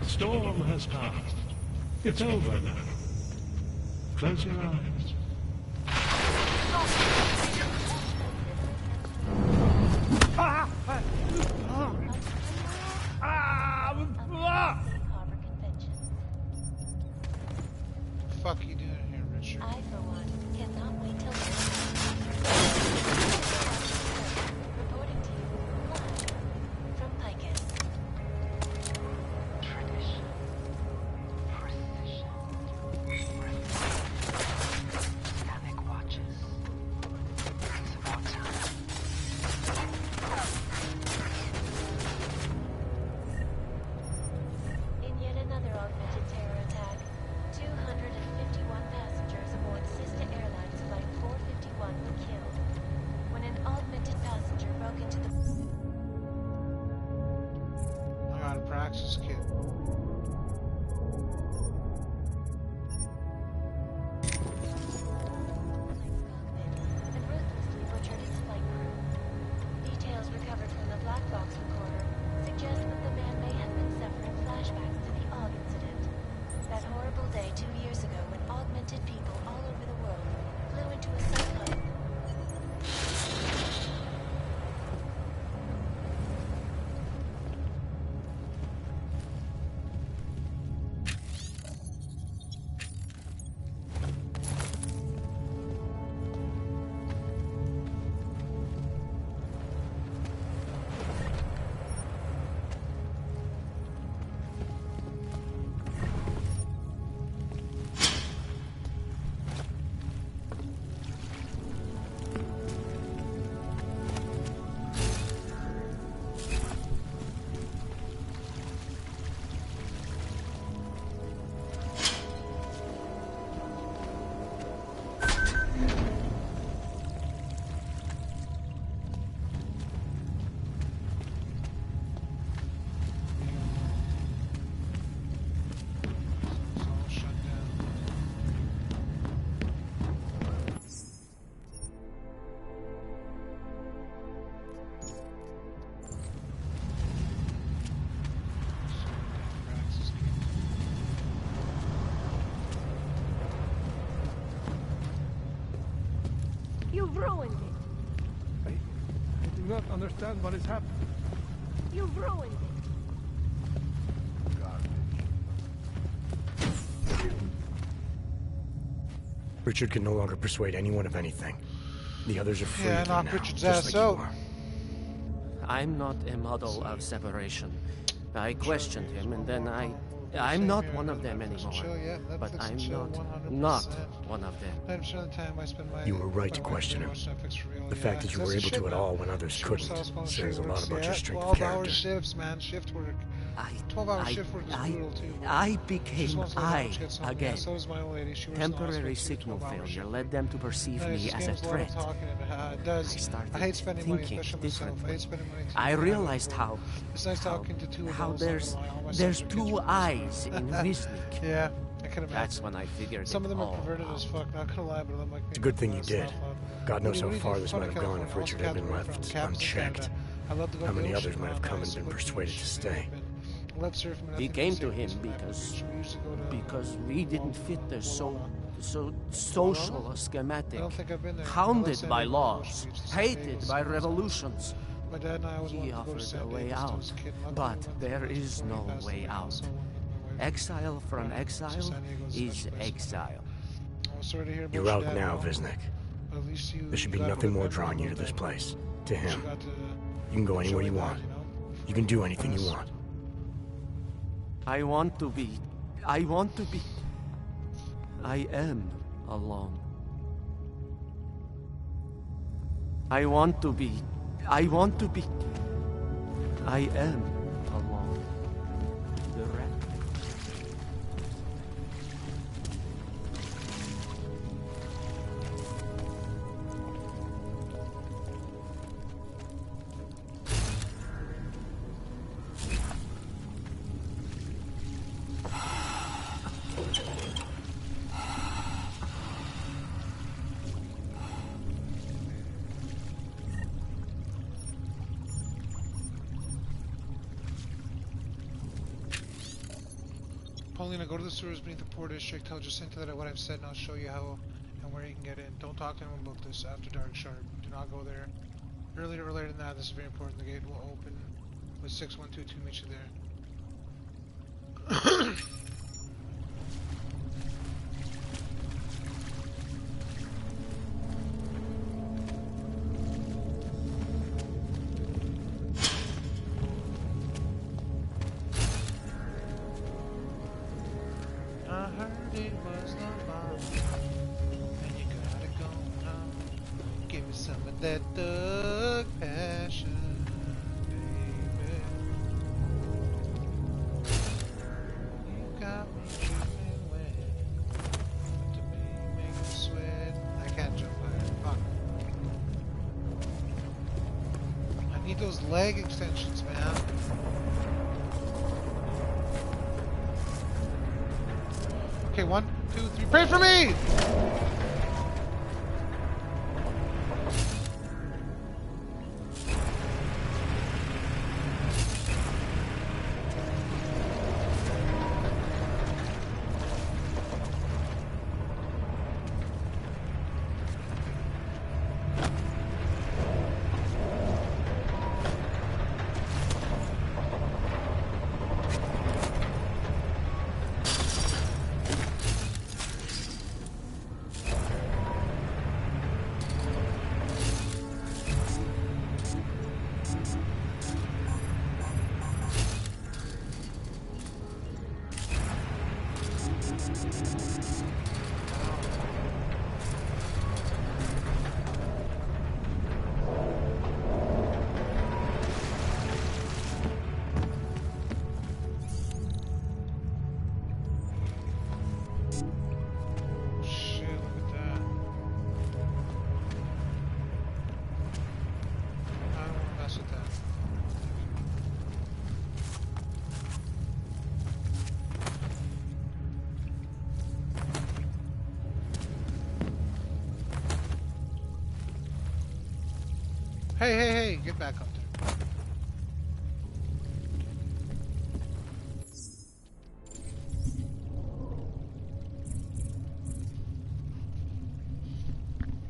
The storm has passed. It's over now. Close your eyes. Fuck you doing here, Richard? I, for one, cannot wait till reporting to you live from Picus. Tradition, precision, dynamic watches, principal time. In yet another augmented terror attack, 251 passengers aboard sister airlines Flight 451 were killed when an augmented passenger broke into the... I got a Praxis kit. and ruthlessly butchered its flight crew. Details recovered from the black box recorder suggest that the man may have been suffering flashbacks to the AUG incident. That horrible day 2 years ago when AUG understand what is happening. You've ruined it. Richard can no longer persuade anyone of anything. The others are free Yeah, again knock now, Richard's just ass like out. you are. I'm not a model of separation. I questioned him, and then I'm not one of them anymore. But I'm not one of them. 90% of the time I spend my... You were right to question him. The fact that you were able to at all when others couldn't says a lot about your strength of 12-hour character. shifts, man. Shift work. 12-hour shift work is brutal, too. I became I again. So does my old lady. She works Temporary signal failure led them to perceive me as a threat. I started thinking differently. I realized how there's two eyes in Wisnik. Yeah, I can imagine. That's when I figured some of them are perverted as fuck, not gonna lie, but I'm like... It's a good thing you did. God knows how far this might have gone if Richard had been left unchecked. How many others might have come and been persuaded to stay. We came to him because we didn't fit the so social schematic, hounded by laws, hated by revolutions. My dad and I always He offered a way out, but there is no way out. Exile from exile is exile. You're out now, Wisnik. There should be nothing more drawing you to this place, to him. You can go anywhere you want. You can do anything you want. I want to be. I am alone. I am alone. The rat. Paulina, go to the sewers beneath the Poor District. I'll just enter that at what I've said, and I'll show you how and where you can get in. Don't talk to anyone about this after dark sharp. Do not go there. Earlier or later than that, this is very important. The gate will open with 6122 meet you there. That thug passion, baby. You got me dripping wet. To me, make me sweat. I can't jump higher. Fuck. I need those leg extensions, man. Okay, 1, 2, 3. Pray for me! Hey, get back up there.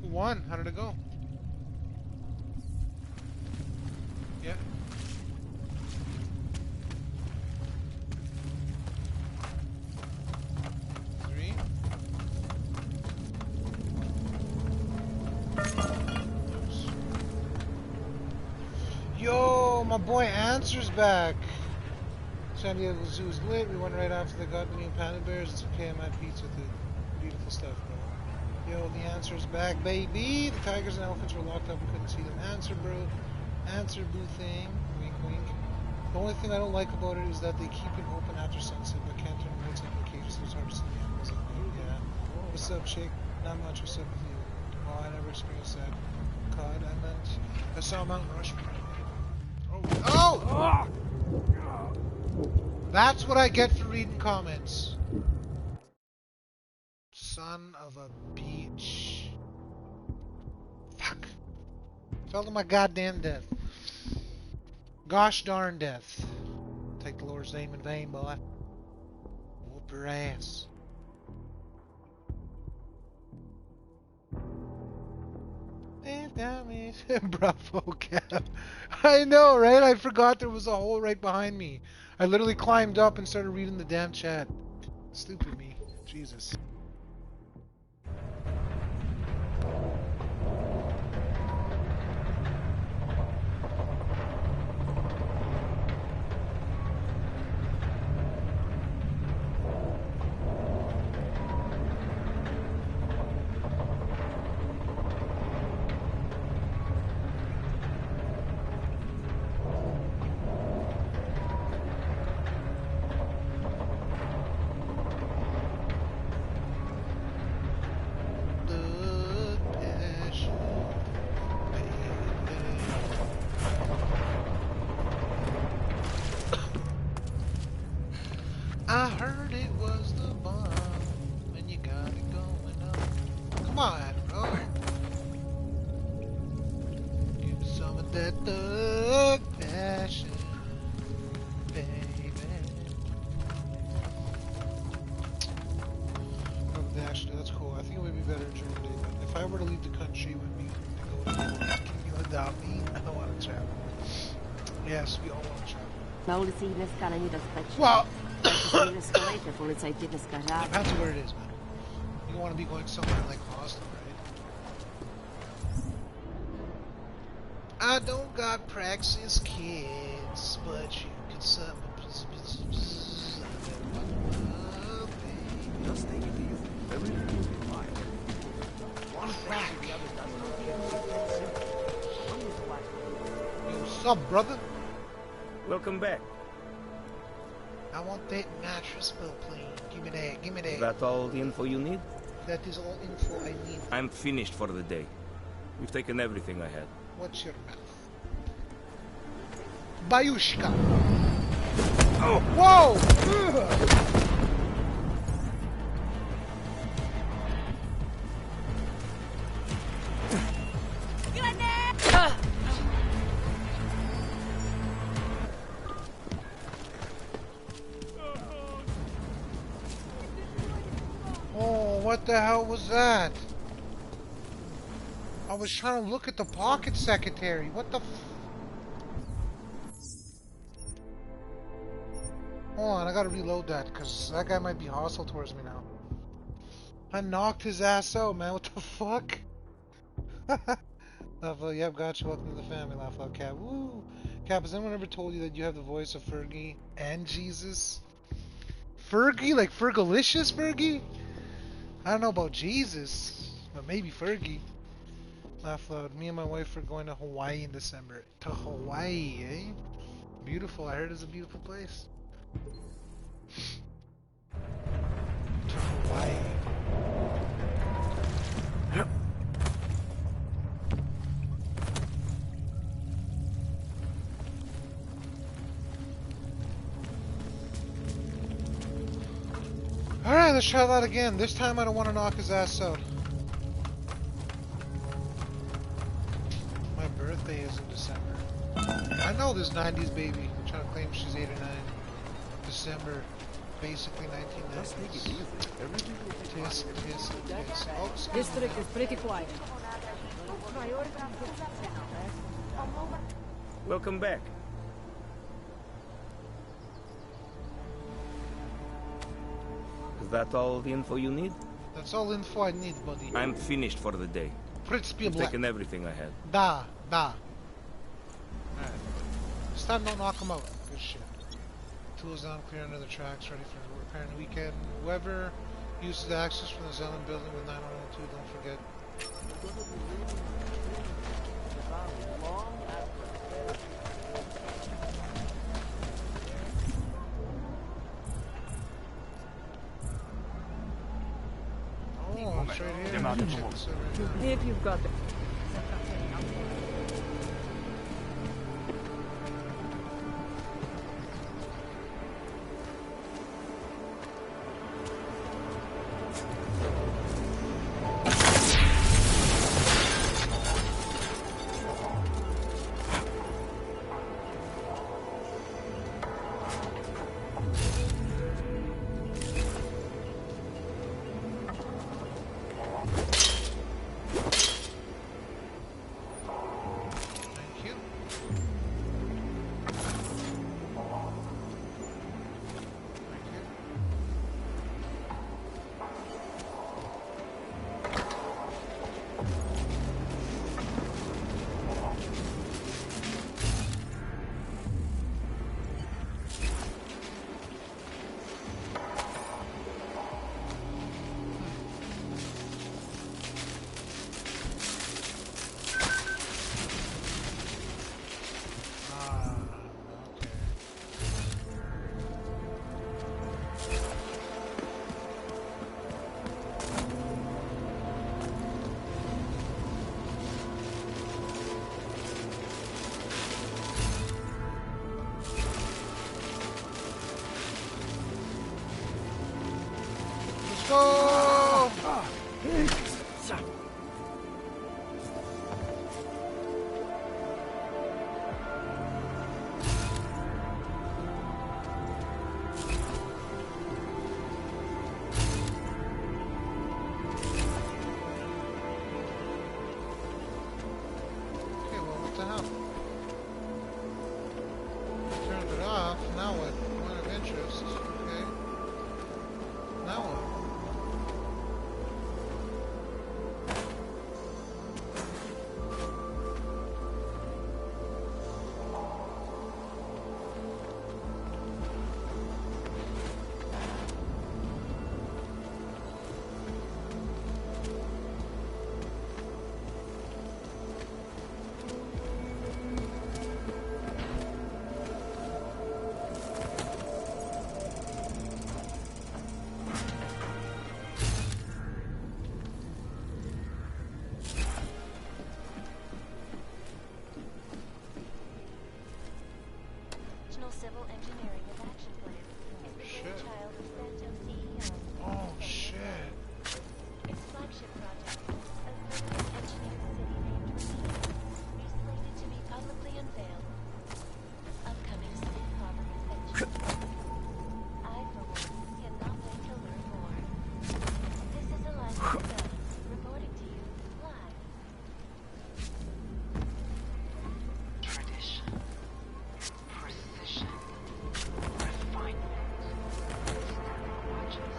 Who won? How did it go? boy Answer's back. San Diego Zoo is lit. We went right after they got the new panda bears. It's okay, I'm at peace with it. Beautiful stuff, bro. Yo, the Answer's back, baby. The tigers and elephants were locked up and couldn't see them. Answer, bro. Answer, boo thing. Wink, wink. The only thing I don't like about it is that they keep it open after sunset, but can't turn the lights on in cages, so it's hard to see the animals at night. Yeah. What's up, chick? Not much. What's up with you? Oh, I never experienced that. COD, I meant. I saw Mountain Rushmore. Oh! Oh! That's what I get for reading comments. Son of a bitch. Fuck. Fell to my goddamn death. Gosh darn death. Take the Lord's name in vain, boy. Whoop her ass. Bravo, Cap. I know, right? I forgot there was a hole right behind me. I literally climbed up and started reading the damn chat. Stupid me. Jesus. I heard it was the bomb, and you got it going on. Come on, bro. Give me some of that thug passion, baby. Oh, actually, that's cool. I think it would be better in Germany, but if I were to leave the country, it would be to go to Italy. Can you adopt me? I want to travel. Yes, we all want to travel. Na ulici dneska není bezpečí. Well, Dneska policajti dneska žádný. depends where it is, man. You want to be going somewhere like Austin, right? I don't got praxis kids, but you can suck my Just take it easy. Everything will be fine. One crack. Yo, what's up, brother? Welcome back. I want that mattress bill, please. Give me that, give me that. Is that all the info you need? That is all info I need. I'm finished for the day. We've taken everything I had. What's your mouth? Bayushka. Oh! Whoa! Oh, what the hell was that? I was trying to look at the pocket secretary. What the f... Hold on, I gotta reload that, because that guy might be hostile towards me now. I knocked his ass out, man. What the fuck? Laugh out, yep, gotcha. Welcome to the family. Laugh out, Cap. Woo! Cap, has anyone ever told you that you have the voice of Fergie and Jesus? Fergie? Like Fergalicious Fergie? I don't know about Jesus, but maybe Fergie. Laugh loud. Me and my wife are going to Hawaii in December. To Hawaii, eh? Beautiful. I heard it's a beautiful place. To Hawaii. Alright, let's try that again. This time I don't want to knock his ass out. My birthday is in December. I know this 90s baby trying to claim she's 8 or 9. December, basically 1990s. Just take it easy. Everything will be Tisk, tisk, tisk. Oh, District is pretty quiet. Welcome back. Is that all the info you need? That's all info I need, buddy. I'm finished for the day. Принципе, I've taken everything I had. Да, да. Alright. time, don't knock them out. Good shit. Tools down, clear another tracks, ready for repair in the weekend. Whoever uses the access from the Zelen building with 9102, don't forget. Oh, it's right here. If you've got the... Civil engineering of action plan. Is the brainchild of Santo CEO. Oh shit. Its flagship project, a civil engineered city named Rosita, is slated to be publicly unveiled. Upcoming safe harbor adventure. I, for one, cannot wait to learn more. This is Eliza Stone, reporting to you live. Tradition. Precision. Refinement. Watches.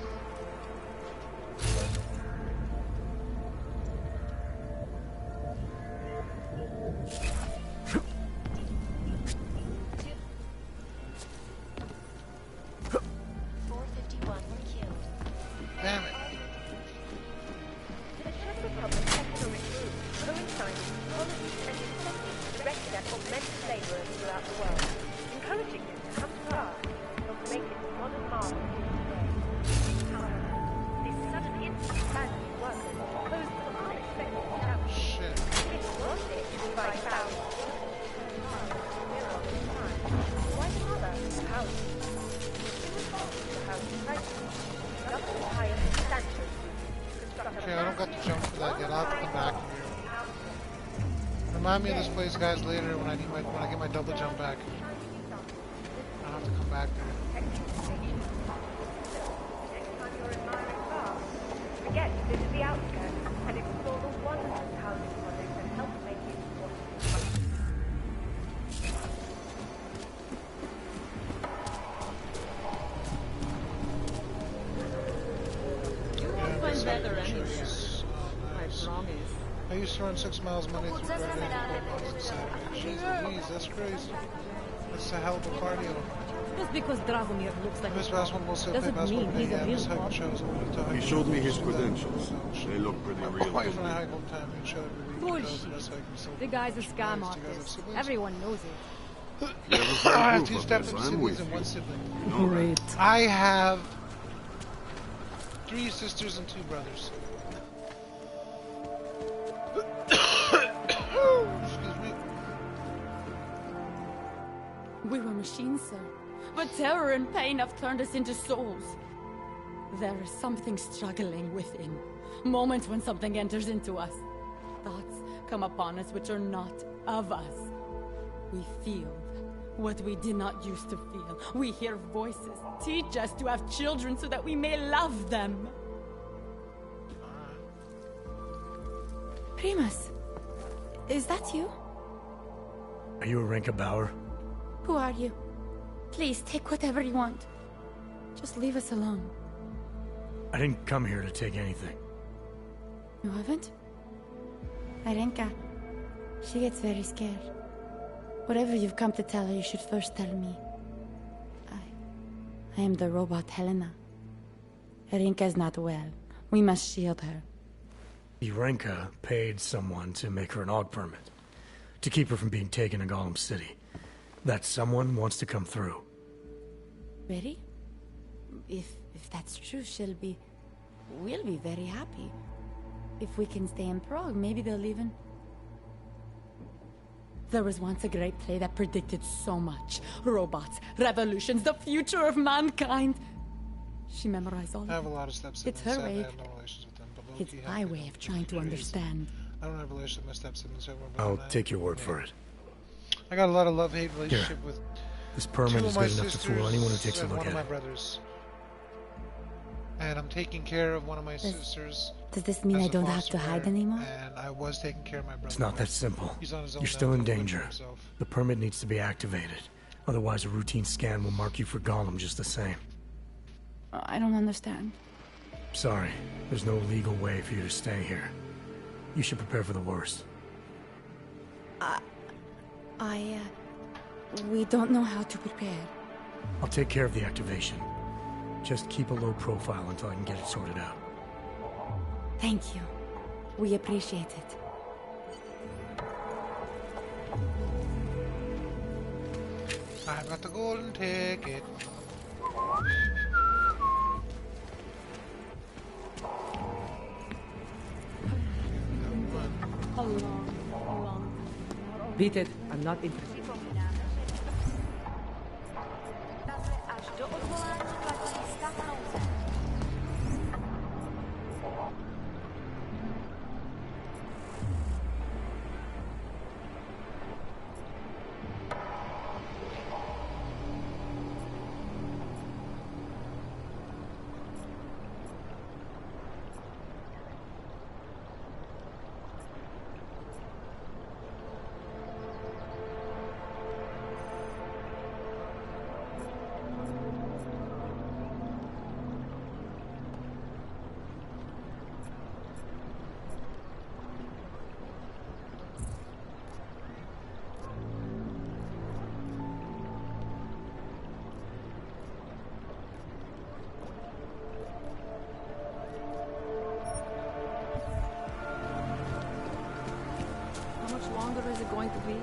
Damn it. The Czech Republic Economic Group coincides with policies and incentives directed at augmented laborers throughout the world, encouraging them to come to us and make its modern marvel today. However, this sudden influx of new workers posed some unexpected challenges. It was it by thousands of why the mother of housing? In response to housing crisis, government hired substantial Okay, I don't got to jump for that yet. I'll have to come back here. Remind me of this place, guys, later when I get my double jump back. I'll have to come back there. Next time you're admiring cars, forget to visit the outskirts and explore the wondrous housing projects that help make it what it is. Better anyways. Nice. I used to run 6 miles Monday through Friday. Jeez, that's crazy. It's a hell of a cardio. Just because Dragomir looks like This a basketball will still play doesn't basketball mean today. he's a Yeah, real this hype cop. shows all the He showed me his credentials. They look pretty real. Quite to from me. a high gold time and show everybody. Bullshit. The guy's a scam artist. Everyone knows it. You ever I find have proof two of step this, and I'm siblings with and you. one sibling. You know that. Great. I have 3 sisters and 2 brothers. Excuse me. We were machines, sir. But terror and pain have turned us into souls. There is something struggling within. Moments when something enters into us. Thoughts come upon us which are not of us. We feel what we did not used to feel. We hear voices. Teach us to have children so that we may love them. Primus, is that you? Are you a Renka Bauer? Who are you? Please, take whatever you want. Just leave us alone. I didn't come here to take anything. You haven't? Arenka, she gets very scared. Whatever you've come to tell her, you should first tell me. I am the robot Helena. Arenka is not well. We must shield her. Renka paid someone to make her an AUG permit. To keep her from being taken to Gollum City. That someone wants to come through. Really? If that's true, we'll be very happy. If we can stay in Prague, maybe they'll even... There was once a great play that predicted so much. Robots, revolutions, the future of mankind. She memorized all of it. I have a lot of steps. It's her way. I have no relations with them, but It's my way of trying to understand. I don't have a relationship with my stepsiblings. I'll take your word for it. I got a lot of love-hate relationship Here. with This permit 2 is of my good enough to sisters fool anyone who takes a and look one at of my it. brothers. And I'm taking care of one of my sisters. Does this mean as I a don't have foster to hide care, anymore? And I was taking care of my brother. It's not that simple. He's on his own You're now, still in feel good for danger. himself. The permit needs to be activated. Otherwise, a routine scan will mark you for Gollum just the same. I don't understand. Sorry, there's no legal way for you to stay here. You should prepare for the worst. We don't know how to prepare. I'll take care of the activation. Just keep a low profile until I can get it sorted out. Thank you. We appreciate it. I've got the golden ticket. Beat it. I'm not interested. Až do odvolání platí stav nouze. How much longer is it going to be?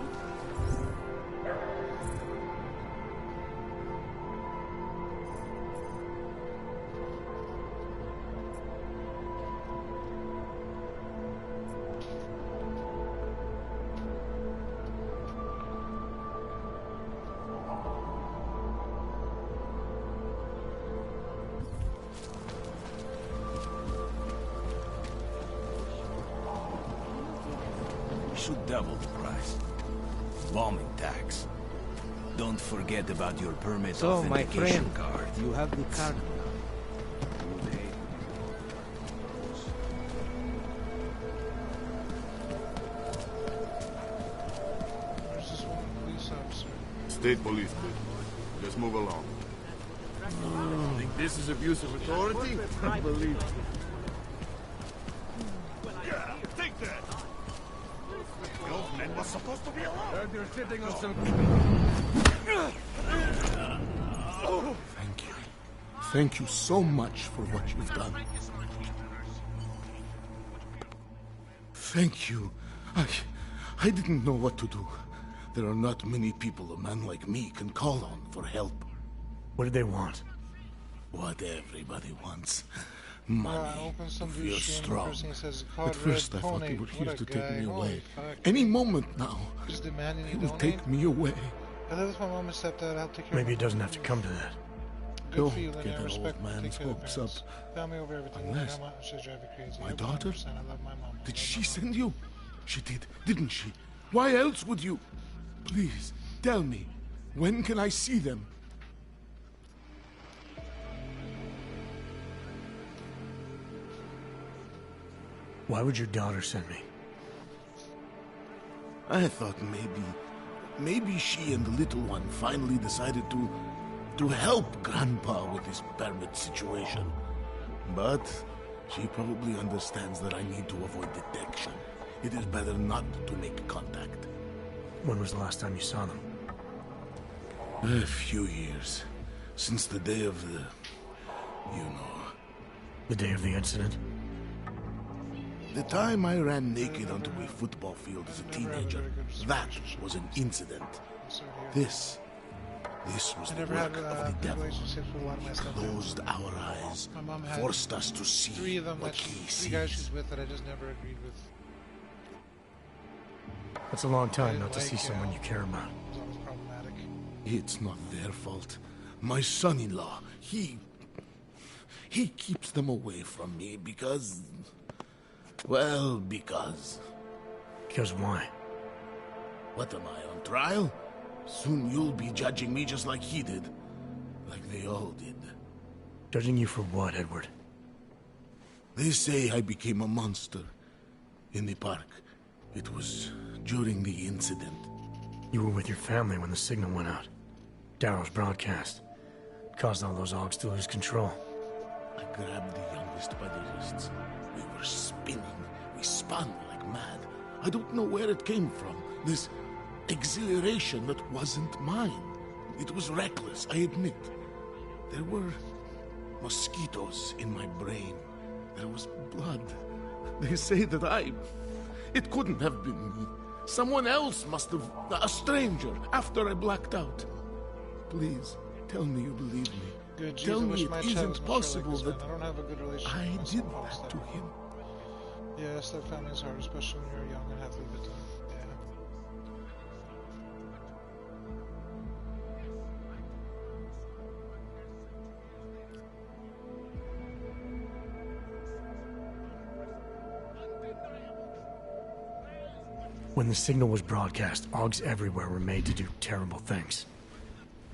Should double the price. Bombing tax. Don't forget about your permit So, my authentication friend, card. you have the card now. There's this one police officer. State police, kid. Let's move along. Think this is abuse of authority? I believe it. Yeah, take that! Government was supposed to be allowed. Heard you're sitting on some... Thank you. Thank you so much for what you've done. Thank you. I didn't know what to do. There are not many people a man like me can call on for help. What did they want? What everybody wants. Money. If you're strong. At first I thought they were here to take me away. Any moment now, they will take me away. I live with my mom and stepdad. I'll take care Maybe it doesn't have to come to that. Don't get an old man's hopes up. Family over everything. Unless... My daughter? I love my mom. Did she send you? She did, didn't she? Why else would you? Please, tell me. When can I see them? Why would your daughter send me? I thought maybe she and the little one finally decided to help Grandpa with his permit situation. But she probably understands that I need to avoid detection. It is better not to make contact. When was the last time you saw them? A few years. Since the day of the... you know. The day of the incident? The time I ran naked onto a football field as a teenager, that was an incident. This was the work of the devil. Closed our eyes, forced us to see what he sees. 3 guys she's with that I just never agreed with. That's a long time not to see someone you care about. It's always problematic. It's not their fault. My son-in-law, he keeps them away from me because... well, because... Because why? What am I, on trial? Soon you'll be judging me just like he did. Like they all did. Judging you for what, Edward? They say I became a monster. In the park. It was during the incident. You were with your family when the signal went out. Darrow's broadcast. Caused all those Augs to lose control. I grabbed the youngest by the wrists. We were spinning. We spun like mad. I don't know where it came from. This exhilaration that wasn't mine. It was reckless, I admit. There were mosquitoes in my brain. There was blood. They say that it couldn't have been me. Someone else must have... a stranger, after I blacked out. Please, tell me you believe me. Good, tell me it isn't possible like that I don't have a good relationship I with did my that step. to him. Yeah, step family is hard, especially when you're young and have to leave it to them. Yeah. When the signal was broadcast, Augs everywhere were made to do terrible things.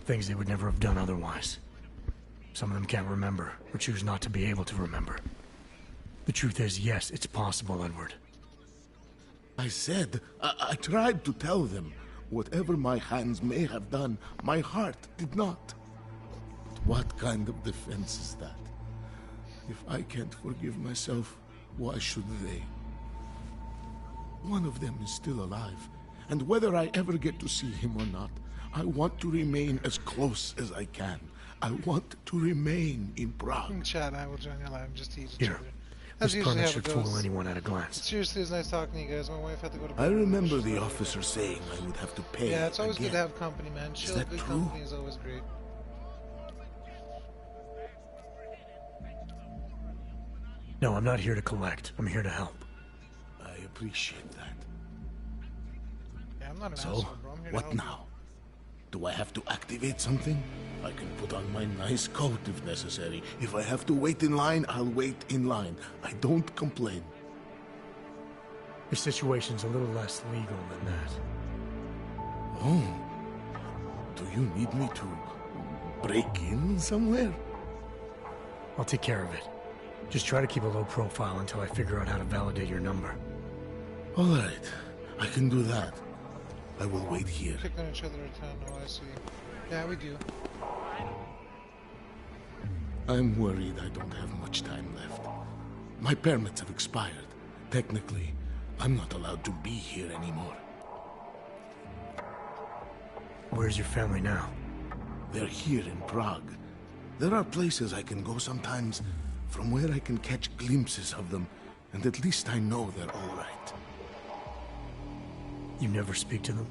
Things they would never have done otherwise. Some of them can't remember, or choose not to be able to remember. The truth is, yes, it's possible, Edward. I said, I tried to tell them. Whatever my hands may have done, my heart did not. But what kind of defense is that? If I can't forgive myself, why should they? One of them is still alive, and whether I ever get to see him or not, I want to remain as close as I can. I want to remain in Prague. Chad, I will join you live. I'm just teasing. Here, this permit should fool anyone at a glance. Seriously, it's nice talking to you guys. My wife had to go to bed. I remember the officer saying I would have to pay. Yeah, it's always again. good to have company, man. Chill, good company is always great. No, I'm not here to collect. I'm here to help. I appreciate that. Yeah, I'm not an So, asshole, bro. I'm here to what help now? Do I have to activate something? I can put on my nice coat if necessary. If I have to wait in line, I'll wait in line. I don't complain. Your situation's a little less legal than that. Oh. Do you need me to break in somewhere? I'll take care of it. Just try to keep a low profile until I figure out how to validate your number. All right. I can do that. I will wait here. Pick on each other at time. Oh, I see. Yeah, we do. I'm worried I don't have much time left. My permits have expired. Technically, I'm not allowed to be here anymore. Where's your family now? They're here in Prague. There are places I can go sometimes from where I can catch glimpses of them, and at least I know they're all right. You never speak to them?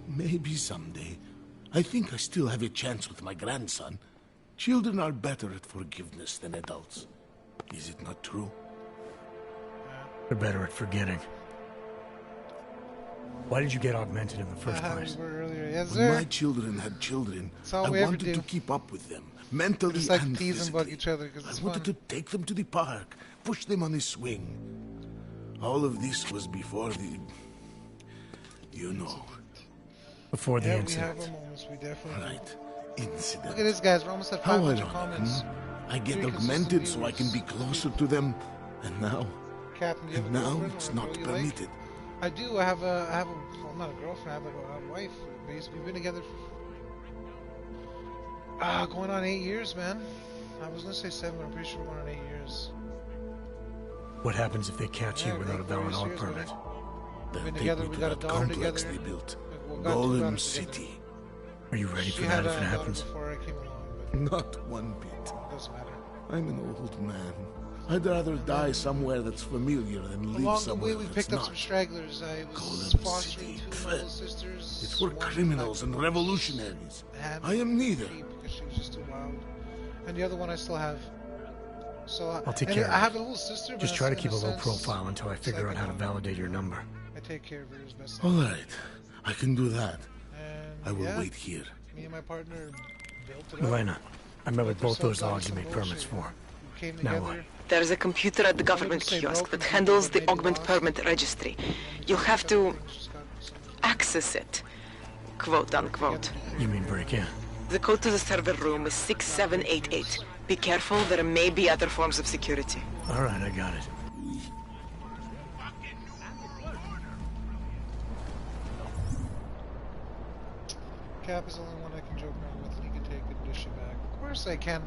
Maybe someday. I think I still have a chance with my grandson. Children are better at forgiveness than adults. Is it not true? They're better at forgetting. Why did you get augmented in the first place? Yes, when my children had children, I wanted to keep up with them, mentally just like and tease physically. and bug each other because it's I wanted fun. to take them to the park, push them on a swing. All of this was before the... You know. Before the yeah, incident. we have our moments, we definitely Right. Incident. Look at this, guys. We're almost at How 500 ironic, comments. I get 3 augmented so I consistent can be closer to them, and now... Captain, do you have And a now girlfriend it's or a not girl you permitted. Like? I do. I have a, well, not a girlfriend. I have a wife. Basically, we've been together for going on 8 years, man. I was gonna say 7, but I'm pretty sure we're going on 8 years. What happens if they catch you without a valid AUG permit? They'll been take together, me we to got a that daughter complex together. they built. We've got 2 Golem daughters City. together. Are you ready She for had that if a it happens? daughter before I came along, Not one bit. but it doesn't matter. I'm an old man. I'd rather die somewhere that's familiar than live Along the somewhere way, we that's picked up not. some stragglers. I was Golem fostering City. 2 little sisters. It's for one criminals and revolutionaries. I am neither. Because she was just too wild. And the other one I still have. So I'll take and care of I it. have a little sister. Just but try to in keep a low sense, profile until I figure out how to validate your number. I take care of her as best I All can. right. I can do that. And I will yeah, wait here. Me and my partner built it up. Elena, I met with both those Built AUGs you made ourselves permits some for. We came Now together. what? There's a computer at the government kiosk that handles the augment permit registry. You'll have to access it, quote unquote. You mean break in? The code to the server room is 6788. Be careful, there may be other forms of security. Alright, I got it. Cap is the only one I can joke around with, and he can take a dish back. Of course I can.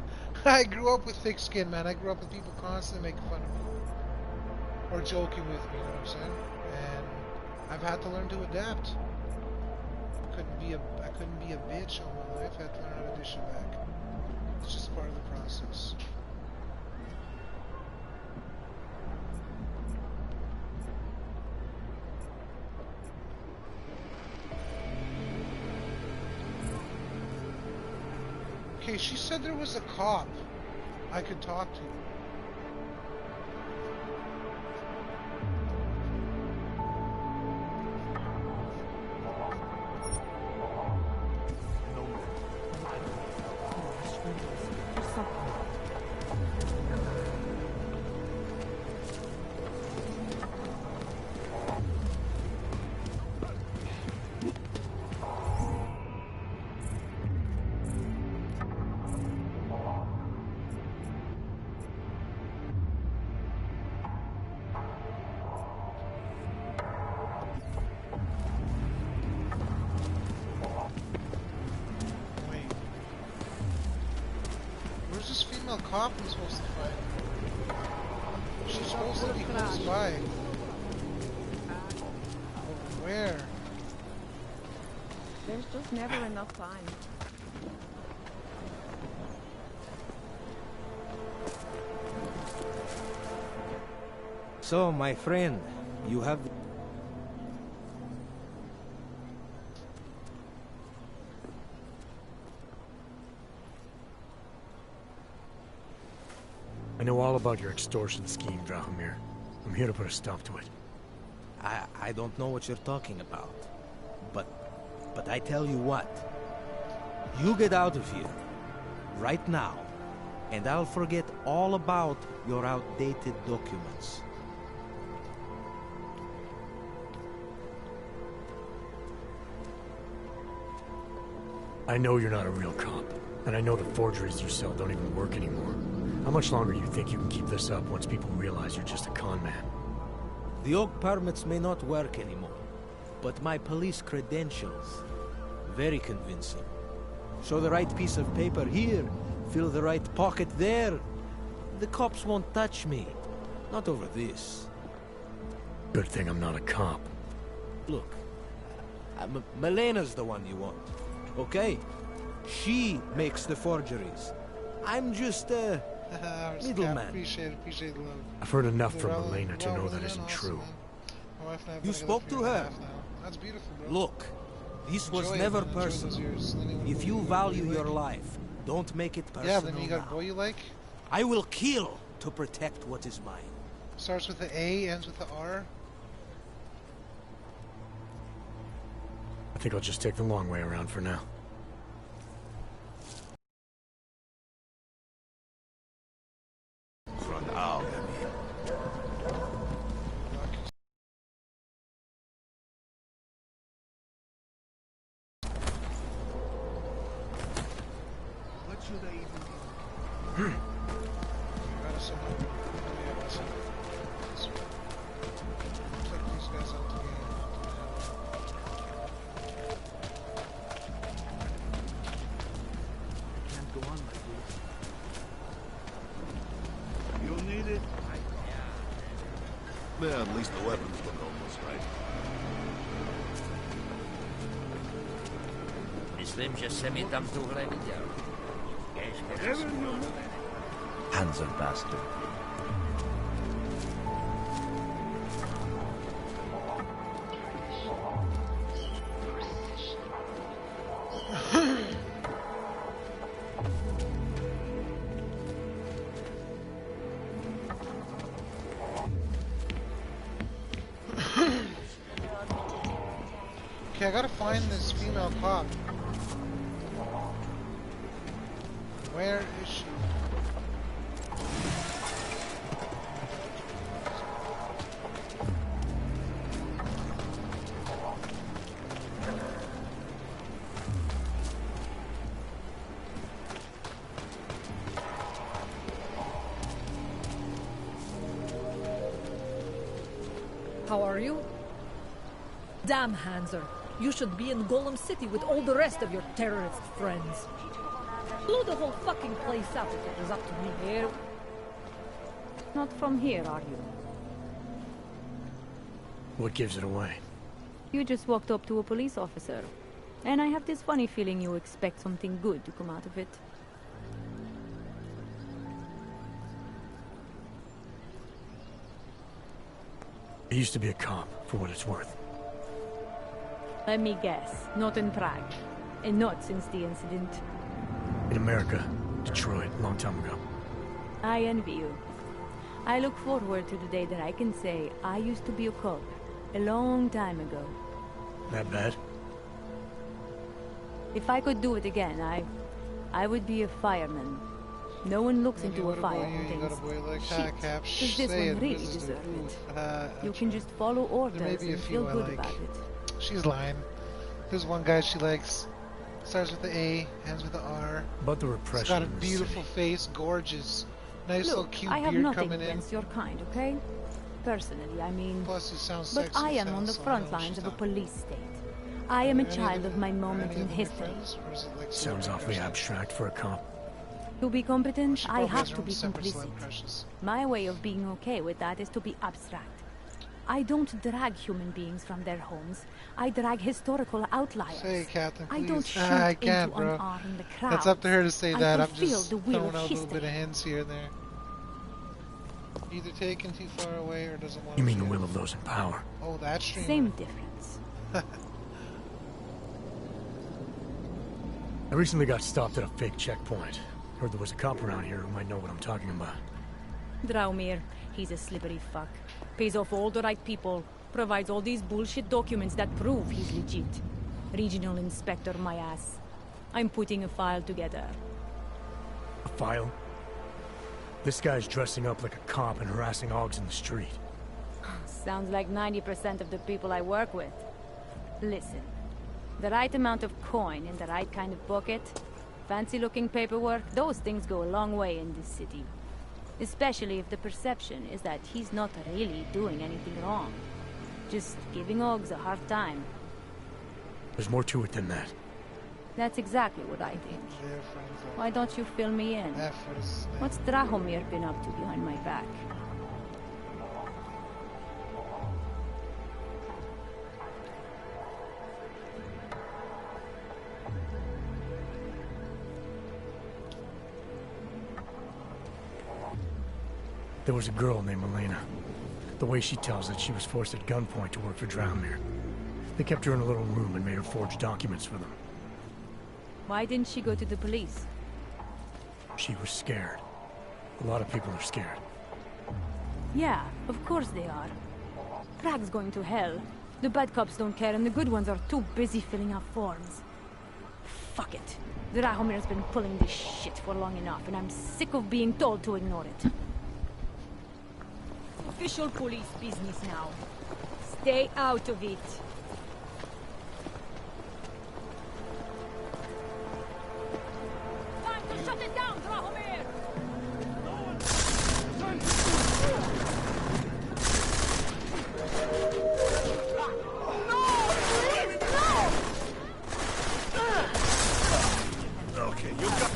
I grew up with thick skin, man. I grew up with people constantly making fun of me. Or joking with me, you know what I'm saying? And I've had to learn to adapt. I couldn't be a bitch all my life. I had to learn how to dish it back. It's just part of the process. Okay, she said there was a cop I could talk to. Where's this female cop I'm supposed to fight? She's supposed to be close by. But where? There's just never enough time. So, my friend, you have... I know all about your extortion scheme, Drahomir. I'm here to put a stop to it. I don't know what you're talking about. But I tell you what. You get out of here. Right now. And I'll forget all about your outdated documents. I know you're not a real cop, and I know the forgeries you sell don't even work anymore. How much longer do you think you can keep this up once people realize you're just a con man? The AUG permits may not work anymore, but my police credentials, very convincing. Show the right piece of paper here, fill the right pocket there. The cops won't touch me. Not over this. Good thing I'm not a cop. Look, Melena's the one you want, okay? She makes the forgeries. I'm just a middleman. Appreciate the love. I've heard enough from Elena to know that isn't true. My wife and I have You been together spoke for to a year and a her? half now. That's beautiful, bro. Look, this was Enjoy it, never man. Enjoy those personal. years. Then you If wanna you go value you your like. life, don't make it personal. Yeah, then you got a now. boy you like. I will kill to protect what is mine. Starts with the A, ends with the R. I think I'll just take the long way around for now. Run out. What should I even do? Check these guys out together. Can't go on like this. You'll need it. Yeah, at least the weapons look almost right. Myslím, že jsem je tam tuhle viděl. Handsome bastard. Okay, I gotta find this female cop. Where is she? How are you? Damn, Hanser. You should be in Golem City with all the rest of your terrorist friends. Blow the whole fucking place up if it was up to me here. Not from here, are you? What gives it away? You just walked up to a police officer. And I have this funny feeling you expect something good to come out of it. I used to be a cop, for what it's worth. Let me guess, not in Prague. And not since the incident. In America, Detroit, a long time ago. I envy you. I look forward to the day that I can say I used to be a cop a long time ago. That bad? If I could do it again, I would be a fireman. No one looks into a fire and thinks, shit, does this one really deserve it? You can just follow orders and feel good about it. She's lying. There's one guy she likes. Starts with the A, ends with the R. But the repression. He's got a beautiful face, gorgeous. Nice little cute I have beard nothing coming in. against your kind, okay? Personally, I mean. Plus, he sounds but sexy I as am hell, on the so I front know what lines she's of a talking police state. I am a Any child of of my them- moment any in of them history. friends, or is it like Sounds celebrity awfully crushes? abstract for a cop. To be competent, I probably have has her to own be separate complicit. celeb crushes. My way of being okay with that is to be abstract. I don't drag human beings from their homes. I drag historical outliers. Say, Captain, please. I don't shoot I can't, into bro. unarmed crowds. That's up to her to say I that. I'm fulfill just the wheel throwing of out a little bit history. of hints here and there. Either taken too far away or doesn't want You to mean the see will it. of those in power? Oh, that stream. Same difference. I recently got stopped at a fake checkpoint. Heard there was a cop around here who might know what I'm talking about. Draumir, he's a slippery fuck. Pays off all the right people. Provides all these bullshit documents that prove he's legit. Regional inspector, my ass. I'm putting a file together. A file? This guy's dressing up like a cop and harassing hogs in the street. Sounds like 90% of the people I work with. Listen, the right amount of coin in the right kind of pocket, fancy-looking paperwork, those things go a long way in this city. Especially if the perception is that he's not really doing anything wrong. Just giving hogs a hard time. There's more to it than that. That's exactly what I think. Why don't you fill me in? What's Drahomir been up to behind my back? There was a girl named Milena. The way she tells it, she was forced at gunpoint to work for Drowmere. They kept her in a little room and made her forge documents for them. Why didn't she go to the police? She was scared. A lot of people are scared. Yeah, of course they are. Prague's going to hell. The bad cops don't care and the good ones are too busy filling out forms. Fuck it. Drahomir's been pulling this shit for long enough and I'm sick of being told to ignore it. Official police business now. Stay out of it. Time to shut it down, Drahomir! Okay, you got...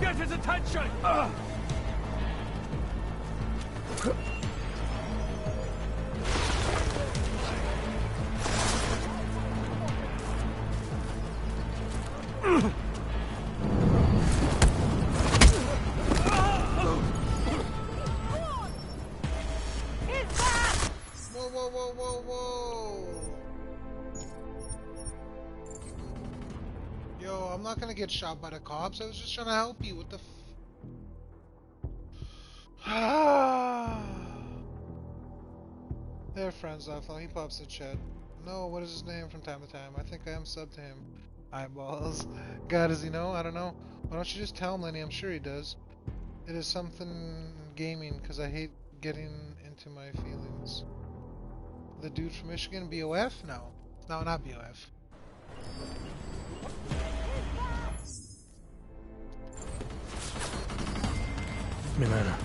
Get his attention! Whoa, whoa, whoa, whoa! Yo, I'm not gonna get shot by the cops. I was just trying to help you. What the They're friends, I thought. He pops in chat. No, what is his name from time to time? I think I am subbed to him. Eyeballs. God, does he know? I don't know. Why don't you just tell him, Lenny? I'm sure he does. It is something gaming, because I hate getting into my feelings. The dude from Michigan? BOF? No. No, not BOF. Milena,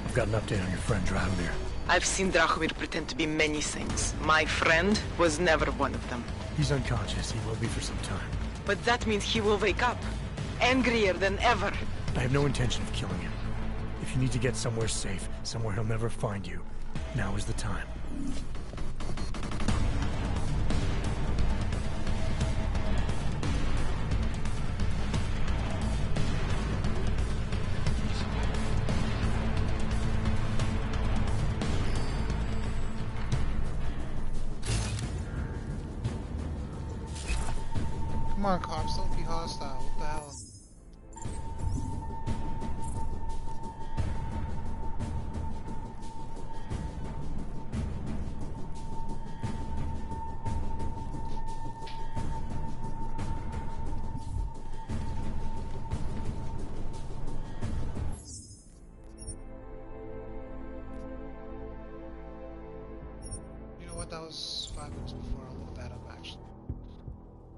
I've got an update on your friend Drahomir. I've seen Drahomir pretend to be many things. My friend was never one of them. He's unconscious. He will be for some time. But that means he will wake up, angrier than ever. I have no intention of killing him. If you need to get somewhere safe, somewhere he'll never find you, now is the time. Come on, cops, don't be hostile. What the hell? You know what? That was 5 minutes before I looked that up, actually.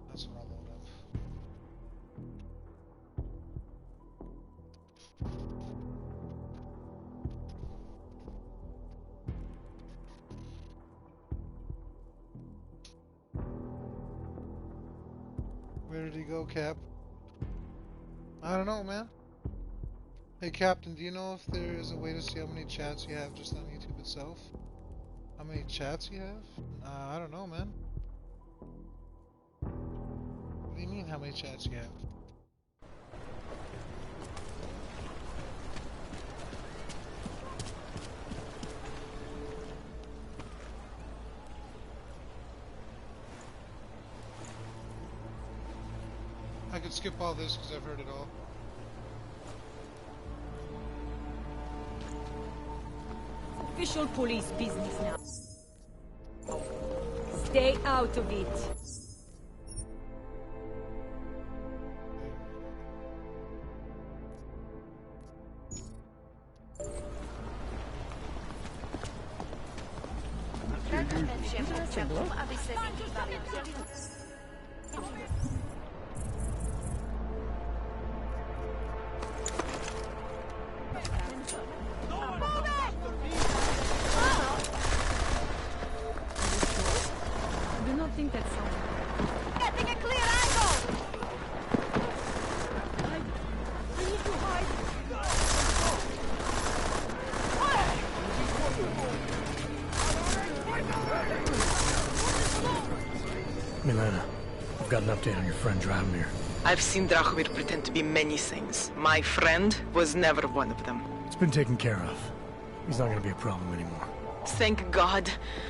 That's what I'll load up. Where did he go, Cap? I don't know, man. Hey, Captain, do you know if there is a way to see how many chats you have just on YouTube itself? How many chats you have? I don't know, man. What do you mean, how many chats you have? I could skip all this because I've heard it all. Official police business now. Stay out of it. I do not think that's someone. Getting a clear angle! I need to hide. Milena, got an update on your friend Drahomir? I've seen Drahomir pretend to be many things. My friend was never one of them. It's been taken care of. He's not gonna be a problem anymore. Thank God.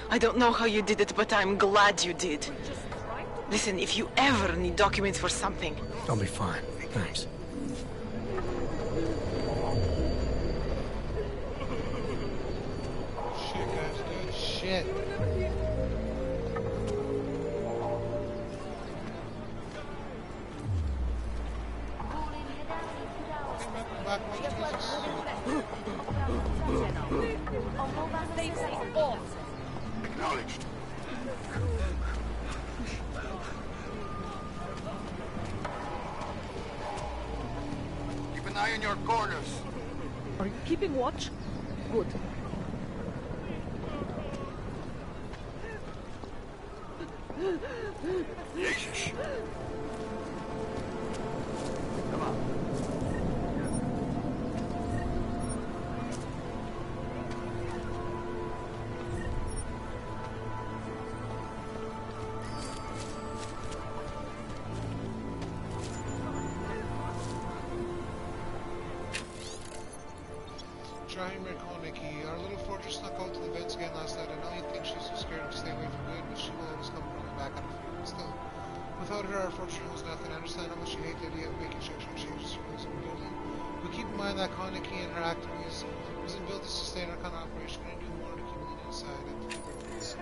I don't know how you did it, but I'm glad you did. Listen, if you ever need documents for something... I'll be fine. Thanks. Shit, guys, good shit. Acknowledged. Keep an eye on your corners. Are you keeping watch? Good. Jesus. Come on. Drahomir Koniki, our little fortress snuck out to the vents again last night. I know you think she's so scared to stay away from good, but she will always come running back out of fear. Still, without her, our fortress was nothing. I understand how much you hate the idea of making structural changes to rules in the building. But keep in mind that Koniki and her activities wasn't built to sustain our kind of operation. We're going to do more to keep Melina inside and to keep her peace.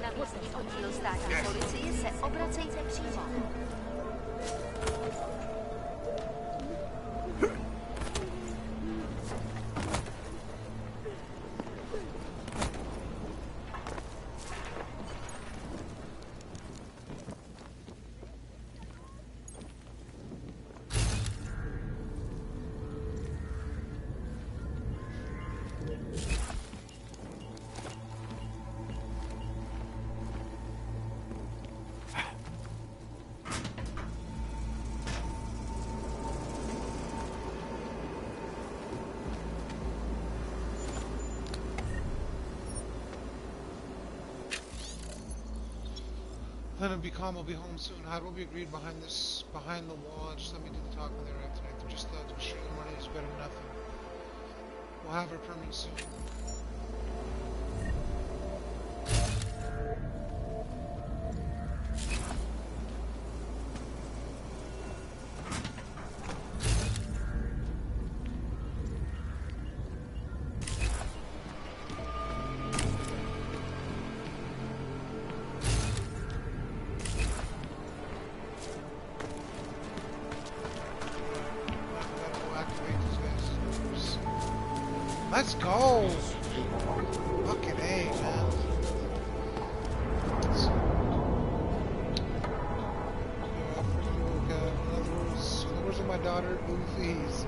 Na místní oddíl státní policie se obracejte přímo. Let him be calm, we'll be home soon. How do we agreed behind the wall? Just let me do the talking there right tonight. They're just to assure the money is better than nothing. We'll have her permanent soon. Let's go! Fucking A, man. Where's my daughter? Oofies.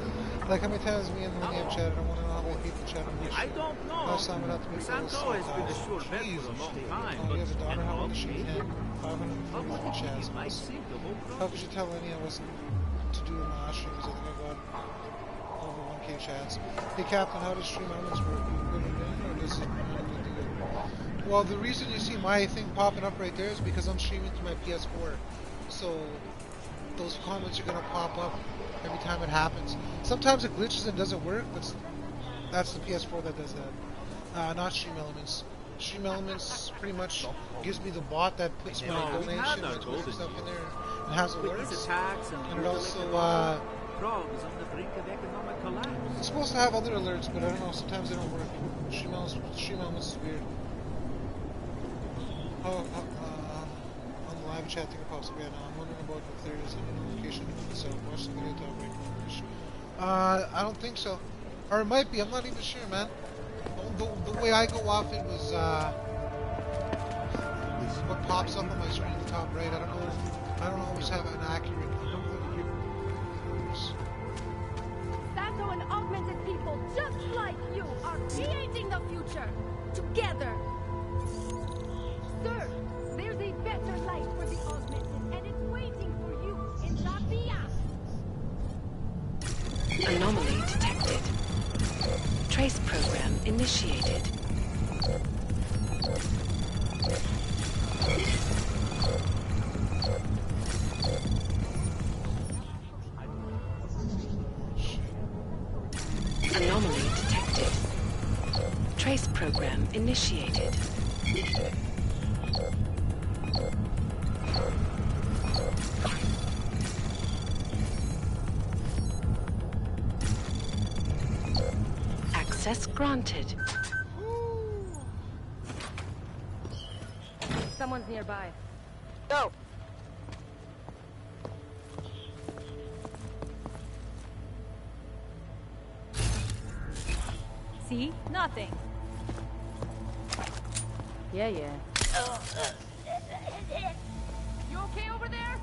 Like how many times me and Lenny have chatted, I want to know how many people chat on this shit. I don't know. Last time it had to be Santo has been a sure bet for a long time. Oh, he has a daughter, how old is she? Okay. 550 chats. How could you tell Lenny I wasn't to do in my streams? I think I got over 1k chats. Hey Captain, how does stream elements work? You put it in or does it manually do it? Well, the reason you see my thing popping up right there is because I'm streaming to my PS4. So those comments are gonna pop up every time it happens. Sometimes it glitches and doesn't work, but that's the PS4 that does that. Not Stream Elements. Stream Elements pretty much gives me the bot that puts my donation and Twitter stuff in there and has alerts. And it also it's supposed to have other alerts, but I don't know, sometimes they don't work. Stream Elements is weird. On the live chat thing pops up, yeah, no, I'm wondering about if there is any notification so watch the video talk right. I don't think so. Or it might be, I'm not even sure, man. The way I go off it was what pops up on my screen at the top right. I don't always have an accurate Anomaly detected. Trace program initiated. Anomaly detected. Trace program initiated. Access granted. Someone's nearby. Go! See? Nothing. Yeah. You okay over there?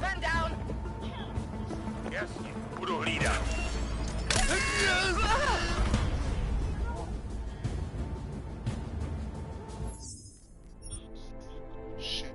Man down! Yes, puro leader. Shit.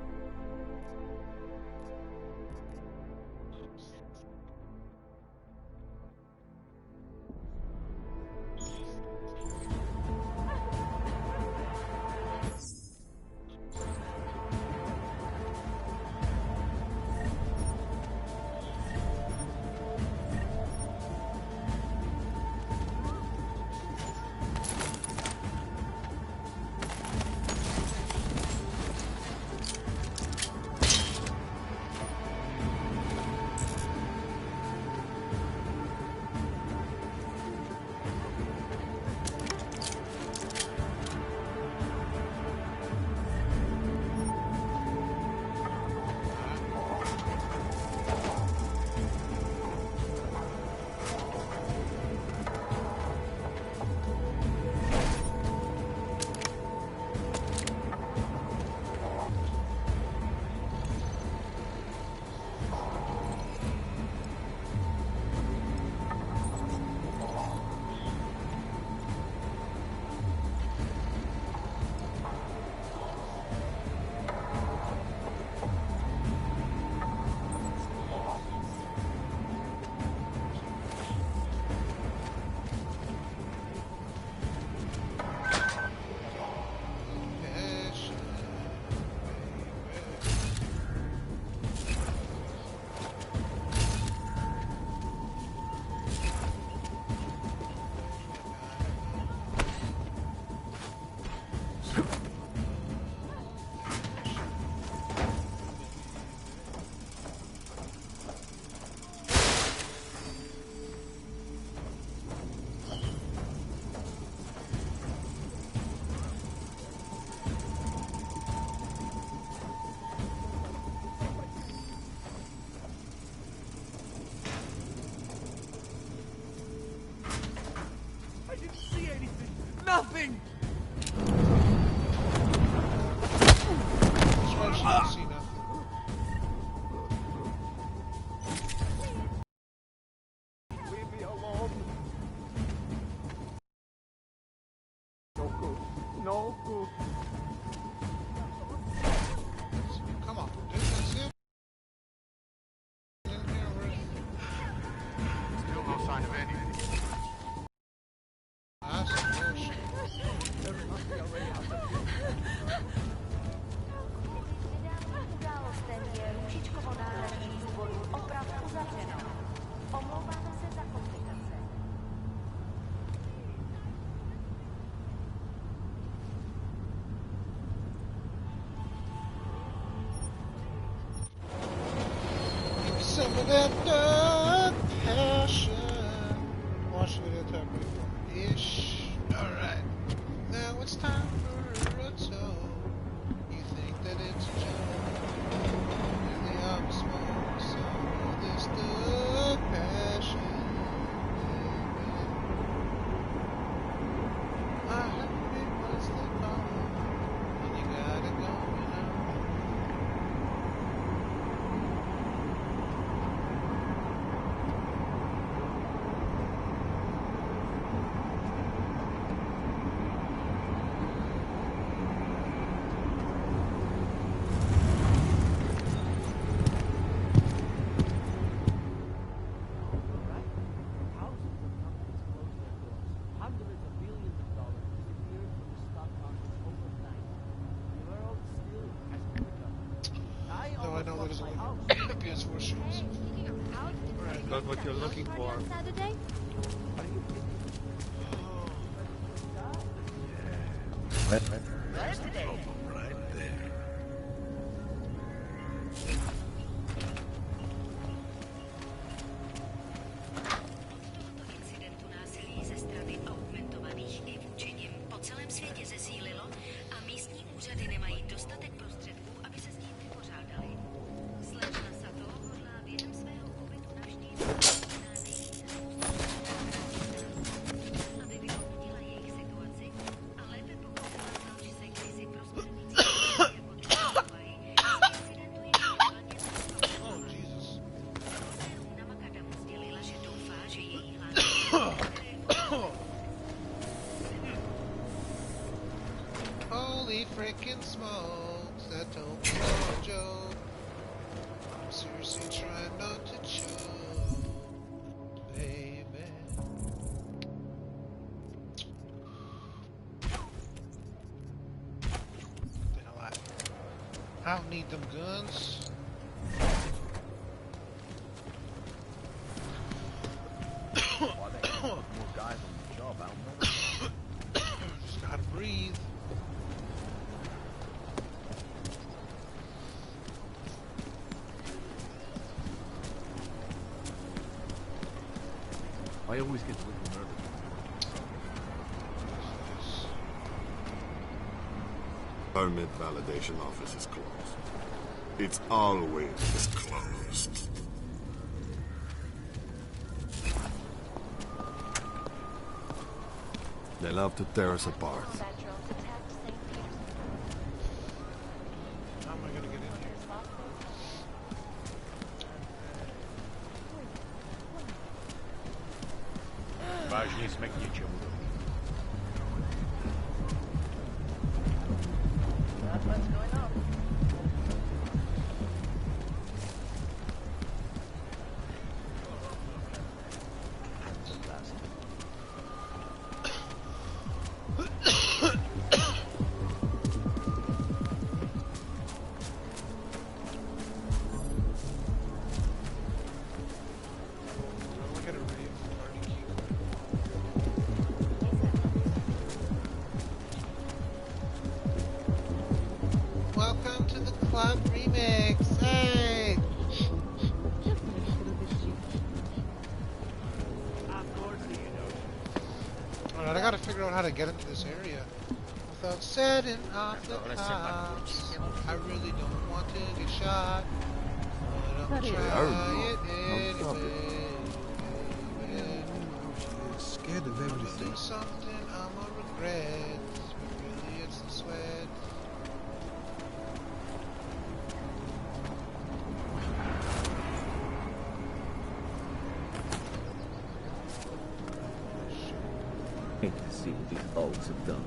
Nothing! Leave me alone. No good. No good. Come on, dude, that's it. Still no sign of anything. That's bullshit. There must be a way out of here. Událostem je Růžičkovo nádraží z důvodu oprav uzavřeno. Omlouváme se za komplikace. Some of that dark passion. Watch the video talk before. Ish. Alright. Now it's time for a toast. You think that it's a joke? I know there's only PS4 streams. Got what you're looking for. Saturday? There's trouble right there. Incidentu násilí ze strany augmentovaných i vůčením po celém světě zesílilo a místní úřady nemají dostatek prostředků, aby se s tím vypořádali. Slečna Sato hodlá během svého pobytu navštívit aby vyhodnotila jejich situaci a lépe pochopila, proč se krizi prosperující podlévají. Z incidentu je na Makadamu sdělila, že doufá, že její Holy frickin' smokes, that don't be no joke. I'm seriously trying not to choke, baby. I don't need them guns. More guys on the job, Just gotta breathe. I always get a little nervous. Permit validation office is closed. It's always closed. They love to tear us apart. How am I gonna get in here? Vážně jsme k něčemu. What's going on? Welcome to the club remix. Hey! Alright, I gotta figure out how to get into this area without setting off the cops. I really don't want to get shot, but I'm trying it anyway. Scared of everything. Do something I'ma regret, but really it's the sweat. Hate to see what these Ulks have done.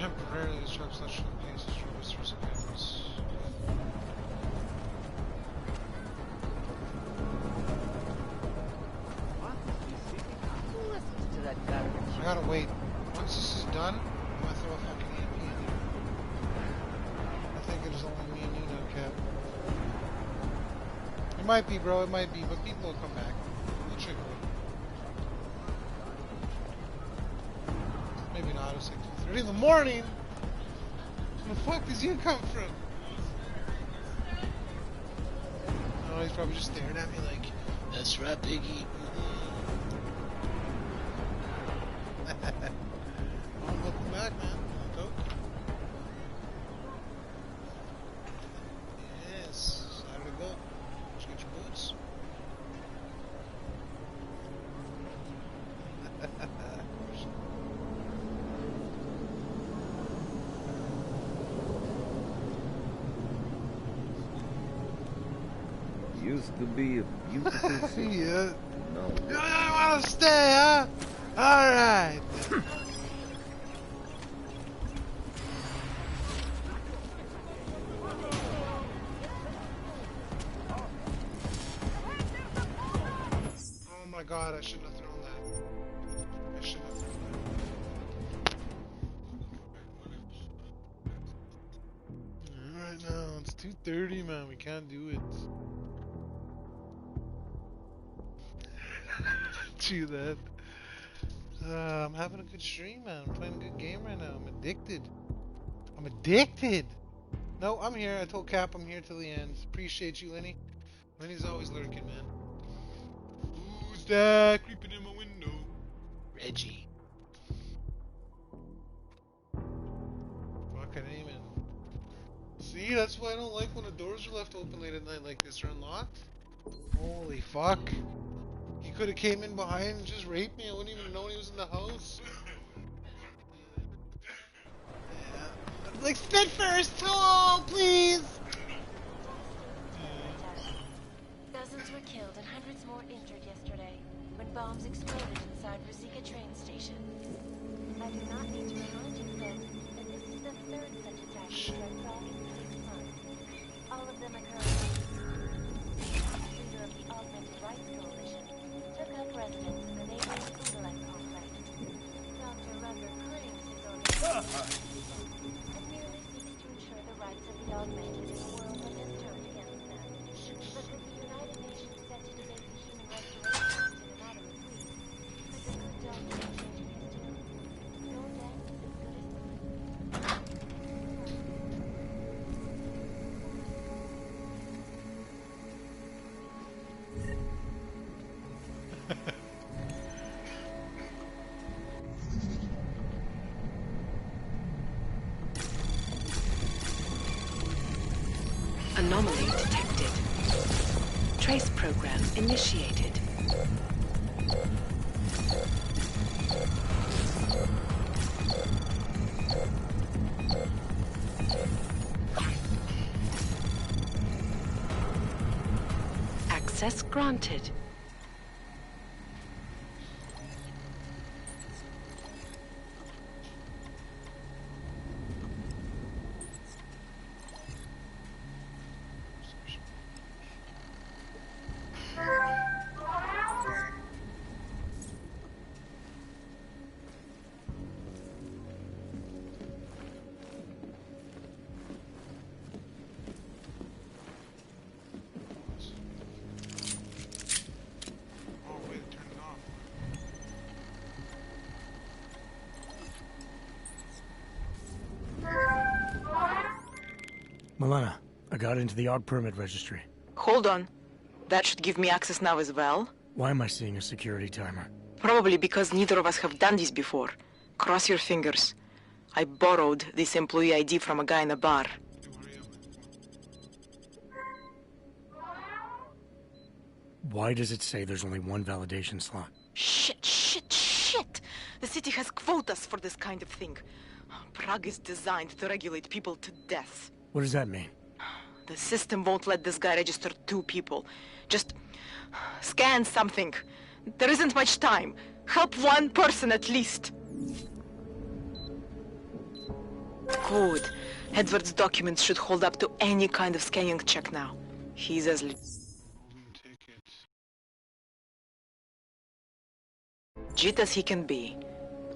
Temporarily disrupt such cases from visitors and cameras. I gotta wait. Once this is done, I'm gonna throw a fucking EMP in here. I think it is only me and you now, Cap. It might be, bro, it might be, but people will come back. We'll trick it. Maybe not, it's like 2:30 in the morning! Where the fuck does you come from? Oh, he's probably just staring at me like, that's Trap Iggy. Oh, welcome back, man. Coke. Yes, time to go. Let's get your boots. Used to be a beautiful city. Yeah. No. You want to stay, huh? All right. Oh my God! I shouldn't have thrown that. I shouldn't have thrown that. Right now it's 2:30, man. We can't do it. Do that. I'm having a good stream, man. I'm playing a good game right now. I'm addicted. I'm addicted. No, I'm here. I told Cap I'm here till the end. Appreciate you, Lenny. Lenny's always lurking, man. Who's that creeping in my window? Reggie. Fucking amen. See, that's why I don't like when the doors are left open late at night like this or unlocked. Holy fuck. He could have came in behind and just raped me. I wouldn't even know he was in the house. Yeah. Like, spit first! Oh, please! Dozens were killed and hundreds more injured yesterday when bombs exploded inside Rosika train station. I do not need to remind you, folks, that this is the third such attack we have saw in 6 months. All of them occurred. Leader of the Augmented Rights Coalition took out residents in the neighboring Kudalek complex. Dr. Rucker claims his organization and merely seeks to ensure the rights of the augmented in a world that has turned against them. But with the United Nations set to debate the human restoration in a matter of weeks, could the good doctor be changing his tune? Your guess is as good as mine. Anomaly detected. Trace program initiated. Access granted. Milena, I got into the AUG permit registry. Hold on. That should give me access now as well. Why am I seeing a security timer? Probably because neither of us have done this before. Cross your fingers. I borrowed this employee ID from a guy in a bar. Why does it say there's only one validation slot? Shit, shit, shit! The city has quotas for this kind of thing. Prague is designed to regulate people to death. What does that mean? The system won't let this guy register 2 people. Just scan something. There isn't much time. Help 1 person at least. Good. Edward's documents should hold up to any kind of scanning check now. He's as legit as he can be,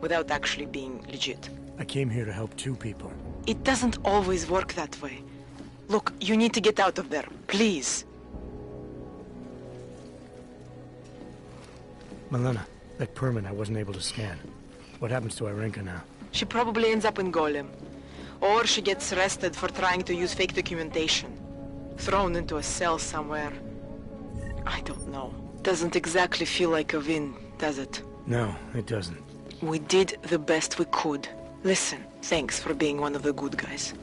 without actually being legit. I came here to help 2 people. It doesn't always work that way. Look, you need to get out of there, please. Milena, that permit I wasn't able to scan. What happens to Irenka now? She probably ends up in Golem. Or she gets arrested for trying to use fake documentation. Thrown into a cell somewhere. I don't know. Doesn't exactly feel like a win, does it? No, it doesn't. We did the best we could. Listen, thanks for being one of the good guys.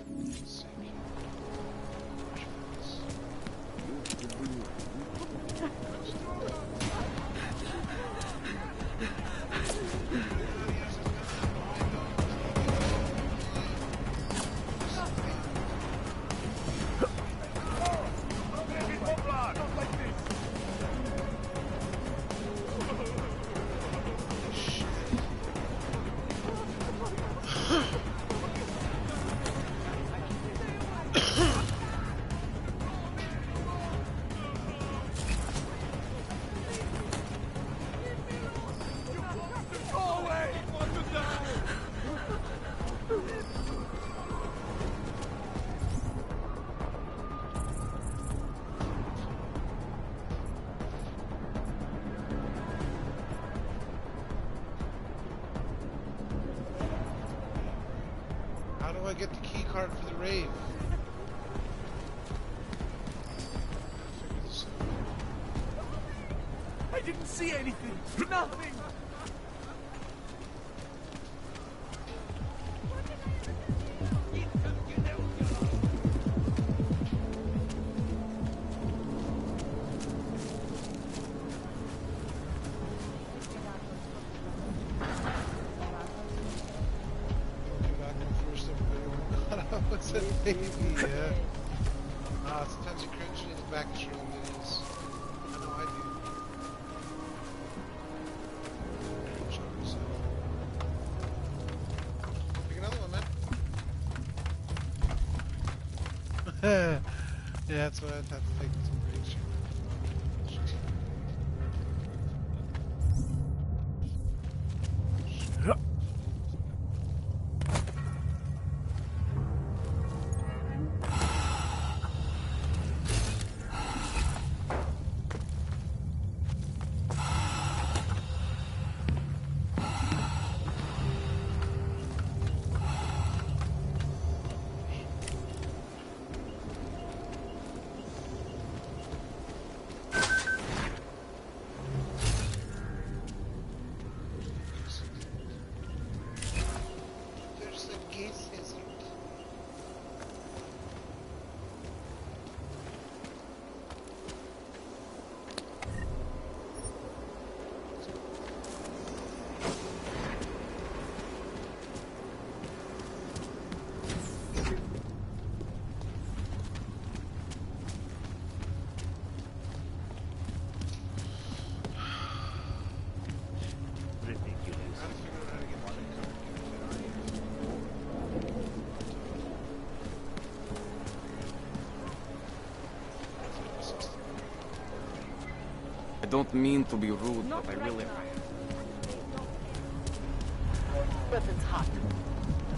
How do I get the key card for the rave? I didn't see anything. Nothing. What's that baby? Yeah. Sometimes you cringe when you look back at your old videos. I know I do. Pick another one, man. Yeah, that's what I'd have to take some picture. I don't mean to be rude, but I really... Weapons hot.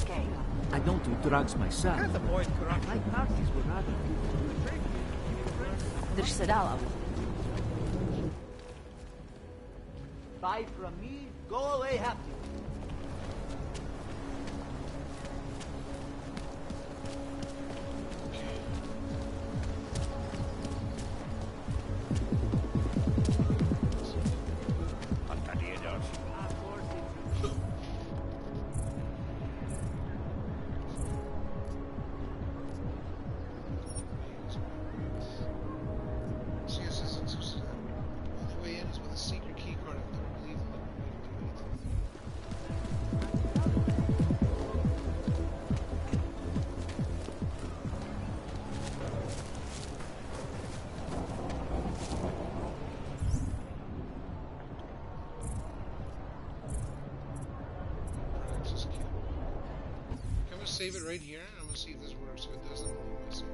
Okay. I don't do drugs myself. Can't avoid corruption. My parties were rather... Drž se dál, Abu. Buy from me, go away happy. Save it right here. I'm gonna see if this works. If it doesn't, I'll mess it.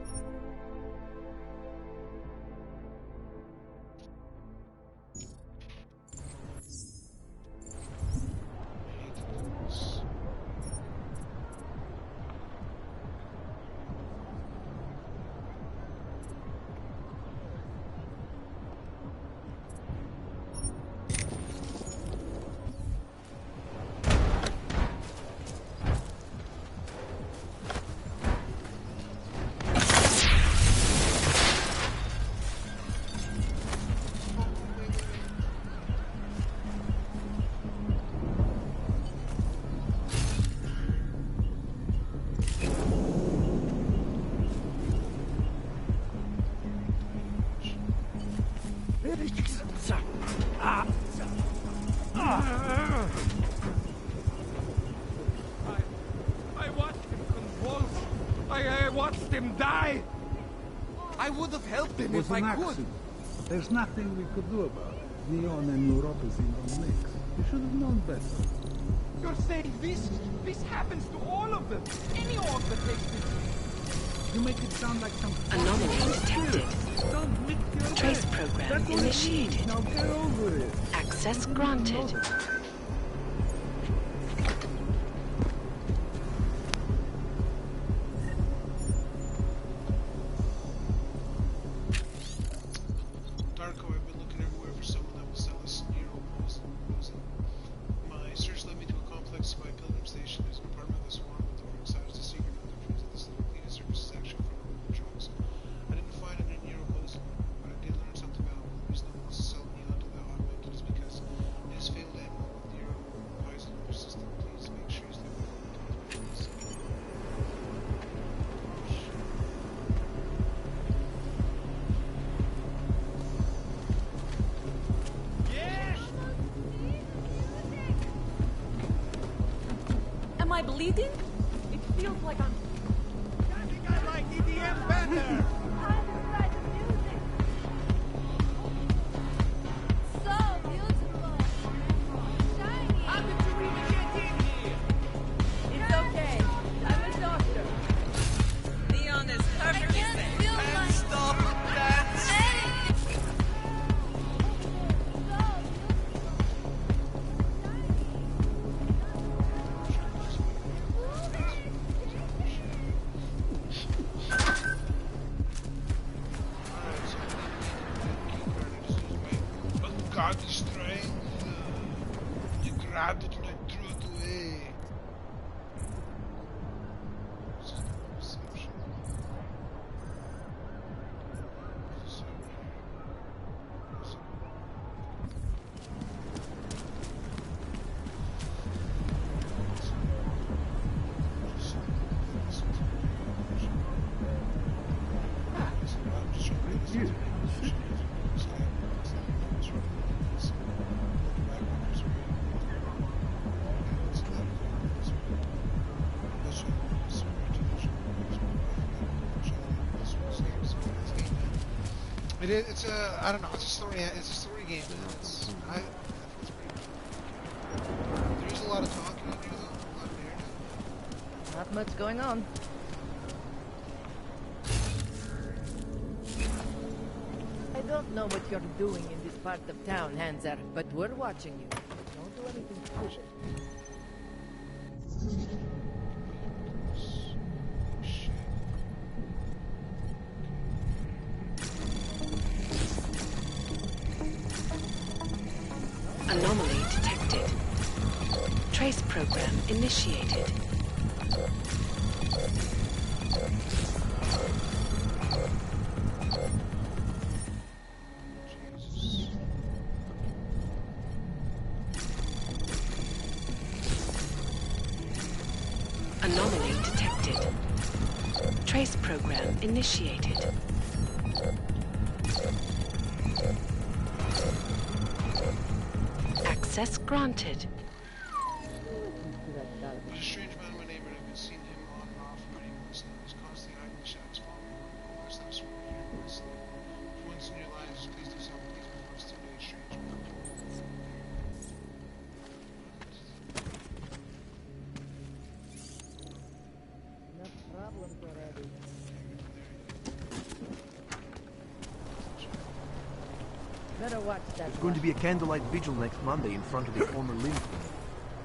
I watched him convulse. I watched him die. I would have helped him if I could. There's nothing we could do about it. Leon and Europazine don't mix. You should have known better. You're saying this happens to all of them? Any orc that takes this? You make it sound like some Anomaly detected. Don't mix your Trace head. program That's what it means. initiated. Now get over it. Access granted. Darko, I've been looking everywhere for someone that will sell us Neuropoison. My search led me to a complex by Pilgrim Station. There's an apartment of the Swarm with the work size to secret underpins of this little cleaning service is actually from removal drugs. I didn't find any Neuropoison, but I did learn something valuable. The reason no one wants to sell Neon to the automated is because it has failed ammo with Neuropoison in their system. Please make sure you stay away from it. Am I bleeding? It feels like I'm... I think I like EDM better. So beautiful. Shiny. How did you even get in here? It's okay. I'm a doctor. Leon is perfectly safe. And stop dancing. Ungodly strength. You grabbed it and I threw it away. System perception. It's a, I don't know, it's a story game, man. I think it's pretty cool. There's a lot of talking in here, though. A lot of narrative. Not much going on. I don't know what you're doing in this part of town, Hanser, but we're watching you. Don't do anything stupid. Anomaly detected. Trace program initiated. Anomaly detected. Trace program initiated. Access granted. There's a strange man in my neighborhood. I've been seeing him on and off for many months now. He's constantly hiding in the shadows, following me around. Last time I swore here constantly. If once in your lives, please do something. Please before it's too late, strange man. Enough problems already. Better watch that. There's going to be a candlelight vigil next Monday in front of the former Lynn clinic.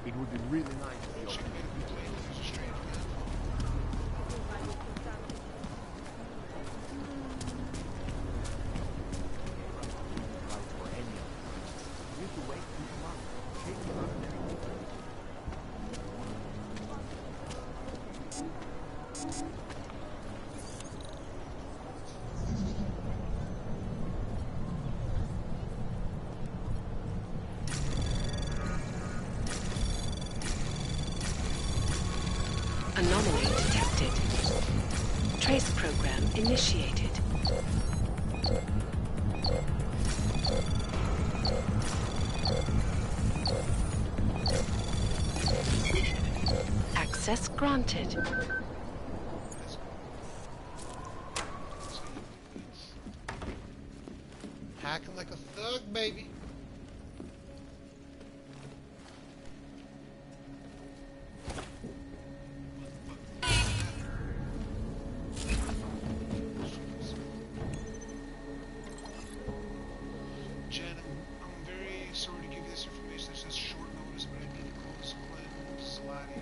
It would be really nice if you... Anomaly detected. Trace program initiated. Access granted. Hacking like a thug, baby. Jen, I'm very sorry to give you this information. It's just short notice, but I need to close Glenn Zlati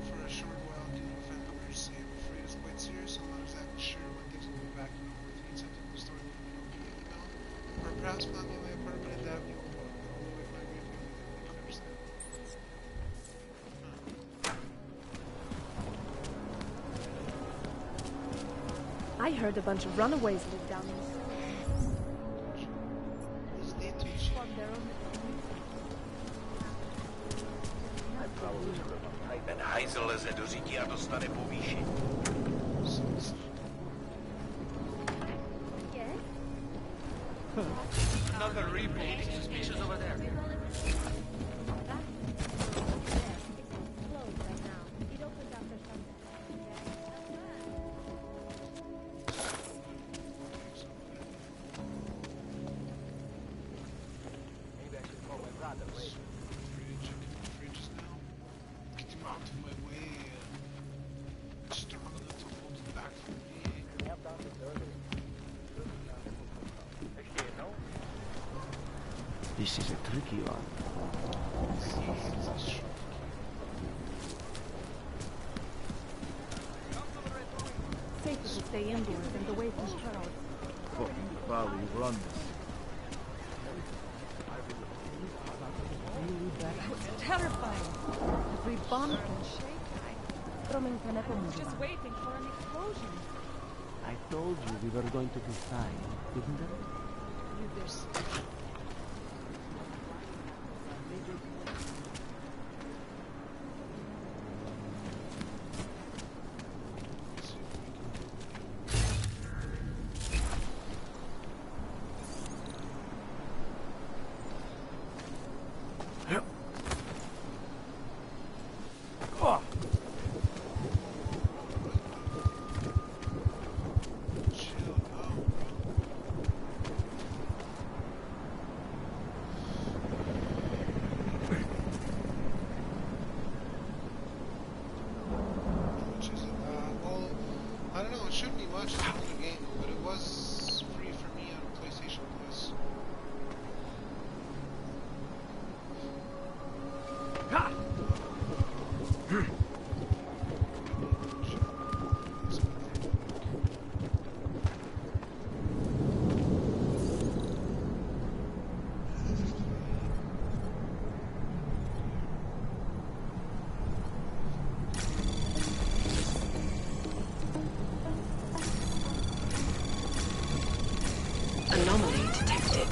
for a short while due to a family emergency. I'm afraid it's quite serious. I'm not exactly sure when things will be back to normal. If you need something to store, give me an email. Or perhaps find me my apartment at the Avenue. I heard a bunch of runaways live down there. Ten hajzl leze do řídí a dostane povýšení. Another reboot. Suspicious over there. This is a tricky one. Safer to stay indoors and away from crowds. Fucking Bali run this. That was terrifying. Every bomb can shake. Just waiting for an explosion. I told you we were going to be fine, didn't I? You this. Anomaly detected.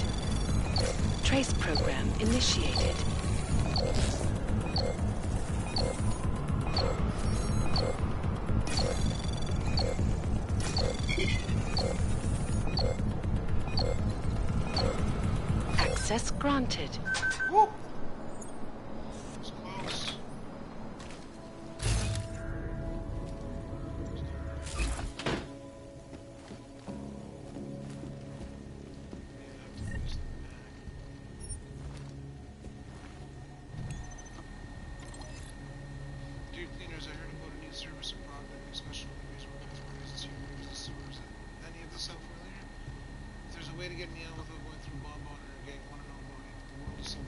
Trace program initiated. Access granted. Woo! Way to get me out without going through bomb on or getting one and all going. The world is so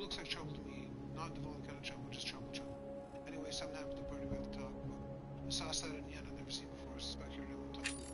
looks like trouble to me. Not the violent kind of trouble, just trouble. Anyway, something happened to the party we have to talk about. I saw a side of the end I've never seen before. I suspect you're the one talking about it.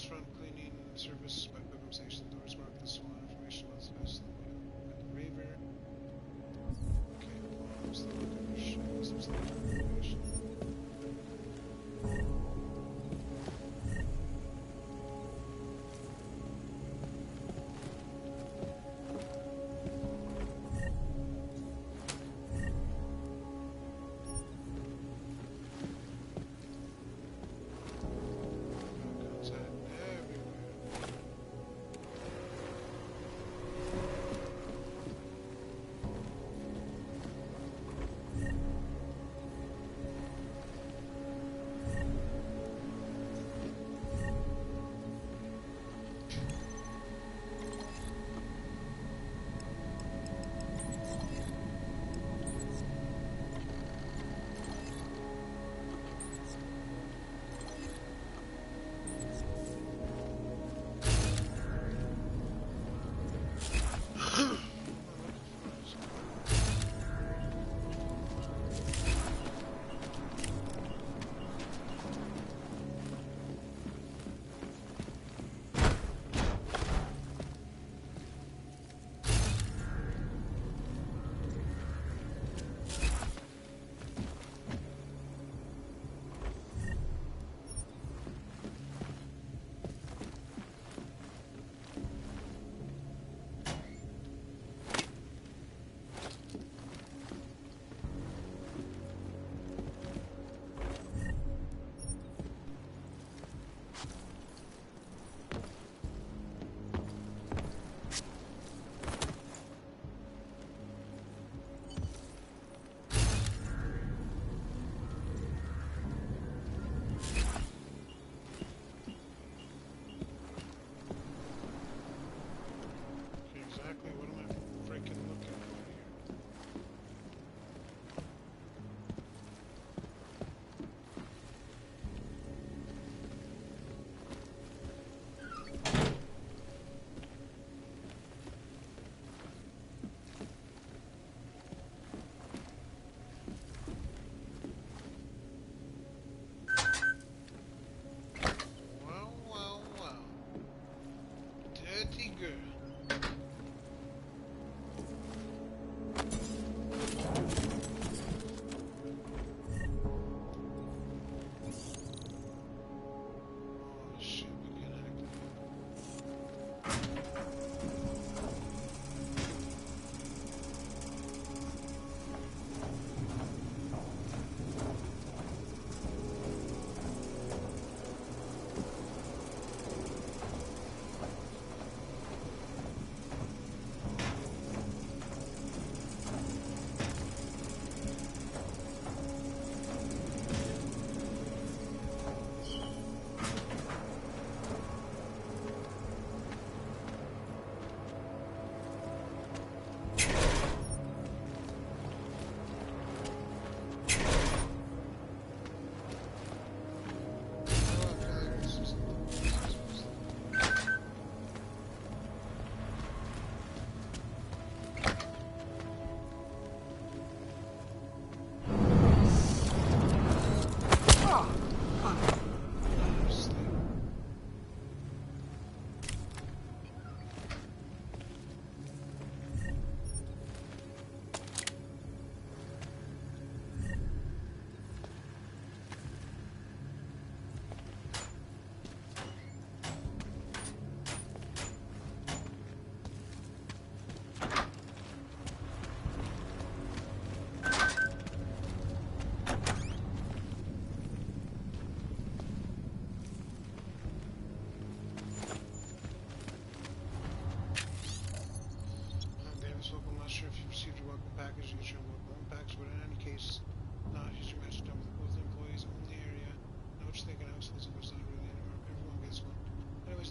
Front cleaning service by bedroom station doors marked this one. Information on space at the raver. Okay, bombs, the information.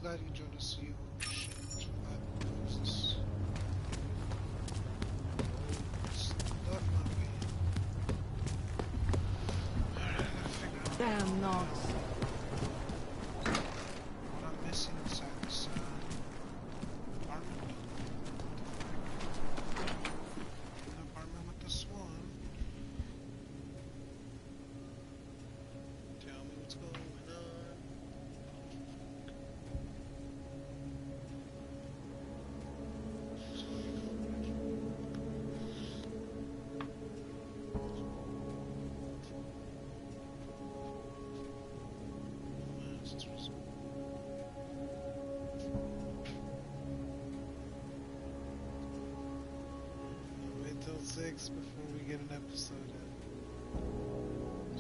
glad you joined us. You shit. What's this? Stuff my way. Alright, I gotta figure out Damn knocks. what I'm missing inside this apartment. An apartment with the swan. Tell me what's going on. Wait till 6 before we get an episode in.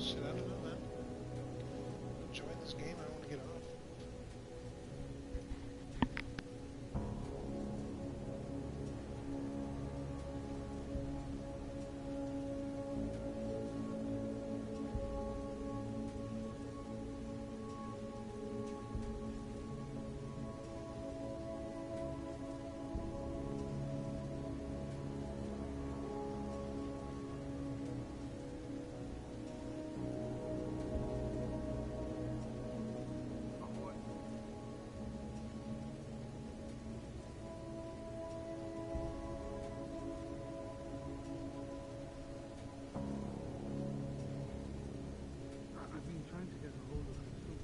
Shit, I don't know, man. I'm enjoying this game, I don't want to get off. I've been trying to get a hold of him too.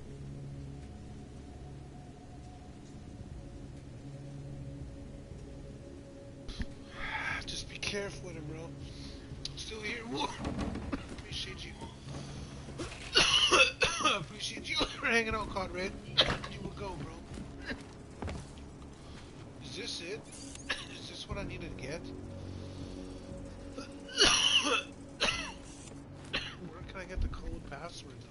Just be careful with him, bro. Still here. Whoa. Appreciate you. Appreciate you for hanging out, Conrad. You will go, bro. Is this it? Is this what I needed to get? Where can I get the code password, though?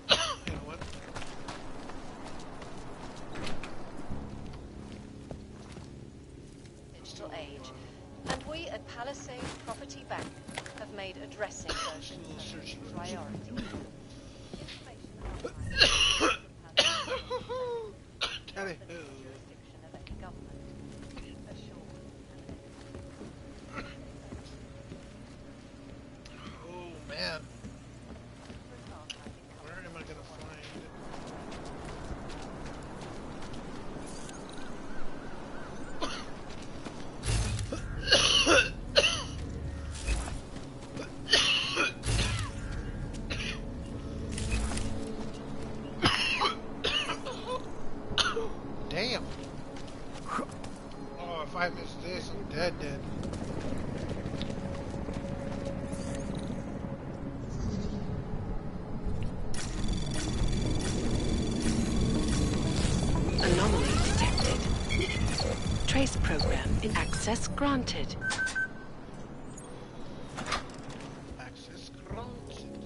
You know what? Digital age. And we at Palisade Property Bank have made addressing version a priority. Oh man. Where am I gonna find Damn. Oh, if I miss this, I'm dead. Anomaly detected. Trace program in access granted. Access granted.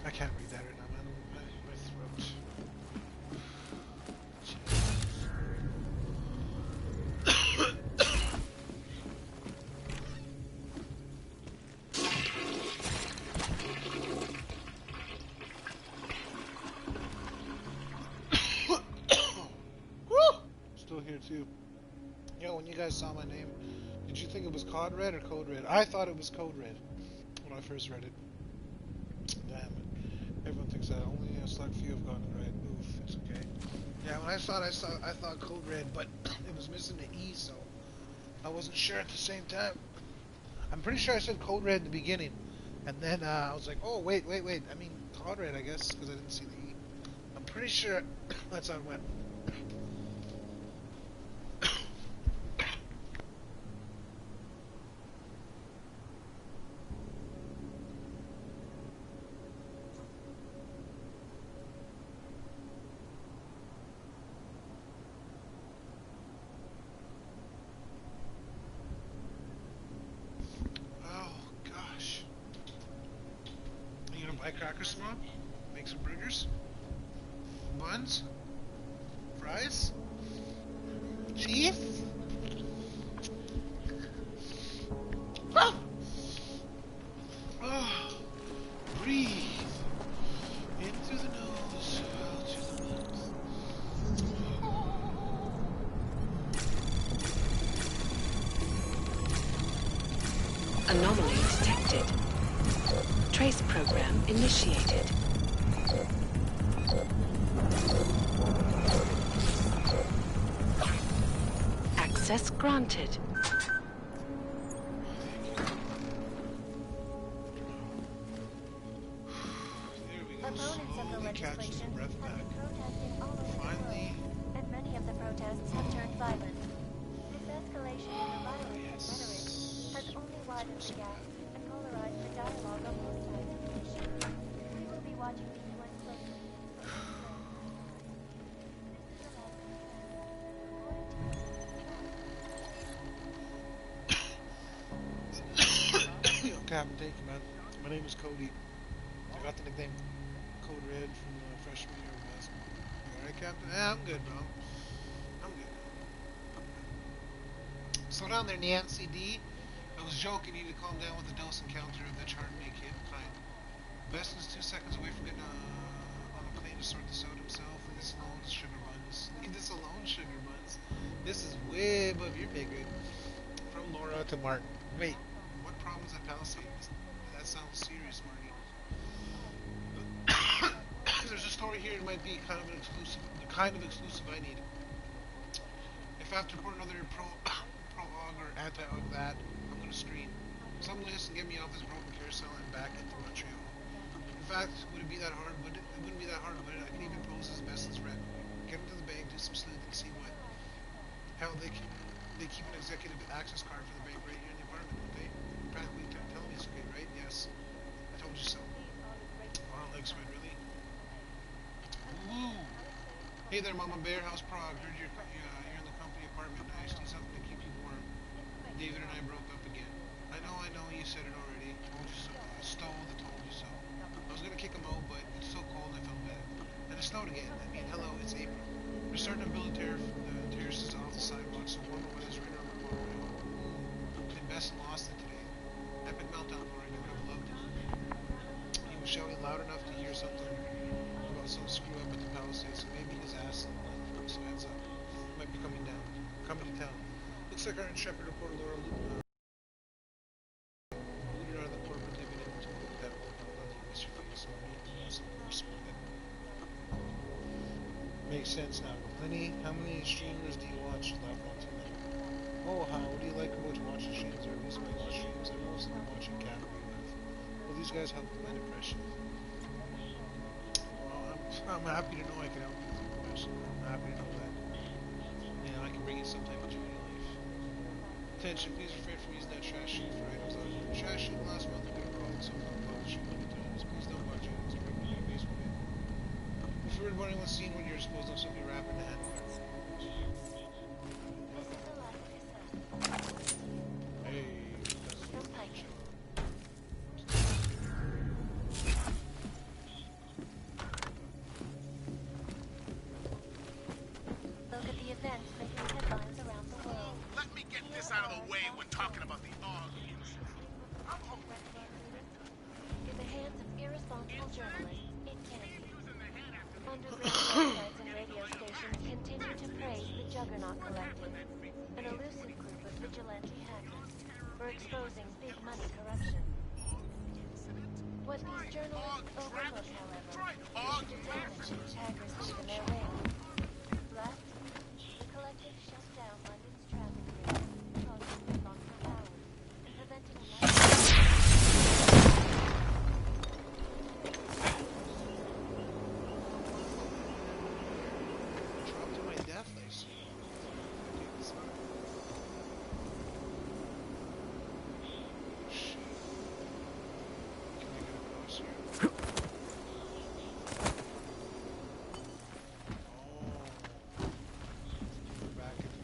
I can't read that right now, man. My throat. Woo! Still here too. Yo, when you guys saw my name, did you think it was Code Red or Code Red? I thought it was Code Red when I first read it. Damn it. Everyone thinks that. Only a select few have gotten it right. Oof, it's okay. Yeah, when I saw it, I thought Code Red, but it was missing the E, so I wasn't sure at the same time. I'm pretty sure I said Code Red in the beginning, and then I was like, oh, wait. I mean, Code Red, I guess, because I didn't see the E. I'm pretty sure that's how it went. swap, make some burgers, buns, fries, cheese. Breathe in through the nose, out through the mouth. Anomaly detected. Trace program initiated. Access granted. Opponents of the legislation have been protesting all over the world, and many of the protests have turned violent. This escalation in the violence and rhetoric has only widened the gap and polarized the dialogue on both sides of the issue. We will be watching the UN closely. Captain, thank you, man. My name is Cody. I got the nickname Code Red from the freshman year of basketball. You alright, Captain? Yeah, I'm good, bro. I'm good. Slow down there, Nancy D. I was joking. You need to calm down with the dose encounter of the Chardonnay kid. Fine. Beston's 2 seconds away from getting on a plane to sort this out himself. Leave this alone, sugar buns. Leave this alone, sugar buns. This is way above your pay grade. From Laura to Martin. Wait, what problems at Palisades? That sounds serious, Marty. There's a story here. It might be kind of an exclusive, the kind of exclusive I need. If I have to report another prologue or anti-og that, I'm gonna scream. Some list and get me off this broken carousel and back into Montreal. In fact, would it be that hard? Would it? It wouldn't be that hard, would it? I can even pose as best as Red. Get into the bank, do some sleuthing, and see what. Hell, they keep an executive access card for the bank right here in the apartment, don't they? Practically tell me it's okay, right? Yes. I told you so. Aren't legs sweat, really? Woo! Hey there, Mama Bear. How's Prague? Heard you're in the company apartment. Nice. Do something to keep you warm. David and I broke up again. I know. You said it already. Told you so. I stole the told you so. I was gonna kick him out, but it's so cold I felt bad. And it snowed again. I mean, hello, it's April. We're starting to build the terraces off the sidewalk, so warmer weather's right around the corner. And Besson lost it today. Epic meltdown for it. I would have loved it. He was shouting loud enough to hear something about some screw up at the Palisades, so maybe his ass so heads up. Might be coming down. Coming to town. Looks like our intrepid reporter Laura looted out of the corporate dividend to look that old on the Mr. Face. Makes sense now. Lenny, how many streamers do you watch left on tonight? Oh, what do you like about watching streams, or at least my watch streams? I'm mostly watching Cat with. Well, these guys help with my depression. Well, I'm happy to know I can help you with your depression. I'm happy to know that. And I can bring you some type of joy in your life. Attention, please refrain from using that trash sheet for items on the trash sheet last month. I could have called someone on publishing many times. Please don't watch items directly on Facebook. If you're wondering what scene when you're supposed to simply wrap in the hand. Hey, Look at the events making headlines around the world. Let me get this out of the way when talking about the AUG. In the hands of irresponsible journalists, it can be. Underground websites and radio stations continue to praise the Juggernaut Collective, an elusive group of vigilante hackers, for exposing big money corruption. What these journalists overlook, however, is the damage these hackers leave in their wake. Last, the collective shut down London's traffic grid, causing gridlock for hours, and preventing drop to my death, I see. Shit. Can I get across here? Oh. Back into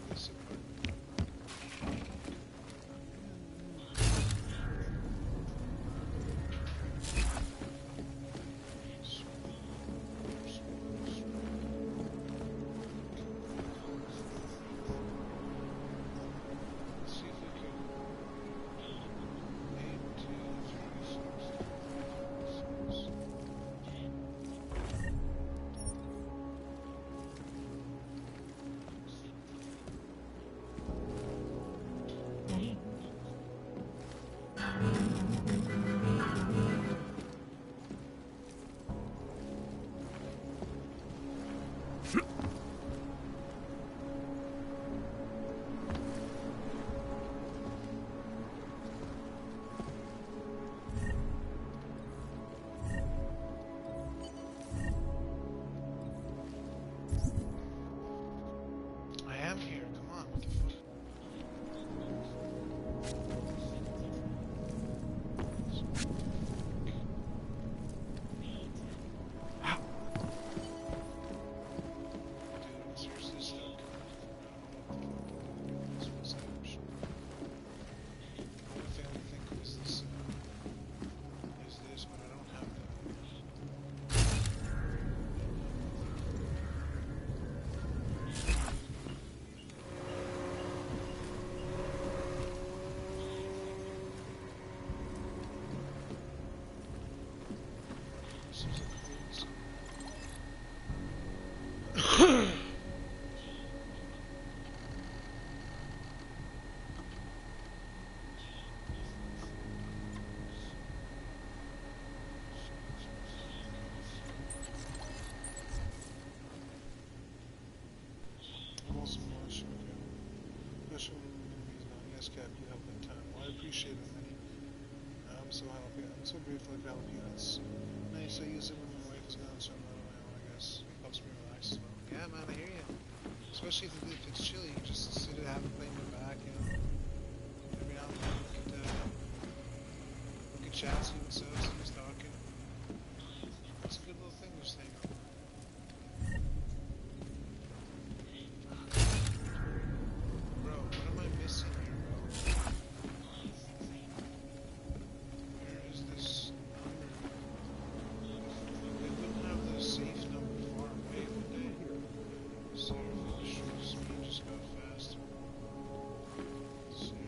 nice, Cap. You help in time. Well, I appreciate it, man. I'm so happy. I'm so grateful I could help you. It's nice. I use it when my wife is gone, so I'm not on my own, I guess. It helps me relax as well. Yeah, man, I hear you. Especially if it's chilly, you just sit and have it play in your back, you know. Every now and then we could chat, see what's up, see who's talking. It's a good little thing, this thing. Bro, what am I missing here, bro? Where is this number? They wouldn't have the safe number far away, would they? Save industries, me just go faster. Save.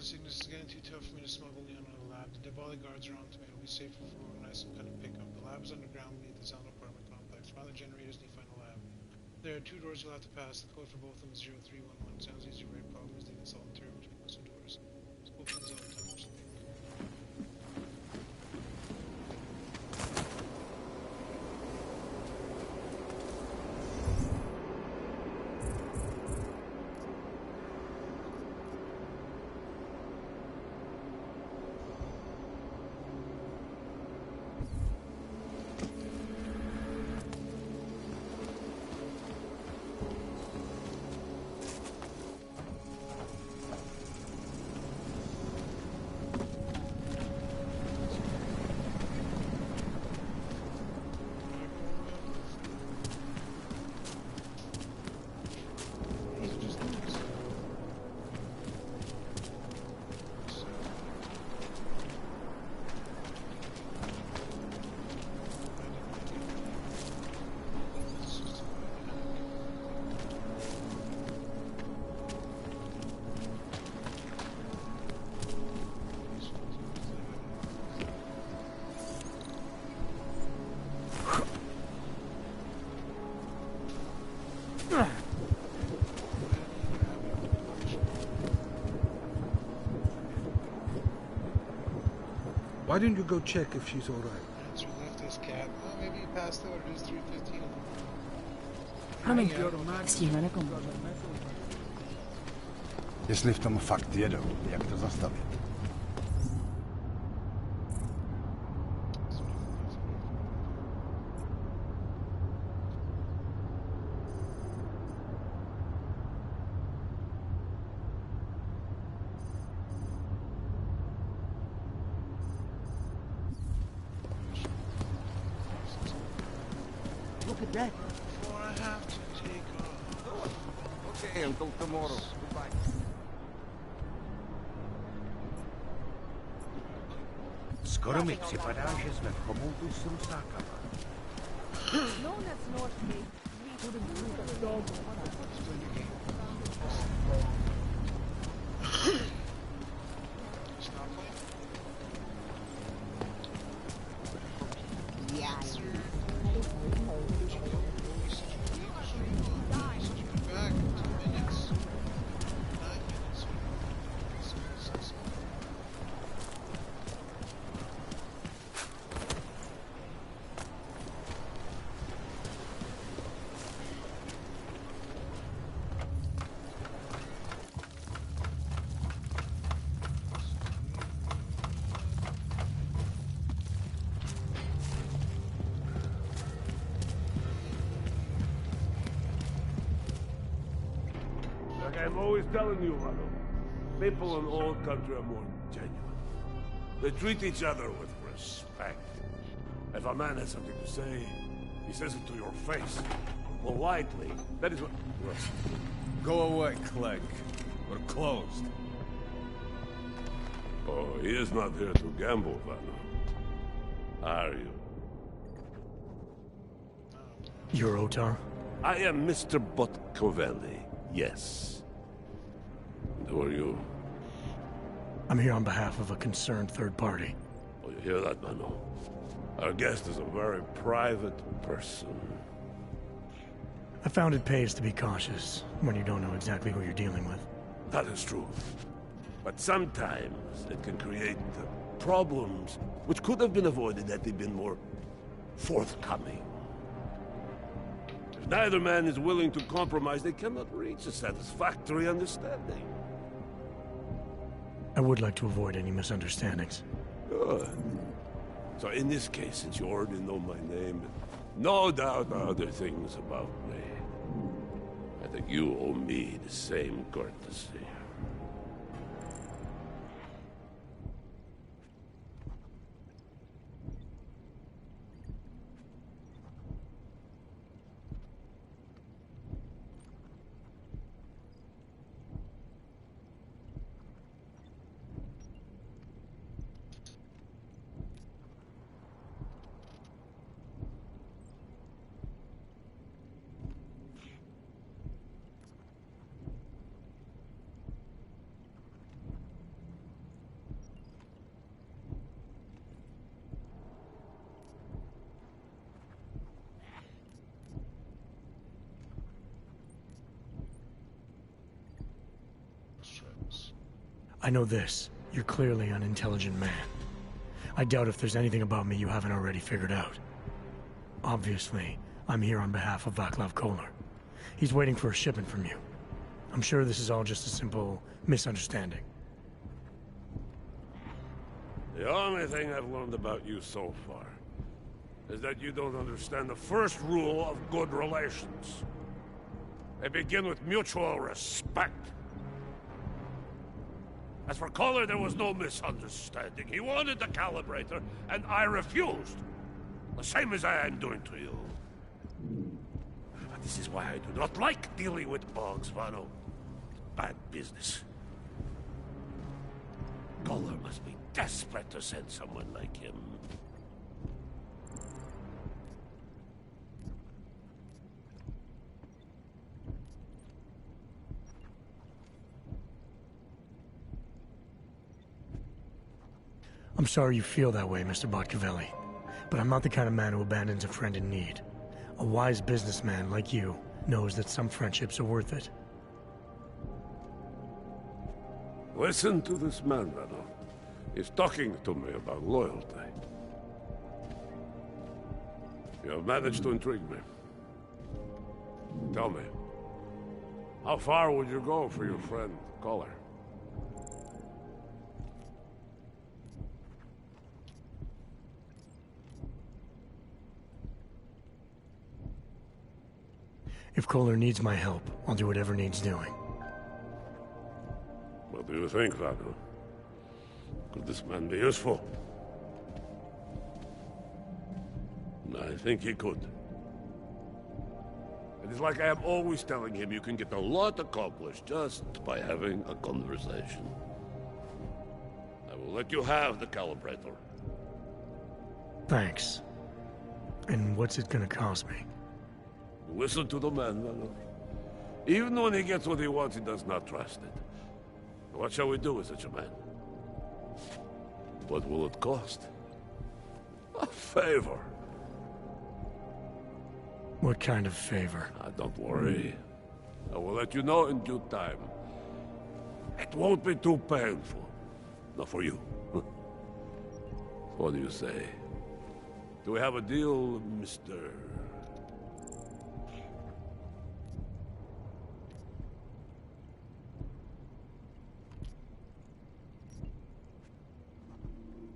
Sickness is getting too tough for me to smuggle Leon out of the lab. The bodyguards around to me. It'll be safer for organizing some kind of pickup. The lab is underground beneath the sound apartment complex. Find the generators and you find the lab. There are 2 doors you'll have to pass. The code for both of them is 0311. Sounds easy, right? Problem is the install interior between those 2 doors. Scope things out. Time to speak. Why didn't you go check if she's all right? Answer left this cat. Well, maybe he passed out. It is 3:15. Promiň, stihne nekomu. Jestli v tom fakt jedou, jak to zastavit? Look at that. Before I have to take off. Okay, until tomorrow. Goodbye. Skoro mi připadá, že jsme v chomoutu s rusákama. Known as Northgate, we couldn't move a dog. Like I'm always telling you, Rado, people in all country are more genuine. They treat each other with respect. If a man has something to say, he says it to your face. Politely. That is what... Go away, Clegg. We're closed. Oh, he is not here to gamble, Vano. Are you? You're Otar? I am Mr. Botkovelli, yes. And who are you? I'm here on behalf of a concerned third party. Oh, you hear that, Mano? Our guest is a very private person. I found it pays to be cautious when you don't know exactly who you're dealing with. That is true. But sometimes it can create problems which could have been avoided had they been more forthcoming. If neither man is willing to compromise, they cannot reach a satisfactory understanding. I would like to avoid any misunderstandings. Good. So in this case, since you already know my name, and no doubt other things about me, I think you owe me the same courtesy. I know this. You're clearly an intelligent man. I doubt if there's anything about me you haven't already figured out. Obviously, I'm here on behalf of Vaclav Koller. He's waiting for a shipment from you. I'm sure this is all just a simple misunderstanding. The only thing I've learned about you so far is that you don't understand the first rule of good relations. They begin with mutual respect. As for Koller, there was no misunderstanding. He wanted the calibrator, and I refused. The same as I am doing to you. But this is why I do not like dealing with Boggs, Vano. Bad business. Koller must be desperate to send someone like him. I'm sorry you feel that way, Mr. Botkavelli, but I'm not the kind of man who abandons a friend in need. A wise businessman like you knows that some friendships are worth it. Listen to this man, Vano. He's talking to me about loyalty. You have managed to intrigue me. Tell me, how far would you go for your friend, Koller? If Koller needs my help, I'll do whatever needs doing. What do you think, Vano? Could this man be useful? I think he could. It is like I am always telling him, you can get a lot accomplished just by having a conversation. I will let you have the calibrator. Thanks. And what's it gonna cost me? Listen to the man, Vano. Even when he gets what he wants, he does not trust it. What shall we do with such a man? What will it cost? A favor. What kind of favor? Don't worry. I will let you know in due time. It won't be too painful. Not for you. What do you say? Do we have a deal, Mr.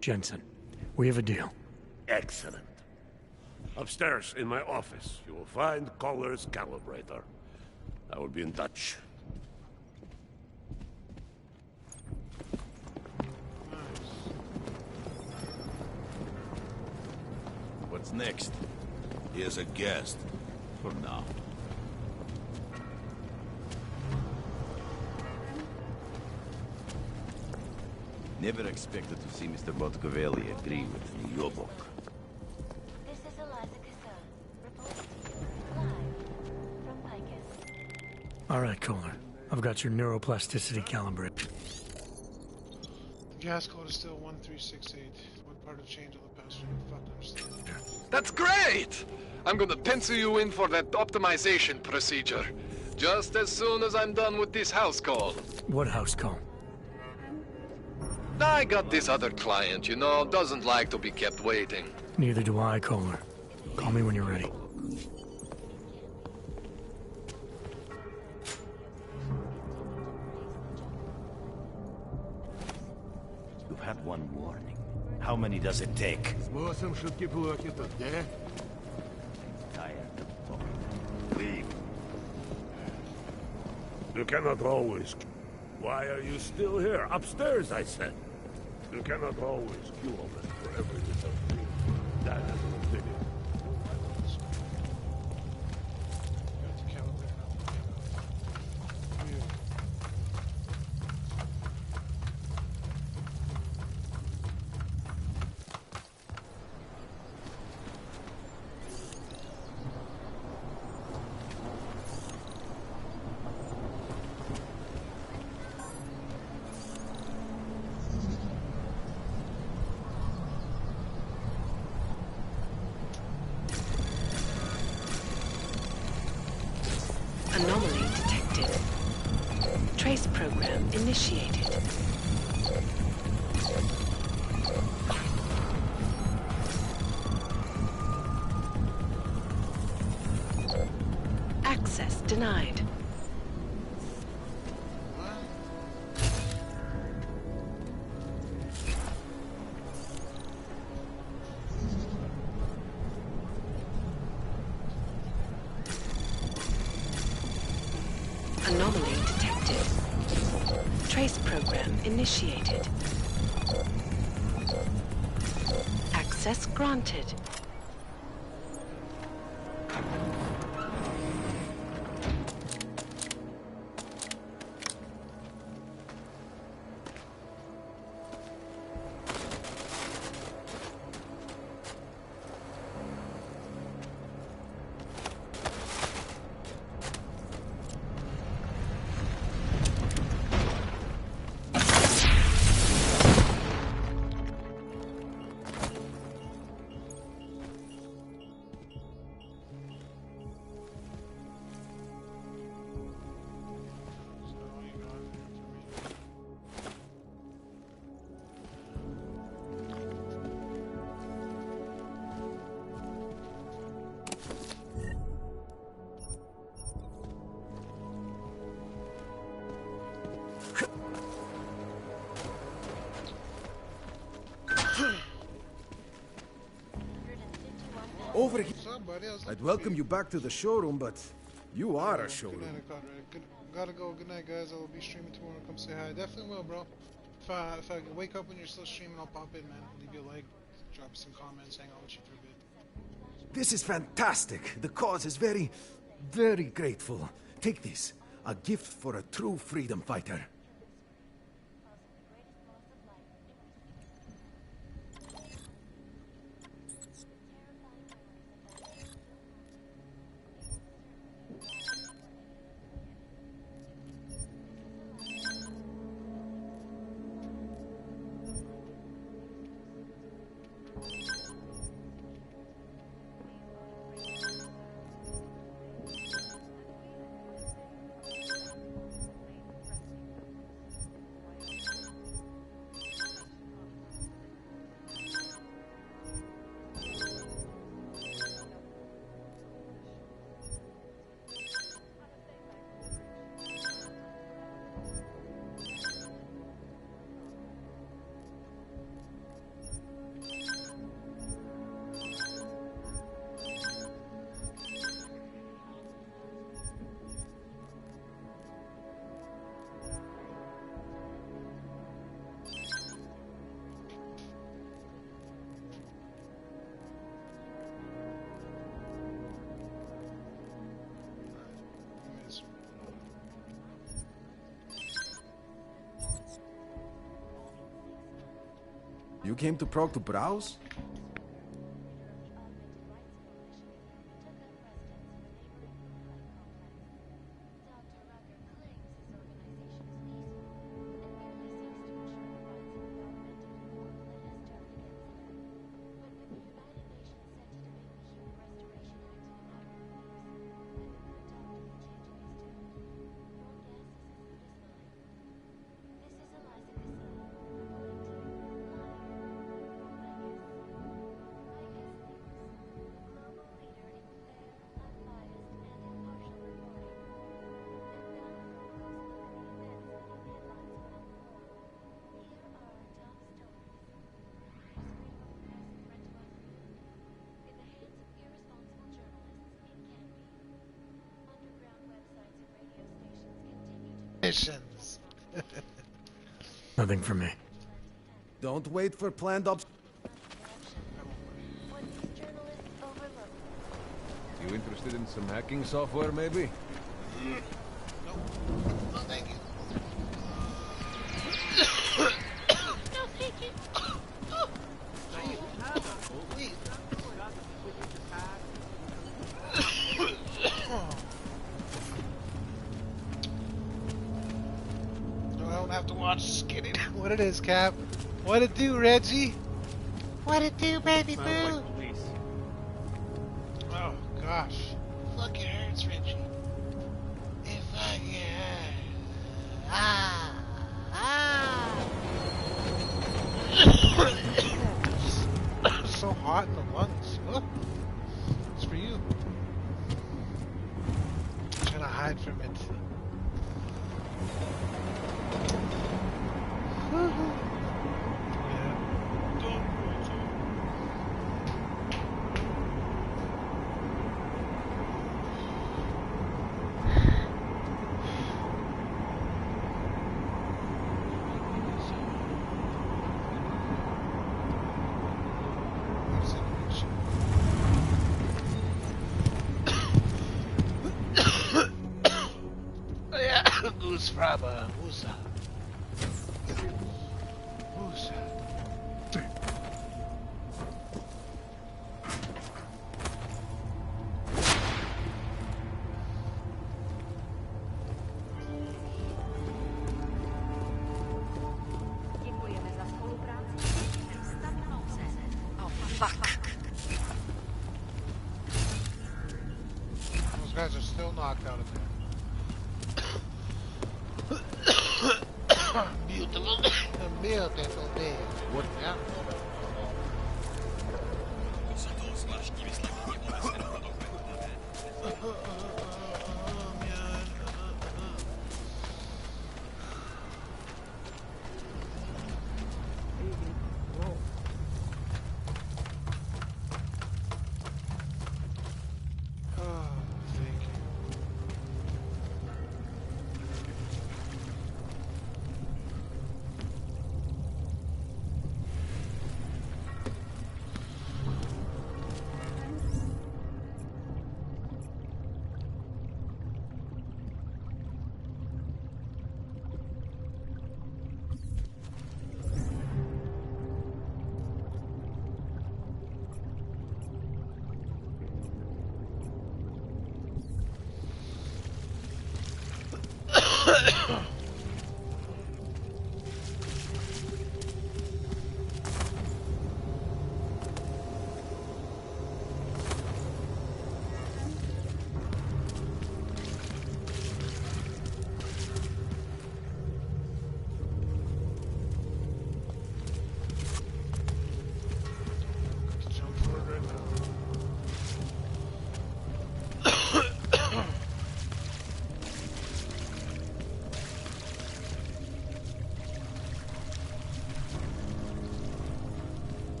Jensen? We have a deal. Excellent. Upstairs in my office, you will find Koller's calibrator. I will be in touch. What's next? Here's a guest. For now. Never expected to see Mr. Botkavelli agree with the Yobok. This is Eliza Cassan, reporting to you live from Picus. All right, Koller. I've got your neuroplasticity calibrated. The gas code is still 1368. What part of change of the password? Fuck, understand. That's great! I'm gonna pencil you in for that optimization procedure. Just as soon as I'm done with this house call. What house call? I got this other client, you know, doesn't like to be kept waiting. Neither do I, Koller. Call me when you're ready. You've had one warning. How many does it take? Leave. You cannot always... Why are you still here? Upstairs, I said. You cannot always queue open for every little thing. That is an opinion. Anomaly detected. Trace program initiated. Access denied. Anomaly detected. Trace program initiated. Access granted. Over here. I'd welcome you back to the showroom, but you are a showroom. Good night, Conrad. Gotta go. Good night, guys. I'll be streaming tomorrow. Come say hi. Definitely will, bro. If I wake up when you're still streaming, I'll pop in, man. Leave you a like, drop some comments, hang out with you for a bit. This is fantastic. The cause is very, very grateful. Take this. A gift for a true freedom fighter. You came to Prague to browse? Missions. Nothing for me. Don't wait for planned ops. You interested in some hacking software, maybe? No, thank you. No, thank you. I don't have to watch Skinny. What it is, Cap? What it do, Reggie? What it do, baby boo? Like police. Oh gosh, fucking hurts, Reggie. It fucking hurts. So hot in the lungs. Oh, it's for you. trying to hide from it. Fraba, Usa. Usa. Děkujeme za spolupráci. Oh, fuck. Those guys are still knocked out of there. Beautiful day. What? Yeah.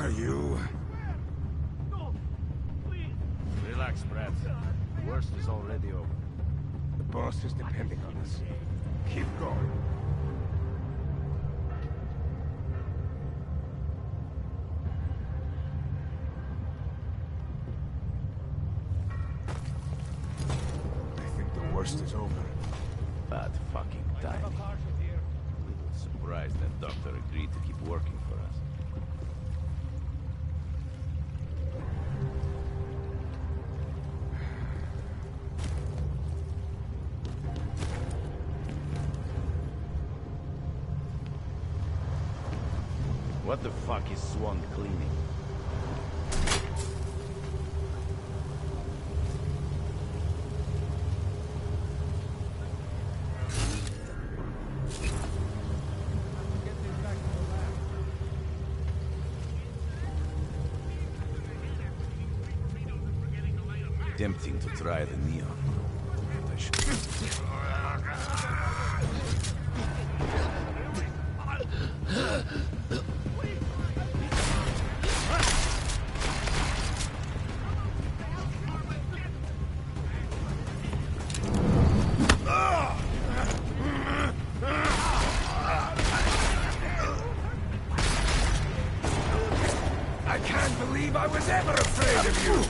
Are you? Relax, Brad. The worst is already over. The boss is depending on us. Keep going. I think the worst is over. Bad fucking timing. Little surprised that doctor agreed to keep working for us. What the fuck is Swan cleaning? Tempting to try the neon. But I should... I can't believe I was ever afraid of you!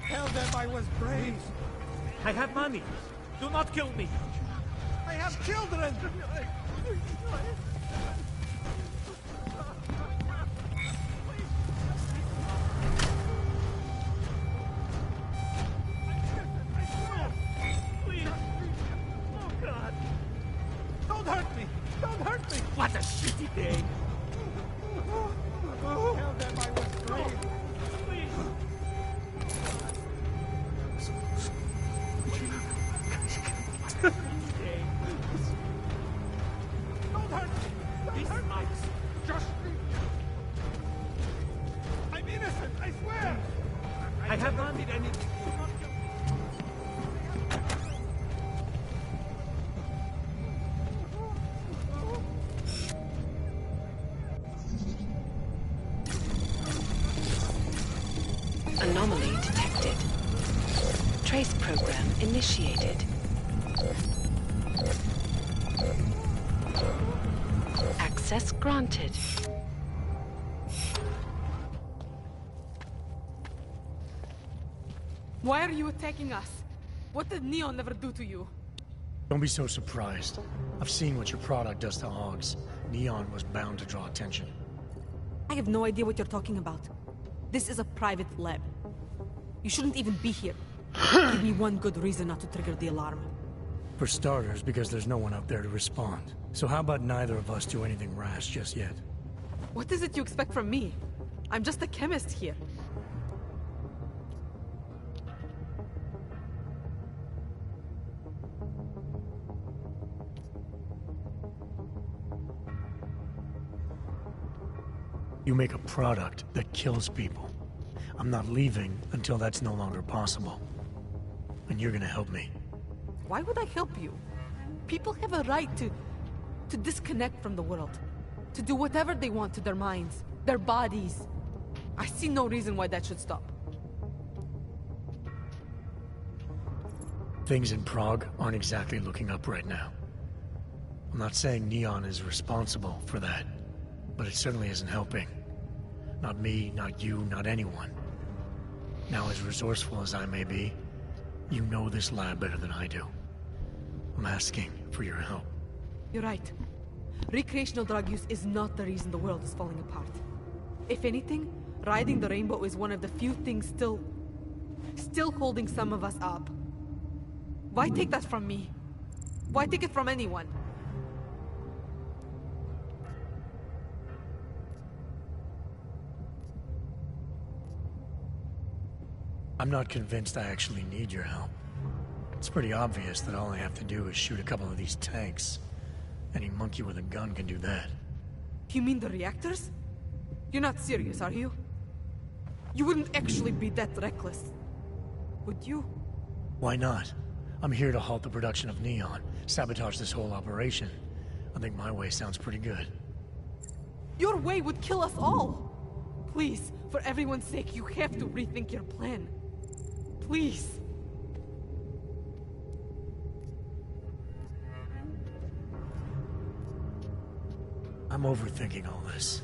Tell them I was brave. I have money. Do not kill me. I have children. Please. Oh, God. Don't hurt me. Don't hurt me. What a shitty day. Tell them I was brave. Please. Don't hurt me! Don't hurt me! Just... I'm innocent, I swear! I have not did anything. Anomaly detected. Trace program initiated. Access granted. Why are you attacking us? What did Neon never do to you? Don't be so surprised. I've seen what your product does to hogs. Neon was bound to draw attention. I have no idea what you're talking about. This is a private lab. You shouldn't even be here. Give me one good reason not to trigger the alarm. For starters, because there's no one out there to respond. So how about neither of us do anything rash just yet? What is it you expect from me? I'm just a chemist here. You make a product that kills people. I'm not leaving until that's no longer possible. And you're gonna help me. Why would I help you? People have a right to disconnect from the world. To do whatever they want to their minds, their bodies. I see no reason why that should stop. Things in Prague aren't exactly looking up right now. I'm not saying Neon is responsible for that, but it certainly isn't helping. Not me, not you, not anyone. Now, as resourceful as I may be, you know this lab better than I do. I'm asking for your help. You're right. Recreational drug use is not the reason the world is falling apart. If anything, riding the rainbow is one of the few things still holding some of us up. Why take that from me? Why take it from anyone? I'm not convinced I actually need your help. It's pretty obvious that all I have to do is shoot a couple of these tanks. Any monkey with a gun can do that. You mean the reactors? You're not serious, are you? You wouldn't actually be that reckless, would you? Why not? I'm here to halt the production of neon, sabotage this whole operation. I think my way sounds pretty good. Your way would kill us all! Please, for everyone's sake, you have to rethink your plan. Please. I'm overthinking all this.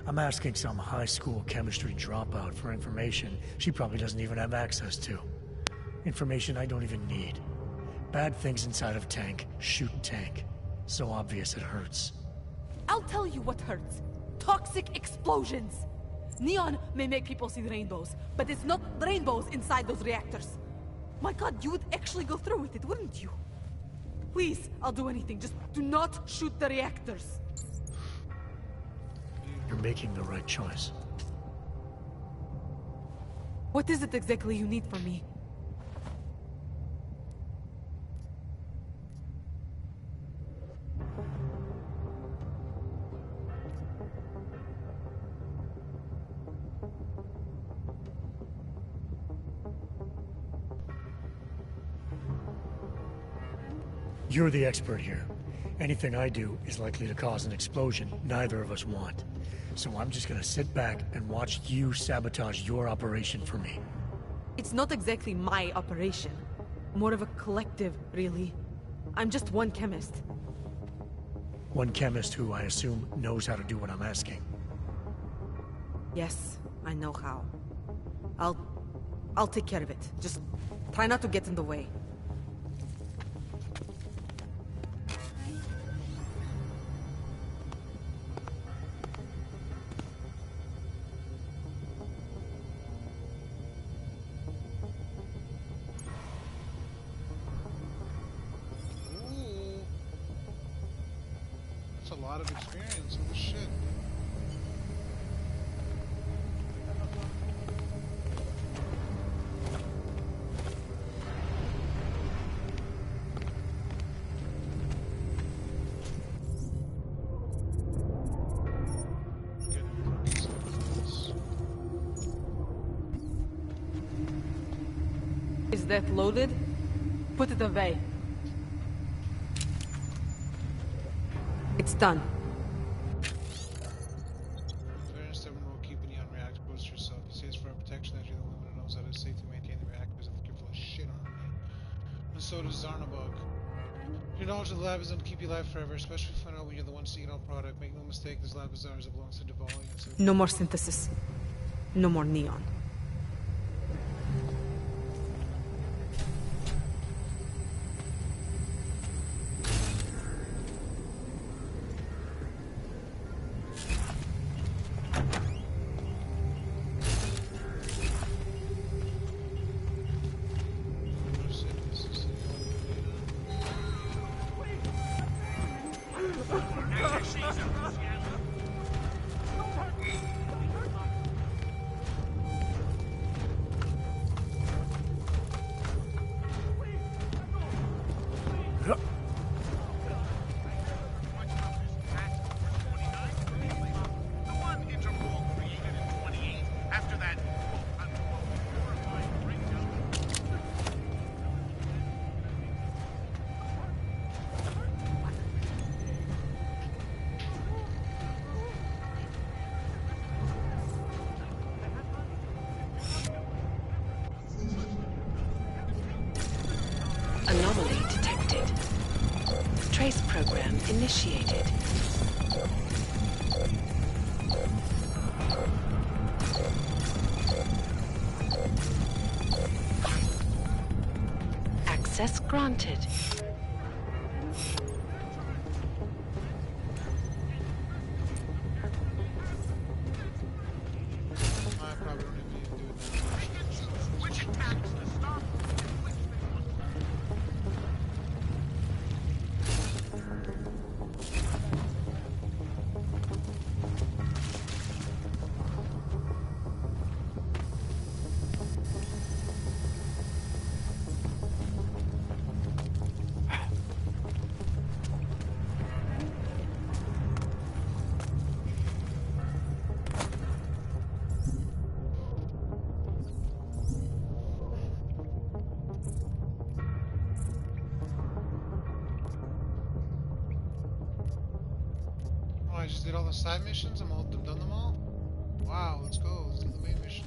I'm asking some high school chemistry dropout for information she probably doesn't even have access to. Information I don't even need. Bad things inside of tank, shoot tank. So obvious it hurts. I'll tell you what hurts. Toxic explosions. Neon may make people see rainbows, but it's not rainbows inside those reactors. My God, you would actually go through with it, wouldn't you? Please, I'll do anything. Just do not shoot the reactors. You're making the right choice. What is it exactly you need from me? You're the expert here. Anything I do is likely to cause an explosion neither of us want. So I'm just gonna sit back and watch you sabotage your operation for me. It's not exactly my operation. More of a collective, really. I'm just one chemist. One chemist who I assume knows how to do what I'm asking. Yes, I know how. I'll take care of it. Just try not to get in the way. That's a lot of experience. Holy shit. Is that loaded? Put it away. It's done. Very stubborn rule keeping neon reactor close to yourself. He says for our protection that you're the one who knows how to safely maintain the reactors if they're full of shit on me. And so does Zarnabog. Your knowledge of the lab is going to keep you alive forever, especially if you find out when you're the one seeking out product. Make no mistake, this lab is ours. It belongs to Duvalian. So No more synthesis. No more neon. Anomaly detected. Trace program initiated. Access granted. I just did all the side missions. I'm all done them all. Wow, let's go. Let's do the main mission.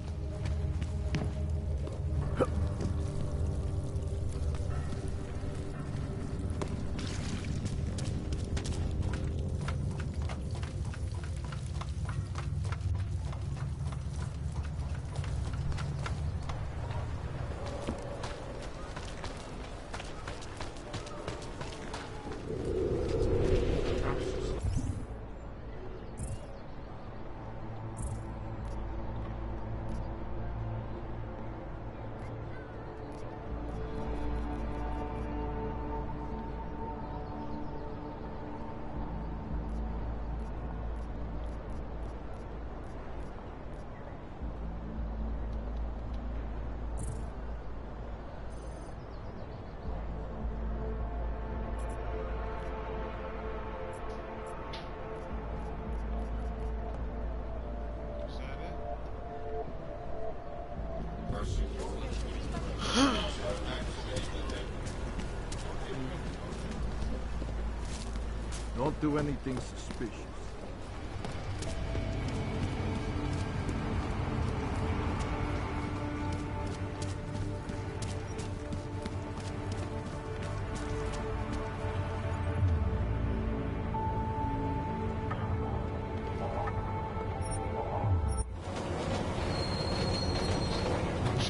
Don't do anything suspicious.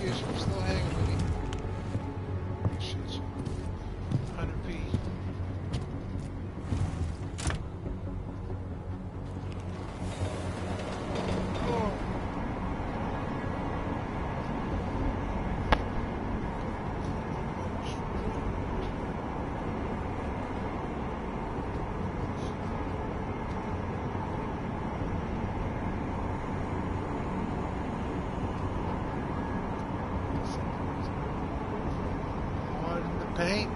I'm still hanging with me. Shit. 100p. Paint.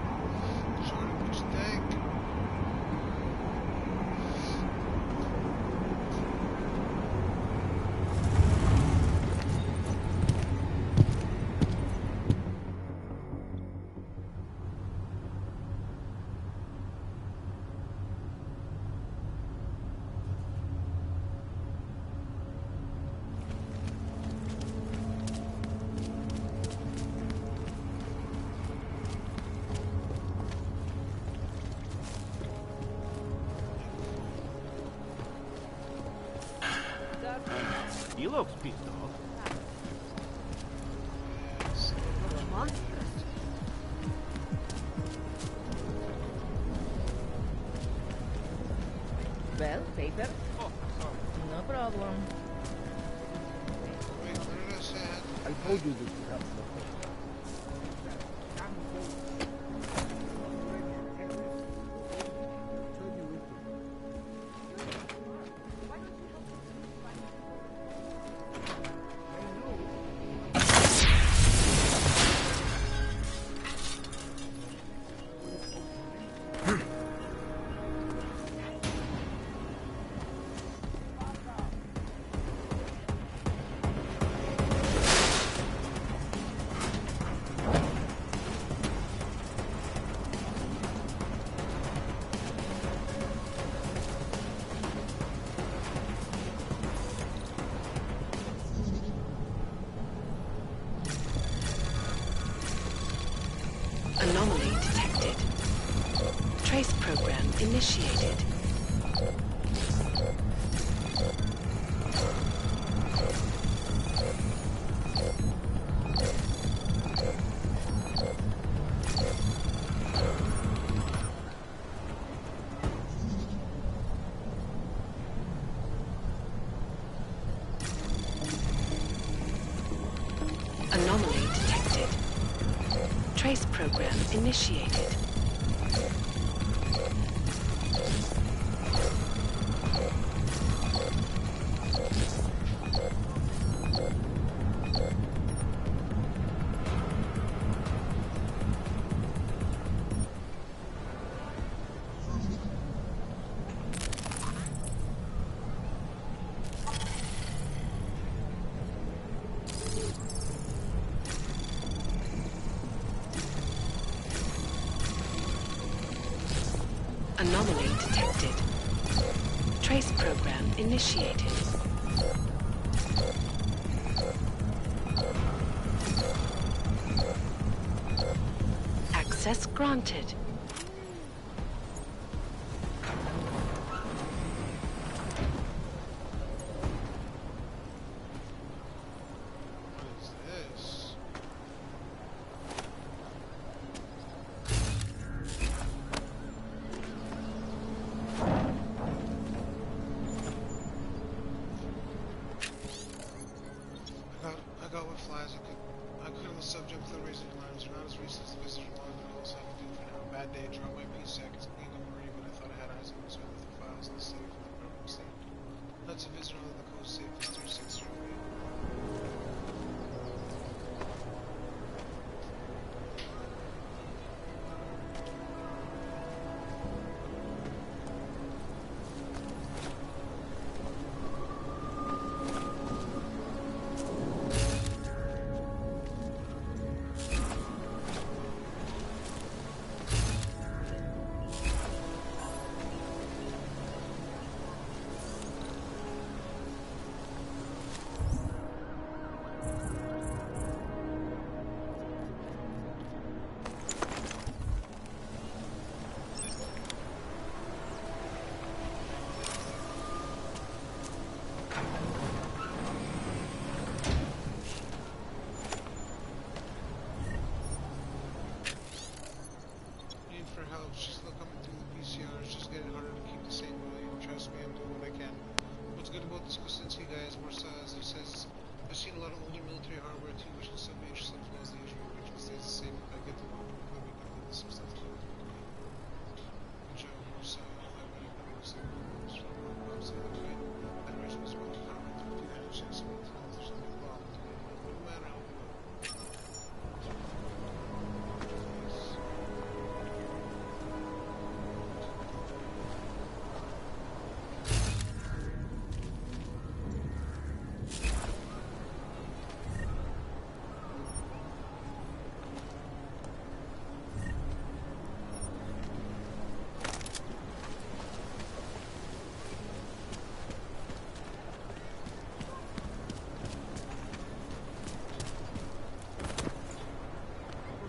Show me what you think. He looks pissed off. Well, paper? Oh, sorry. No problem. Wait, what did I say? I told you that you have no Anomaly detected. Trace program initiated. Anomaly detected. Trace program initiated. Anomaly detected. Trace program initiated. Access granted.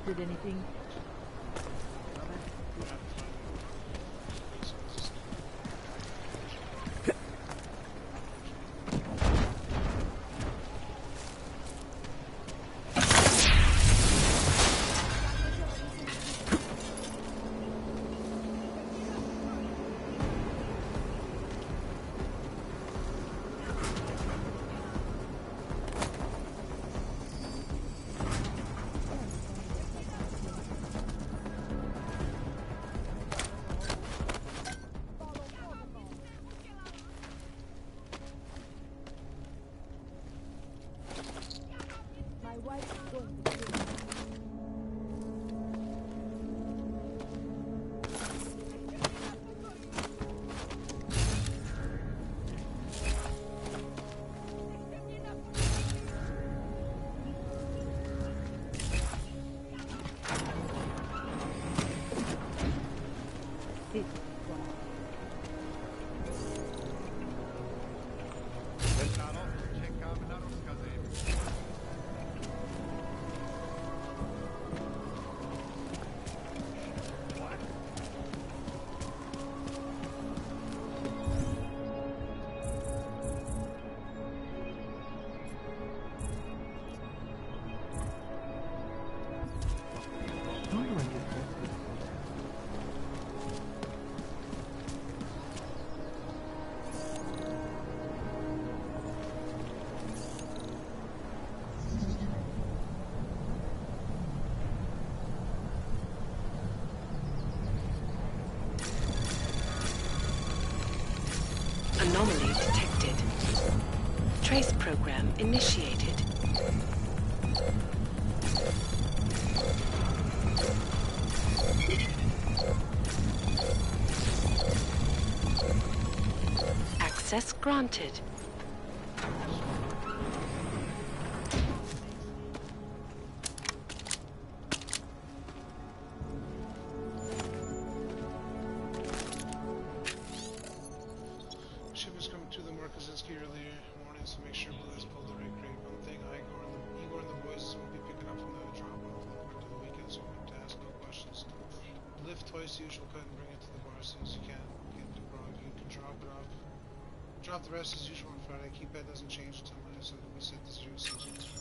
Did anything? Anomaly detected. Trace program initiated. Access granted. as usual. Cut and bring it to the bar as soon as you can. Get the grog. You can drop it off. Drop the rest as usual on Friday. Keypad doesn't change until Monday, so it'll be set to 0 as soon as it gets through.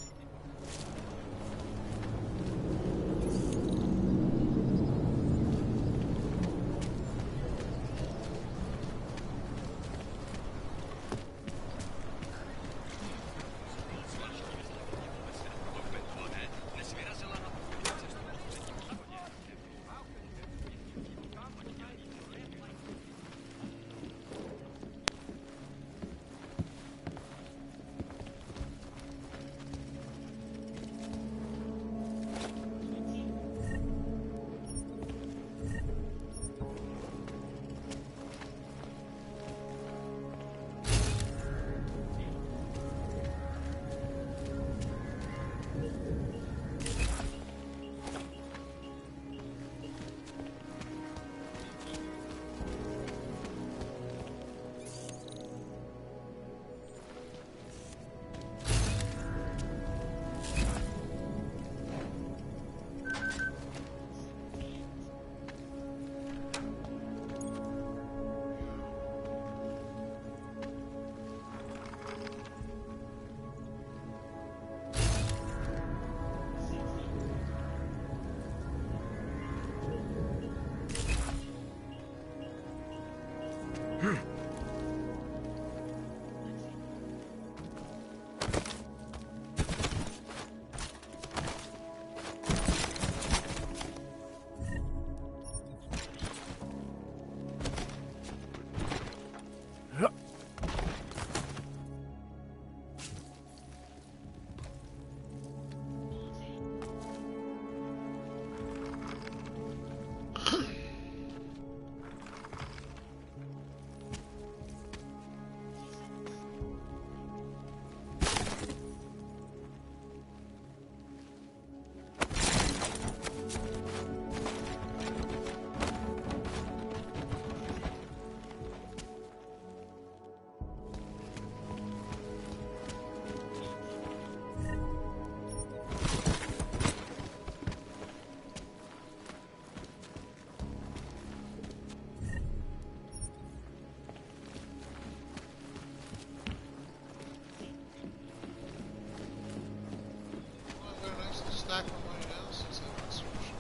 Stack from what else is that construction.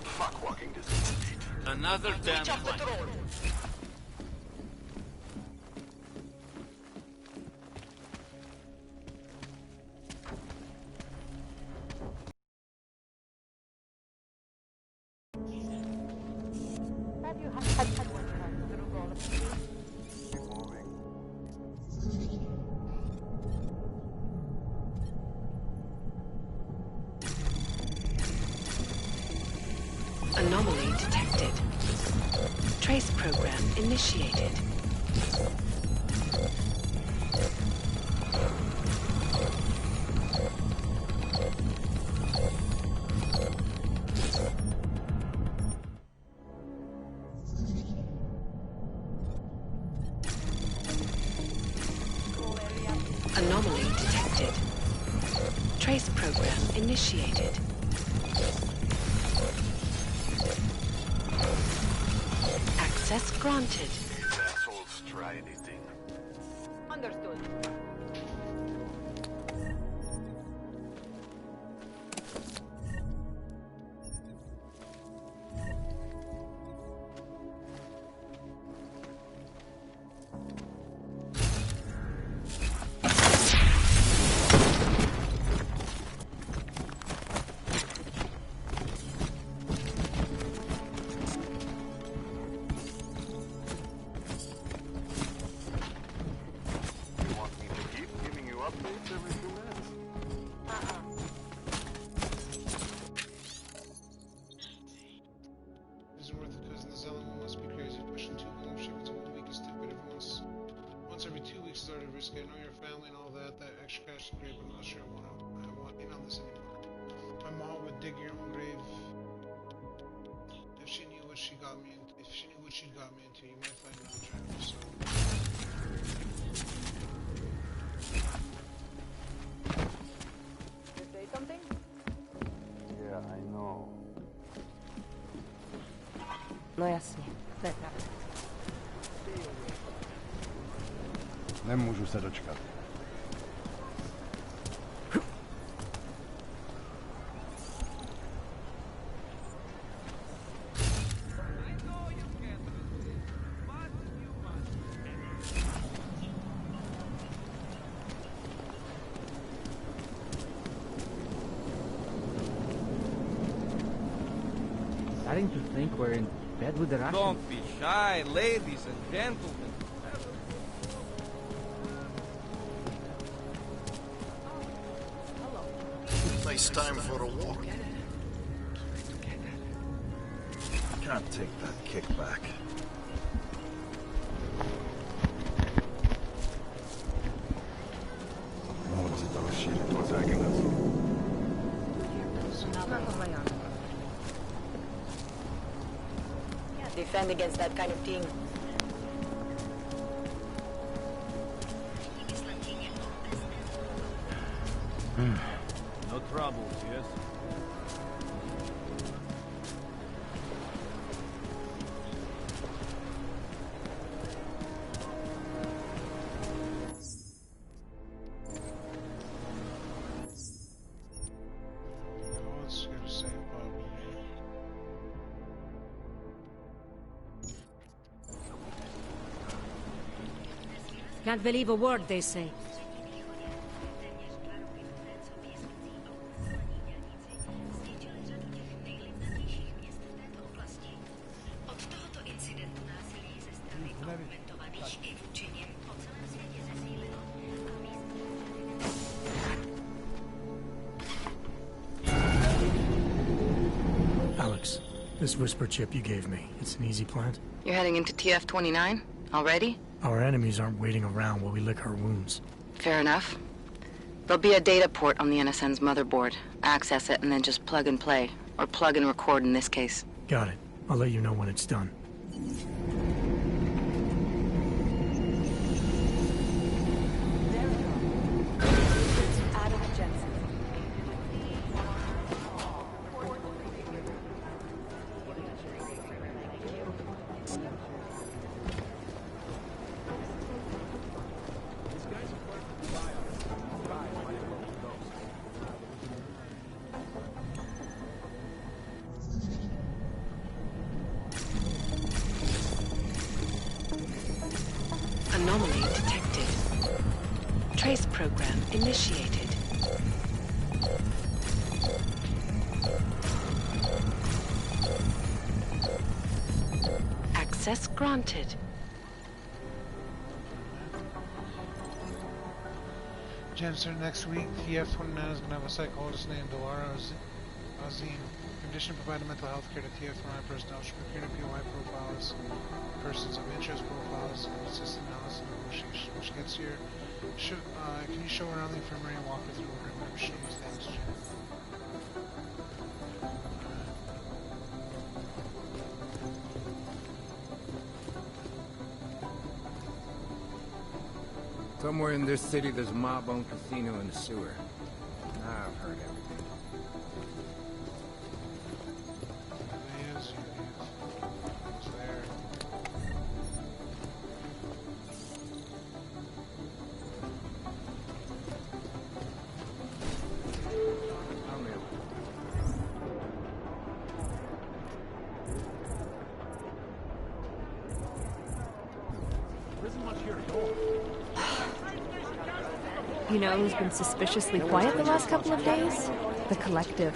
Fuck walking distance. Another damn one. Have you had one time through all of this? Anomaly detected. Trace program initiated. Anomaly detected. Trace program initiated. Access granted. These assholes try anything. Understood. I know your family and all that. That extra cash is great, but I'm not sure I want in on this anymore. My mom would dig your own grave. If she knew what she got me into, you might find another trap. So. No jasně, to je pravda. Nemůžu se dočkat. Starting to think we're in bed with the Russians. Don't be shy, ladies and gentlemen. Nice time for a walk. Can't take that kickback. Luulisin, että olisi siirrettyä säikälänsä. Defend against that kind of thing. No troubles, yes? Let's get a save button. Can't believe a word they say. Alex, this whisper chip you gave me, it's an easy plant? You're heading into TF-29? Already? Our enemies aren't waiting around while we lick our wounds. Fair enough. There'll be a data port on the NSN's motherboard. Access it and then just plug and play. Or plug and record in this case. Got it. I'll let you know when it's done. Anomaly detected. Trace program initiated. Access granted. Jensen, next week, TF-29 is going to have a psychologist named Delara Azim. In addition, provide mental health care to TF-29 personnel, should prepare to POI profiles, persons of interest profiles, and assist analysis and negotiation. When she gets here, can you show her around the infirmary and walk her through her machines? Thanks, Jen. Somewhere in this city, there's a mob-owned casino in the sewer. I've heard everything. You know who's been suspiciously quiet the last couple of days? The Collective.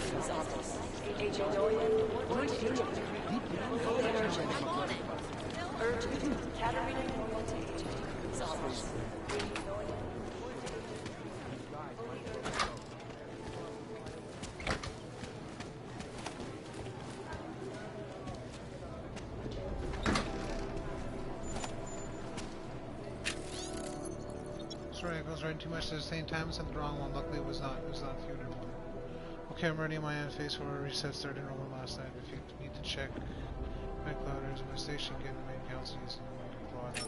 Sorry, it goes right too much at the same time. Sent the wrong one. Luckily, it was not viewed in one. Okay, I'm ready on my end. Face for a reset. Started enrollment last night. If you need to check my clouders and my station, get the main council using the plot.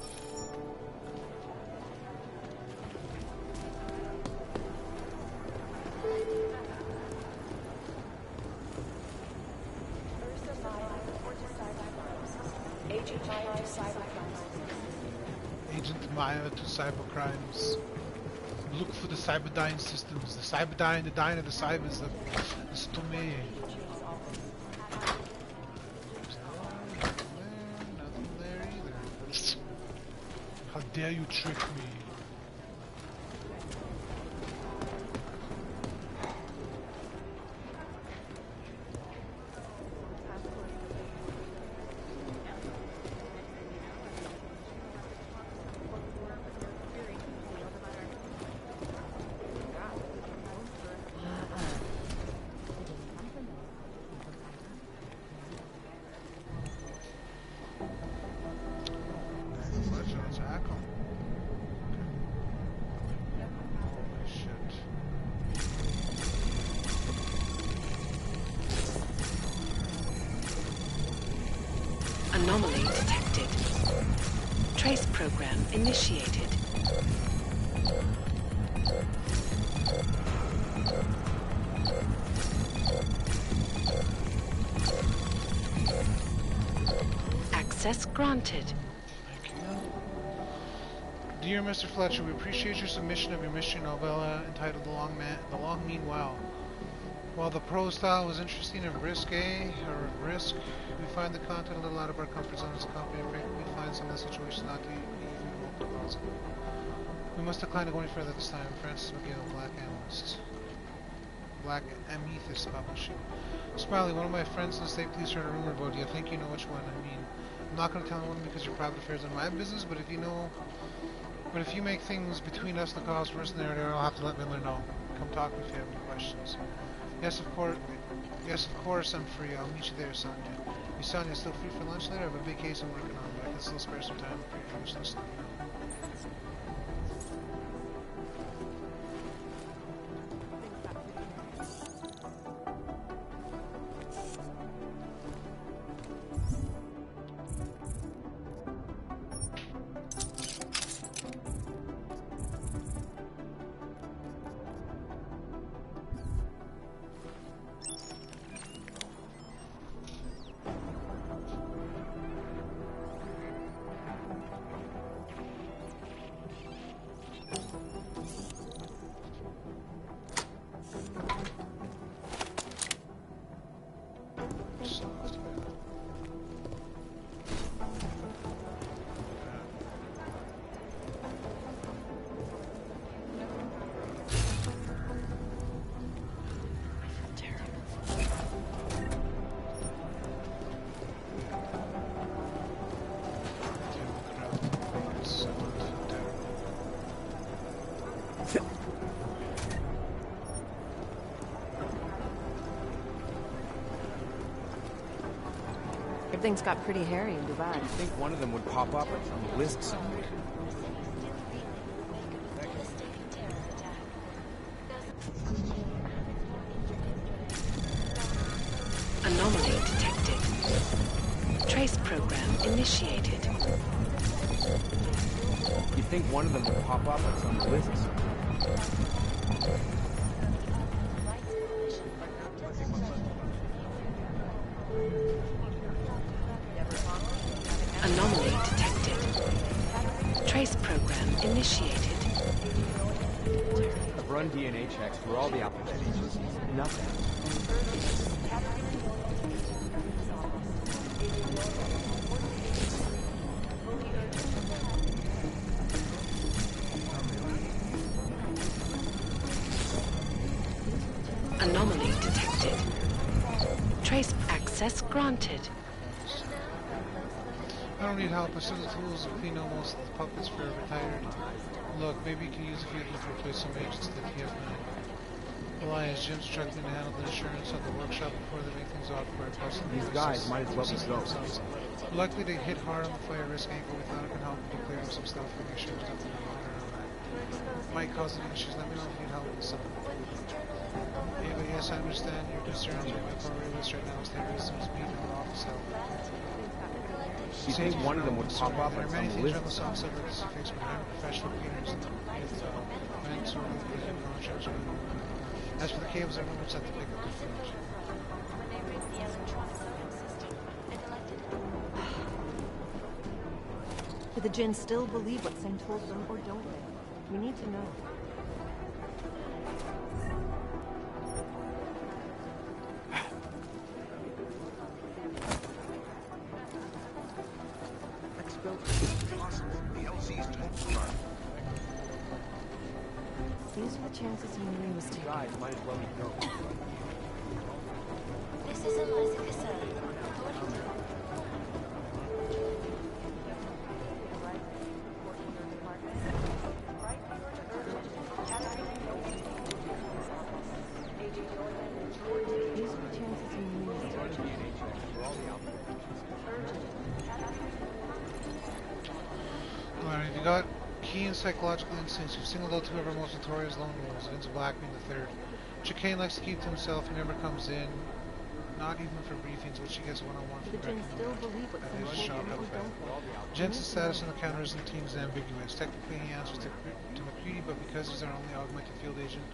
Maya to cybercrimes. Look for the cyberdyne systems. The cyberdyne, the dyne of the cybers, the stomach. Nothing there either. How dare you trick me? Anomaly detected. Trace program initiated. Access granted. Dear Mr. Fletcher, we appreciate your submission of your mystery novella entitled The Long Meanwhile. While the prose style was interesting and risque, we find the content a little out of our comfort zone as a company, and frankly, we find some of the situations not to be even remotely plausible. We must decline to go any further this time. Francis McGill, Black Amethyst Publishing. Smiley, one of my friends in the state police heard a rumor about you. I think you know which one I mean. I'm not going to tell anyone because your private affairs are my business, but if you make things between us the cause for a scenario, I'll have to let Miller know. Come talk to me if you have any questions. Yes, of course, I'm free. I'll meet you there, Sonia. Is Sonia still free for lunch later? I have a big case I'm working on, but I can still spare some time for your English listening. Everything's got pretty hairy in Dubai. I think one of them would pop up on some list somewhere. Anomaly detected. Trace program initiated. You'd think one of them would pop up on some list somewhere. Anomaly detected. Trace program initiated. I've run DNA checks through all the alphabet agencies. Nothing. Anomaly detected. Trace access granted. I don't need help. I still the tools to clean out most of the puppets for retired. Look, maybe you can use a few of them to replace some agents that you have now. Elias, Jim's struggling to handle the insurance of the workshop before they make things off for a person. These guys might as well be ghosts. Luckily, they hit hard on the fire risk angle. We thought it could help to clear up some stuff and make sure there's nothing wrong around that. Might cause any issues. Let me know if you need help with something. Yeah, but yes, I understand your concerns are my priority list right now is terrorism is being in our office help. You think one of them would pop up on some list? There are many things on the soft side of this affects, but I'm professional cleaners and banks or contracts. As for the cables, everyone's set to pick up the footage. When they rigged the electronic voting system, it elected the Jinn still believe what Sen told them, or don't they? We need to know. These are the chances Henry was taking. Might as well go. This is Eliza Cassell. Alright, you got keen psychological instincts. You've singled out two of our most notorious lone wolves, Vince Black being the third. Chicane likes to keep to himself, he never comes in, not even for briefings, which he gets one-on-one from Becky at his shop outfit. Jensen's status on the counter isn't teams ambiguous. Technically he answers to McCready, but because he's our only augmented field agent,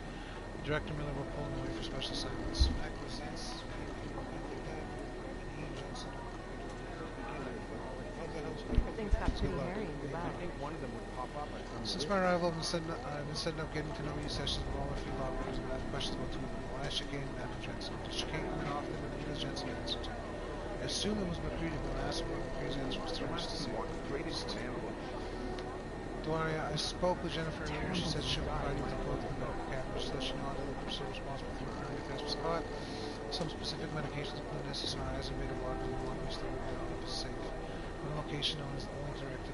Director Miller will pull him away for special assignments. Things got pretty hairy in the lab. Since my arrival, I've been setting up getting to know you sessions with all our field operators and ask questions about two of them. Why is Chicane and Dr. Jensen? Does Chicane come in often and who does Jensen answer to? I assume it was McCready, but I asked him what McCready's answer was strange to see. Dwaria, I spoke with Jennifer earlier. She said she'll provide you with a quote from the medical cabinet. She let you know that we're so responsible for recurring affairs for Scott. Some specific medications include SSRIs and beta blockers and one we still will be on is safe. One location known as the only directed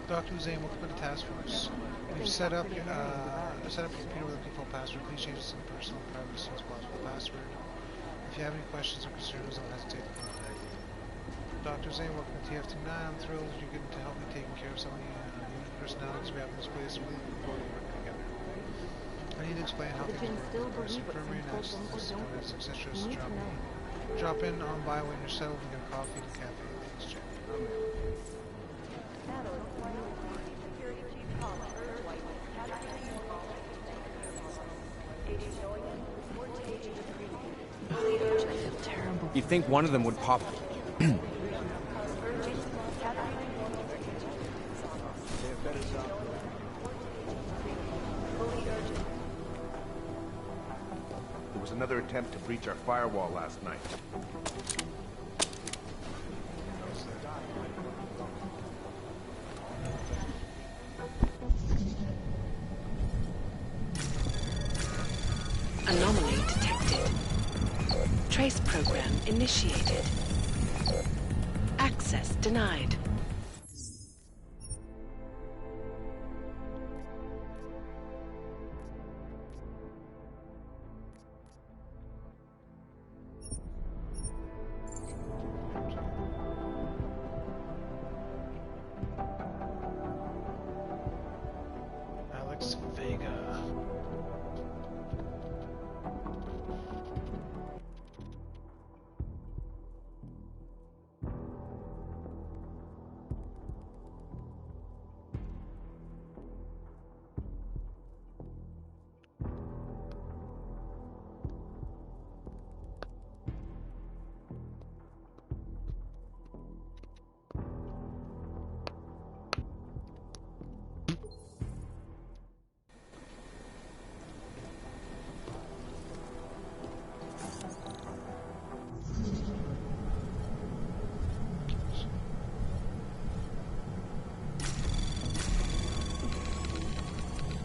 Dr. Hussein, welcome to the task force. We've set up your computer with a default password. Please change it to some personal and private as soon as possible. The password. If you have any questions or concerns, don't hesitate to contact me. Dr. Hussein, welcome to TF29. I'm thrilled you're getting to help me taking care of some of the unique personalities we have in this place. Really looking forward to working together. I need to explain how things work. There's infirmary and absence, etc. So drop in on by when you're settled and get a coffee at the cafe. Thanks, Jim. I feel terrible. You'd think one of them would pop. There was another attempt to breach our firewall last night. Anomaly detected. Trace program initiated. Access denied. Alex Vega.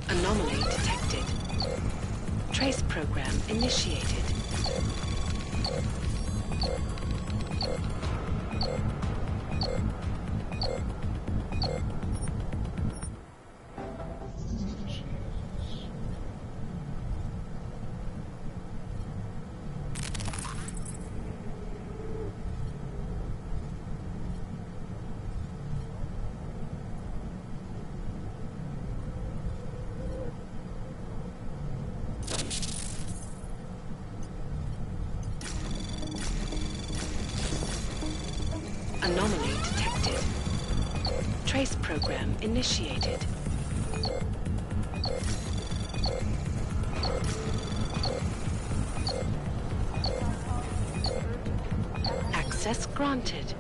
Anomaly detected. Trace program initiated. Anomaly detected. Trace program initiated. Access granted.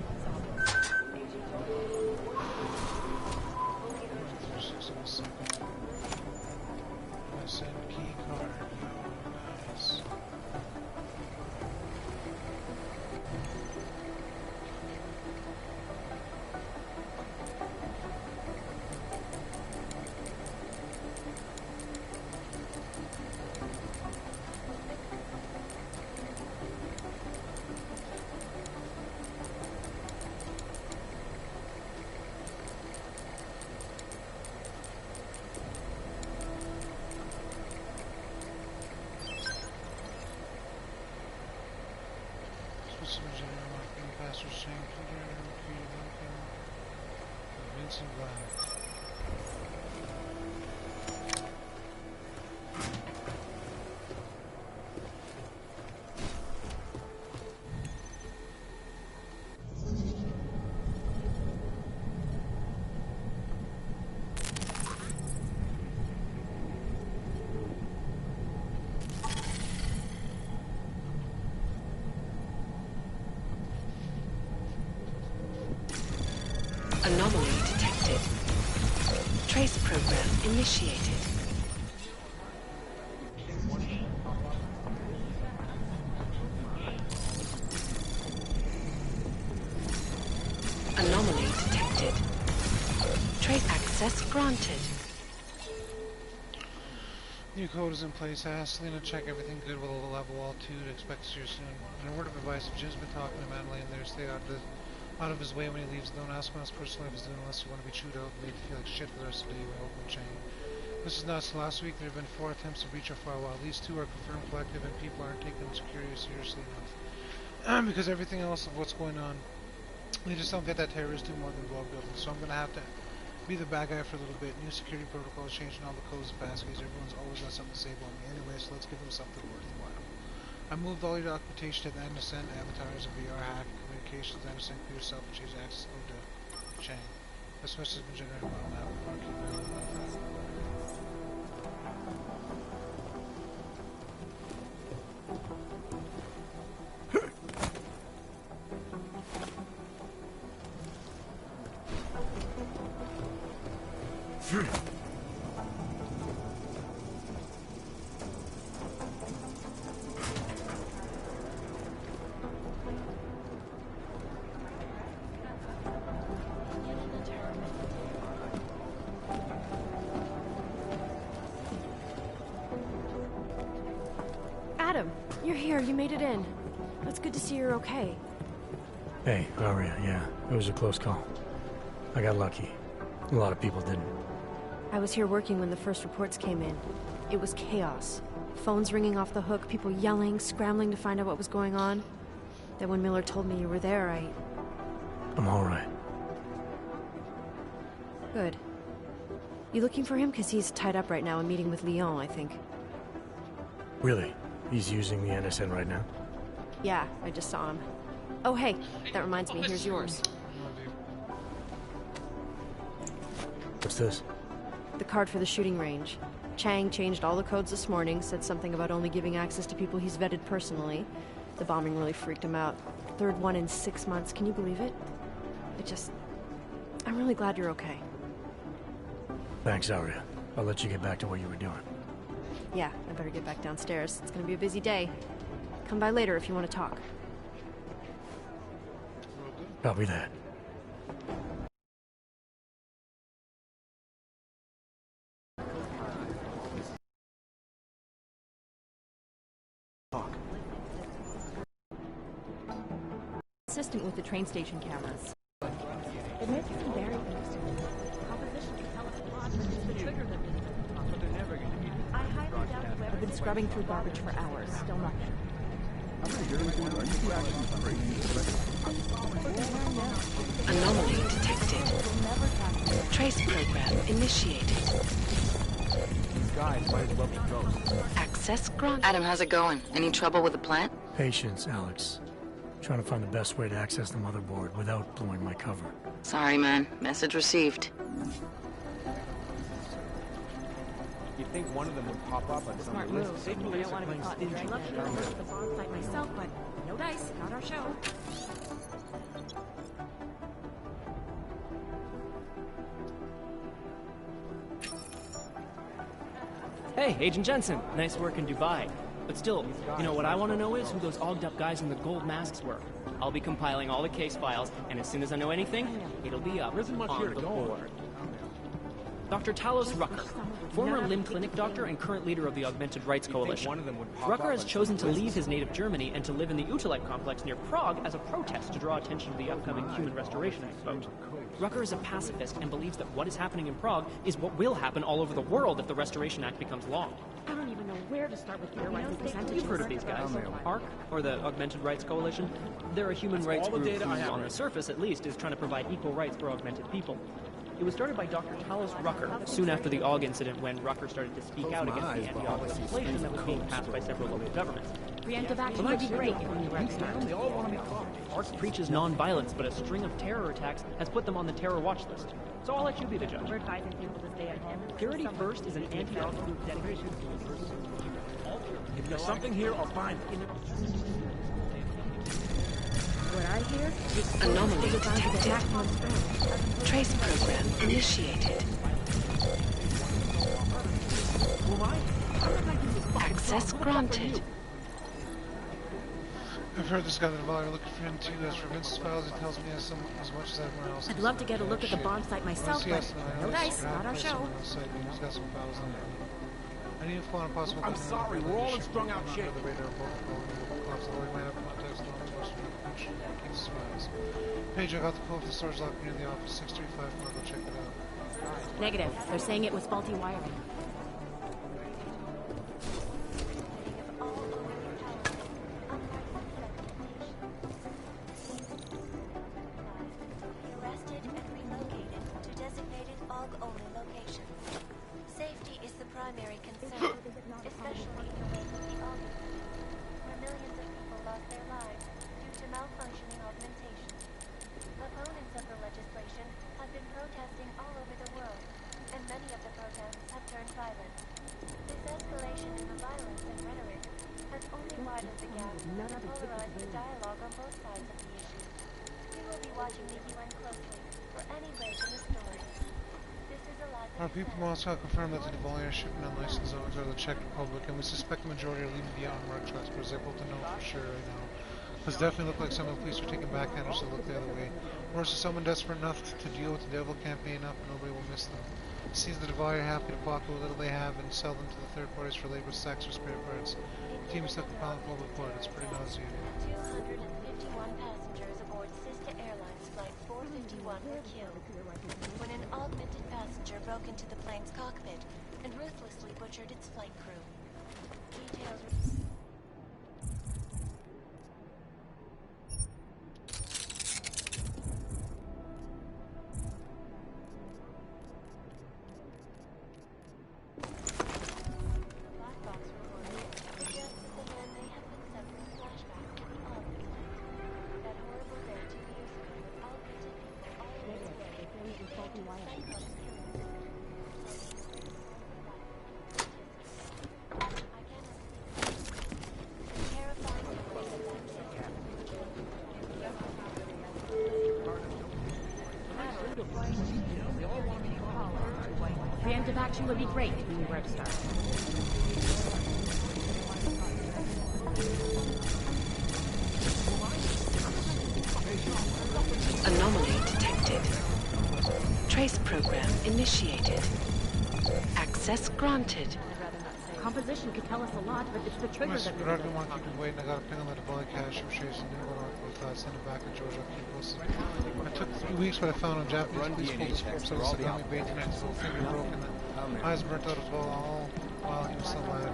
Send key card. Oh, nice. Vincent Black. Anomaly detected. Trace program initiated. Anomaly detected. Trace access granted. New code is in place. Ask Selena to check everything good with a level wall 2 to expect to see her soon. And a word of advice, if Jim's been talking to Madeleine there, stay out of his way when he leaves. Don't ask him how his personal life is doing unless you want to be chewed out and made to feel like shit for the rest of the day by open chain. This is nuts. Last week there have been 4 attempts to breach our firewall. These 2 are confirmed collective and people aren't taking security seriously enough. Because everything else of what's going on. They just don't get that terrorists do more than blow up buildings. So I'm going to have to be the bad guy for a little bit. New security protocols, changing all the codes and passkeys. Everyone's always got something to say about me anyway, so let's give them something worthwhile. I moved all your documentation to the NSN, avatars, and VR hack, communications, NSN, clear yourself, and change the access code to Chang. This message has been generated by map. Adam, you're here. You made it in. It's good to see you're okay. Hey, Aria, yeah. It was a close call. I got lucky. A lot of people didn't. I was here working when the first reports came in. It was chaos. Phones ringing off the hook, people yelling, scrambling to find out what was going on. Then when Miller told me you were there, I'm alright. Good. You looking for him? Because he's tied up right now and meeting with Leon, I think. Really? He's using the NSN right now? Yeah, I just saw him. Oh, hey, that reminds me, here's yours. What's this? The card for the shooting range. Chang changed all the codes this morning, said something about only giving access to people he's vetted personally. The bombing really freaked him out. Third one in 6 months, can you believe it? I'm really glad you're okay. Thanks, Aria. I'll let you get back to what you were doing. Yeah, I better get back downstairs. It's gonna be a busy day. Come by later if you want to talk. Copy that. Consistent with the train station cameras. It makes it very interesting. Composition can tell us a lot, but it's the trigger that makes it. But they're never going to be. I highly doubt it. I've been scrubbing through garbage for hours. Still nothing. Anomaly detected. Trace program initiated. These guys might as well be ghosts. Access granted. Adam, how's it going? Any trouble with the plant? Patience, Alex. Trying to find the best way to access the motherboard without blowing my cover. Sorry, man. Message received. You'd think one of them would pop up on some list. I don't want to be caught in the lucky to host the bomb fight myself, but no dice, not our show. Hey, Agent Jensen. Nice work in Dubai. But still, you know what I want to know is who those ogged-up guys in the gold masks were. I'll be compiling all the case files, and as soon as I know anything, it'll be up on the board. Dr. Talos Rucker, former limb clinic doctor and current leader of the Augmented Rights Coalition. Rucker has chosen to leave his native Germany and to live in the Utilite complex near Prague as a protest to draw attention to the upcoming Human Restoration Expo. Rucker is a pacifist and believes that what is happening in Prague is what will happen all over the world if the Restoration Act becomes law. I don't even know where to start with theorizing percentages. You've heard of these guys. ARC, or the Augmented Rights Coalition. They're a human rights group who, on the surface at least, is trying to provide equal rights for augmented people. It was started by Dr. Talos Rucker soon after the AUG incident, when Rucker started to speak out against the anti-AUG legislation that was being passed by several local governments. Preemptive action would be great if we knew where to start. ARC preaches non-violence, but a string of terror attacks has put them on the terror watch list. So I'll let you be the judge. We're advising people to stay at home. Purity First is an anti-AUG group dedicated to... If there's something here, I'll find it. What I hear is Anomaly detected. Trace program initiated. Access granted. I've heard this guy that while you're looking for him too. As for Vince's files, he tells me as much as everyone else. I'd love to get a look at the bomb site myself, but no dice, not our show. He's got some files on there. I need to find a possible. I'm sorry, we're all in strung out shape. The radar both might have context on the question of Keith's files. Paige, I got the code for the storage locker near the office. 635. I'll go check it out. Negative. They're saying it was faulty wiring. Arrested and relocated to designated AUG-only locations. Safety is the primary concern, especially in the wake of the AUG incident, where millions of people lost their lives due to malfunctioning augmentation. Opponents of the legislation have been protesting all over the world, and many of the protests have turned violent. This escalation in the violence and rhetoric has only widened the gap and polarized the dialogue on both sides of the issue. We will be watching the UN closely for any break in the story. This is a live. Our people in Moscow confirmed that the Devolver shipment and licensed zones are the Czech Republic, and we suspect the majority are leaving via unmarked trucks, but it's able to know for sure right now. This definitely look like some of the police are taking backhanders to look the other way. Or is there someone desperate enough to deal with the devil campaign up and nobody will miss them? It seems the Devolver are happy to pocket what little they have and sell them to the third parties for labor, stacks, or spare parts. The team is stuck the pound global report. It's pretty nauseating. 251 passengers aboard Sister Airlines Flight 451 were killed when an augmented passenger broke into the plane's cockpit and ruthlessly butchered its flight crew. Details Preemptive action would be great if we knew where to start. Anomaly detected. Trace program initiated. Access granted. Composition could tell us a lot, but it's the trigger that I didn't want to keep him waiting. I got a ping on the Devolver cache from Chase and didn't go on with that. Send him back to Georgia. It took 3 weeks, but I found him. Japanese police pulled his corpse out of the family bait and his little finger broken. And eyes burnt out as well, all while he was still alive.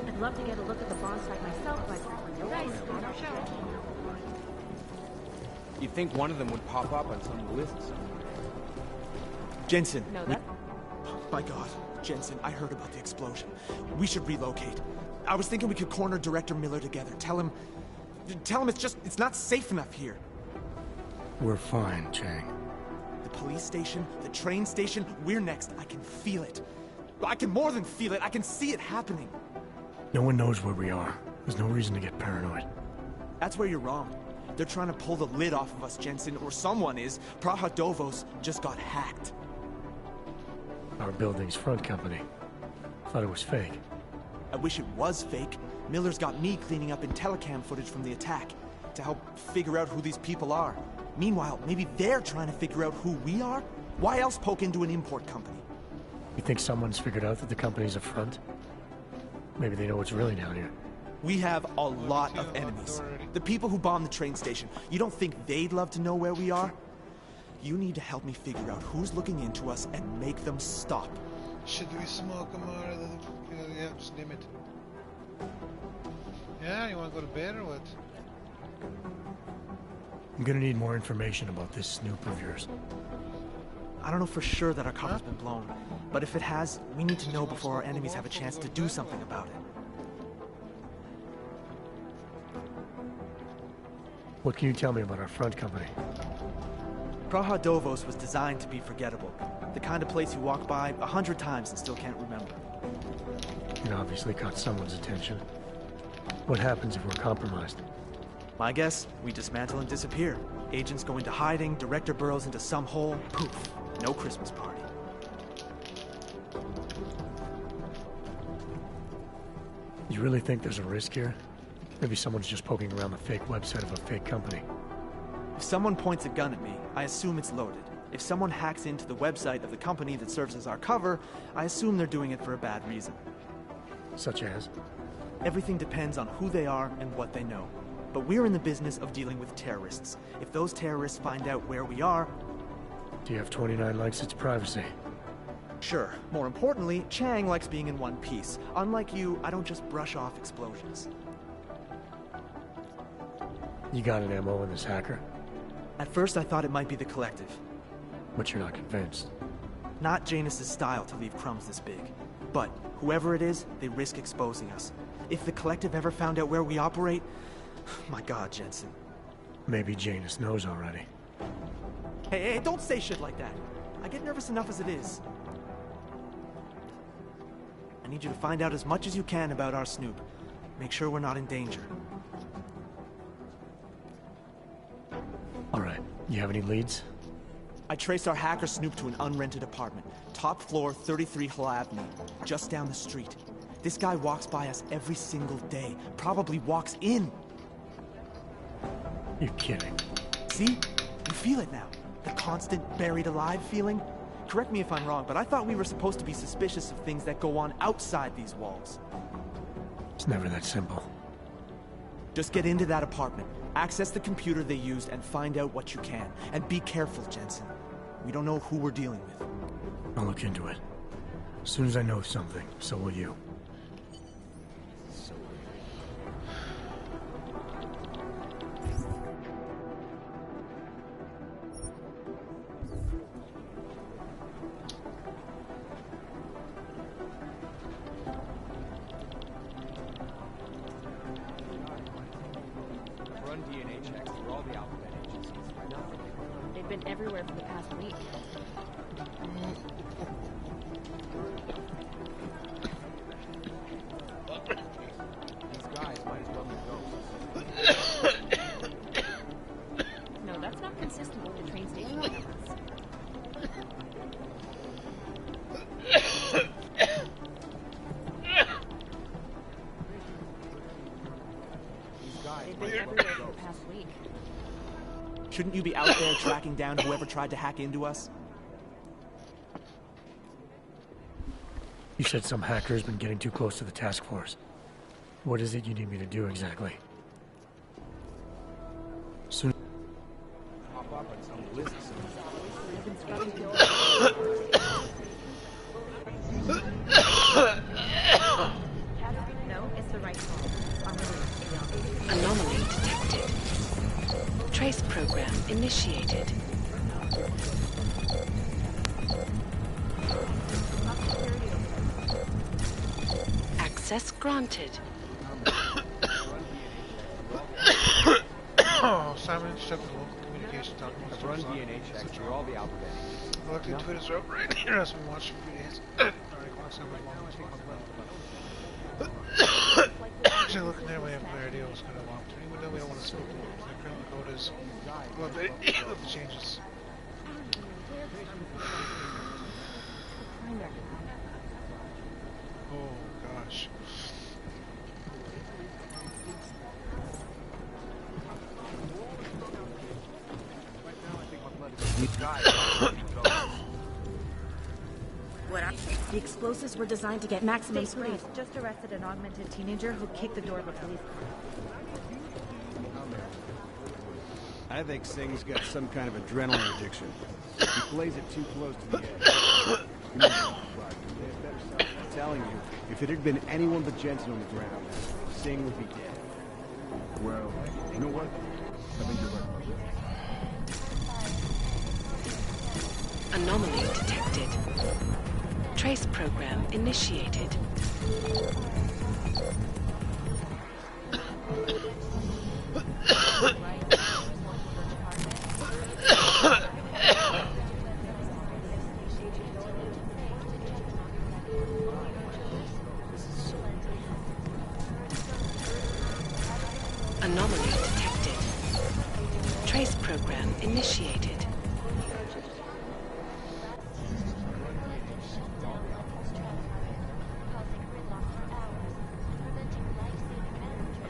I'd love to get a look at the bomb site myself, but no dice, not our show. You'd think one of them would pop up on some lists. Jensen. No, that's... My God, Jensen, I heard about the explosion. We should relocate. I was thinking we could corner Director Miller together. Tell him it's not safe enough here. We're fine, Chang. The police station, the train station, we're next. I can feel it. I can more than feel it. I can see it happening. No one knows where we are. There's no reason to get paranoid. That's where you're wrong. They're trying to pull the lid off of us, Jensen, or someone is. Praha Dovos just got hacked. Our building's front company. Thought it was fake. I wish it was fake. Miller's got me cleaning up IntelliCam footage from the attack to help figure out who these people are. Meanwhile, maybe they're trying to figure out who we are? Why else poke into an import company? You think someone's figured out that the company's a front? Maybe they know what's really down here. We have a lot of enemies. The people who bombed the train station. You don't think they'd love to know where we are? You need to help me figure out who's looking into us and make them stop. Should we smoke them out of the... Yeah, just name it. Yeah, you want to go to bed or what? I'm gonna need more information about this snoop of yours. I don't know for sure that our cover's been blown, but if it has, we need to know before our enemies have a chance to do something about it. What can you tell me about our front company? Praha Dovos was designed to be forgettable. The kind of place you walk by 100 times and still can't remember. It obviously caught someone's attention. What happens if we're compromised? My guess, we dismantle and disappear. Agents go into hiding, Director burrows into some hole, poof, no Christmas party. You really think there's a risk here? Maybe someone's just poking around the fake website of a fake company. If someone points a gun at me, I assume it's loaded. If someone hacks into the website of the company that serves as our cover, I assume they're doing it for a bad reason. Such as? Everything depends on who they are and what they know. But we're in the business of dealing with terrorists. If those terrorists find out where we are... TF-29 likes its privacy. Sure. More importantly, Chang likes being in one piece. Unlike you, I don't just brush off explosions. You got an MO in this hacker? At first I thought it might be the Collective. But you're not convinced? Not Janus's style to leave crumbs this big. But whoever it is, they risk exposing us. If the Collective ever found out where we operate... My God, Jensen. Maybe Janus knows already. Hey, don't say shit like that. I get nervous enough as it is. I need you to find out as much as you can about our Snoop. Make sure we're not in danger. Alright, you have any leads? I traced our hacker Snoop to an unrented apartment. Top floor, 33 Hull Avenue. Just down the street. This guy walks by us every single day. Probably walks in. You're kidding. See? You feel it now. The constant buried alive feeling. Correct me if I'm wrong, but I thought we were supposed to be suspicious of things that go on outside these walls. It's never that simple. Just get into that apartment, access the computer they used, and find out what you can. And be careful, Jensen. We don't know who we're dealing with. I'll look into it. As soon as I know something, so will you. They've been everywhere for the past week. These guys might as well be ghosts. No, that's not consistent with the train station cameras. They've been everywhere for the past week. Shouldn't you be out there tracking down whoever tried to hack into us? You said some hacker's been getting too close to the task force. What is it you need me to do exactly? Soon. Hop up at some list. No, it's the right call. Anomaly detected. Trace program initiated. Access granted. Oh, Simon intercepted local communications documents. I've run DNA checks through all the alphabet. Looked into it as well right here as we watched for 3 days. Alright, clock sound like long take Actually, looking there, we have a clear idea what's going to walk to. Even though we don't want to smoke the criminal code is well, the changes. getting there, Cloud. Oh, gosh. The explosives were designed to get maximum State speed. police just arrested an augmented teenager who kicked the door of a police car. I think Singh's got some kind of adrenaline addiction. He plays it too close to the edge. I'm telling you, if it had been anyone but Jensen on the ground, Singh would be dead. Well, you know what? I think you're right. Anomaly detected. Trace program initiated. Anomaly detected. Trace program initiated.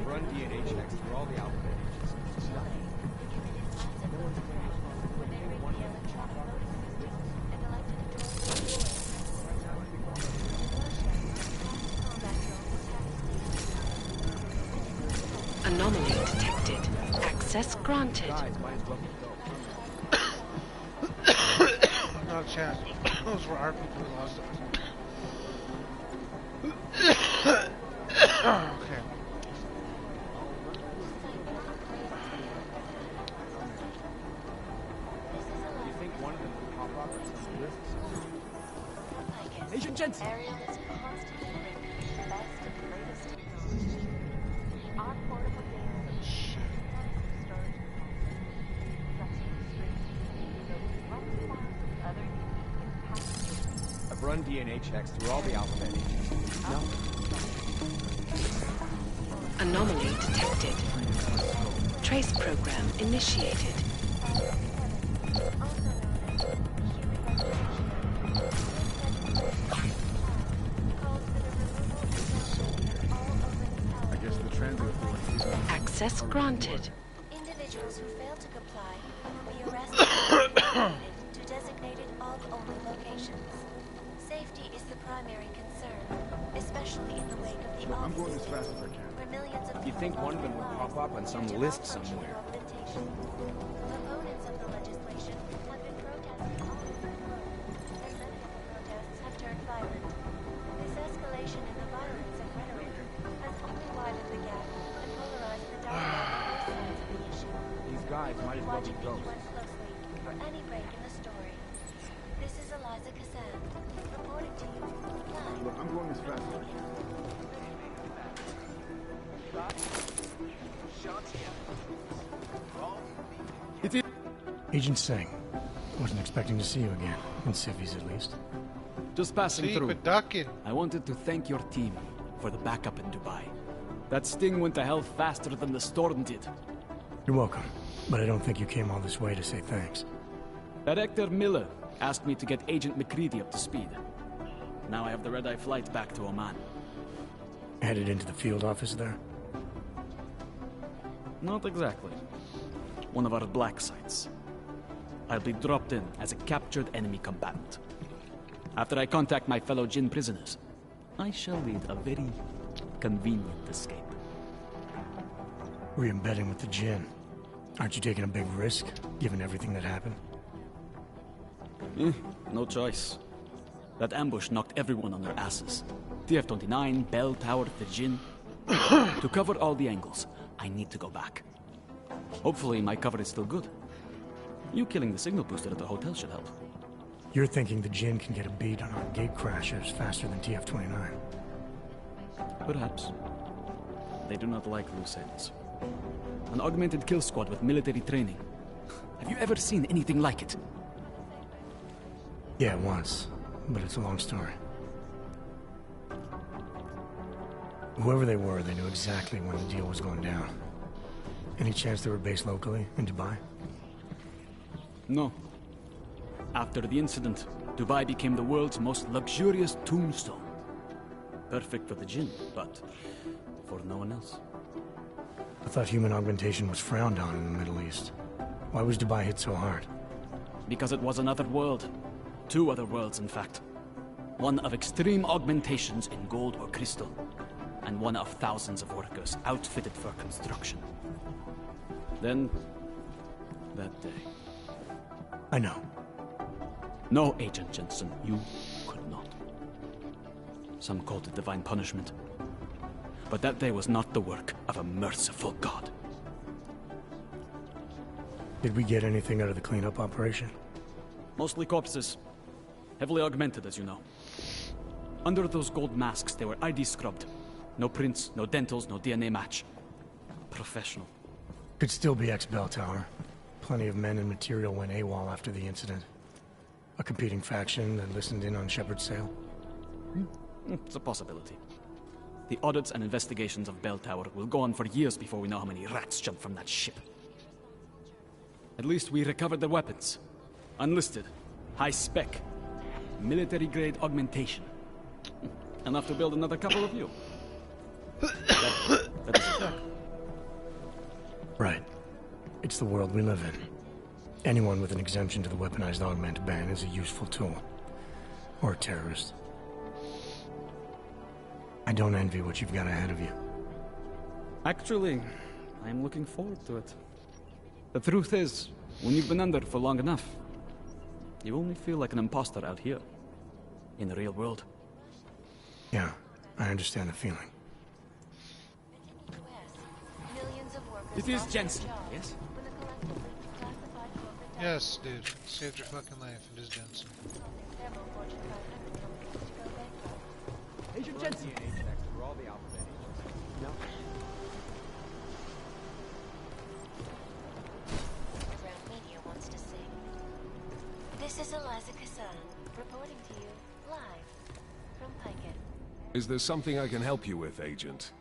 Run DNA checks through all the alphabet agencies. Anomaly detected. Access granted. Not a chance. Those were our people who lost it. Okay. You think one of them would pop up on some lists? Agent Jensen! Ariel is constantly bringing the best and latest technology. Our portable data storage I've run DNA checks through all the alphabet agencies. No. Anomaly detected. Trace program initiated. I guess the transit authorities are... Access granted. Individuals who fail to comply will be arrested and relocated to designated AUG-only locations. Safety is the primary concern, especially in the wake of the I'm AUG going as fast as I can. where millions of You think one of them would pop up on some list somewhere? Opponents of the legislation have been protesting all over the globe, and many of the protests have turned violent. This escalation in the violence and rhetoric has only widened the gap and polarized the dialogue on both sides of the issue. These guys might as well be Watching the ghosts. UN closely for any break in the story. This is Eliza Kassan, reporting to you live. Look, I'm going as fast as I can. Agent Singh. Wasn't expecting to see you again. In civvies, at least. Just passing through. Ducking. I wanted to thank your team for the backup in Dubai. That sting went to hell faster than the storm did. You're welcome. But I don't think you came all this way to say thanks. Director Miller asked me to get Agent McCready up to speed. Now I have the red-eye flight back to Oman. Headed into the field office there? Not exactly. One of our black sites. I'll be dropped in as a captured enemy combatant. After I contact my fellow Jinn prisoners, I shall lead a very convenient escape. Re-embedding with the Jinn. Aren't you taking a big risk, given everything that happened? No choice. That ambush knocked everyone on their asses. TF-29, Bell Tower, the Jinn. To cover all the angles, I need to go back. Hopefully my cover is still good. You killing the signal booster at the hotel should help. You're thinking the Jinn can get a beat on our gate crashers faster than TF-29. Perhaps. They do not like loose ends. An augmented kill squad with military training. Have you ever seen anything like it? Yeah, once. But it's a long story. Whoever they were, they knew exactly when the deal was going down. Any chance they were based locally, in Dubai? No. After the incident, Dubai became the world's most luxurious tombstone. Perfect for the jinn, but for no one else. I thought human augmentation was frowned on in the Middle East. Why was Dubai hit so hard? Because it was another world. 2 other worlds, in fact. One of extreme augmentations in gold or crystal, and one of thousands of workers outfitted for construction. Then, that day. I know. No, Agent Jensen, you could not. Some called it divine punishment. But that day was not the work of a merciful God. Did we get anything out of the cleanup operation? Mostly corpses. Heavily augmented, as you know. Under those gold masks, they were ID scrubbed. No prints, no dentals, no DNA match. Professional. Could still be ex-Bell Tower. Plenty of men and material went AWOL after the incident. A competing faction that listened in on Shepard's sale. It's a possibility. The audits and investigations of Bell Tower will go on for years before we know how many rats jumped from that ship. At least we recovered their weapons. Unlisted. High spec. Military-grade augmentation. Enough to build another couple of you. That is a fact. Right. It's the world we live in. Anyone with an exemption to the weaponized augment ban is a useful tool. Or a terrorist. I don't envy what you've got ahead of you. Actually, I'm looking forward to it. The truth is, when you've been under for long enough, you only feel like an imposter out here. In the real world. Yeah, I understand the feeling. It is Jensen, yes? Yes, dude. Saved your fucking life. It is Jensen. Agent Jensen! We're all the alphabet agents. No. Ground Media wants to sing. This is Eliza Kassan, reporting to you live from Piket. Is there something I can help you with, Agent?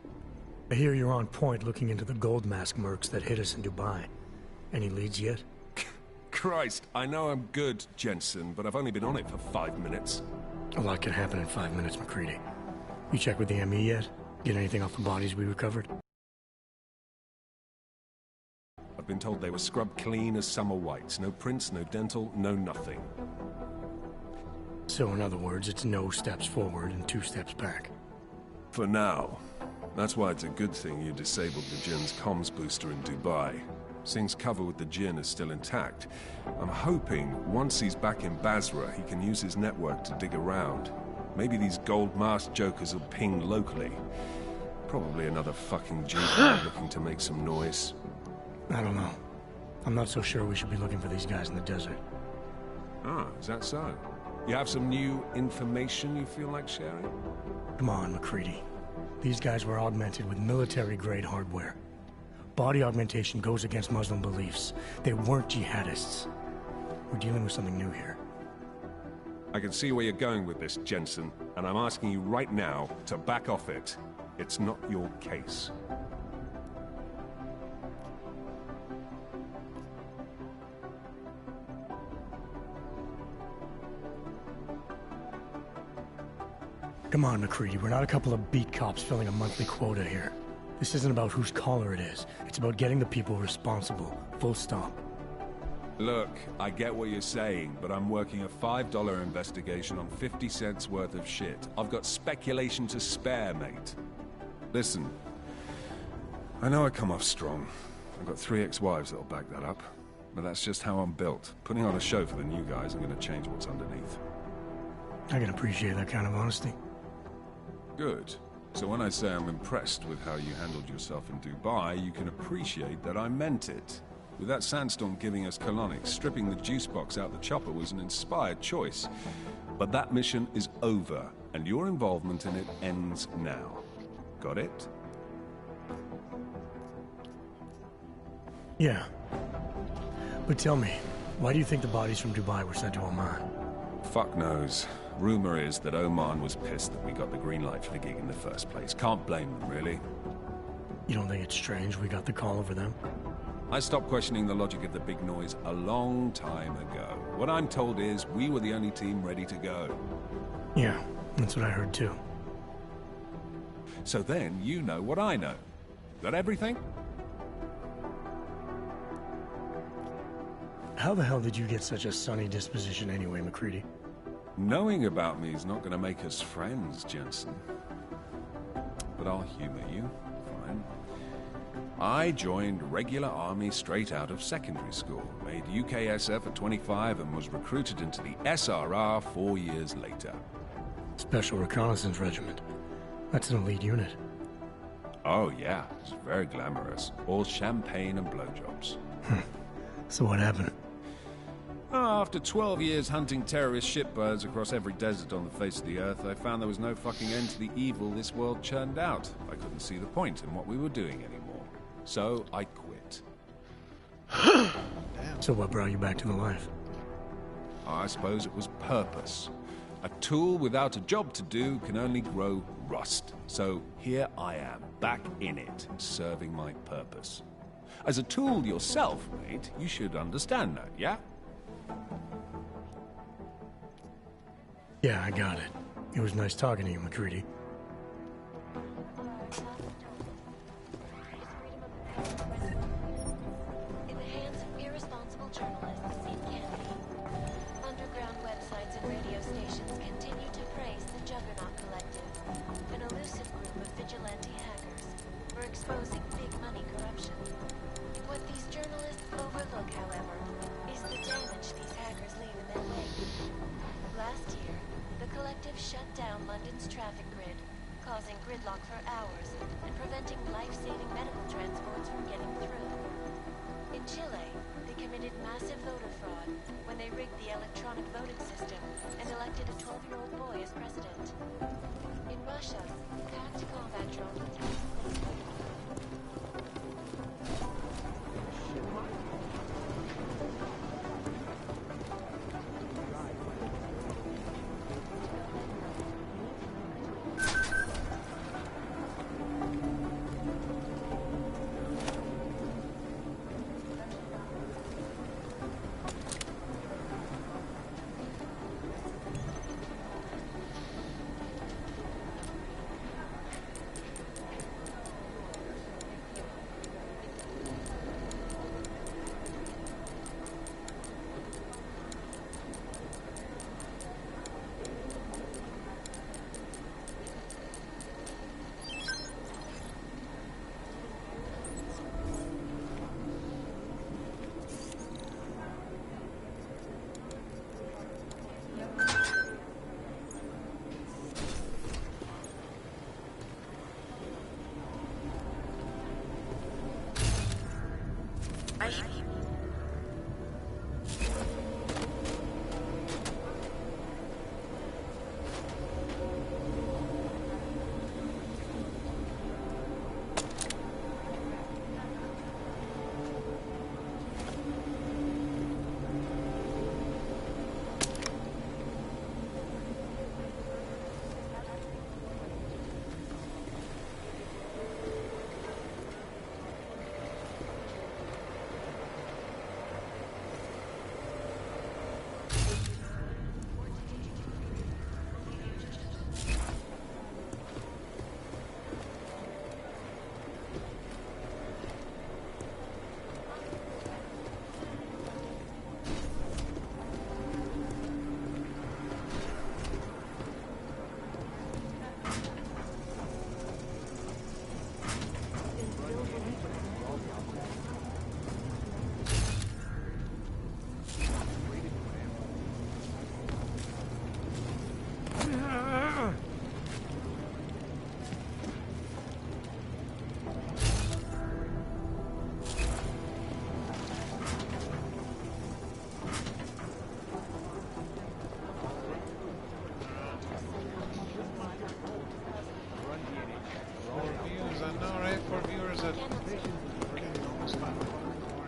I hear you're on point looking into the gold mask mercs that hit us in Dubai. Any leads yet? Christ, I know I'm good, Jensen, but I've only been on it for 5 minutes. A lot can happen in 5 minutes, McCready. You checked with the ME yet? Get anything off the bodies we recovered? I've been told they were scrubbed clean as summer whites. No prints, no dental, no nothing. So in other words, it's no steps forward and 2 steps back. For now. That's why it's a good thing you disabled the Jinn's comms booster in Dubai. Singh's cover with the Jinn is still intact. I'm hoping once he's back in Basra, he can use his network to dig around. Maybe these gold mask jokers will ping locally. Probably another fucking Jew looking to make some noise. I don't know. I'm not so sure we should be looking for these guys in the desert. Ah, is that so? You have some new information you feel like sharing? Come on, McCready. These guys were augmented with military-grade hardware. Body augmentation goes against Muslim beliefs. They weren't jihadists. We're dealing with something new here. I can see where you're going with this, Jensen, and I'm asking you right now to back off it. It's not your case. Come on, McCready. We're not a couple of beat cops filling a monthly quota here. This isn't about whose caller it is. It's about getting the people responsible. Full stop. Look, I get what you're saying, but I'm working a $5 investigation on 50 cents worth of shit. I've got speculation to spare, mate. Listen, I know I come off strong. I've got 3 ex-wives that'll back that up. But that's just how I'm built. Putting on a show for the new guys ain't gonna change what's underneath. I can appreciate that kind of honesty. Good. So when I say I'm impressed with how you handled yourself in Dubai, you can appreciate that I meant it. With that sandstorm giving us colonics, stripping the juice box out the chopper was an inspired choice. But that mission is over, and your involvement in it ends now. Got it? Yeah. But tell me, why do you think the bodies from Dubai were sent to Oman? Fuck knows. Rumor is that Oman was pissed that we got the green light for the gig in the first place. Can't blame them, really. You don't think it's strange we got the call over them? I stopped questioning the logic of the big noise a long time ago. What I'm told is we were the only team ready to go. Yeah, that's what I heard too. So then you know what I know. That everything? How the hell did you get such a sunny disposition anyway, McCready? Knowing about me is not going to make us friends, Jensen. But I'll humor you. Fine. I joined regular army straight out of secondary school, made UKSF at 25 and was recruited into the SRR 4 years later. Special Reconnaissance Regiment. That's an elite unit. Oh yeah, it's very glamorous. All champagne and blowjobs. So what happened? After 12 years hunting terrorist shitbirds across every desert on the face of the earth, I found there was no fucking end to the evil this world churned out. I couldn't see the point in what we were doing anymore. So I quit. So what brought you back to the life? I suppose it was purpose. A tool without a job to do can only grow rust. So here I am, back in it, serving my purpose. As a tool yourself, mate, you should understand that, yeah? Yeah, I got it. It was nice talking to you, McCready. In the hands of irresponsible journalists, it can be. Underground websites and radio stations continue to praise the Juggernaut Collective, an elusive group of vigilante hackers for exposing big money corruption. What these journalists overlook, however, is the damage these hackers leave in their wake. Last year, the collective shut down London's traffic grid, causing gridlock for hours and preventing life-saving medical transports from getting through. In Chile, they committed massive voter fraud when they rigged the electronic voting system and elected a 12-year-old boy as president. In Russia, hacked combat drones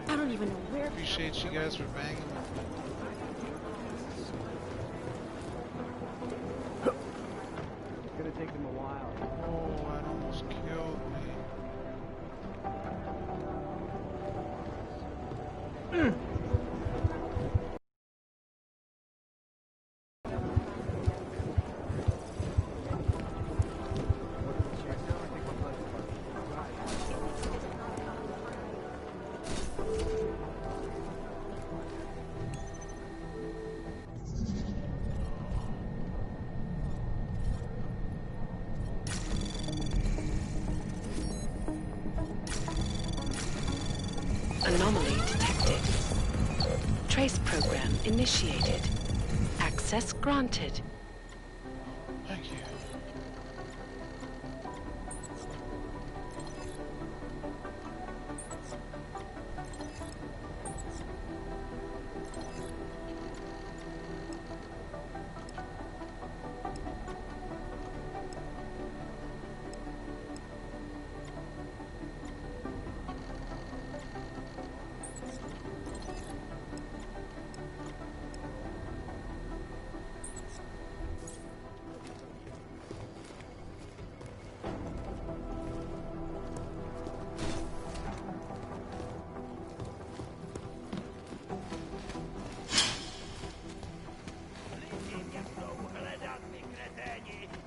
I don't even know where. Appreciate you guys for banging. It's gonna take them a while. Oh, that almost killed me. Anomaly detected. Trace program initiated. Access granted. Thank you.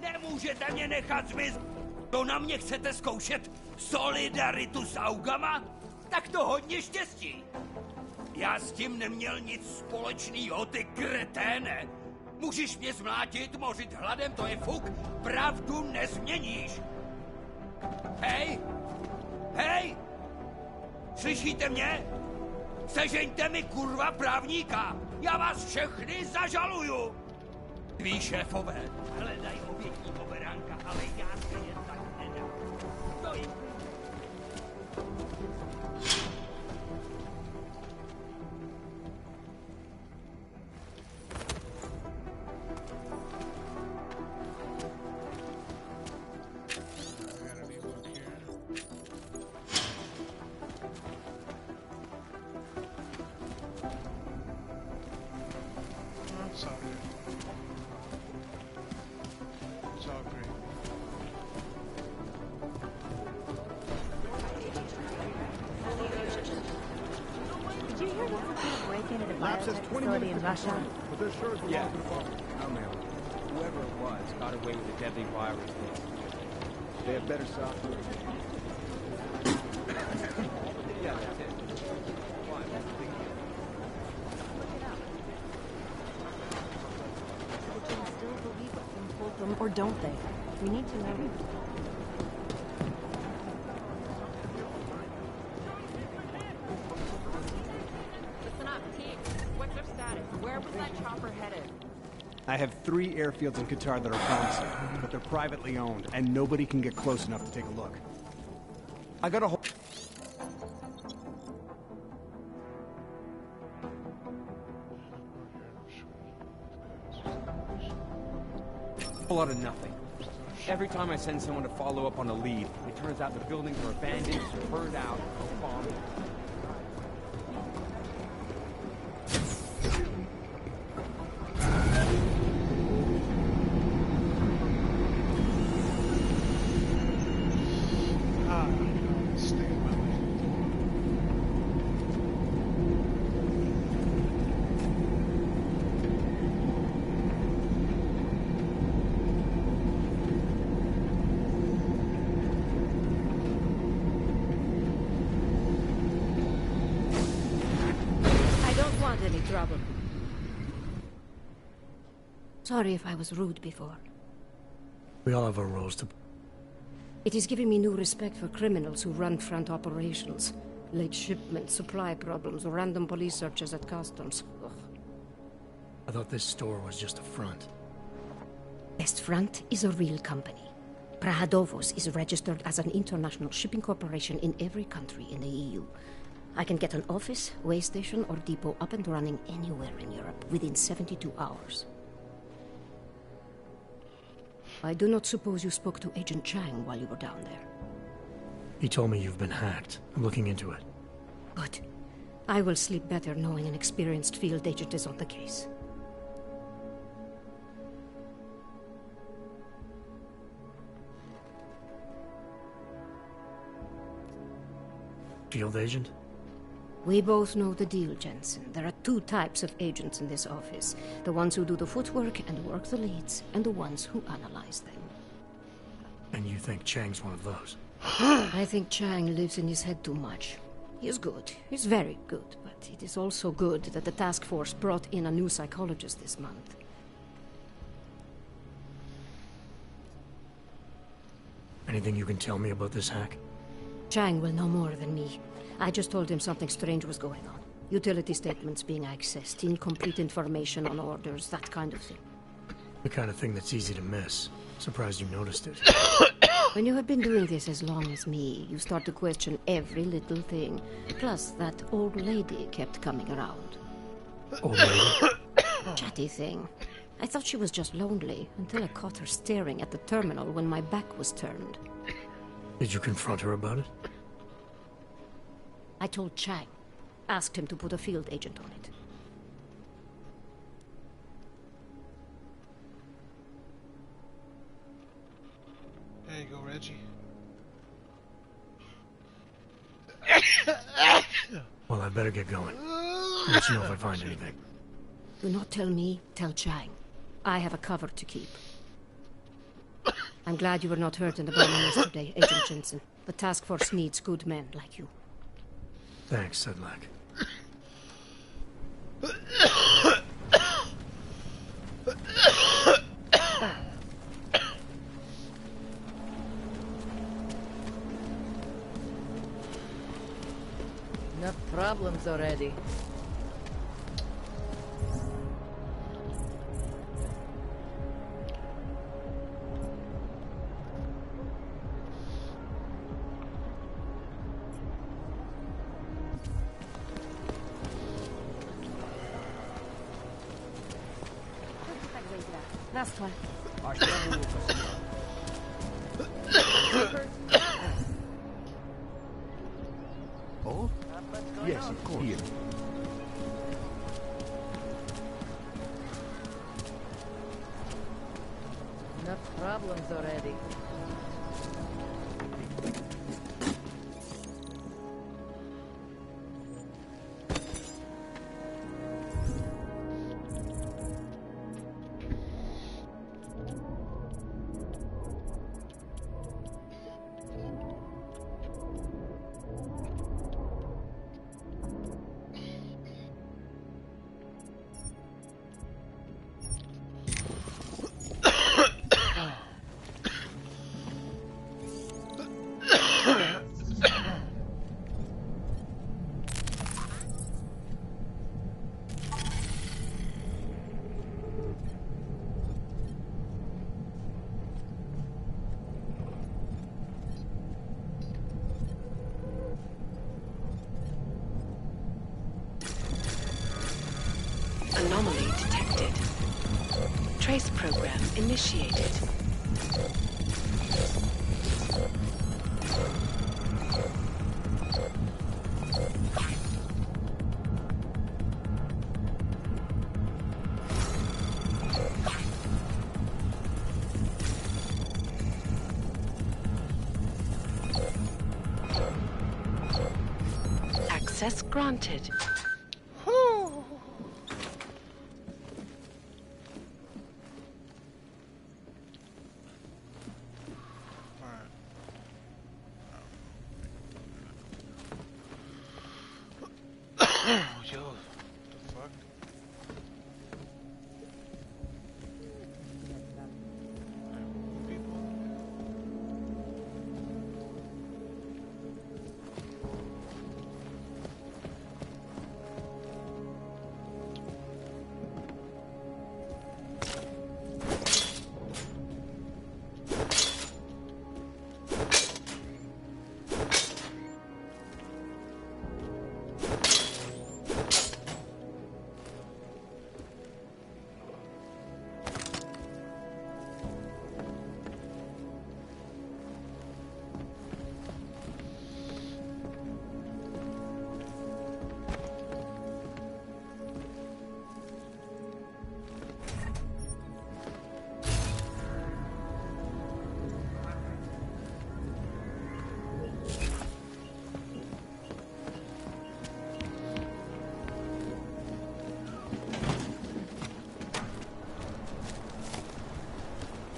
Nemůžete mě nechat zmizet! To na mě chcete zkoušet solidaritu s augama? Tak to hodně štěstí! Já s tím neměl nic společného, ty kreténe! Můžeš mě zmlátit, mořit hladem, to je fuk, pravdu nezměníš! Hej! Hej! Slyšíte mě? Sežeňte mi kurva právníka! Já vás všechny zažaluju! Tví šéfové hledají obětního beránka, ale já se jen tak nedám. To je... Russia? But they're sure it's Yeah. Whoever it was got away with a deadly virus thing. They have better software. Yeah, that's it. Why? What's the big deal? People can still believe what's been told them, or don't they? We need to know. I have 3 airfields in Qatar that are bouncing, but they're privately owned, and nobody can get close enough to take a look. I got a whole lot of nothing. Every time I send someone to follow up on a lead, it turns out the buildings are abandoned, burned out, or bombed. Trouble. Sorry if I was rude before. We all have our roles to... It is giving me new respect for criminals who run front operations. Late shipments, supply problems, random police searches at customs. Ugh. I thought this store was just a front. Best Front is a real company. Prahadovos is registered as an international shipping corporation in every country in the EU. I can get an office, way station, or depot up and running anywhere in Europe within 72 hours. I do not suppose you spoke to Agent Chang while you were down there. He told me you've been hacked. I'm looking into it. Good. I will sleep better knowing an experienced field agent is on the case. Field agent? We both know the deal, Jensen. There are 2 types of agents in this office. The ones who do the footwork and work the leads, and the ones who analyze them. And you think Chang's one of those? I think Chang lives in his head too much. He is good. He's very good. But it is also good that the task force brought in a new psychologist this month. Anything you can tell me about this hack? Chang will know more than me. I just told him something strange was going on. Utility statements being accessed, incomplete information on orders, that kind of thing. The kind of thing that's easy to miss. Surprised you noticed it. When you have been doing this as long as me, you start to question every little thing. Plus, that old lady kept coming around. Old lady? Chatty thing. I thought she was just lonely, until I caught her staring at the terminal when my back was turned. Did you confront her about it? I told Chang. Asked him to put a field agent on it. There you go, Reggie. Well, I better get going. I'll let you know if I find anything. Do not tell me, tell Chang. I have a cover to keep. I'm glad you were not hurt in the bombing yesterday, Agent Jensen. The task force needs good men like you. Thanks, Sedlak. Enough problems already. Last one. Oh? Yes, of course. Here. Enough problems already. Anomaly detected. Trace program initiated. Access granted.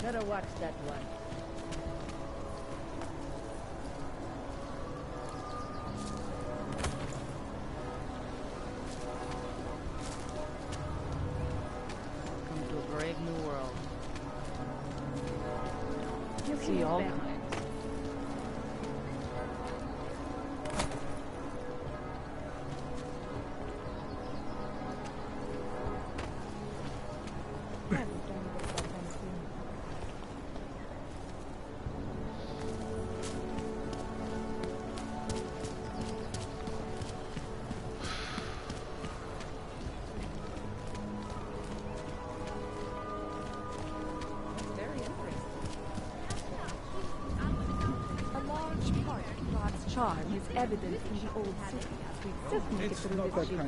Better watch that one. Come to a brave new world. You See all back. kinds. charm is evident in the old city. Just make it through the ship.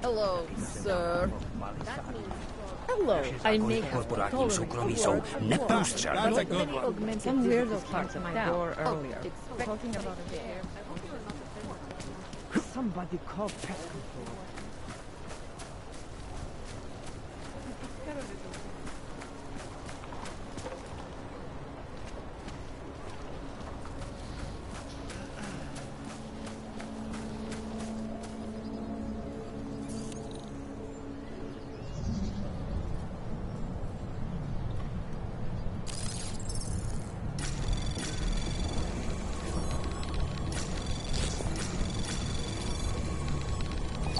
Hello, sir. Hello, I make Korporátním soukromí jsou neprůstřelné. Some weirdo came to my door earlier. Talking about a bear. Somebody call pest control.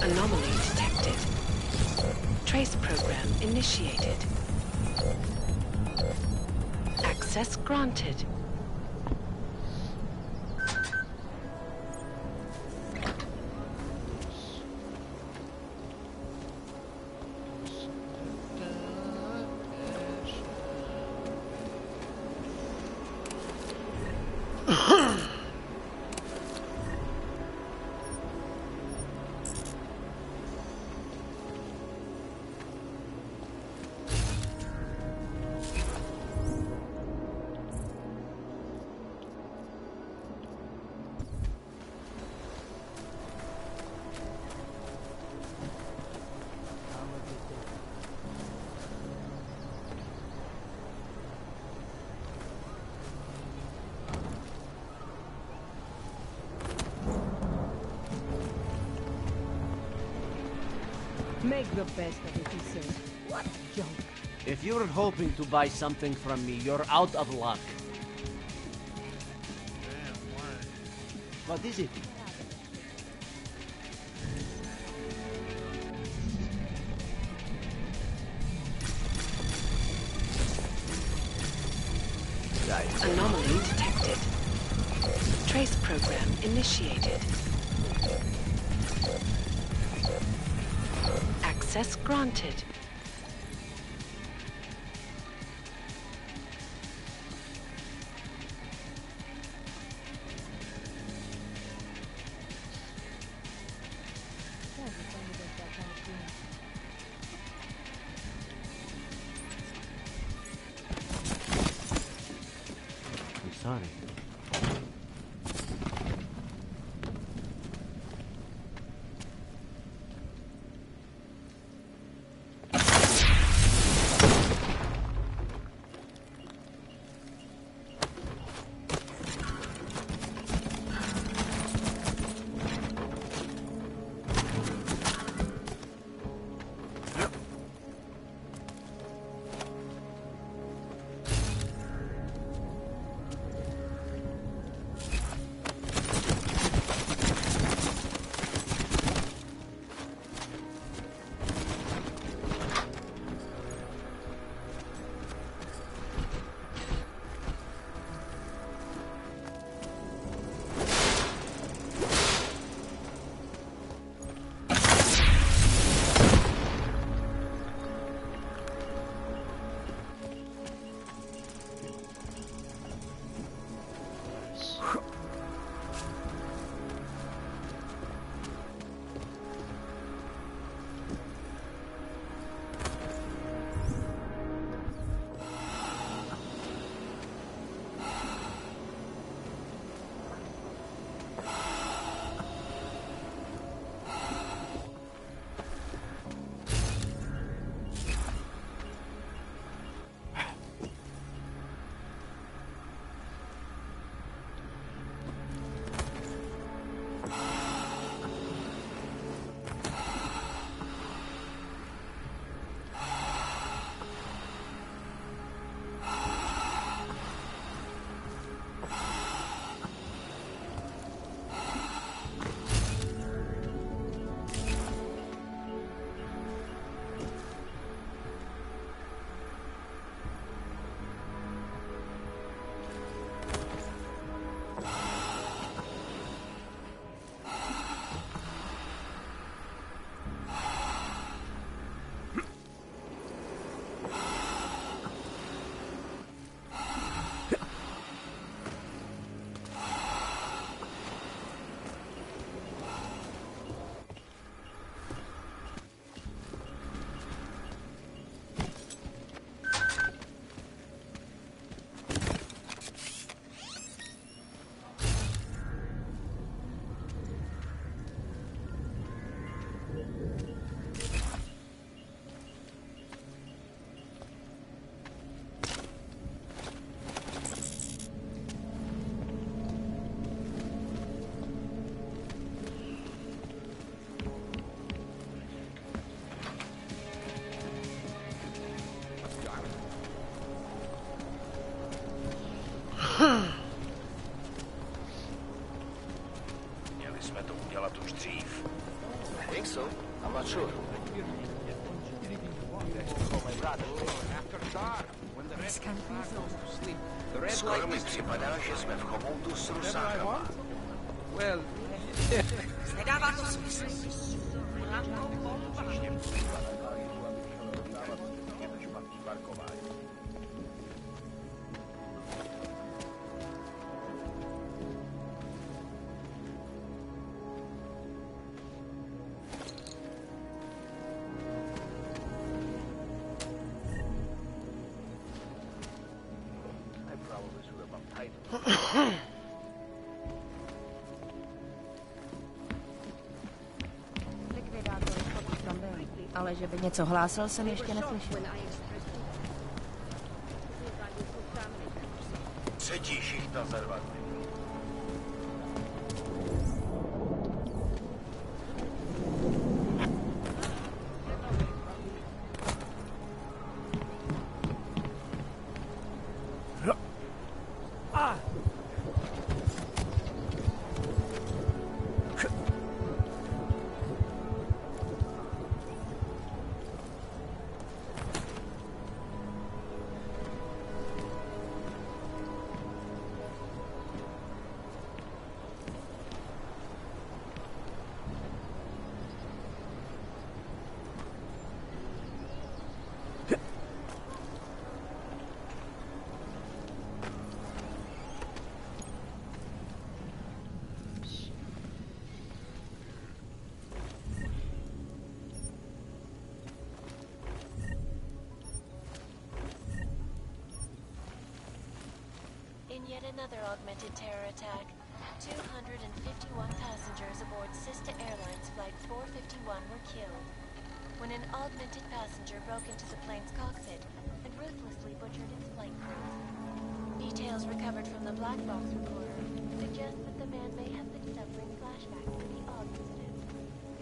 Anomaly detected. Trace program initiated. Access granted. Make the best of it, he says. What junk. If you're hoping to buy something from me, you're out of luck. What is it? Anomaly detected. Trace program initiated. Access granted. I'm sorry. Skoro mi připadá, že jsme v chomoutu s Rusákama. Well, Nedává to smysl. Ale že by něco hlásil, jsem ještě neslyšel. Třetí šichta za 2 dny. In yet another augmented terror attack, 251 passengers aboard Sista Airlines Flight 451 were killed when an augmented passenger broke into the plane's cockpit and ruthlessly butchered its flight crew. Details recovered from the black box recorder suggest that the man may have been suffering flashbacks to the Aug incident.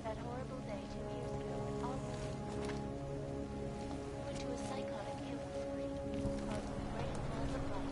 That horrible day 2 years ago when Aug went to a psychotic killing spree, causing the great loss of life.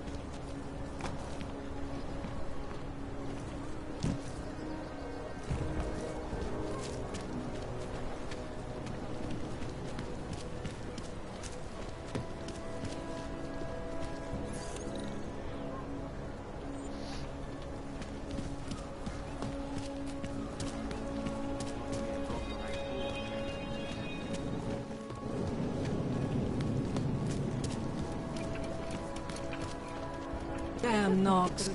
Damn Nox.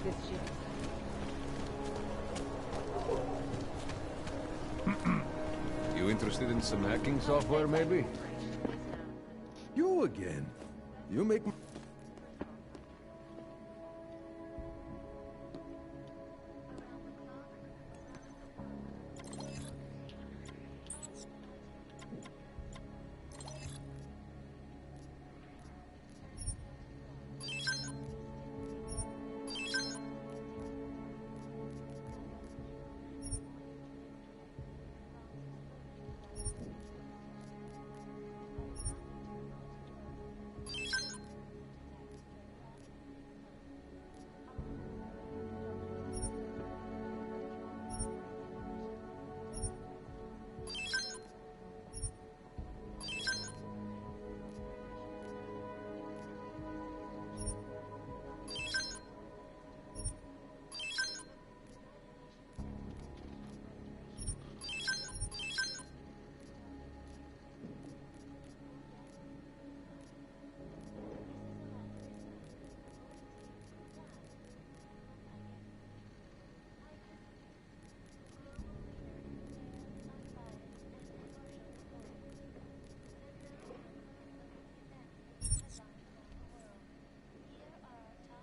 You interested in some hacking software, maybe? You again. You make...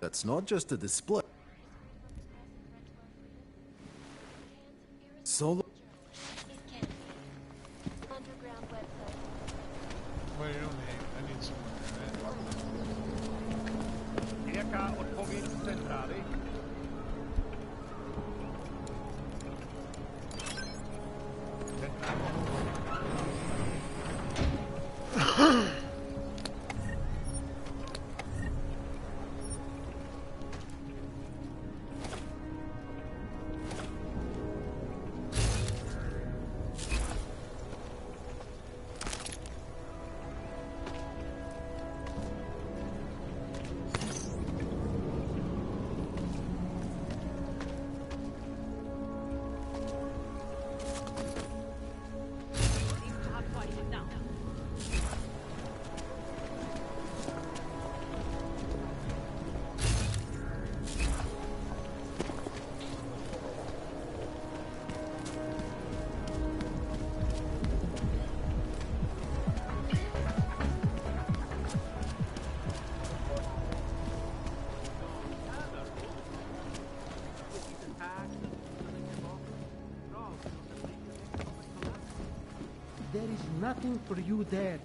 That's not just a display. Solo. What are you doing, Hank? I need some internet. Jaká odpověď z centrály? Nothing for you there.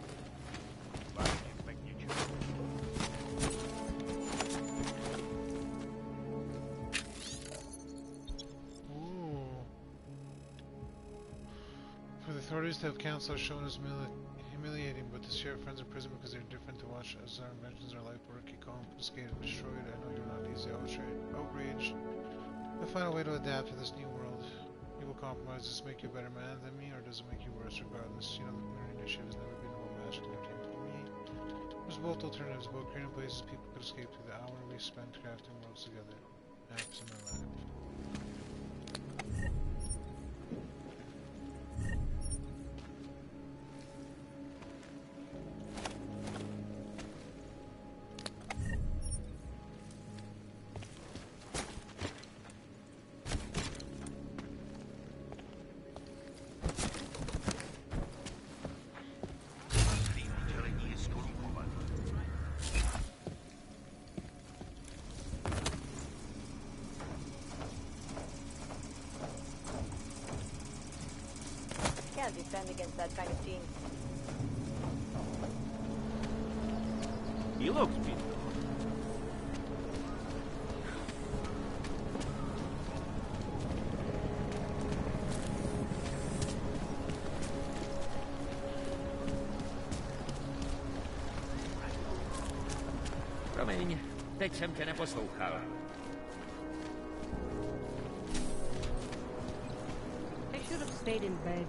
For the authorities to have counsel shown as humiliating, but to share friends in prison because they're different, to watch as our inventions are life work, confiscated and destroyed. I know you're not easily outraged. I'll find a way to adapt to this new world. You will compromise. Does this make you a better man than me, or does it make you worse regardless? You know, the community initiative has never been about magic entertainment for me. There's both alternatives, both creating places people could escape to the hour we spent crafting worlds together. Maps in my life. Can't defend against that kind of team. He looks beautiful. Promiň, teď jsem tě neposlouchal. I should have stayed in bed.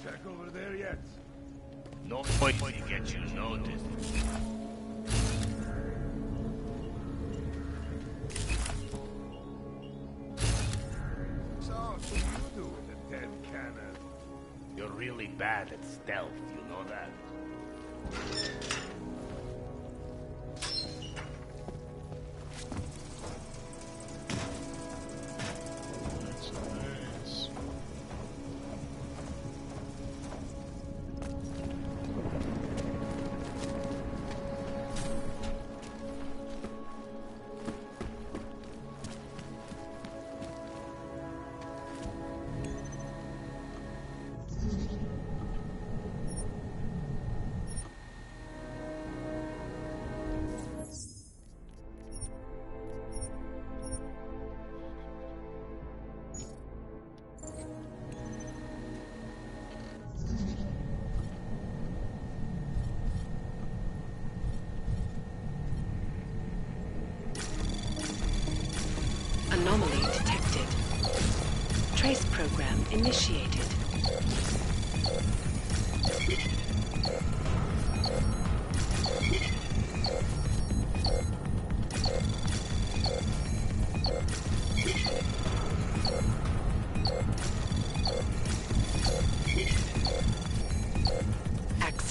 Check over there yet? No point to get you noticed. So, what do you do with a dead cannon? You're really bad at stealth, you know that? Anomaly detected. Trace program initiated.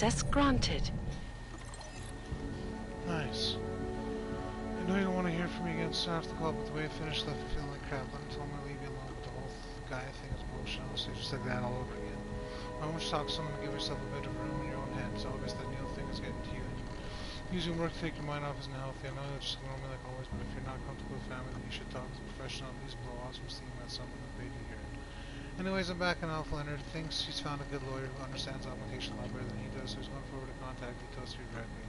Access granted. Nice. I know you don't want to hear from me again soon after the call, but the way I finished left me feeling like crap. Let me tell him I leave you alone with the whole guy thing is bullshit. Honestly, just like that all over again. Why don't you talk to someone to give yourself a bit of room in your own head? It's obvious that Neil thing is getting to you. Using work to take your mind off isn't healthy. I know you'll just ignore me like always, but if you're not comfortable with family, then you should talk to a professional. At least blow off some steam at someone who paid you here. Anyways, I'm back in Alpha. Leonard thinks he's found a good lawyer who understands application law better than he does, so he's going forward to contact details to you directly.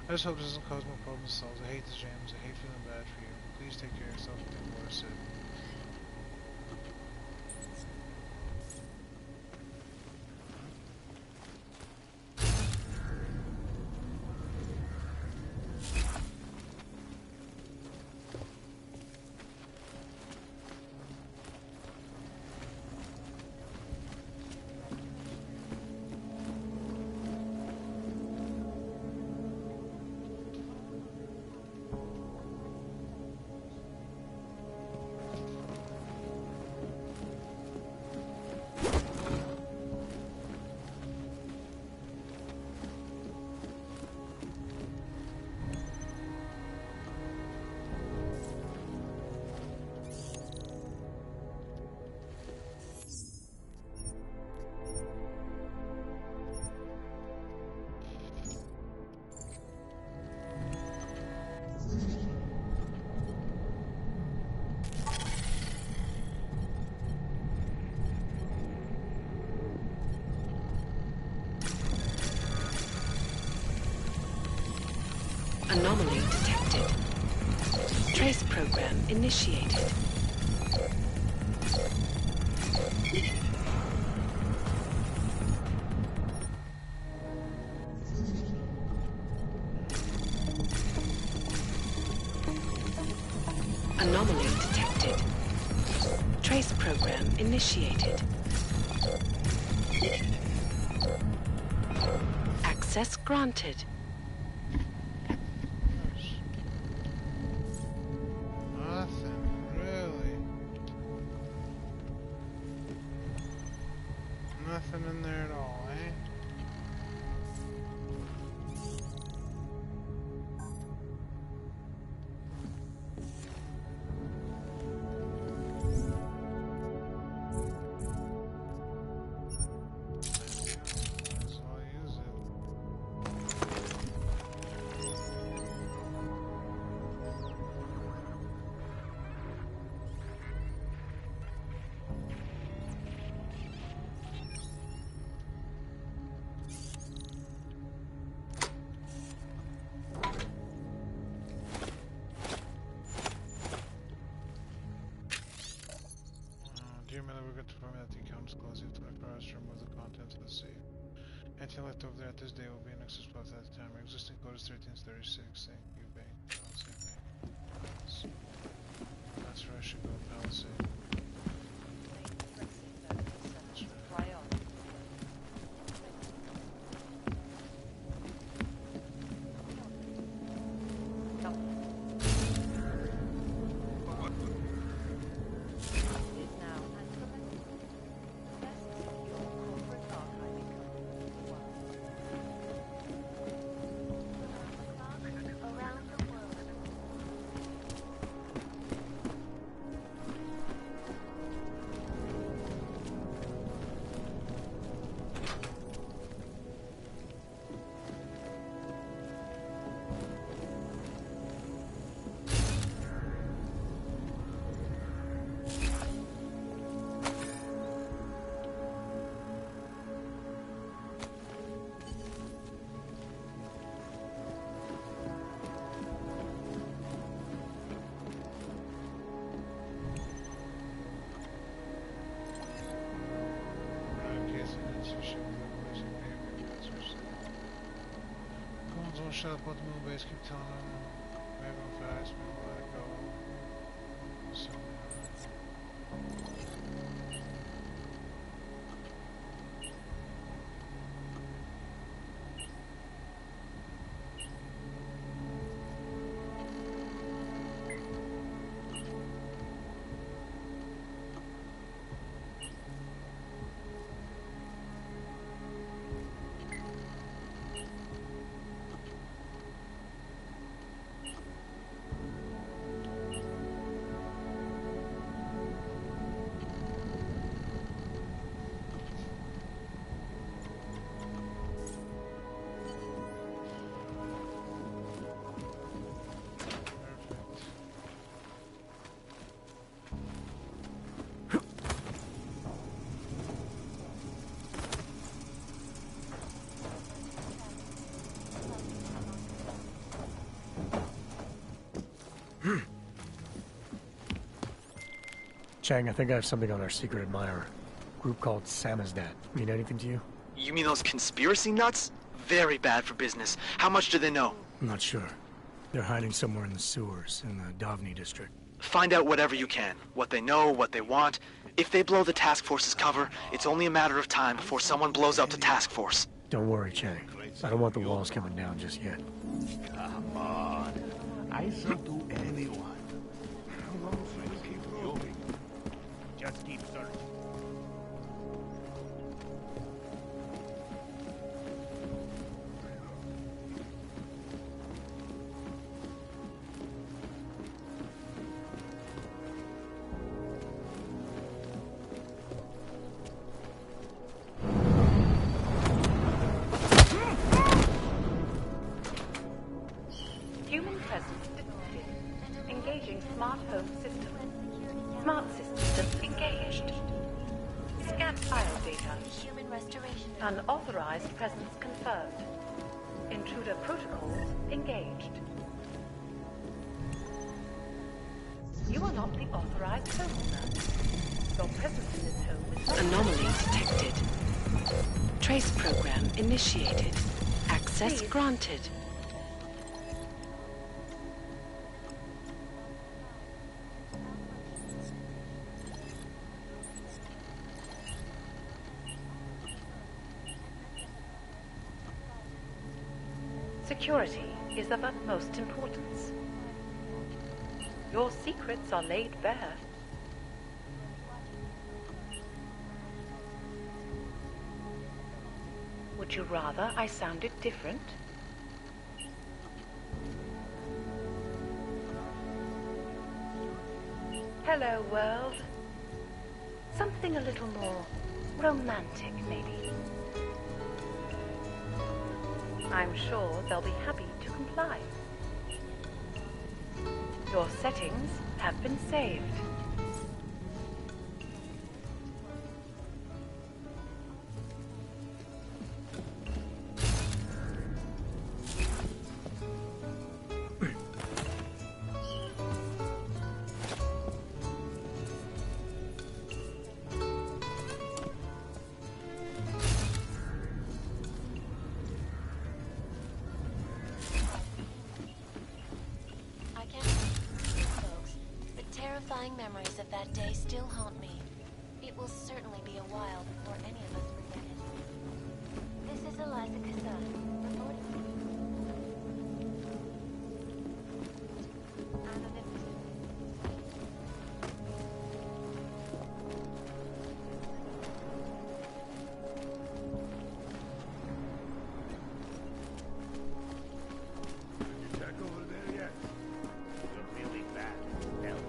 I just hope this doesn't cause more problems themselves. I hate this, James. I hate feeling bad for you. Please take care of yourself and think more, Sid. Anomaly detected. Trace program initiated. Anomaly detected. Trace program initiated. Access granted. Nothing in there at all, eh? So I'll use it. Dear Miller, we're going to inform you that the account is closed. You have 24 hours to remove the contents of the safe. Anything left over there at this day will be an excess spot at the time. Our existing code is 1336. Thank you, bank. Palisade bank. That's where I should go, Palisade. Don't shut up about the moon base, keep telling them. Maybe if I ask me to let it go. So, Chang, I think I have something on our secret admirer. Group called Samizdat. Mean anything to you? You mean those conspiracy nuts? Very bad for business. How much do they know? I'm not sure. They're hiding somewhere in the sewers, in the Davni district. Find out whatever you can. What they know, what they want. If they blow the task force's cover, it's only a matter of time before someone blows up the task force. Don't worry, Chang. I don't want the walls coming down just yet. Come on. I shall do anyone. How long will you keep moving? Just keep searching. Human presence detected. Engaging smart home system. Smart system engaged. Scan file data. Human restoration. Unauthorized presence confirmed. Intruder protocols engaged. You are not the authorized homeowner. Your presence in this home is not Anomaly detected. Trace program initiated. Access granted. Security is of utmost importance. Your secrets are laid bare. Would you rather I sounded different? Hello, world. Something a little more romantic, maybe. I'm sure they'll be happy to comply. Your settings have been saved. Terrifying memories of that day still haunt me. It will certainly be a while before any of us forget it. This is Eliza Kassan, reporting. Check over there yet? You're really bad. Hell.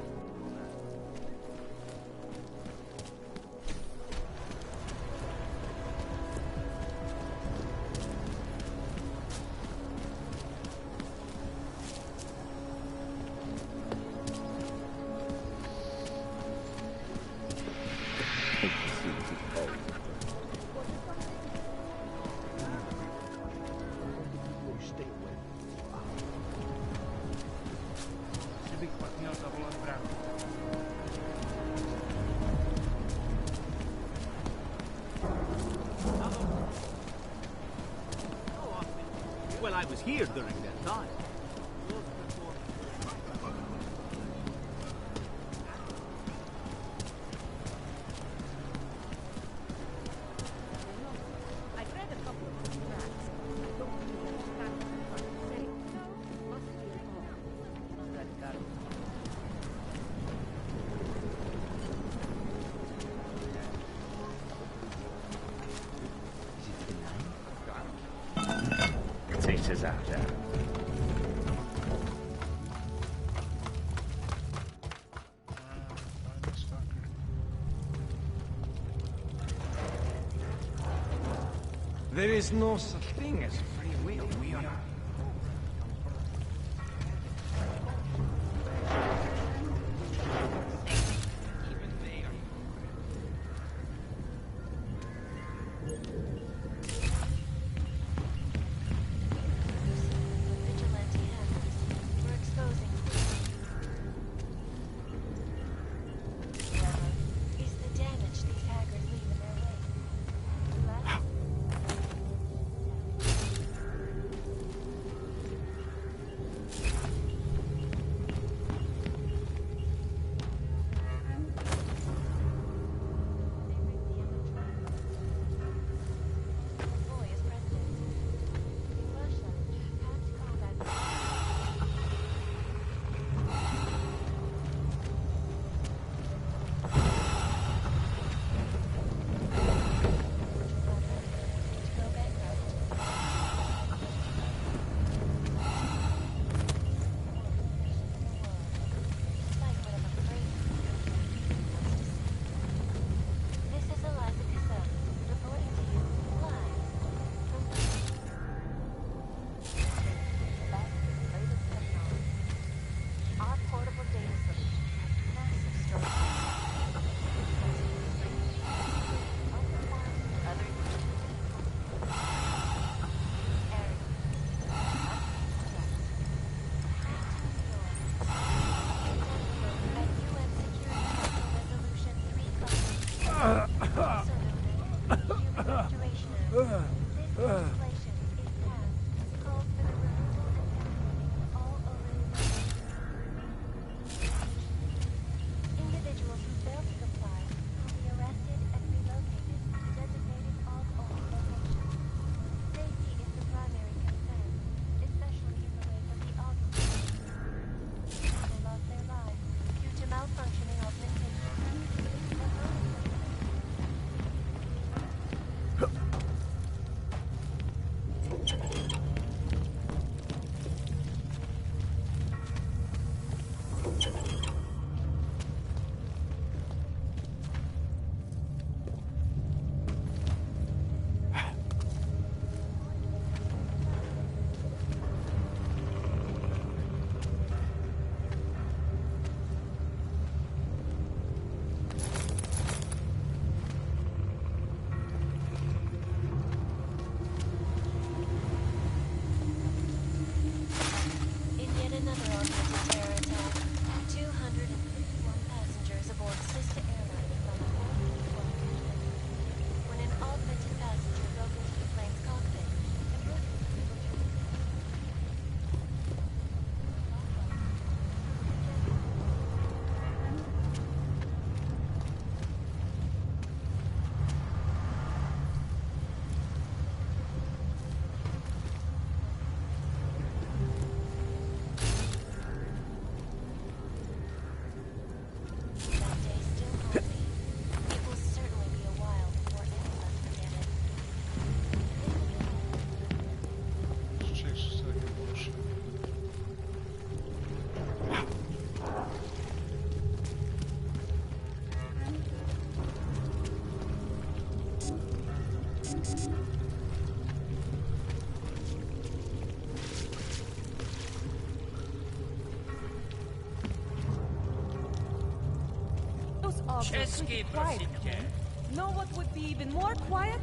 Well, I was here during that time. I've read a couple of contracts. Don't you understand what I'm saying? Must be wrong. That got it. It's out there. There is no such thing as free will. We are... Vigilante hackers. We're exposing. In yet another augmented terror attack, 251 passengers aboard sister airline from the 4th when an augmented passenger broke into the plane's cockpit and broke into It will certainly be a while before any of us forget it. Those are pretty quiet. Know what would be even more quiet?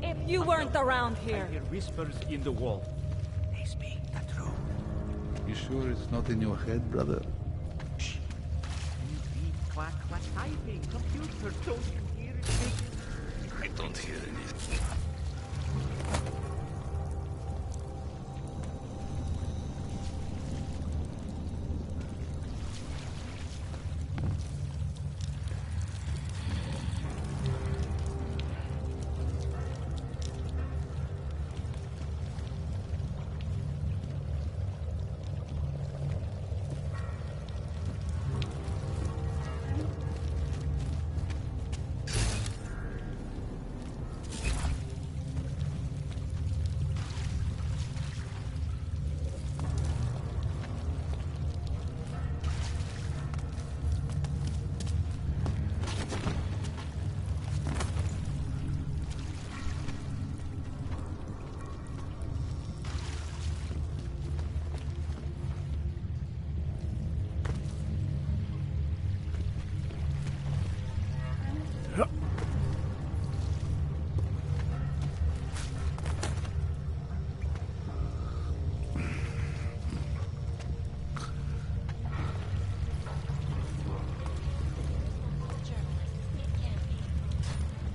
If you weren't around here. I hear whispers in the wall. They speak the truth. You sure it's not in your head, brother? Shh. Beep, clack, clack, typing. Computer, don't you hear it speaking? I don't hear anything.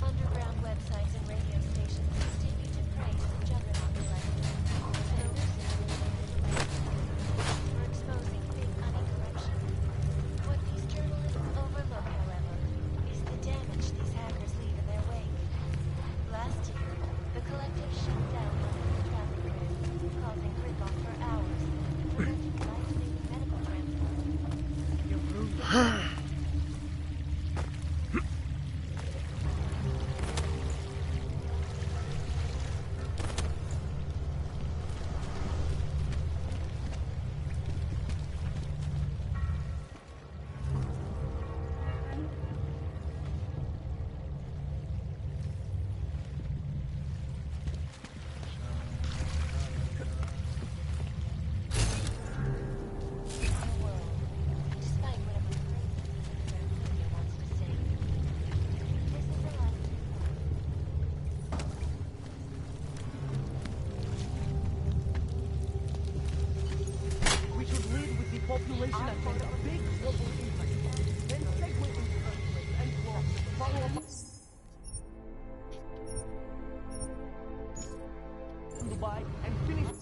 Underground websites and radio stations continue to prey to the juggernaut collective. We're exposing big honey corruption. What these journalists overlook, however, is the damage these hackers leave in their wake. Last year, the collective shut down the traffic grid, causing gridlock for hours, and preventing life-saving medical transport. population and a big global impact. Then segue into earthquake and follow up Dubai and finish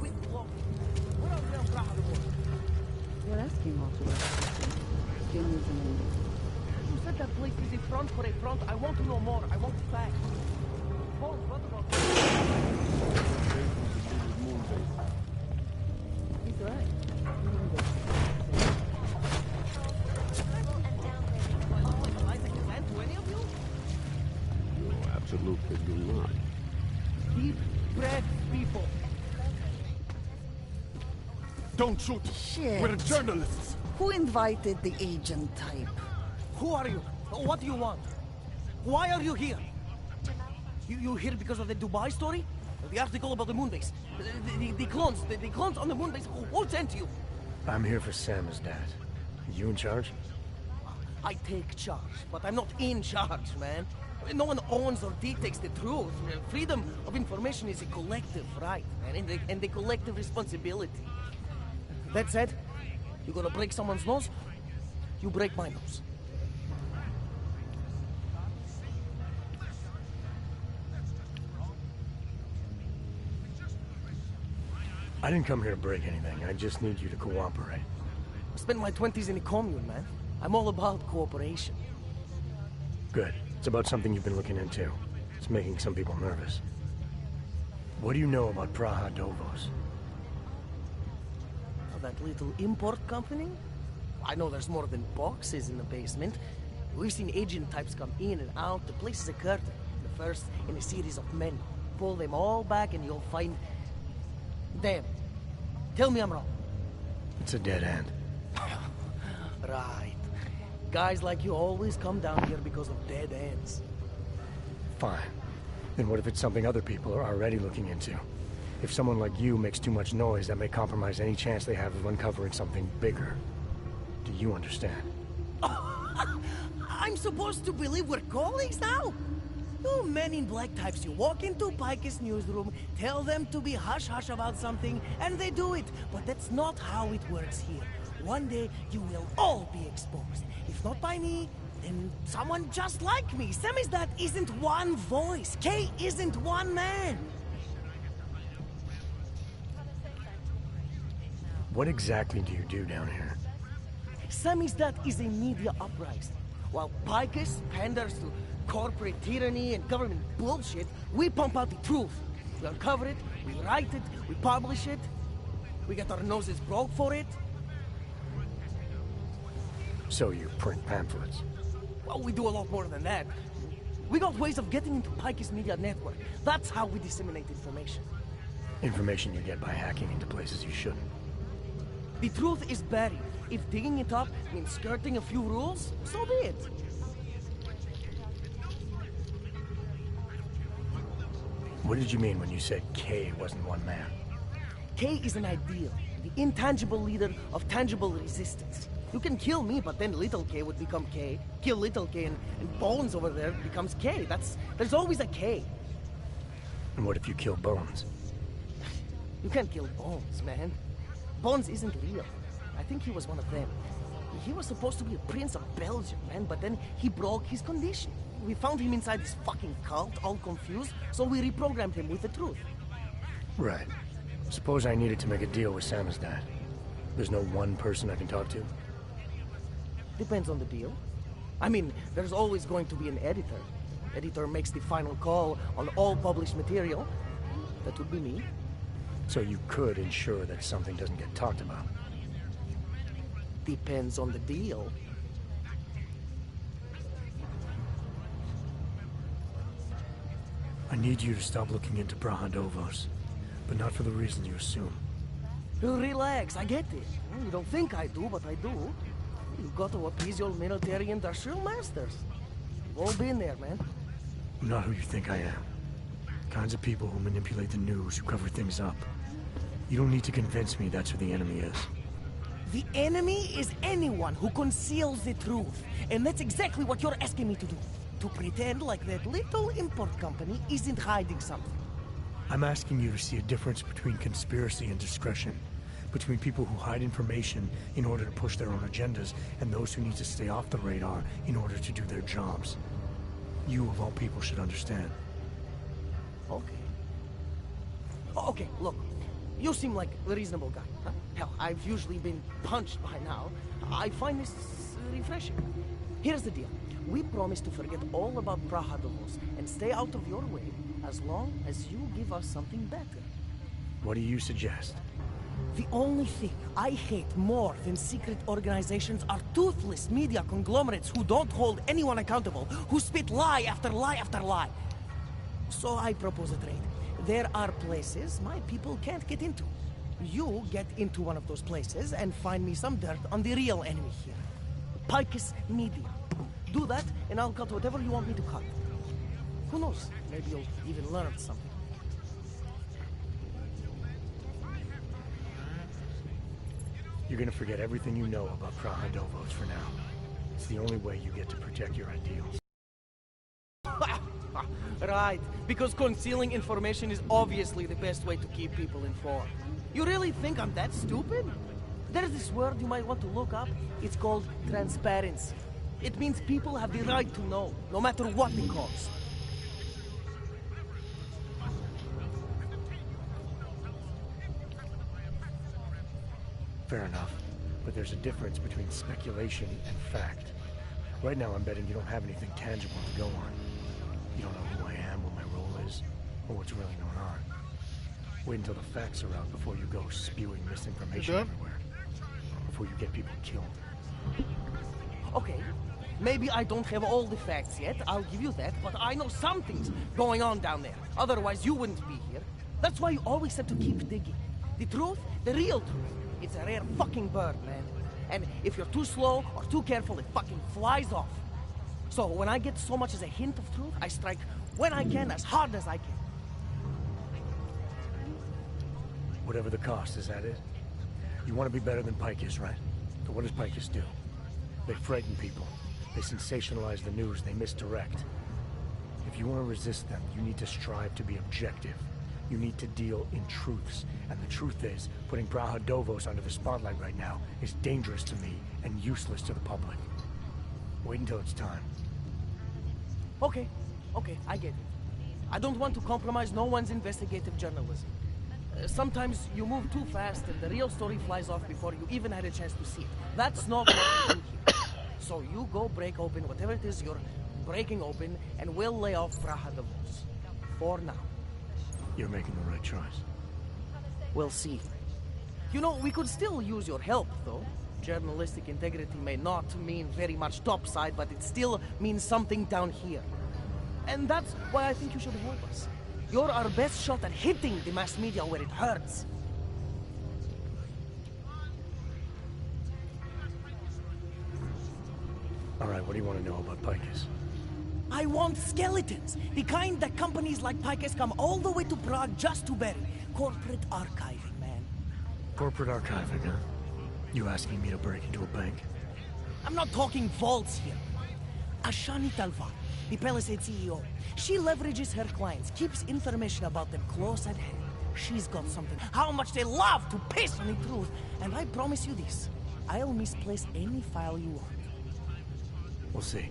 with walking. Where are we on Brahador? You're asking all to us. You said that place is a front for a front. I want to know more. I want facts. Paul, what about He's right. No, absolutely do not. Deep breath, people. Don't shoot. Shit. We're journalists. Who invited the agent type? Who are you? What do you want? Why are you here? You here because of the Dubai story? The article about the moonbase? The clones on the moonbase? Who sent you? I'm here for Sam's dad. You in charge? I take charge, but I'm not in charge, man. No one owns or dictates the truth. Freedom of information is a collective right, man, and a collective responsibility. That said, you gonna break someone's nose? You break my nose. I didn't come here to break anything. I just need you to cooperate. I spent my 20s in a commune, man. I'm all about cooperation. Good. It's about something you've been looking into. It's making some people nervous. What do you know about Praha Dovos? Oh, that little import company? I know there's more than boxes in the basement. We've seen agent types come in and out. The place is a curtain. The first in a series of many. Pull them all back and you'll find... Damn. Tell me I'm wrong. It's a dead end. Right. Guys like you always come down here because of dead ends. Fine. Then what if it's something other people are already looking into? If someone like you makes too much noise, that may compromise any chance they have of uncovering something bigger. Do you understand? I'm supposed to believe we're colleagues now? You men in black types, you walk into Pike's newsroom, tell them to be hush-hush about something, and they do it. But that's not how it works here. One day, you will all be exposed. If not by me, then someone just like me. Samizdat isn't one voice. K isn't one man. What exactly do you do down here? Samizdat is a media uprising. While Picus panders to corporate tyranny and government bullshit, we pump out the truth. We uncover it, we write it, we publish it. We get our noses broke for it. So you print pamphlets? Well, we do a lot more than that. We got ways of getting into Pike's media network. That's how we disseminate information. Information you get by hacking into places you shouldn't. The truth is buried. If digging it up means skirting a few rules, so be it. What did you mean when you said K wasn't one man? K is an ideal, the intangible leader of tangible resistance. You can kill me, but then little K would become K. Kill little K and Bones over there becomes K. There's always a K. And what if you kill Bones? You can't kill Bones, man. Bones isn't real. I think he was one of them. He was supposed to be a prince of Belgium, man, but then he broke his condition. We found him inside this fucking cult, all confused, so we reprogrammed him with the truth. Right. Suppose I needed to make a deal with Samizdat. There's no one person I can talk to? Depends on the deal. I mean, there's always going to be an editor. Editor makes the final call on all published material. That would be me. So you could ensure that something doesn't get talked about? Depends on the deal. I need you to stop looking into Praha Dovos, but not for the reason you assume. Relax, I get it. You don't think I do, but I do. You've got to appease your military industrial masters. We've all been there, man. I'm not who you think I am. Kinds of people who manipulate the news, who cover things up. You don't need to convince me that's who the enemy is. The enemy is anyone who conceals the truth. And that's exactly what you're asking me to do. To pretend like that little import company isn't hiding something. I'm asking you to see a difference between conspiracy and discretion. Between people who hide information in order to push their own agendas, and those who need to stay off the radar in order to do their jobs. You, of all people, should understand. Okay. Okay, look. You seem like a reasonable guy, huh? Hell, I've usually been punched by now. I find this refreshing. Here's the deal. We promise to forget all about Praha Dovos and stay out of your way as long as you give us something better. What do you suggest? The only thing I hate more than secret organizations are toothless media conglomerates who don't hold anyone accountable, who spit lie after lie after lie. So I propose a trade. There are places my people can't get into. you get into one of those places and find me some dirt on the real enemy here. Picus Media. Do that, and I'll cut whatever you want me to cut. Who knows? Maybe you'll even learn something. You're gonna forget everything you know about Prahadovos for now. It's the only way you get to protect your ideals. Right, because concealing information is obviously the best way to keep people informed. You really think I'm that stupid? There's this word you might want to look up. It's called transparency. It means people have the right to know, no matter what the cost. Fair enough, but there's a difference between speculation and fact. Right now I'm betting you don't have anything tangible to go on. You don't know who I am, what my role is, or what's really going on. Wait until the facts are out before you go spewing misinformation everywhere. Before you get people killed. Okay, maybe I don't have all the facts yet, I'll give you that, but I know something's going on down there. Otherwise you wouldn't be here. That's why you always have to keep digging. The truth, the real truth. It's a rare fucking bird, man. And if you're too slow or too careful, it fucking flies off. So when I get so much as a hint of truth, I strike when I can, as hard as I can. Whatever the cost, is that it? You want to be better than Picus, right? So what does Picus do? They frighten people. They sensationalize the news. They misdirect. If you want to resist them, you need to strive to be objective. You need to deal in truths. And the truth is, putting Prahadovos under the spotlight right now is dangerous to me and useless to the public. Wait until it's time. Okay, I get it. I don't want to compromise no one's investigative journalism. Sometimes you move too fast and the real story flies off before you even had a chance to see it. That's not what we do here. So you go break open whatever it is you're breaking open, and we'll lay off Prahadovos. For now. You're making the right choice. We'll see. You know, we could still use your help, though. Journalistic integrity may not mean very much topside, but it still means something down here. And that's why I think you should help us. You're our best shot at hitting the mass media where it hurts. Alright, what do you want to know about Picus? I want skeletons. The kind that companies like Picus come all the way to Prague just to bury. Corporate archiving, man. Corporate archiving, huh? You asking me to break into a bank? I'm not talking vaults here. Ashani Talvan, the Palisade CEO. She leverages her clients, keeps information about them close at hand. She's got something. How much they love to piss on the truth. And I promise you this. I'll misplace any file you want. We'll see.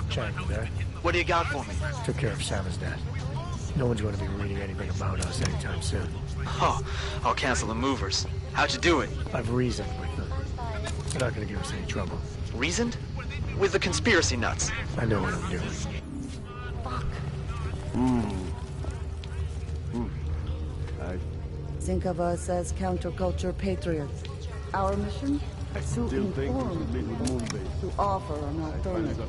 Chang, you there? What do you got for me? Took care of Samizdat. No one's going to be reading anything about us anytime soon. Oh, I'll cancel the movers. How'd you do it? I've reasoned with them. They're not going to give us any trouble. Reasoned? With the conspiracy nuts. I know what I'm doing. Fuck. Think of us as counterculture patriots. Our mission? To inform, to offer an alternative.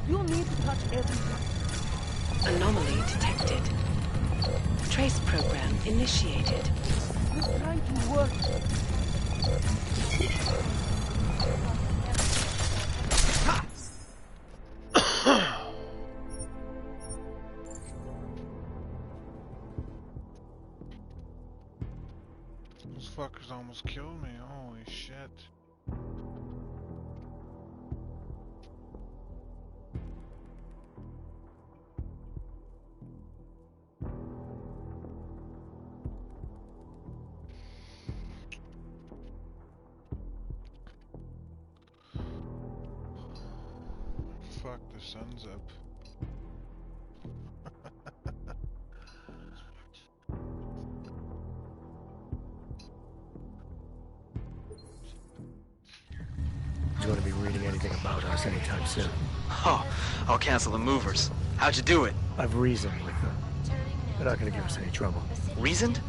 You need to touch everything. Anomaly detected. Trace program initiated. You're trying to work. Those fuckers almost killed me. Holy shit. Fuck, the sun's up. anything about us anytime soon. Oh, I'll cancel the movers. How'd you do it? I've reasoned with them. They're not gonna give us any trouble. Reasoned?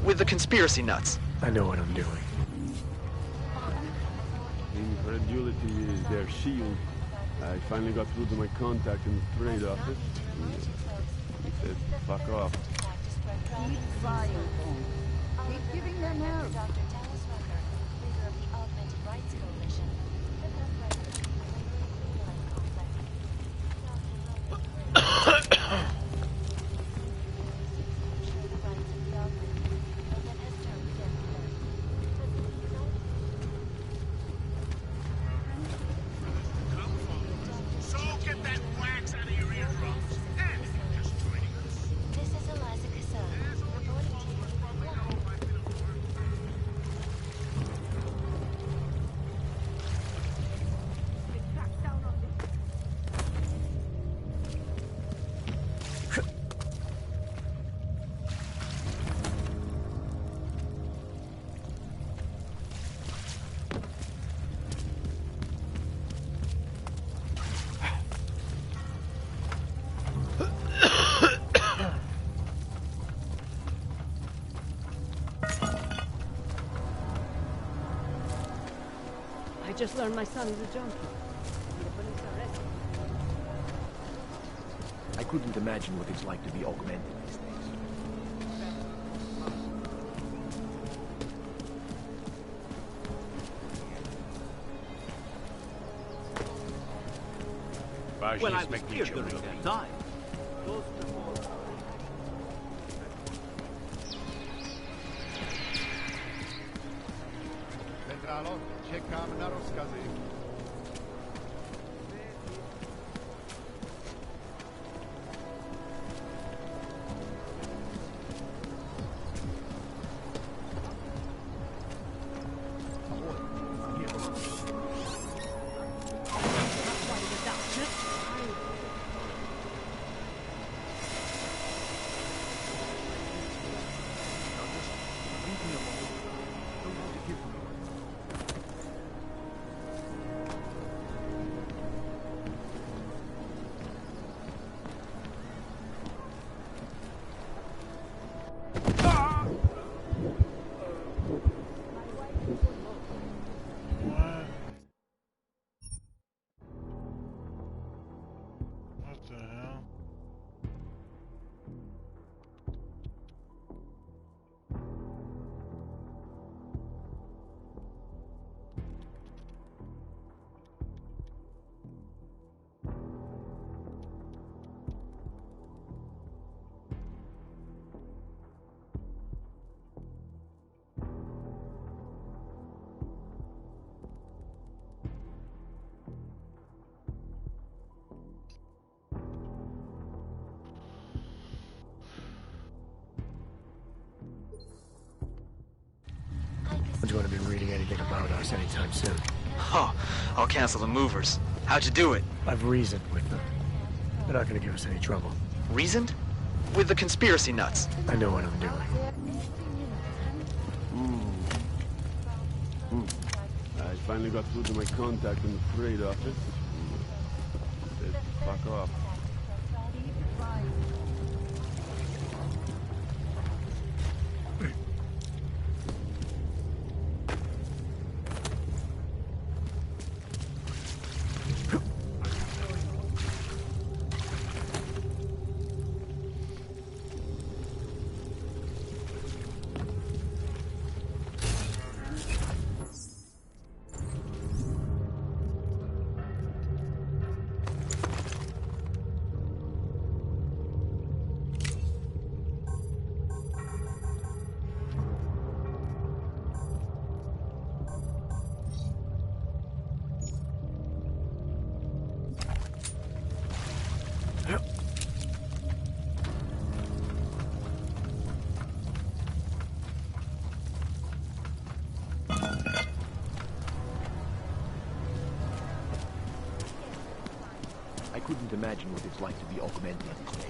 With the conspiracy nuts. I know what I'm doing. Incredulity is their shield. I finally got through to my contact in the trade office. He said, fuck off. Keep quiet, Holmes. Keep giving them help. I just learned my son is a junkie. The police arrested him. I couldn't imagine what it's like to be augmented these days. Well, I was here during that time. Centralo, czekam na rozkazy. No one's going to be reading anything about us anytime soon. Oh, I'll cancel the movers. How'd you do it? I've reasoned with them. They're not going to give us any trouble. Reasoned? With the conspiracy nuts. I know what I'm doing. I finally got through to my contact in the trade office. He said, fuck off. I couldn't imagine what it's like to be augmented these days.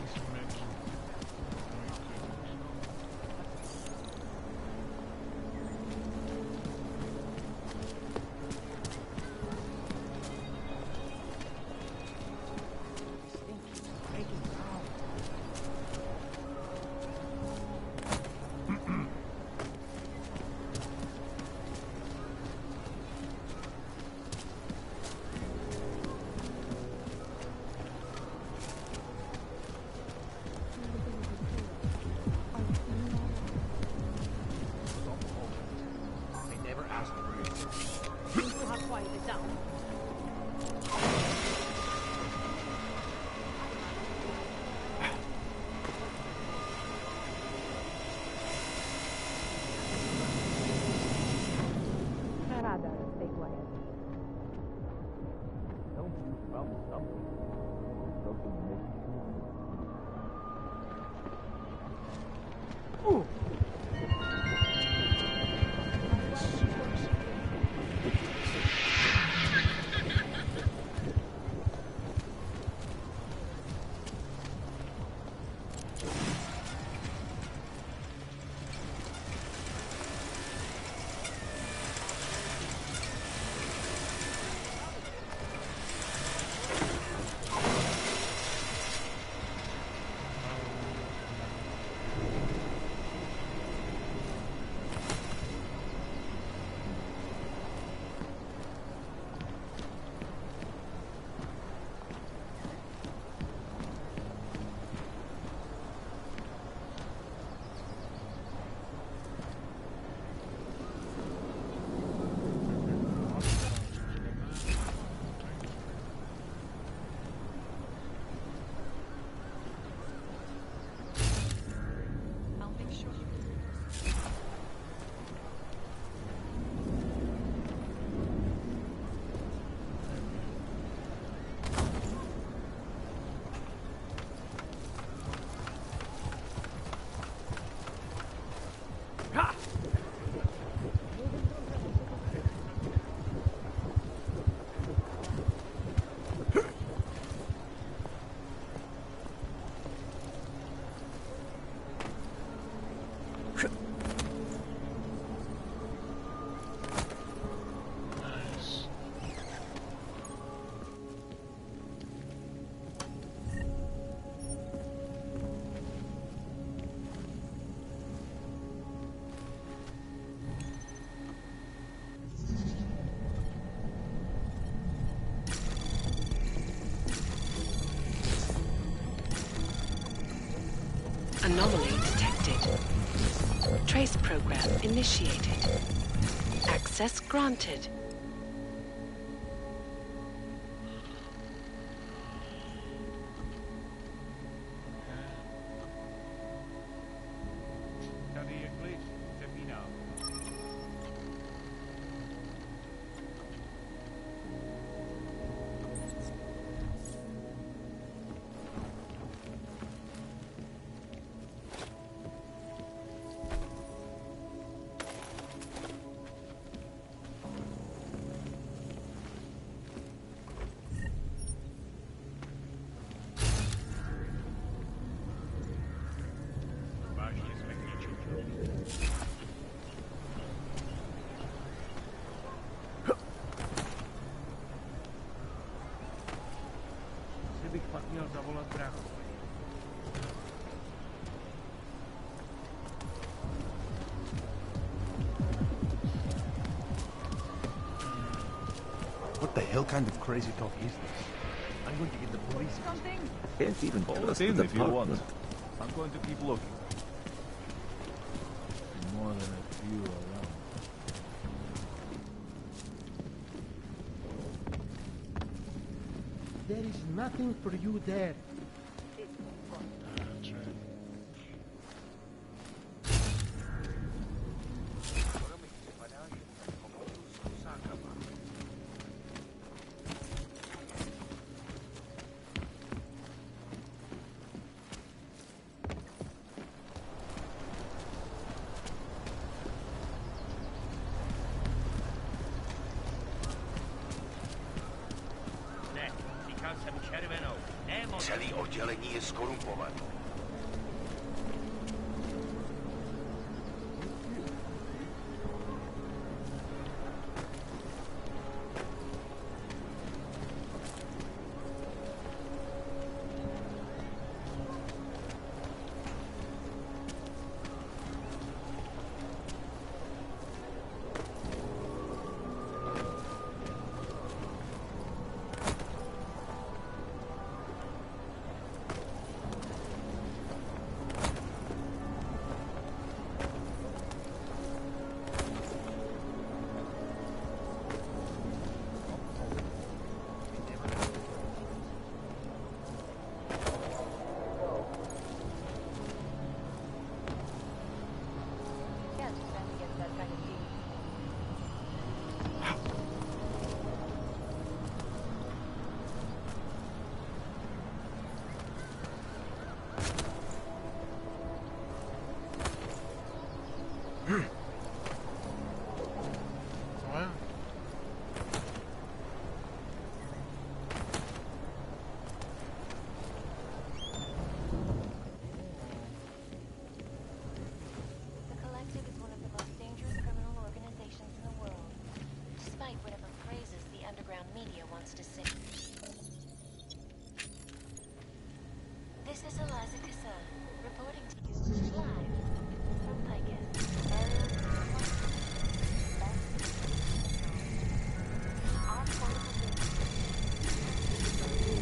Anomaly detected. Trace program initiated. Access granted. What the hell kind of crazy talk is this? I'm going to get the police. Something? Can't even Call trust us the in if you department. want. I'm going to keep looking. More than a few around. There is nothing for you there. Celý oddělení je skorumpované.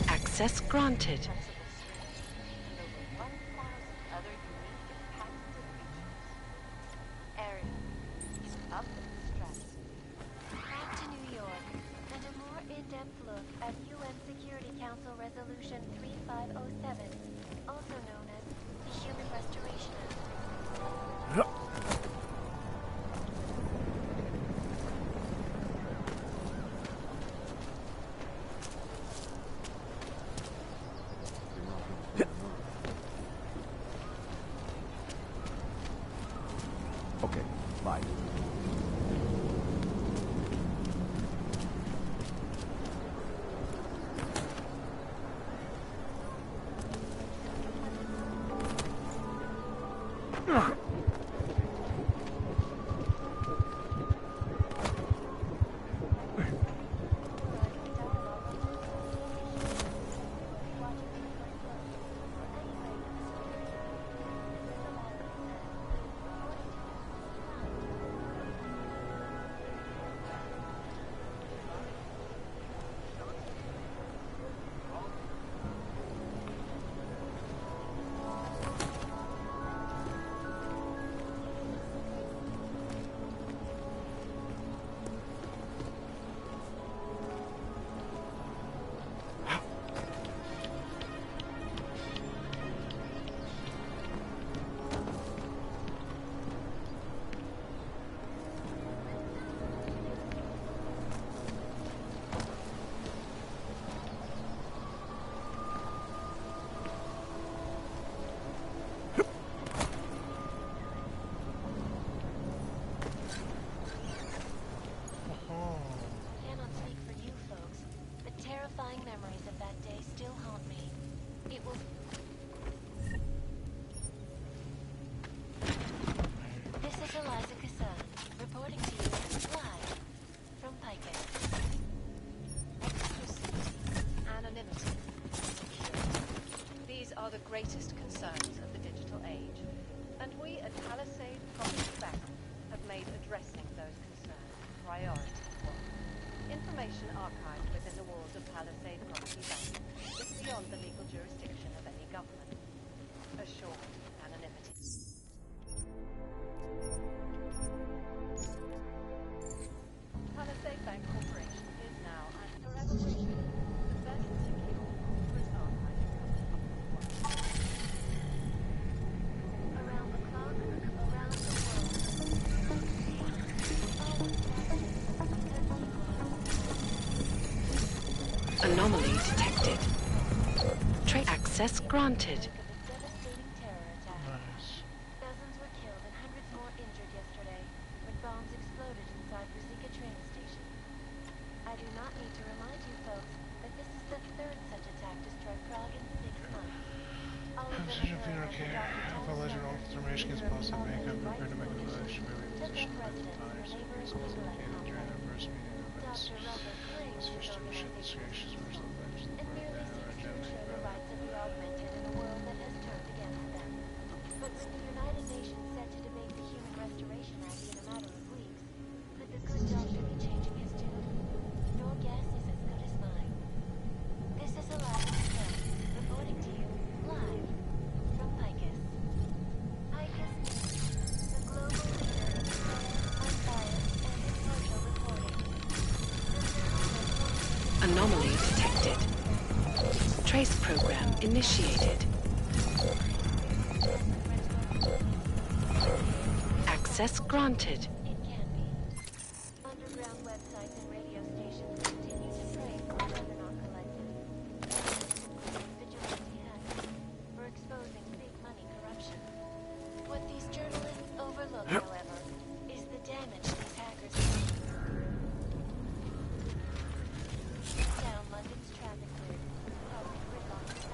Access granted. Back to New York, and a more in-depth look at UN Security Council Resolution 3507, also known as the Human Restoration Act. Okay, bye. latest concerns of the digital age, and we at Palisade Property Bank have made addressing those concerns priority one. Information archived within the walls of Palisade Property Bank is beyond the legal jurisdiction of any government. Assured anonymity. Palisade Bank Corporation is now and forever will be the best secure corporate archive. Around the clock, around the world. Anomaly detected. Access granted. Devastating terror attack. Dozens were killed and hundreds more injured yesterday when bombs exploded inside Ruzicka train station. I do not need to remind you folks that this is the third such attack to strike Prague in 6 months. All of them Position of your care. If a legend of information is possible, make up prepare to make a village really position of the times. It's also located during the first meeting events. It's fish to shit the creations which the legends of the world and our agenda. Augmented in a world that has turned against them. But with the United Nations set to debate the Human Restoration Act in a matter of weeks, could the good doctor be changing his tune? Your guess is as good as mine. This is Eliza Smith, reporting to you, live, from Picus. Picus News, the global leader in unbiased and impartial reporting. Anomaly detected. Trace program initiated. Access granted. Underground websites and radio stations continue to prey for Juggernaut Collective. Vigilante hackers for exposing big money corruption. What these journalists overlook, however, is the damage these hackers do. Down London's traffic grid, causing gridlock in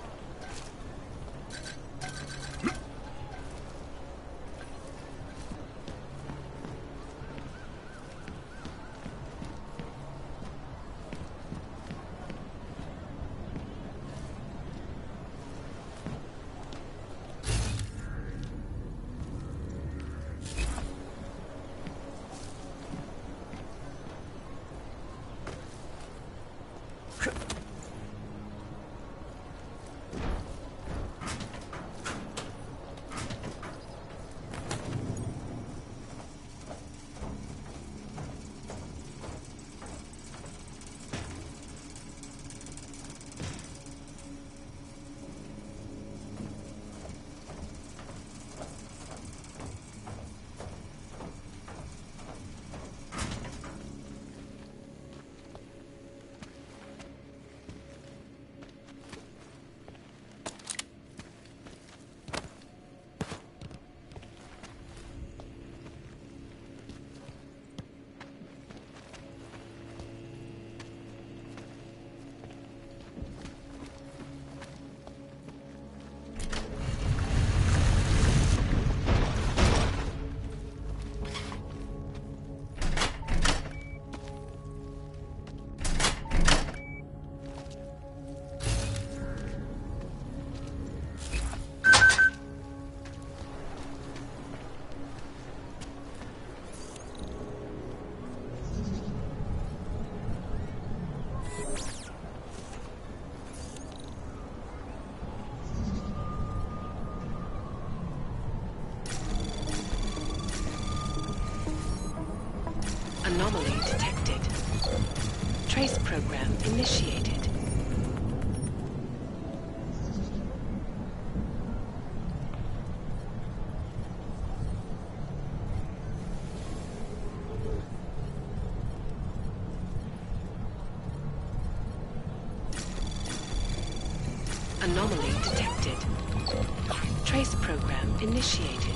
Anomaly detected. Trace program initiated. Anomaly detected. Trace program initiated.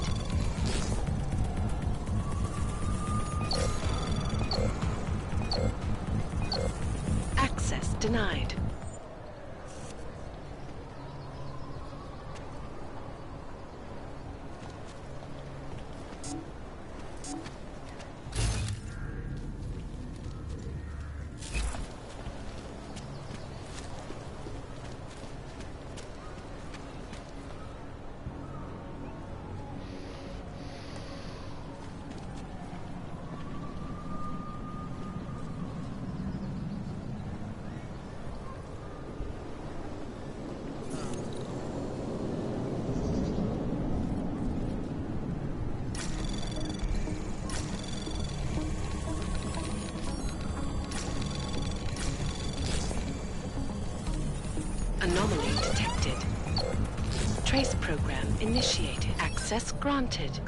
Access denied. initiated. Access granted.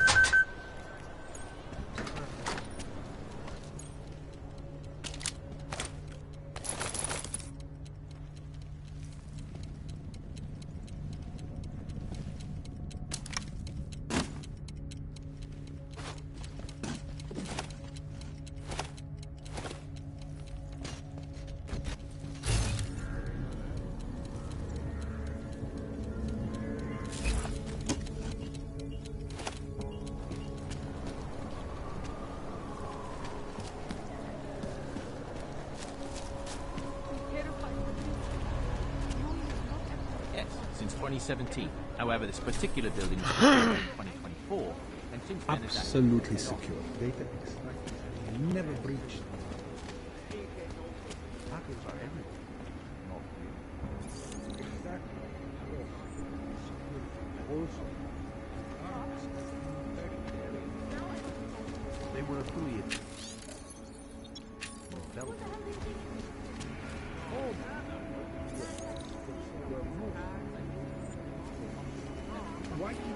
Yes, since 2017. However, this particular building was built in 2024, and since then it's Absolutely secure. Data extracted. Never breached. Hackers are everywhere. Not real. Exactly. Also, they were affiliated. Why do you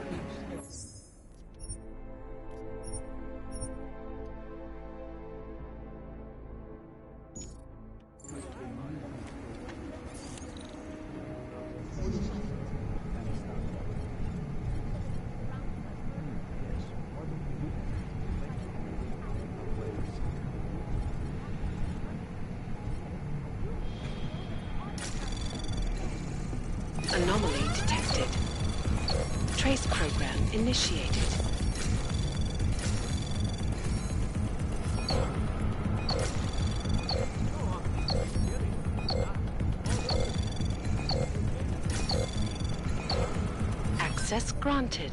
Anomaly detected. Trace program initiated. Access granted.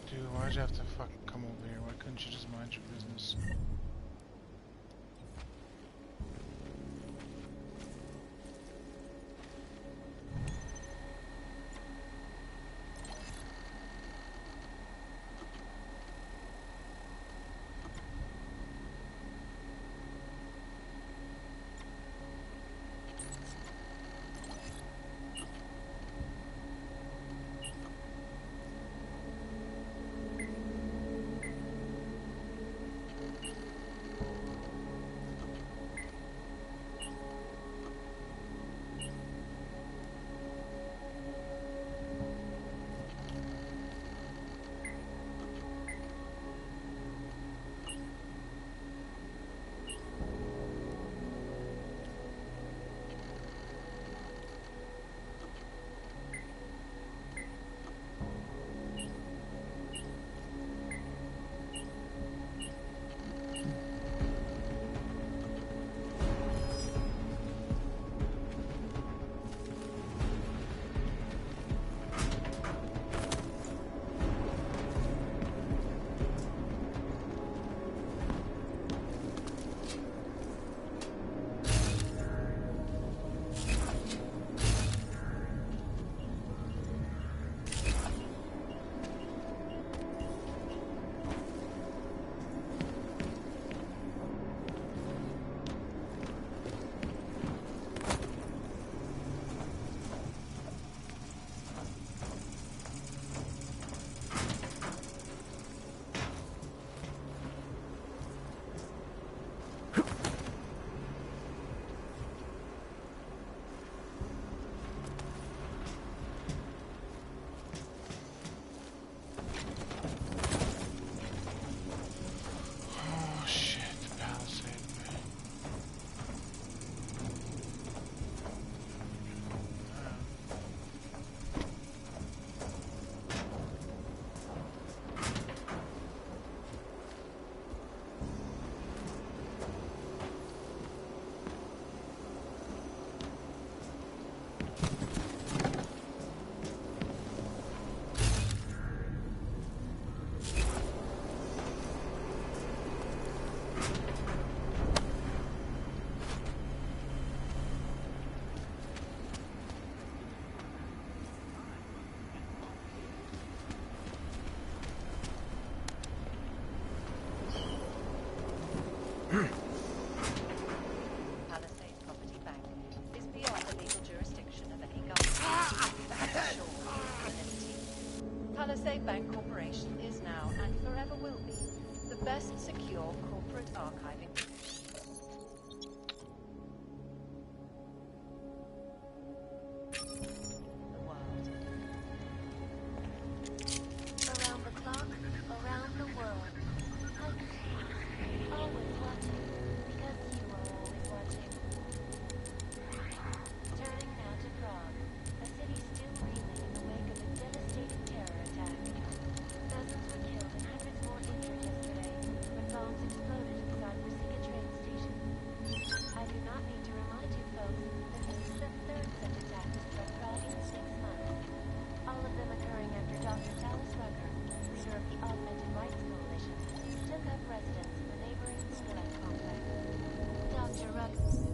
Dude, why'd you have to fucking come over here? Why couldn't you just mind your business? Palisade Bank Corporation is now, and forever will be, the best secure corporate archiving. Around the clock, around the world. Always watching, because you are always watching. Turning now to Prague, a city still reeling in the wake of a devastating terror attack. Dozens were killed and hundreds more injured yesterday when bombs exploded inside Brasica train station. I do not need to remind you folks that this is the third such attack to struck Prague in 6 months. All of them occurring after Dr. Talis Rucker, leader of the Augmented Rights Coalition, took up residence in the neighboring Gulag complex. Dr. Rucker...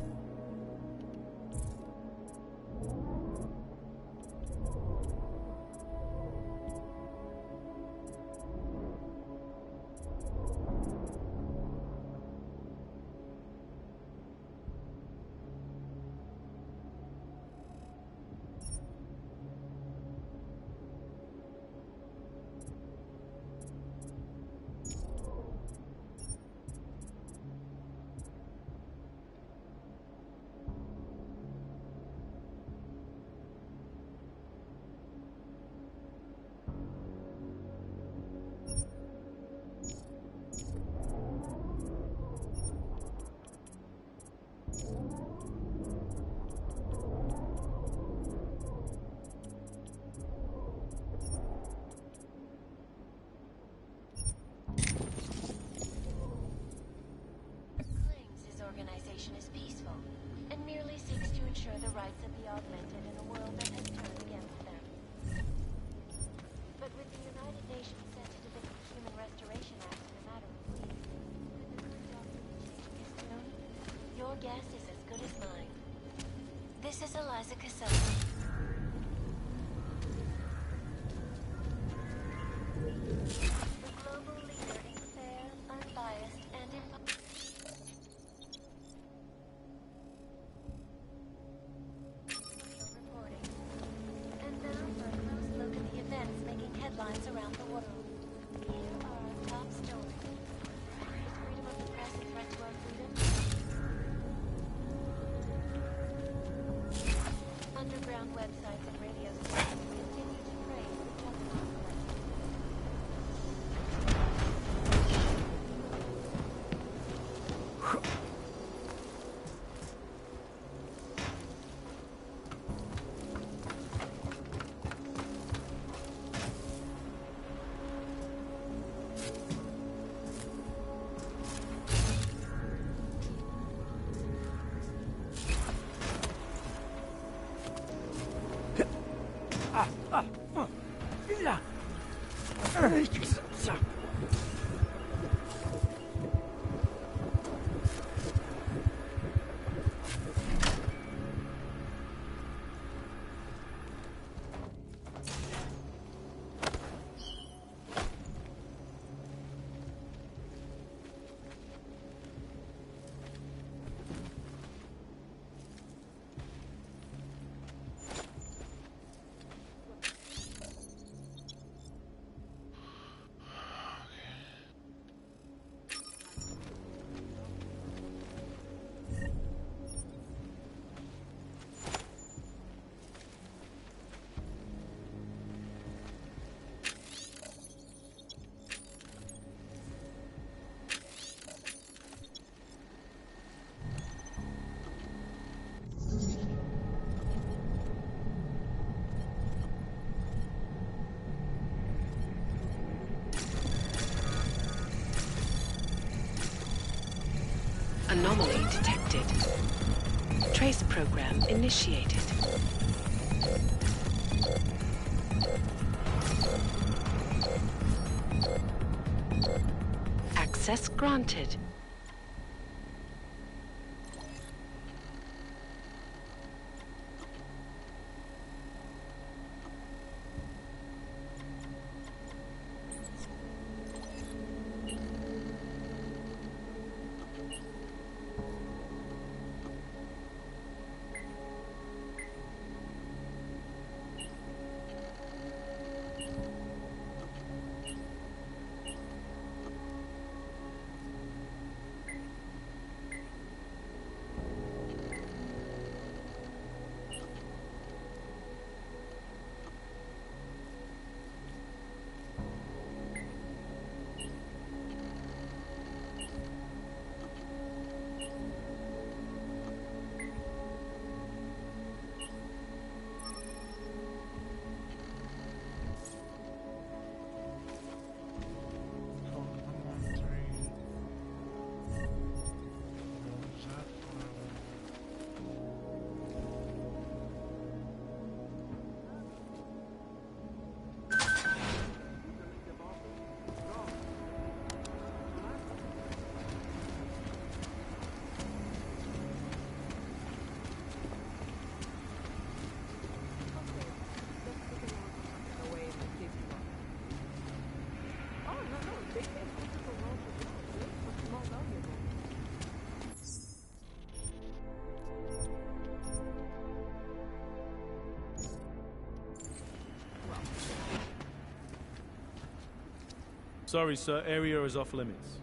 organization is peaceful and merely seeks to ensure the rights of the augmented in a world that has turned against them. But with the United Nations set to deliver the Human Restoration Act in a matter of weeks, could the good doctor be changing his tune? Your guess is as good as mine. This is Eliza Cassell. The global leader in fair, unbiased, and reporting. And now for a close look at the events making headlines around the world. Here are our top stories. Is freedom of the press a threat to our freedom? Underground websites and radio stations continue to praise the Pentagon. Anomaly detected. Trace program initiated. Access granted. Sorry, sir. Area is off limits.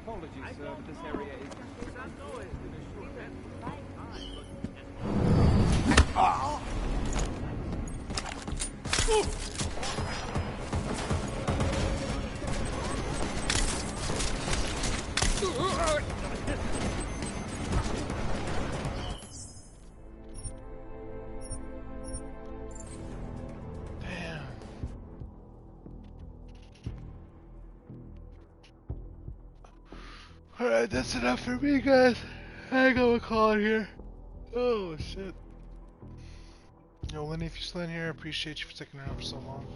Apologies, sir, but this area is... Alright, that's enough for me, guys. I gotta call it here. Oh, shit. Yo, Lenny, if you're still in here, I appreciate you for sticking around for so long.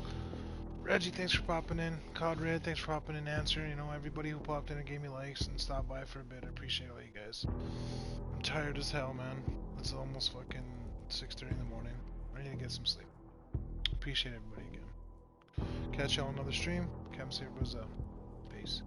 Reggie, thanks for popping in. Cod Red, thanks for popping in and answering. You know, everybody who popped in and gave me likes and stopped by for a bit, I appreciate all you guys. I'm tired as hell, man. It's almost fucking 6:30 in the morning. I need to get some sleep. Appreciate everybody again. Catch y'all on another stream. Come see you, Brazil. Peace.